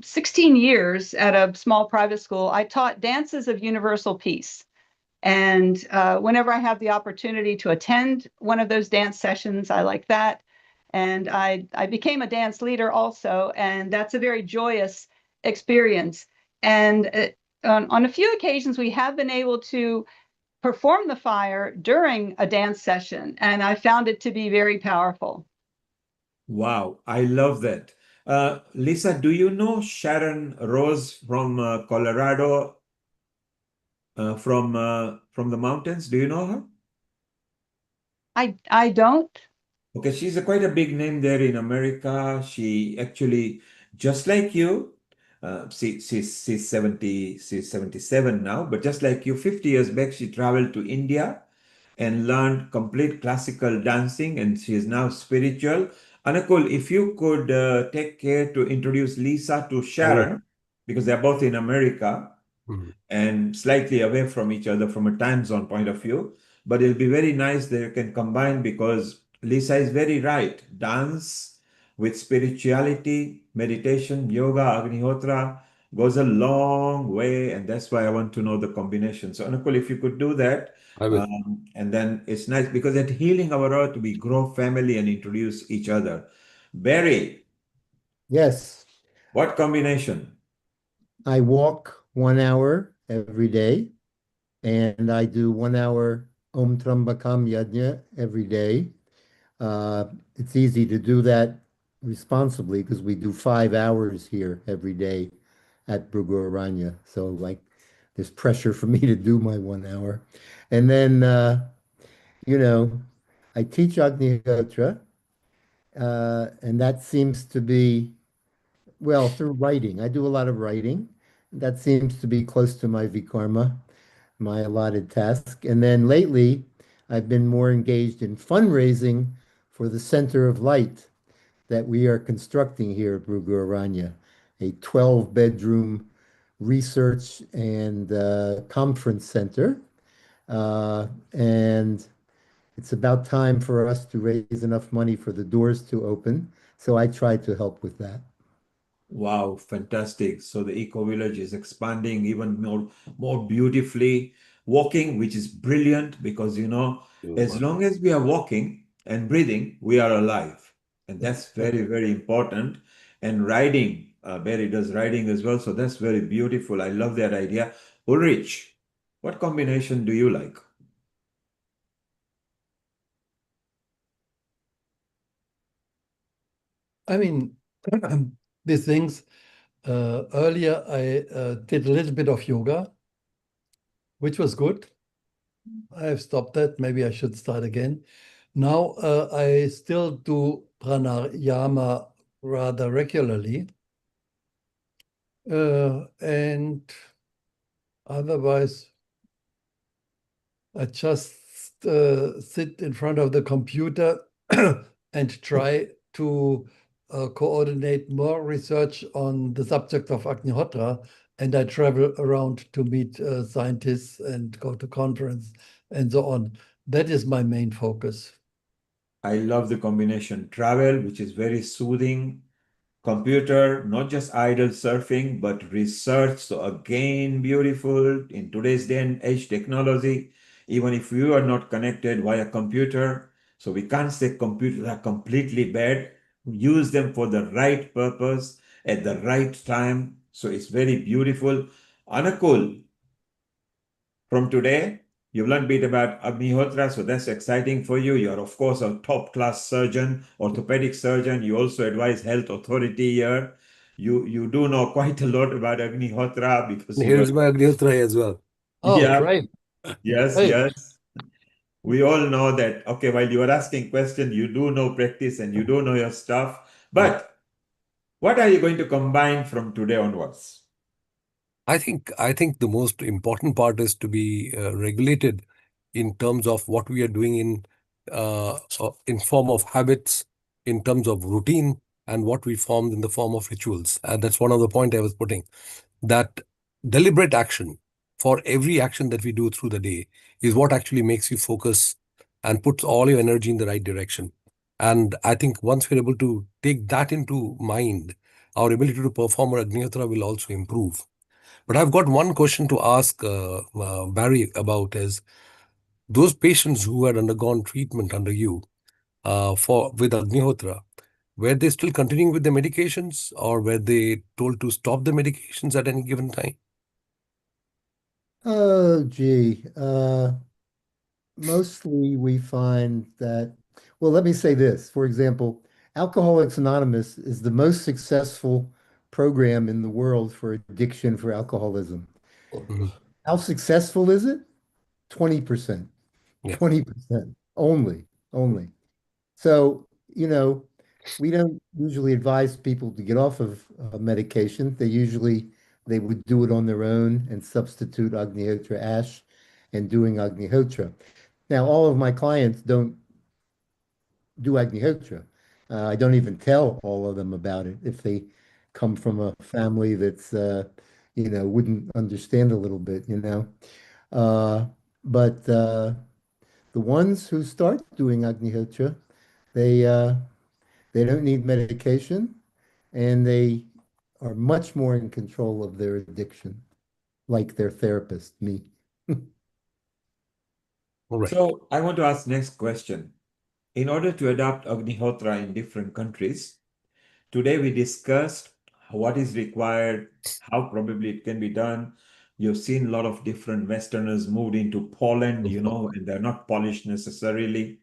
M: 16 years at a small private school, I taught dances of universal peace. And whenever I have the opportunity to attend one of those dance sessions, I like that. And I became a dance leader also, and that's a very joyous experience. And on a few occasions, we have been able to perform the fire during a dance session, and I found it to be very powerful.
F: Wow, I love that. Lisa, do you know Sharon Rose from Colorado, from the mountains? Do you know her?
M: I don't.
F: Okay, she's quite a big name there in America. She actually, just like you, she's 77 now, but just like you, 50 years back, she traveled to India and learned complete classical dancing, and she is now spiritual. Anakul, if you could take care to introduce Lisa to
R: I will.
F: Sharon, because they're both in America
R: Mhm.
F: and slightly away from each other from a time zone point of view. But it'll be very nice that you can combine, because Lisa is very right. Dance with spirituality, meditation, yoga, Agnihotra goes a long way, and that's why I want to know the combination. So, Anukul, if you could do that,
R: I will.
F: and then it's nice because at Healing Our Earth, we grow family and introduce each other. Barry,
L: Yes,
F: what combination?
L: I walk 1 hour every day, and I do 1 hour Om Trambakam Yajna every day. It's easy to do that responsibly because we do 5 hours here every day at Brugoranya. So like there's pressure for me to do my 1 hour. And then you know, I teach Agnihotra, and that seems to be, well, through writing. I do a lot of writing. That seems to be close to my Vikarma, my allotted task. And then lately, I've been more engaged in fundraising for the Center of Light that we are constructing here at Brugoranya, a 12-bedroom research and conference center. And it's about time for us to raise enough money for the doors to open. So I try to help with that.
F: Wow, fantastic. So the eco village is expanding even more beautifully. Walking, which is brilliant because, as long as we are walking and breathing, we are alive. And that's very, very important. And riding, Barry does riding as well. So that's very beautiful. I love that idea. Ulrich, what combination do you like?
E: I mean, these things. Earlier, I did a little bit of yoga, which was good. I have stopped that. Maybe I should start again. Now, I still do pranayama rather regularly. And otherwise, I just sit in front of the computer and try to coordinate more research on the subject of Agnihotra. And I travel around to meet scientists and go to conference and so on. That is my main focus.
F: I love the combination travel, which is very soothing, computer, not just idle surfing, but research. So again, beautiful in today's day and age technology, even if you are not connected via computer. So we can't say computers are completely bad. Use them for the right purpose at the right time. So it's very beautiful. Anakul, from today, you've learned a bit about Agnihotra, so that's exciting for you. You're, of course, a top-class surgeon, orthopedic surgeon. You also advise health authority here. You do know quite a lot about Agnihotra because
R: And
F: you were...
R: here's my Agnihotra as well.
E: Oh,
F: Yeah,
E: great.
F: yes,
E: Hey.
F: yes. We all know that, okay, while you are asking questions, you do know practice and you do know your stuff. But what are you going to combine from today onwards?
R: I think the most important part is to be regulated in terms of what we are doing in form of habits, in terms of routine, and what we formed in the form of rituals. And that's one of the point I was putting. That deliberate action for every action that we do through the day is what actually makes you focus and puts all your energy in the right direction. And I think once we're able to take that into mind, our ability to perform our Agnihotra will also improve. But I've got one question to ask Barry about is those patients who had undergone treatment under you with Agnihotra, were they still continuing with the medications, or were they told to stop the medications at any given time?
L: Oh, gee. Mostly we find that, well, let me say this. For example, Alcoholics Anonymous is the most successful program in the world for addiction for alcoholism. How successful is it? 20%.
R: Yeah.
L: 20% only. So, we don't usually advise people to get off of medication. They would do it on their own and substitute Agnihotra ash and doing Agnihotra. Now, all of my clients don't do Agnihotra. I don't even tell all of them about it if they come from a family that's, wouldn't understand a little bit, But the ones who start doing Agnihotra, they don't need medication, and they are much more in control of their addiction, like their therapist, me.
R: All right.
F: So I want to ask next question. In order to adopt Agnihotra in different countries, today we discussed what is required, how probably it can be done. You've seen a lot of different Westerners moved into Poland, and they're not Polish necessarily,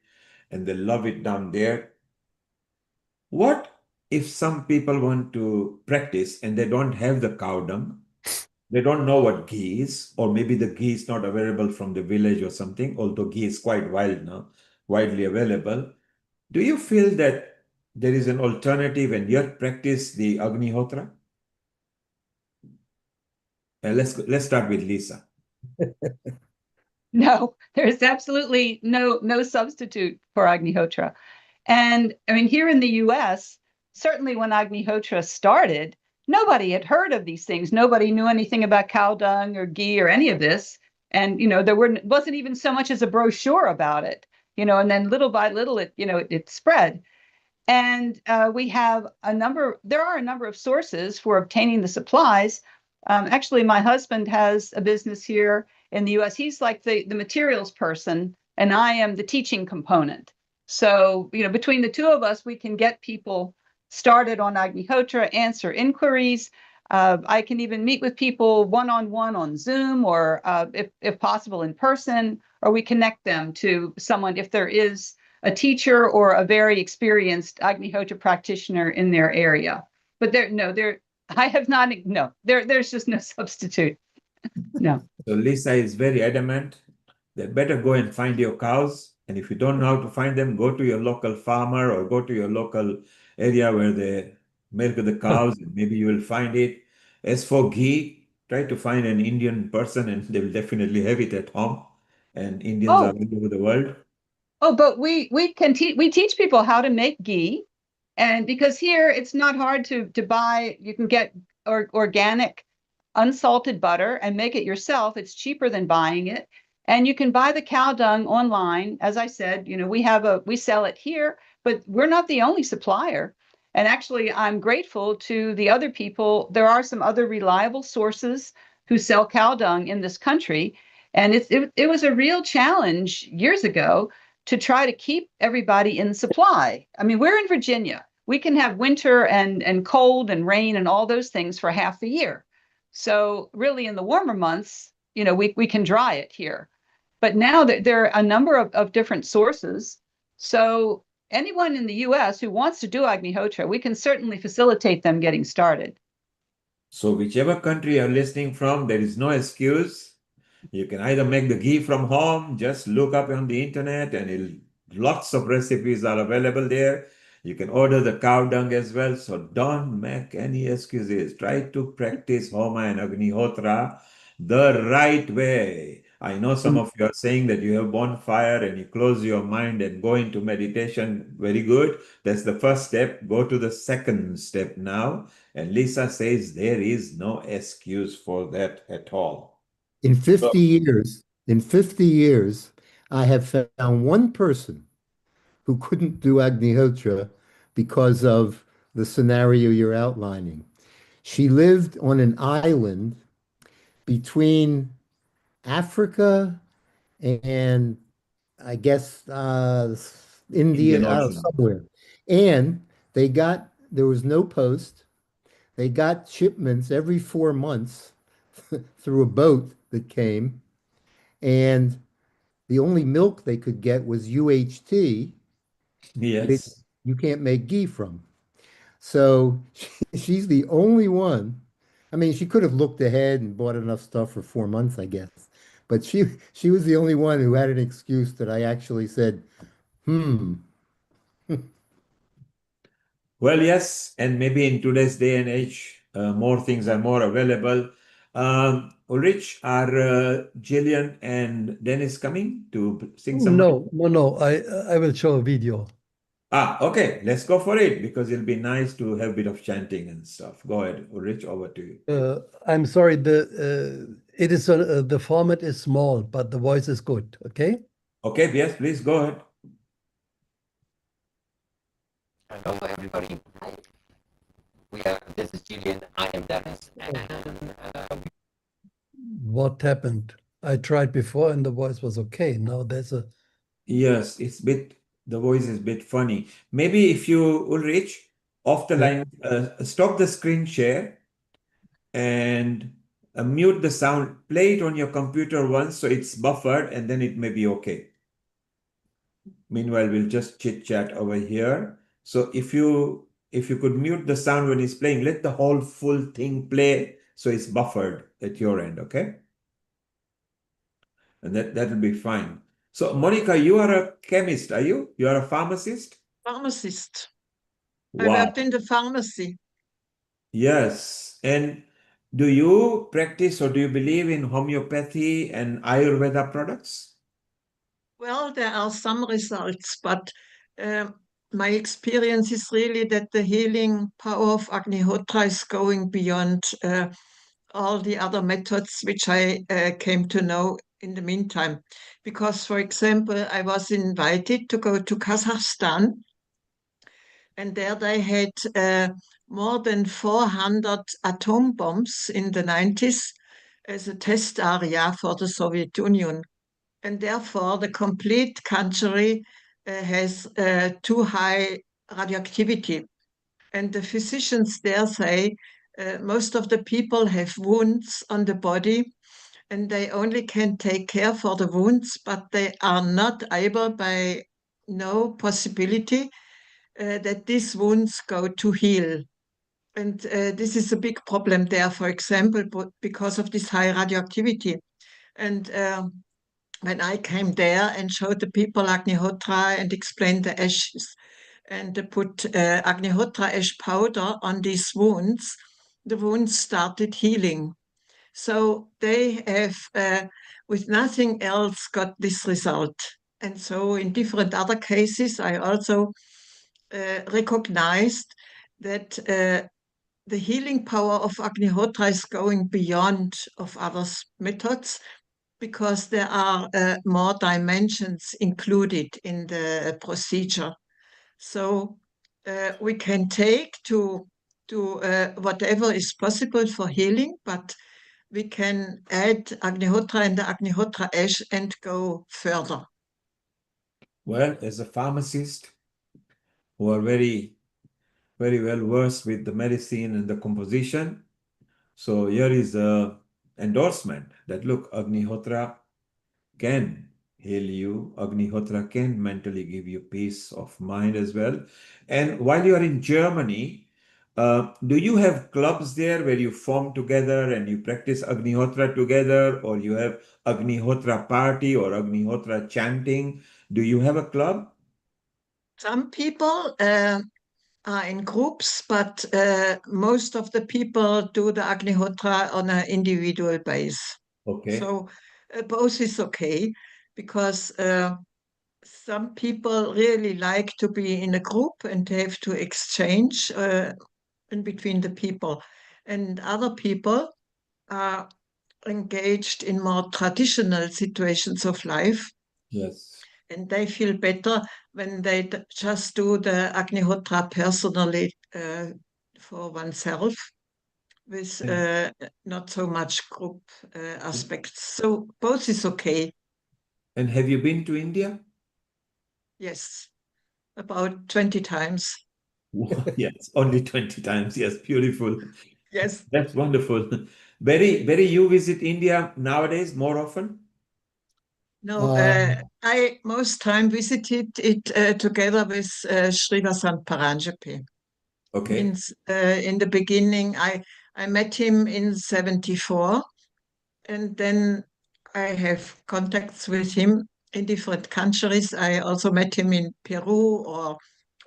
F: and they love it down there. What if some people want to practice and they don't have the cow dung? They don't know what ghee is, or maybe the ghee is not available from the village or something, although ghee is quite wild now, widely available. Do you feel that there is an alternative and yet practice the Agnihotra? Let's start with Lisa.
M: No, there's absolutely no substitute for Agnihotra. And I mean, here in the US, certainly when Agnihotra started, nobody had heard of these things. Nobody knew anything about cow dung or ghee or any of this. And, there wasn't even so much as a brochure about it, and then little by little, it spread. And there are a number of sources for obtaining the supplies. Actually, my husband has a business here in the US. He's like the materials person, and I am the teaching component. So, between the two of us, we can get people started on Agnihotra, answer inquiries. I can even meet with people one-on-one on Zoom, or if possible in person, or we connect them to someone if there is a teacher or a very experienced Agnihotra practitioner in their area. But there's just no substitute. No.
F: So Lisa is very adamant that better go and find your cows. And if you don't know how to find them, go to your local farmer or go to your local area where they milk the cows, and maybe you will find it. As for ghee, try to find an Indian person and they will definitely have it at home. And Indians are all over the world.
M: Oh, but we teach people how to make ghee, and because here it's not hard to buy. You can get organic, unsalted butter and make it yourself. It's cheaper than buying it, and you can buy the cow dung online. As I said, we sell it here, but we're not the only supplier. And actually, I'm grateful to the other people. There are some other reliable sources who sell cow dung in this country, and it was a real challenge years ago to try to keep everybody in supply. I mean, we're in Virginia. We can have winter and cold and rain and all those things for half the year. So really in the warmer months, we can dry it here. But now there are a number of different sources. So anyone in the US who wants to do Agnihotra, we can certainly facilitate them getting started.
F: So whichever country you're listening from, there is no excuse. You can either make the ghee from home, just look up on the internet, and lots of recipes are available there. You can order the cow dung as well. So don't make any excuses. Try to practice Homa and Agnihotra the right way. I know some of you are saying that you have bonfire and you close your mind and go into meditation. Very good. That's the first step. Go to the second step now. And Lisa says there is no excuse for that at all.
L: In 50 years, I have found one person who couldn't do Agnihotra because of the scenario you're outlining. She lived on an island between Africa and I guess
F: Indian
L: India,
F: Ocean.
L: somewhere. And there was no post. They got shipments every 4 months through a boat that came. And the only milk they could get was UHT, which
F: Yes.
L: you can't make ghee from. So she's the only one. I mean, she could have looked ahead and bought enough stuff for 4 months, I guess. But she was the only one who had an excuse that I actually said, hmm.
F: Well, yes, and maybe in today's day and age, more things are more available. Ulrich, are Jillian and Dennis coming to sing some?
E: No. I will show a video.
F: Okay, let's go for it because it'll be nice to have a bit of chanting and stuff. Go ahead, Ulrich, over to you.
E: I'm sorry, the format is small, but the voice is good. Okay.
F: Okay, yes, please go ahead.
C: Hello, everybody. This is Julian. I am Dennis. And
E: What happened? I tried before and the voice was okay. Now there's a.
F: Yes, the voice is a bit funny. Maybe if you, Ulrich, off the line, stop the screen share and mute the sound. Play it on your computer once so it's buffered and then it may be okay. Meanwhile, we'll just chit chat over here. So if you could mute the sound when it's playing, let the whole full thing play so it's buffered at your end, okay? And that'll be fine. So Monica, you are a chemist, are you? You are a pharmacist?
V: Pharmacist. I
F: Wow.
V: worked in the pharmacy.
F: Yes. And do you practice or do you believe in homeopathy and Ayurveda products?
V: Well, there are some results, but my experience is really that the healing power of Agnihotra is going beyond all the other methods which I came to know in the meantime. Because, for example, I was invited to go to Kazakhstan, and there they had more than 400 atom bombs in the 90s as a test area for the Soviet Union. And therefore, the complete country has too high radioactivity. And the physicians there say most of the people have wounds on the body and they only can take care for the wounds, but they are not able by no possibility that these wounds go to heal. And this is a big problem there, for example, because of this high radioactivity. And when I came there and showed the people Agnihotra and explained the ashes and put Agnihotra ash powder on these wounds, the wounds started healing. So they have, with nothing else, got this result. And so in different other cases, I also recognized that the healing power of Agnihotra is going beyond of other methods because there are more dimensions included in the procedure. So we can take to whatever is possible for healing, but we can add Agnihotra and the Agnihotra ash and go further.
F: Well, as a pharmacist who are very, very well versed with the medicine and the composition, so here is a endorsement that look, Agnihotra can heal you. Agnihotra can mentally give you peace of mind as well. And while you are in Germany, do you have clubs there where you form together and you practice Agnihotra together, or you have Agnihotra party or Agnihotra chanting? Do you have a club?
V: Some people are in groups, but most of the people do the Agnihotra on an individual base.
F: Okay.
V: So both is okay because some people really like to be in a group and have to exchange in between the people. And other people are engaged in more traditional situations of life
F: Yes.
V: And they feel better when they just do the Agnihotra personally for oneself with not so much group aspects. So both is okay.
F: And have you been to India?
V: Yes, about 20 times.
F: Yes, only 20 times. Yes, beautiful.
V: Yes.
F: That's wonderful. Barry, you visit India nowadays more often?
V: No, I most time visited it together with Srivasant Paranjape.
F: Okay.
V: Means in the beginning, I met him in 74, and then I have contacts with him in different countries. I also met him in Peru or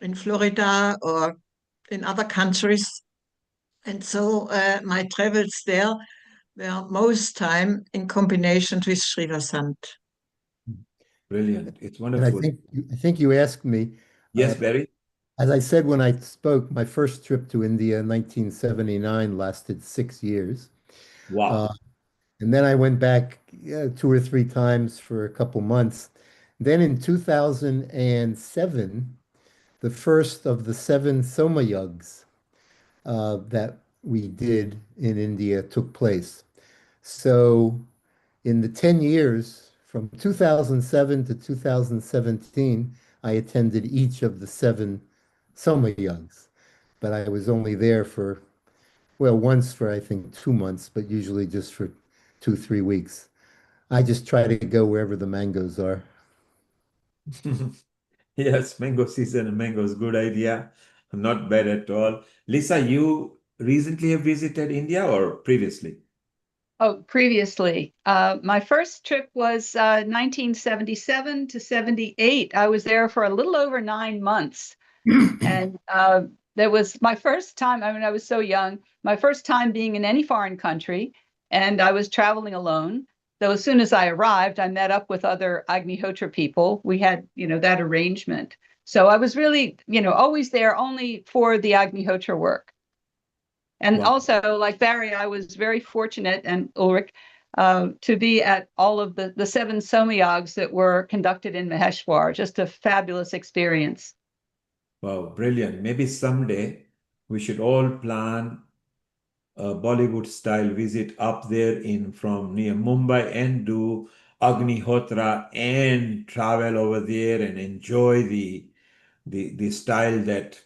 V: in Florida or in other countries. And so my travels there were most time in combination with Srivasant.
F: Brilliant. It's
L: And
F: wonderful.
L: I think you asked me,
F: Yes, Barry.
L: as I said when I spoke, my first trip to India in 1979 lasted 6 years.
F: Wow.
L: And then I went back 2 or 3 times for a couple months. Then in 2007, the first of the 7 Somayugs that we did in India took place. So in the 10 years from 2007 to 2017, I attended each of the 7 Somayugs. But I was only there for, well, once for I think 2 months, but usually just for 2, 3 weeks. I just try to go wherever the mangoes are.
F: Yes, mango season and mango is good idea. Not bad at all. Lisa, you recently have visited India or previously?
M: Oh, previously. My first trip was 1977 to 78. I was there for a little over 9 months. And that was my first time. I mean, I was so young, my first time being in any foreign country, and I was traveling alone. Though as soon as I arrived, I met up with other Agnihotra people. We had, that arrangement. So I was really, always there only for the Agnihotra work. And
F: Wow.
M: also, like Barry, I was very fortunate, and Ulrich, to be at all of the 7 Somayags that were conducted in Maheshwar. Just a fabulous experience.
F: Wow, brilliant. Maybe someday we should all plan a Bollywood style visit up there from near Mumbai and do Agnihotra and travel over there and enjoy the style that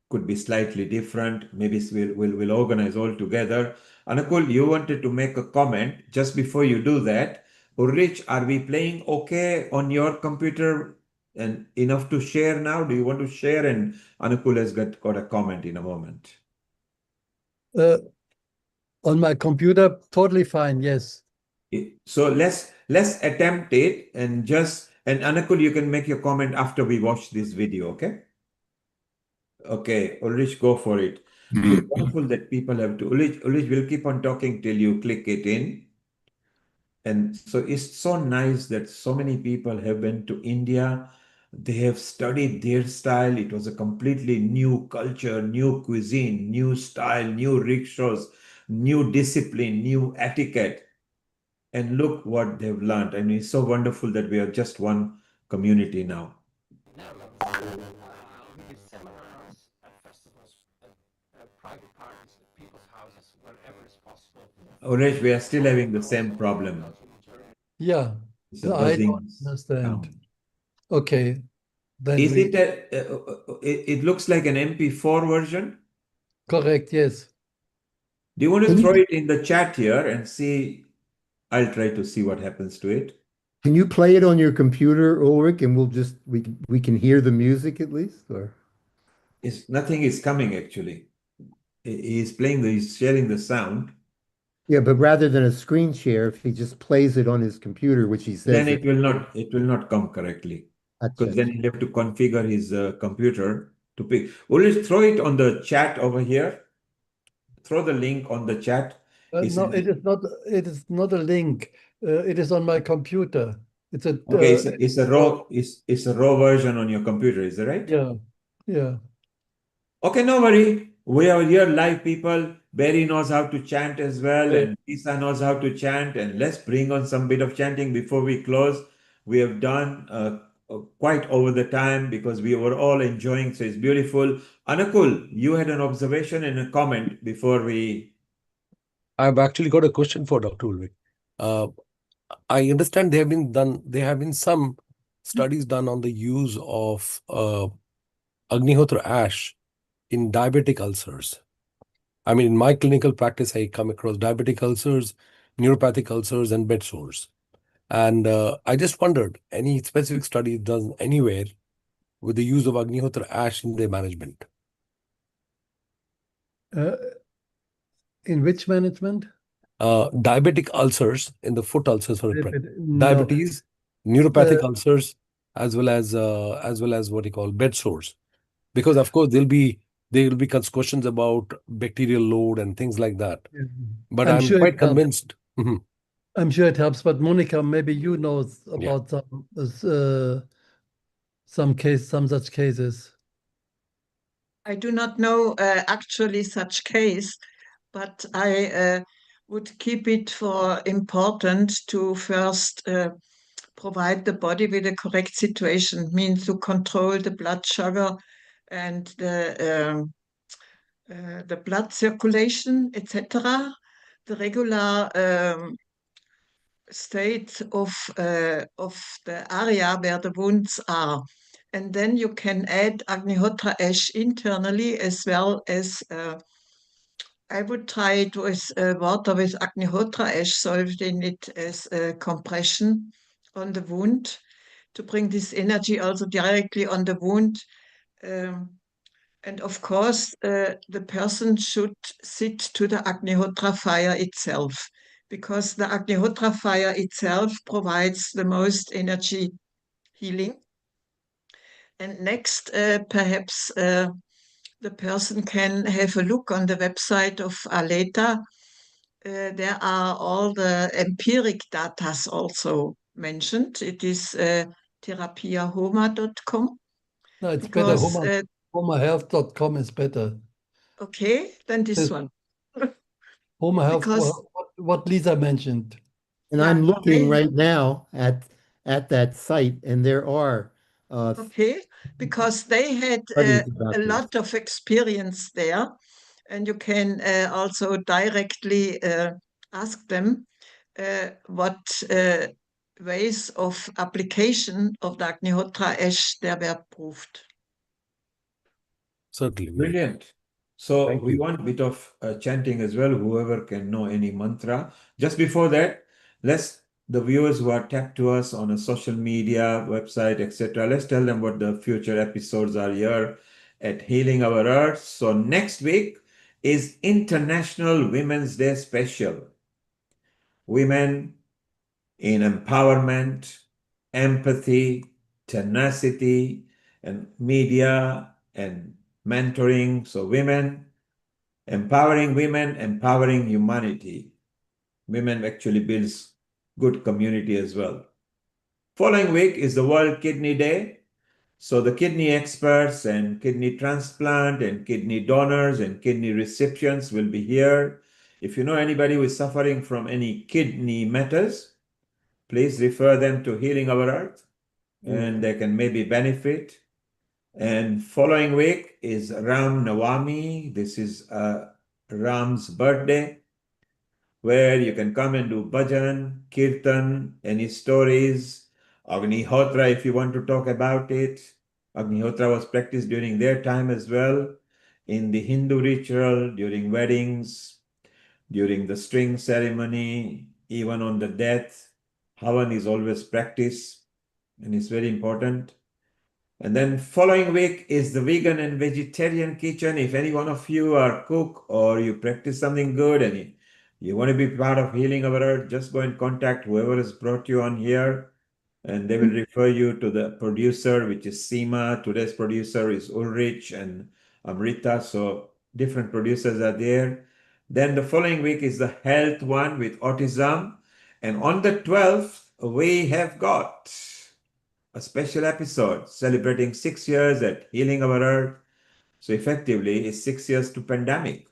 F: could be slightly different. Maybe we'll organize all together. Anukul, you wanted to make a comment. Just before you do that, Ulrich, are we playing okay on your computer and enough to share now? Do you want to share? And Anukul has got a comment in a moment.
E: On my computer, totally fine, yes.
F: So let's attempt it and Anukul, you can make your comment after we watch this video, okay? Okay, Ulrich, go for it. It's wonderful that people have to. Ulrich will keep on talking till you click it in. And so it's so nice that so many people have been to India. They have studied their style. It was a completely new culture, new cuisine, new style, new rickshaws, new discipline, new etiquette. And look what they've learned. I mean, it's so wonderful that we are just one community now. Ulrich, we are still having the same problem.
E: Yeah,
F: It's a
E: I
F: buzzing
E: don't understand.
F: sound.
E: Okay, then
F: Is it it looks like an MP4 version?
E: correct, yes.
F: Do you want to throw it in the chat here and see? I'll try to see what happens to it.
L: Can you play it on your computer, Ulrich, and we can hear the music at least, or?
F: Nothing is coming actually. He's sharing the sound.
L: Yeah, but rather than a screen share, if he just plays it on his computer, which he says
F: Then it will not come correctly. Because then he'll have to configure his computer to pick. Ulrich, throw it on the chat over here. Throw the link on the chat.
E: No, it is not. It is not a link. It is on my computer. It's a
F: Okay, it's a raw version on your computer, is that right?
E: Yeah, yeah.
F: Okay, no worry. We are here live people. Barry knows how to chant as well, and Lisa knows how to chant. And let's bring on some bit of chanting before we close. we have done quite over the time because we were all enjoying. So it's beautiful. Anukul, you had an observation and a comment before we.
R: I've actually got a question for Dr. Ulrich. I understand there have been some studies done on the use of Agnihotra ash in diabetic ulcers. I mean, in my clinical practice, I come across diabetic ulcers, neuropathic ulcers, and bed sores. And I just wondered, any specific study done anywhere with the use of Agnihotra ash in their management?
E: In which management?
R: Diabetic ulcers, in the foot ulcers for
E: No.
R: diabetes, neuropathic ulcers, as well as what you call bed sores. Because of course there will be questions about bacterial load and things like that. But I'm
E: sure
R: quite convinced.
E: I'm sure it helps. But Monica, maybe you know about some such cases.
V: I do not know actually such case, but I would keep it for important to first provide the body with a correct situation, means to control the blood sugar and the blood circulation, etc. The regular state of the area where the wounds are. And then you can add Agnihotra ash internally as well as I would try it with water with Agnihotra ash solved in it as a compression on the wound to bring this energy also directly on the wound. And of course, the person should sit to the Agnihotra fire itself, because the Agnihotra fire itself provides the most energy healing. And next, perhaps the person can have a look on the website of Aleta. There are all the empiric data also mentioned. It is therapiahoma.com.
E: No, it's
V: because,
E: better. Homahealth.com is better.
V: Okay, then this one.
E: Homa Health,
V: Because-
E: what Lisa mentioned.
L: And I'm looking right now at that site, and there are
V: Okay, because they had
L: studies about
V: a
L: this.
V: lot of experience there, and you can also directly ask them what ways of application of the Agnihotra ash there were proved.
R: Certainly.
F: Brilliant. So
R: Thank
F: we
R: you.
F: want a bit of chanting as well, whoever can know any mantra. Just before that, the viewers who are tagged to us on a social media, website, etc., let's tell them what the future episodes are here at Healing Our Earth. So next week is International Women's Day special. Women in empowerment, empathy, tenacity, and media and mentoring. So empowering humanity. Women actually builds good community as well. Following week is the World Kidney Day. So the kidney experts and kidney transplant and kidney donors and kidney recipients will be here. If you know anybody who is suffering from any kidney matters, please refer them to Healing Our Earth and they can maybe benefit. And following week is Ram Navami. This is Ram's birthday, where you can come and do bhajan, kirtan, any stories, Agnihotra if you want to talk about it. Agnihotra was practiced during their time as well, in the Hindu ritual, during weddings, during the string ceremony, even on the death. Havan is always practiced and it's very important. And then following week is the vegan and vegetarian kitchen. If any one of you are cook or you practice something good and you want to be part of Healing Our Earth, just go and contact whoever has brought you on here and they will refer you to the producer, which is Seema. Today's producer is Ulrich and Amrita. So different producers are there. Then the following week is the health one with autism. And on the 12th, we have got a special episode celebrating 6 years at Healing Our Earth. So effectively, it's 6 years to pandemic.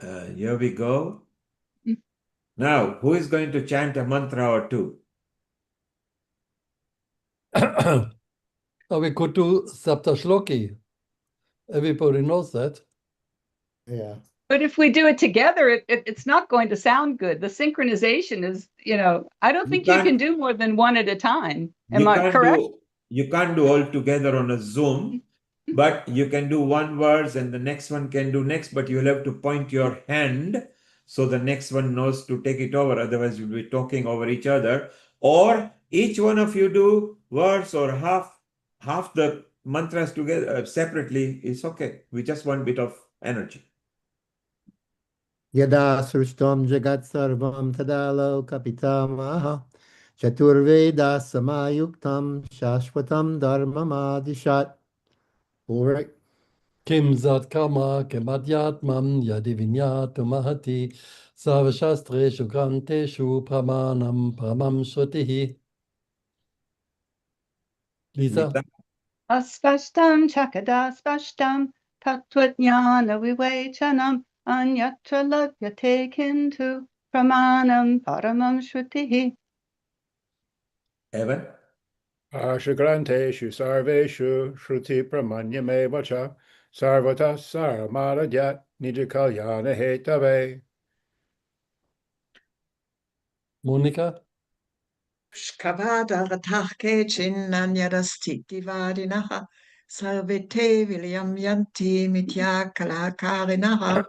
F: Here we go. Now, who is going to chant a mantra or two?
E: So we could do Saptashloki. Everybody knows that.
L: Yeah.
M: But if we do it together, it's not going to sound good. The synchronization is, I don't think you can do more than one at a time. Am I correct?
F: You can't do all together on a Zoom, but you can do one verse and the next one can do next, but you'll have to point your hand so the next one knows to take it over. Otherwise, you'll be talking over each other. Or each one of you do verse or half the mantras together separately. It's okay. We just want a bit of energy.
L: Yada srishtam jagat sarvam tadalo kapitamaha chaturveda samayuktam shashvatam dharmamadishat. All right.
E: Kim zat karma kemadyatmam yadivinyatu mahati sarvashastreshu granteshu pramanam pramam shrutihi. Lisa?
M: Aspashtam chakada spashtam tattvajnana vivechanam anyatra lavyate kintu pramanam paramam shrutihi.
F: Evan?
S: Ashagranteshu sarveshu shruti pramanyameva cha sarvata saramaradhyat nijakalyana hetave.
E: Monika?
V: Shkavadaratahke chinnanyadastiti vadinaha sarvete vilyam yanti mitya kalakarinaha.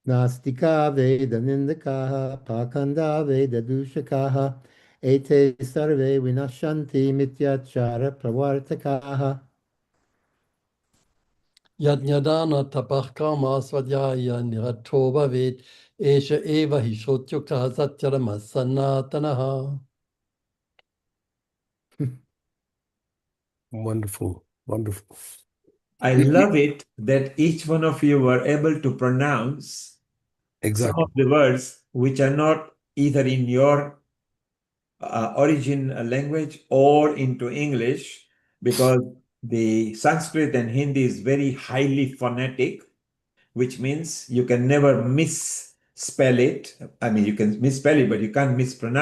L: Nastika Veda Nindakaha Pakanda Veda Dushakaha Ete Sarve Vinashanti Mityachara Pravartakaha.
E: Yajnadana tapah karma svadhyaya niratova ved esha eva hishotyukta satyarama sanatanaha.
R: Wonderful, wonderful.
F: I love it that each one of you were able to pronounce some of the words which are not either in your origin language or into English, because the Sanskrit and Hindi is very highly phonetic, which means you can never misspell it. I mean, you can misspell it, but you can't mispronounce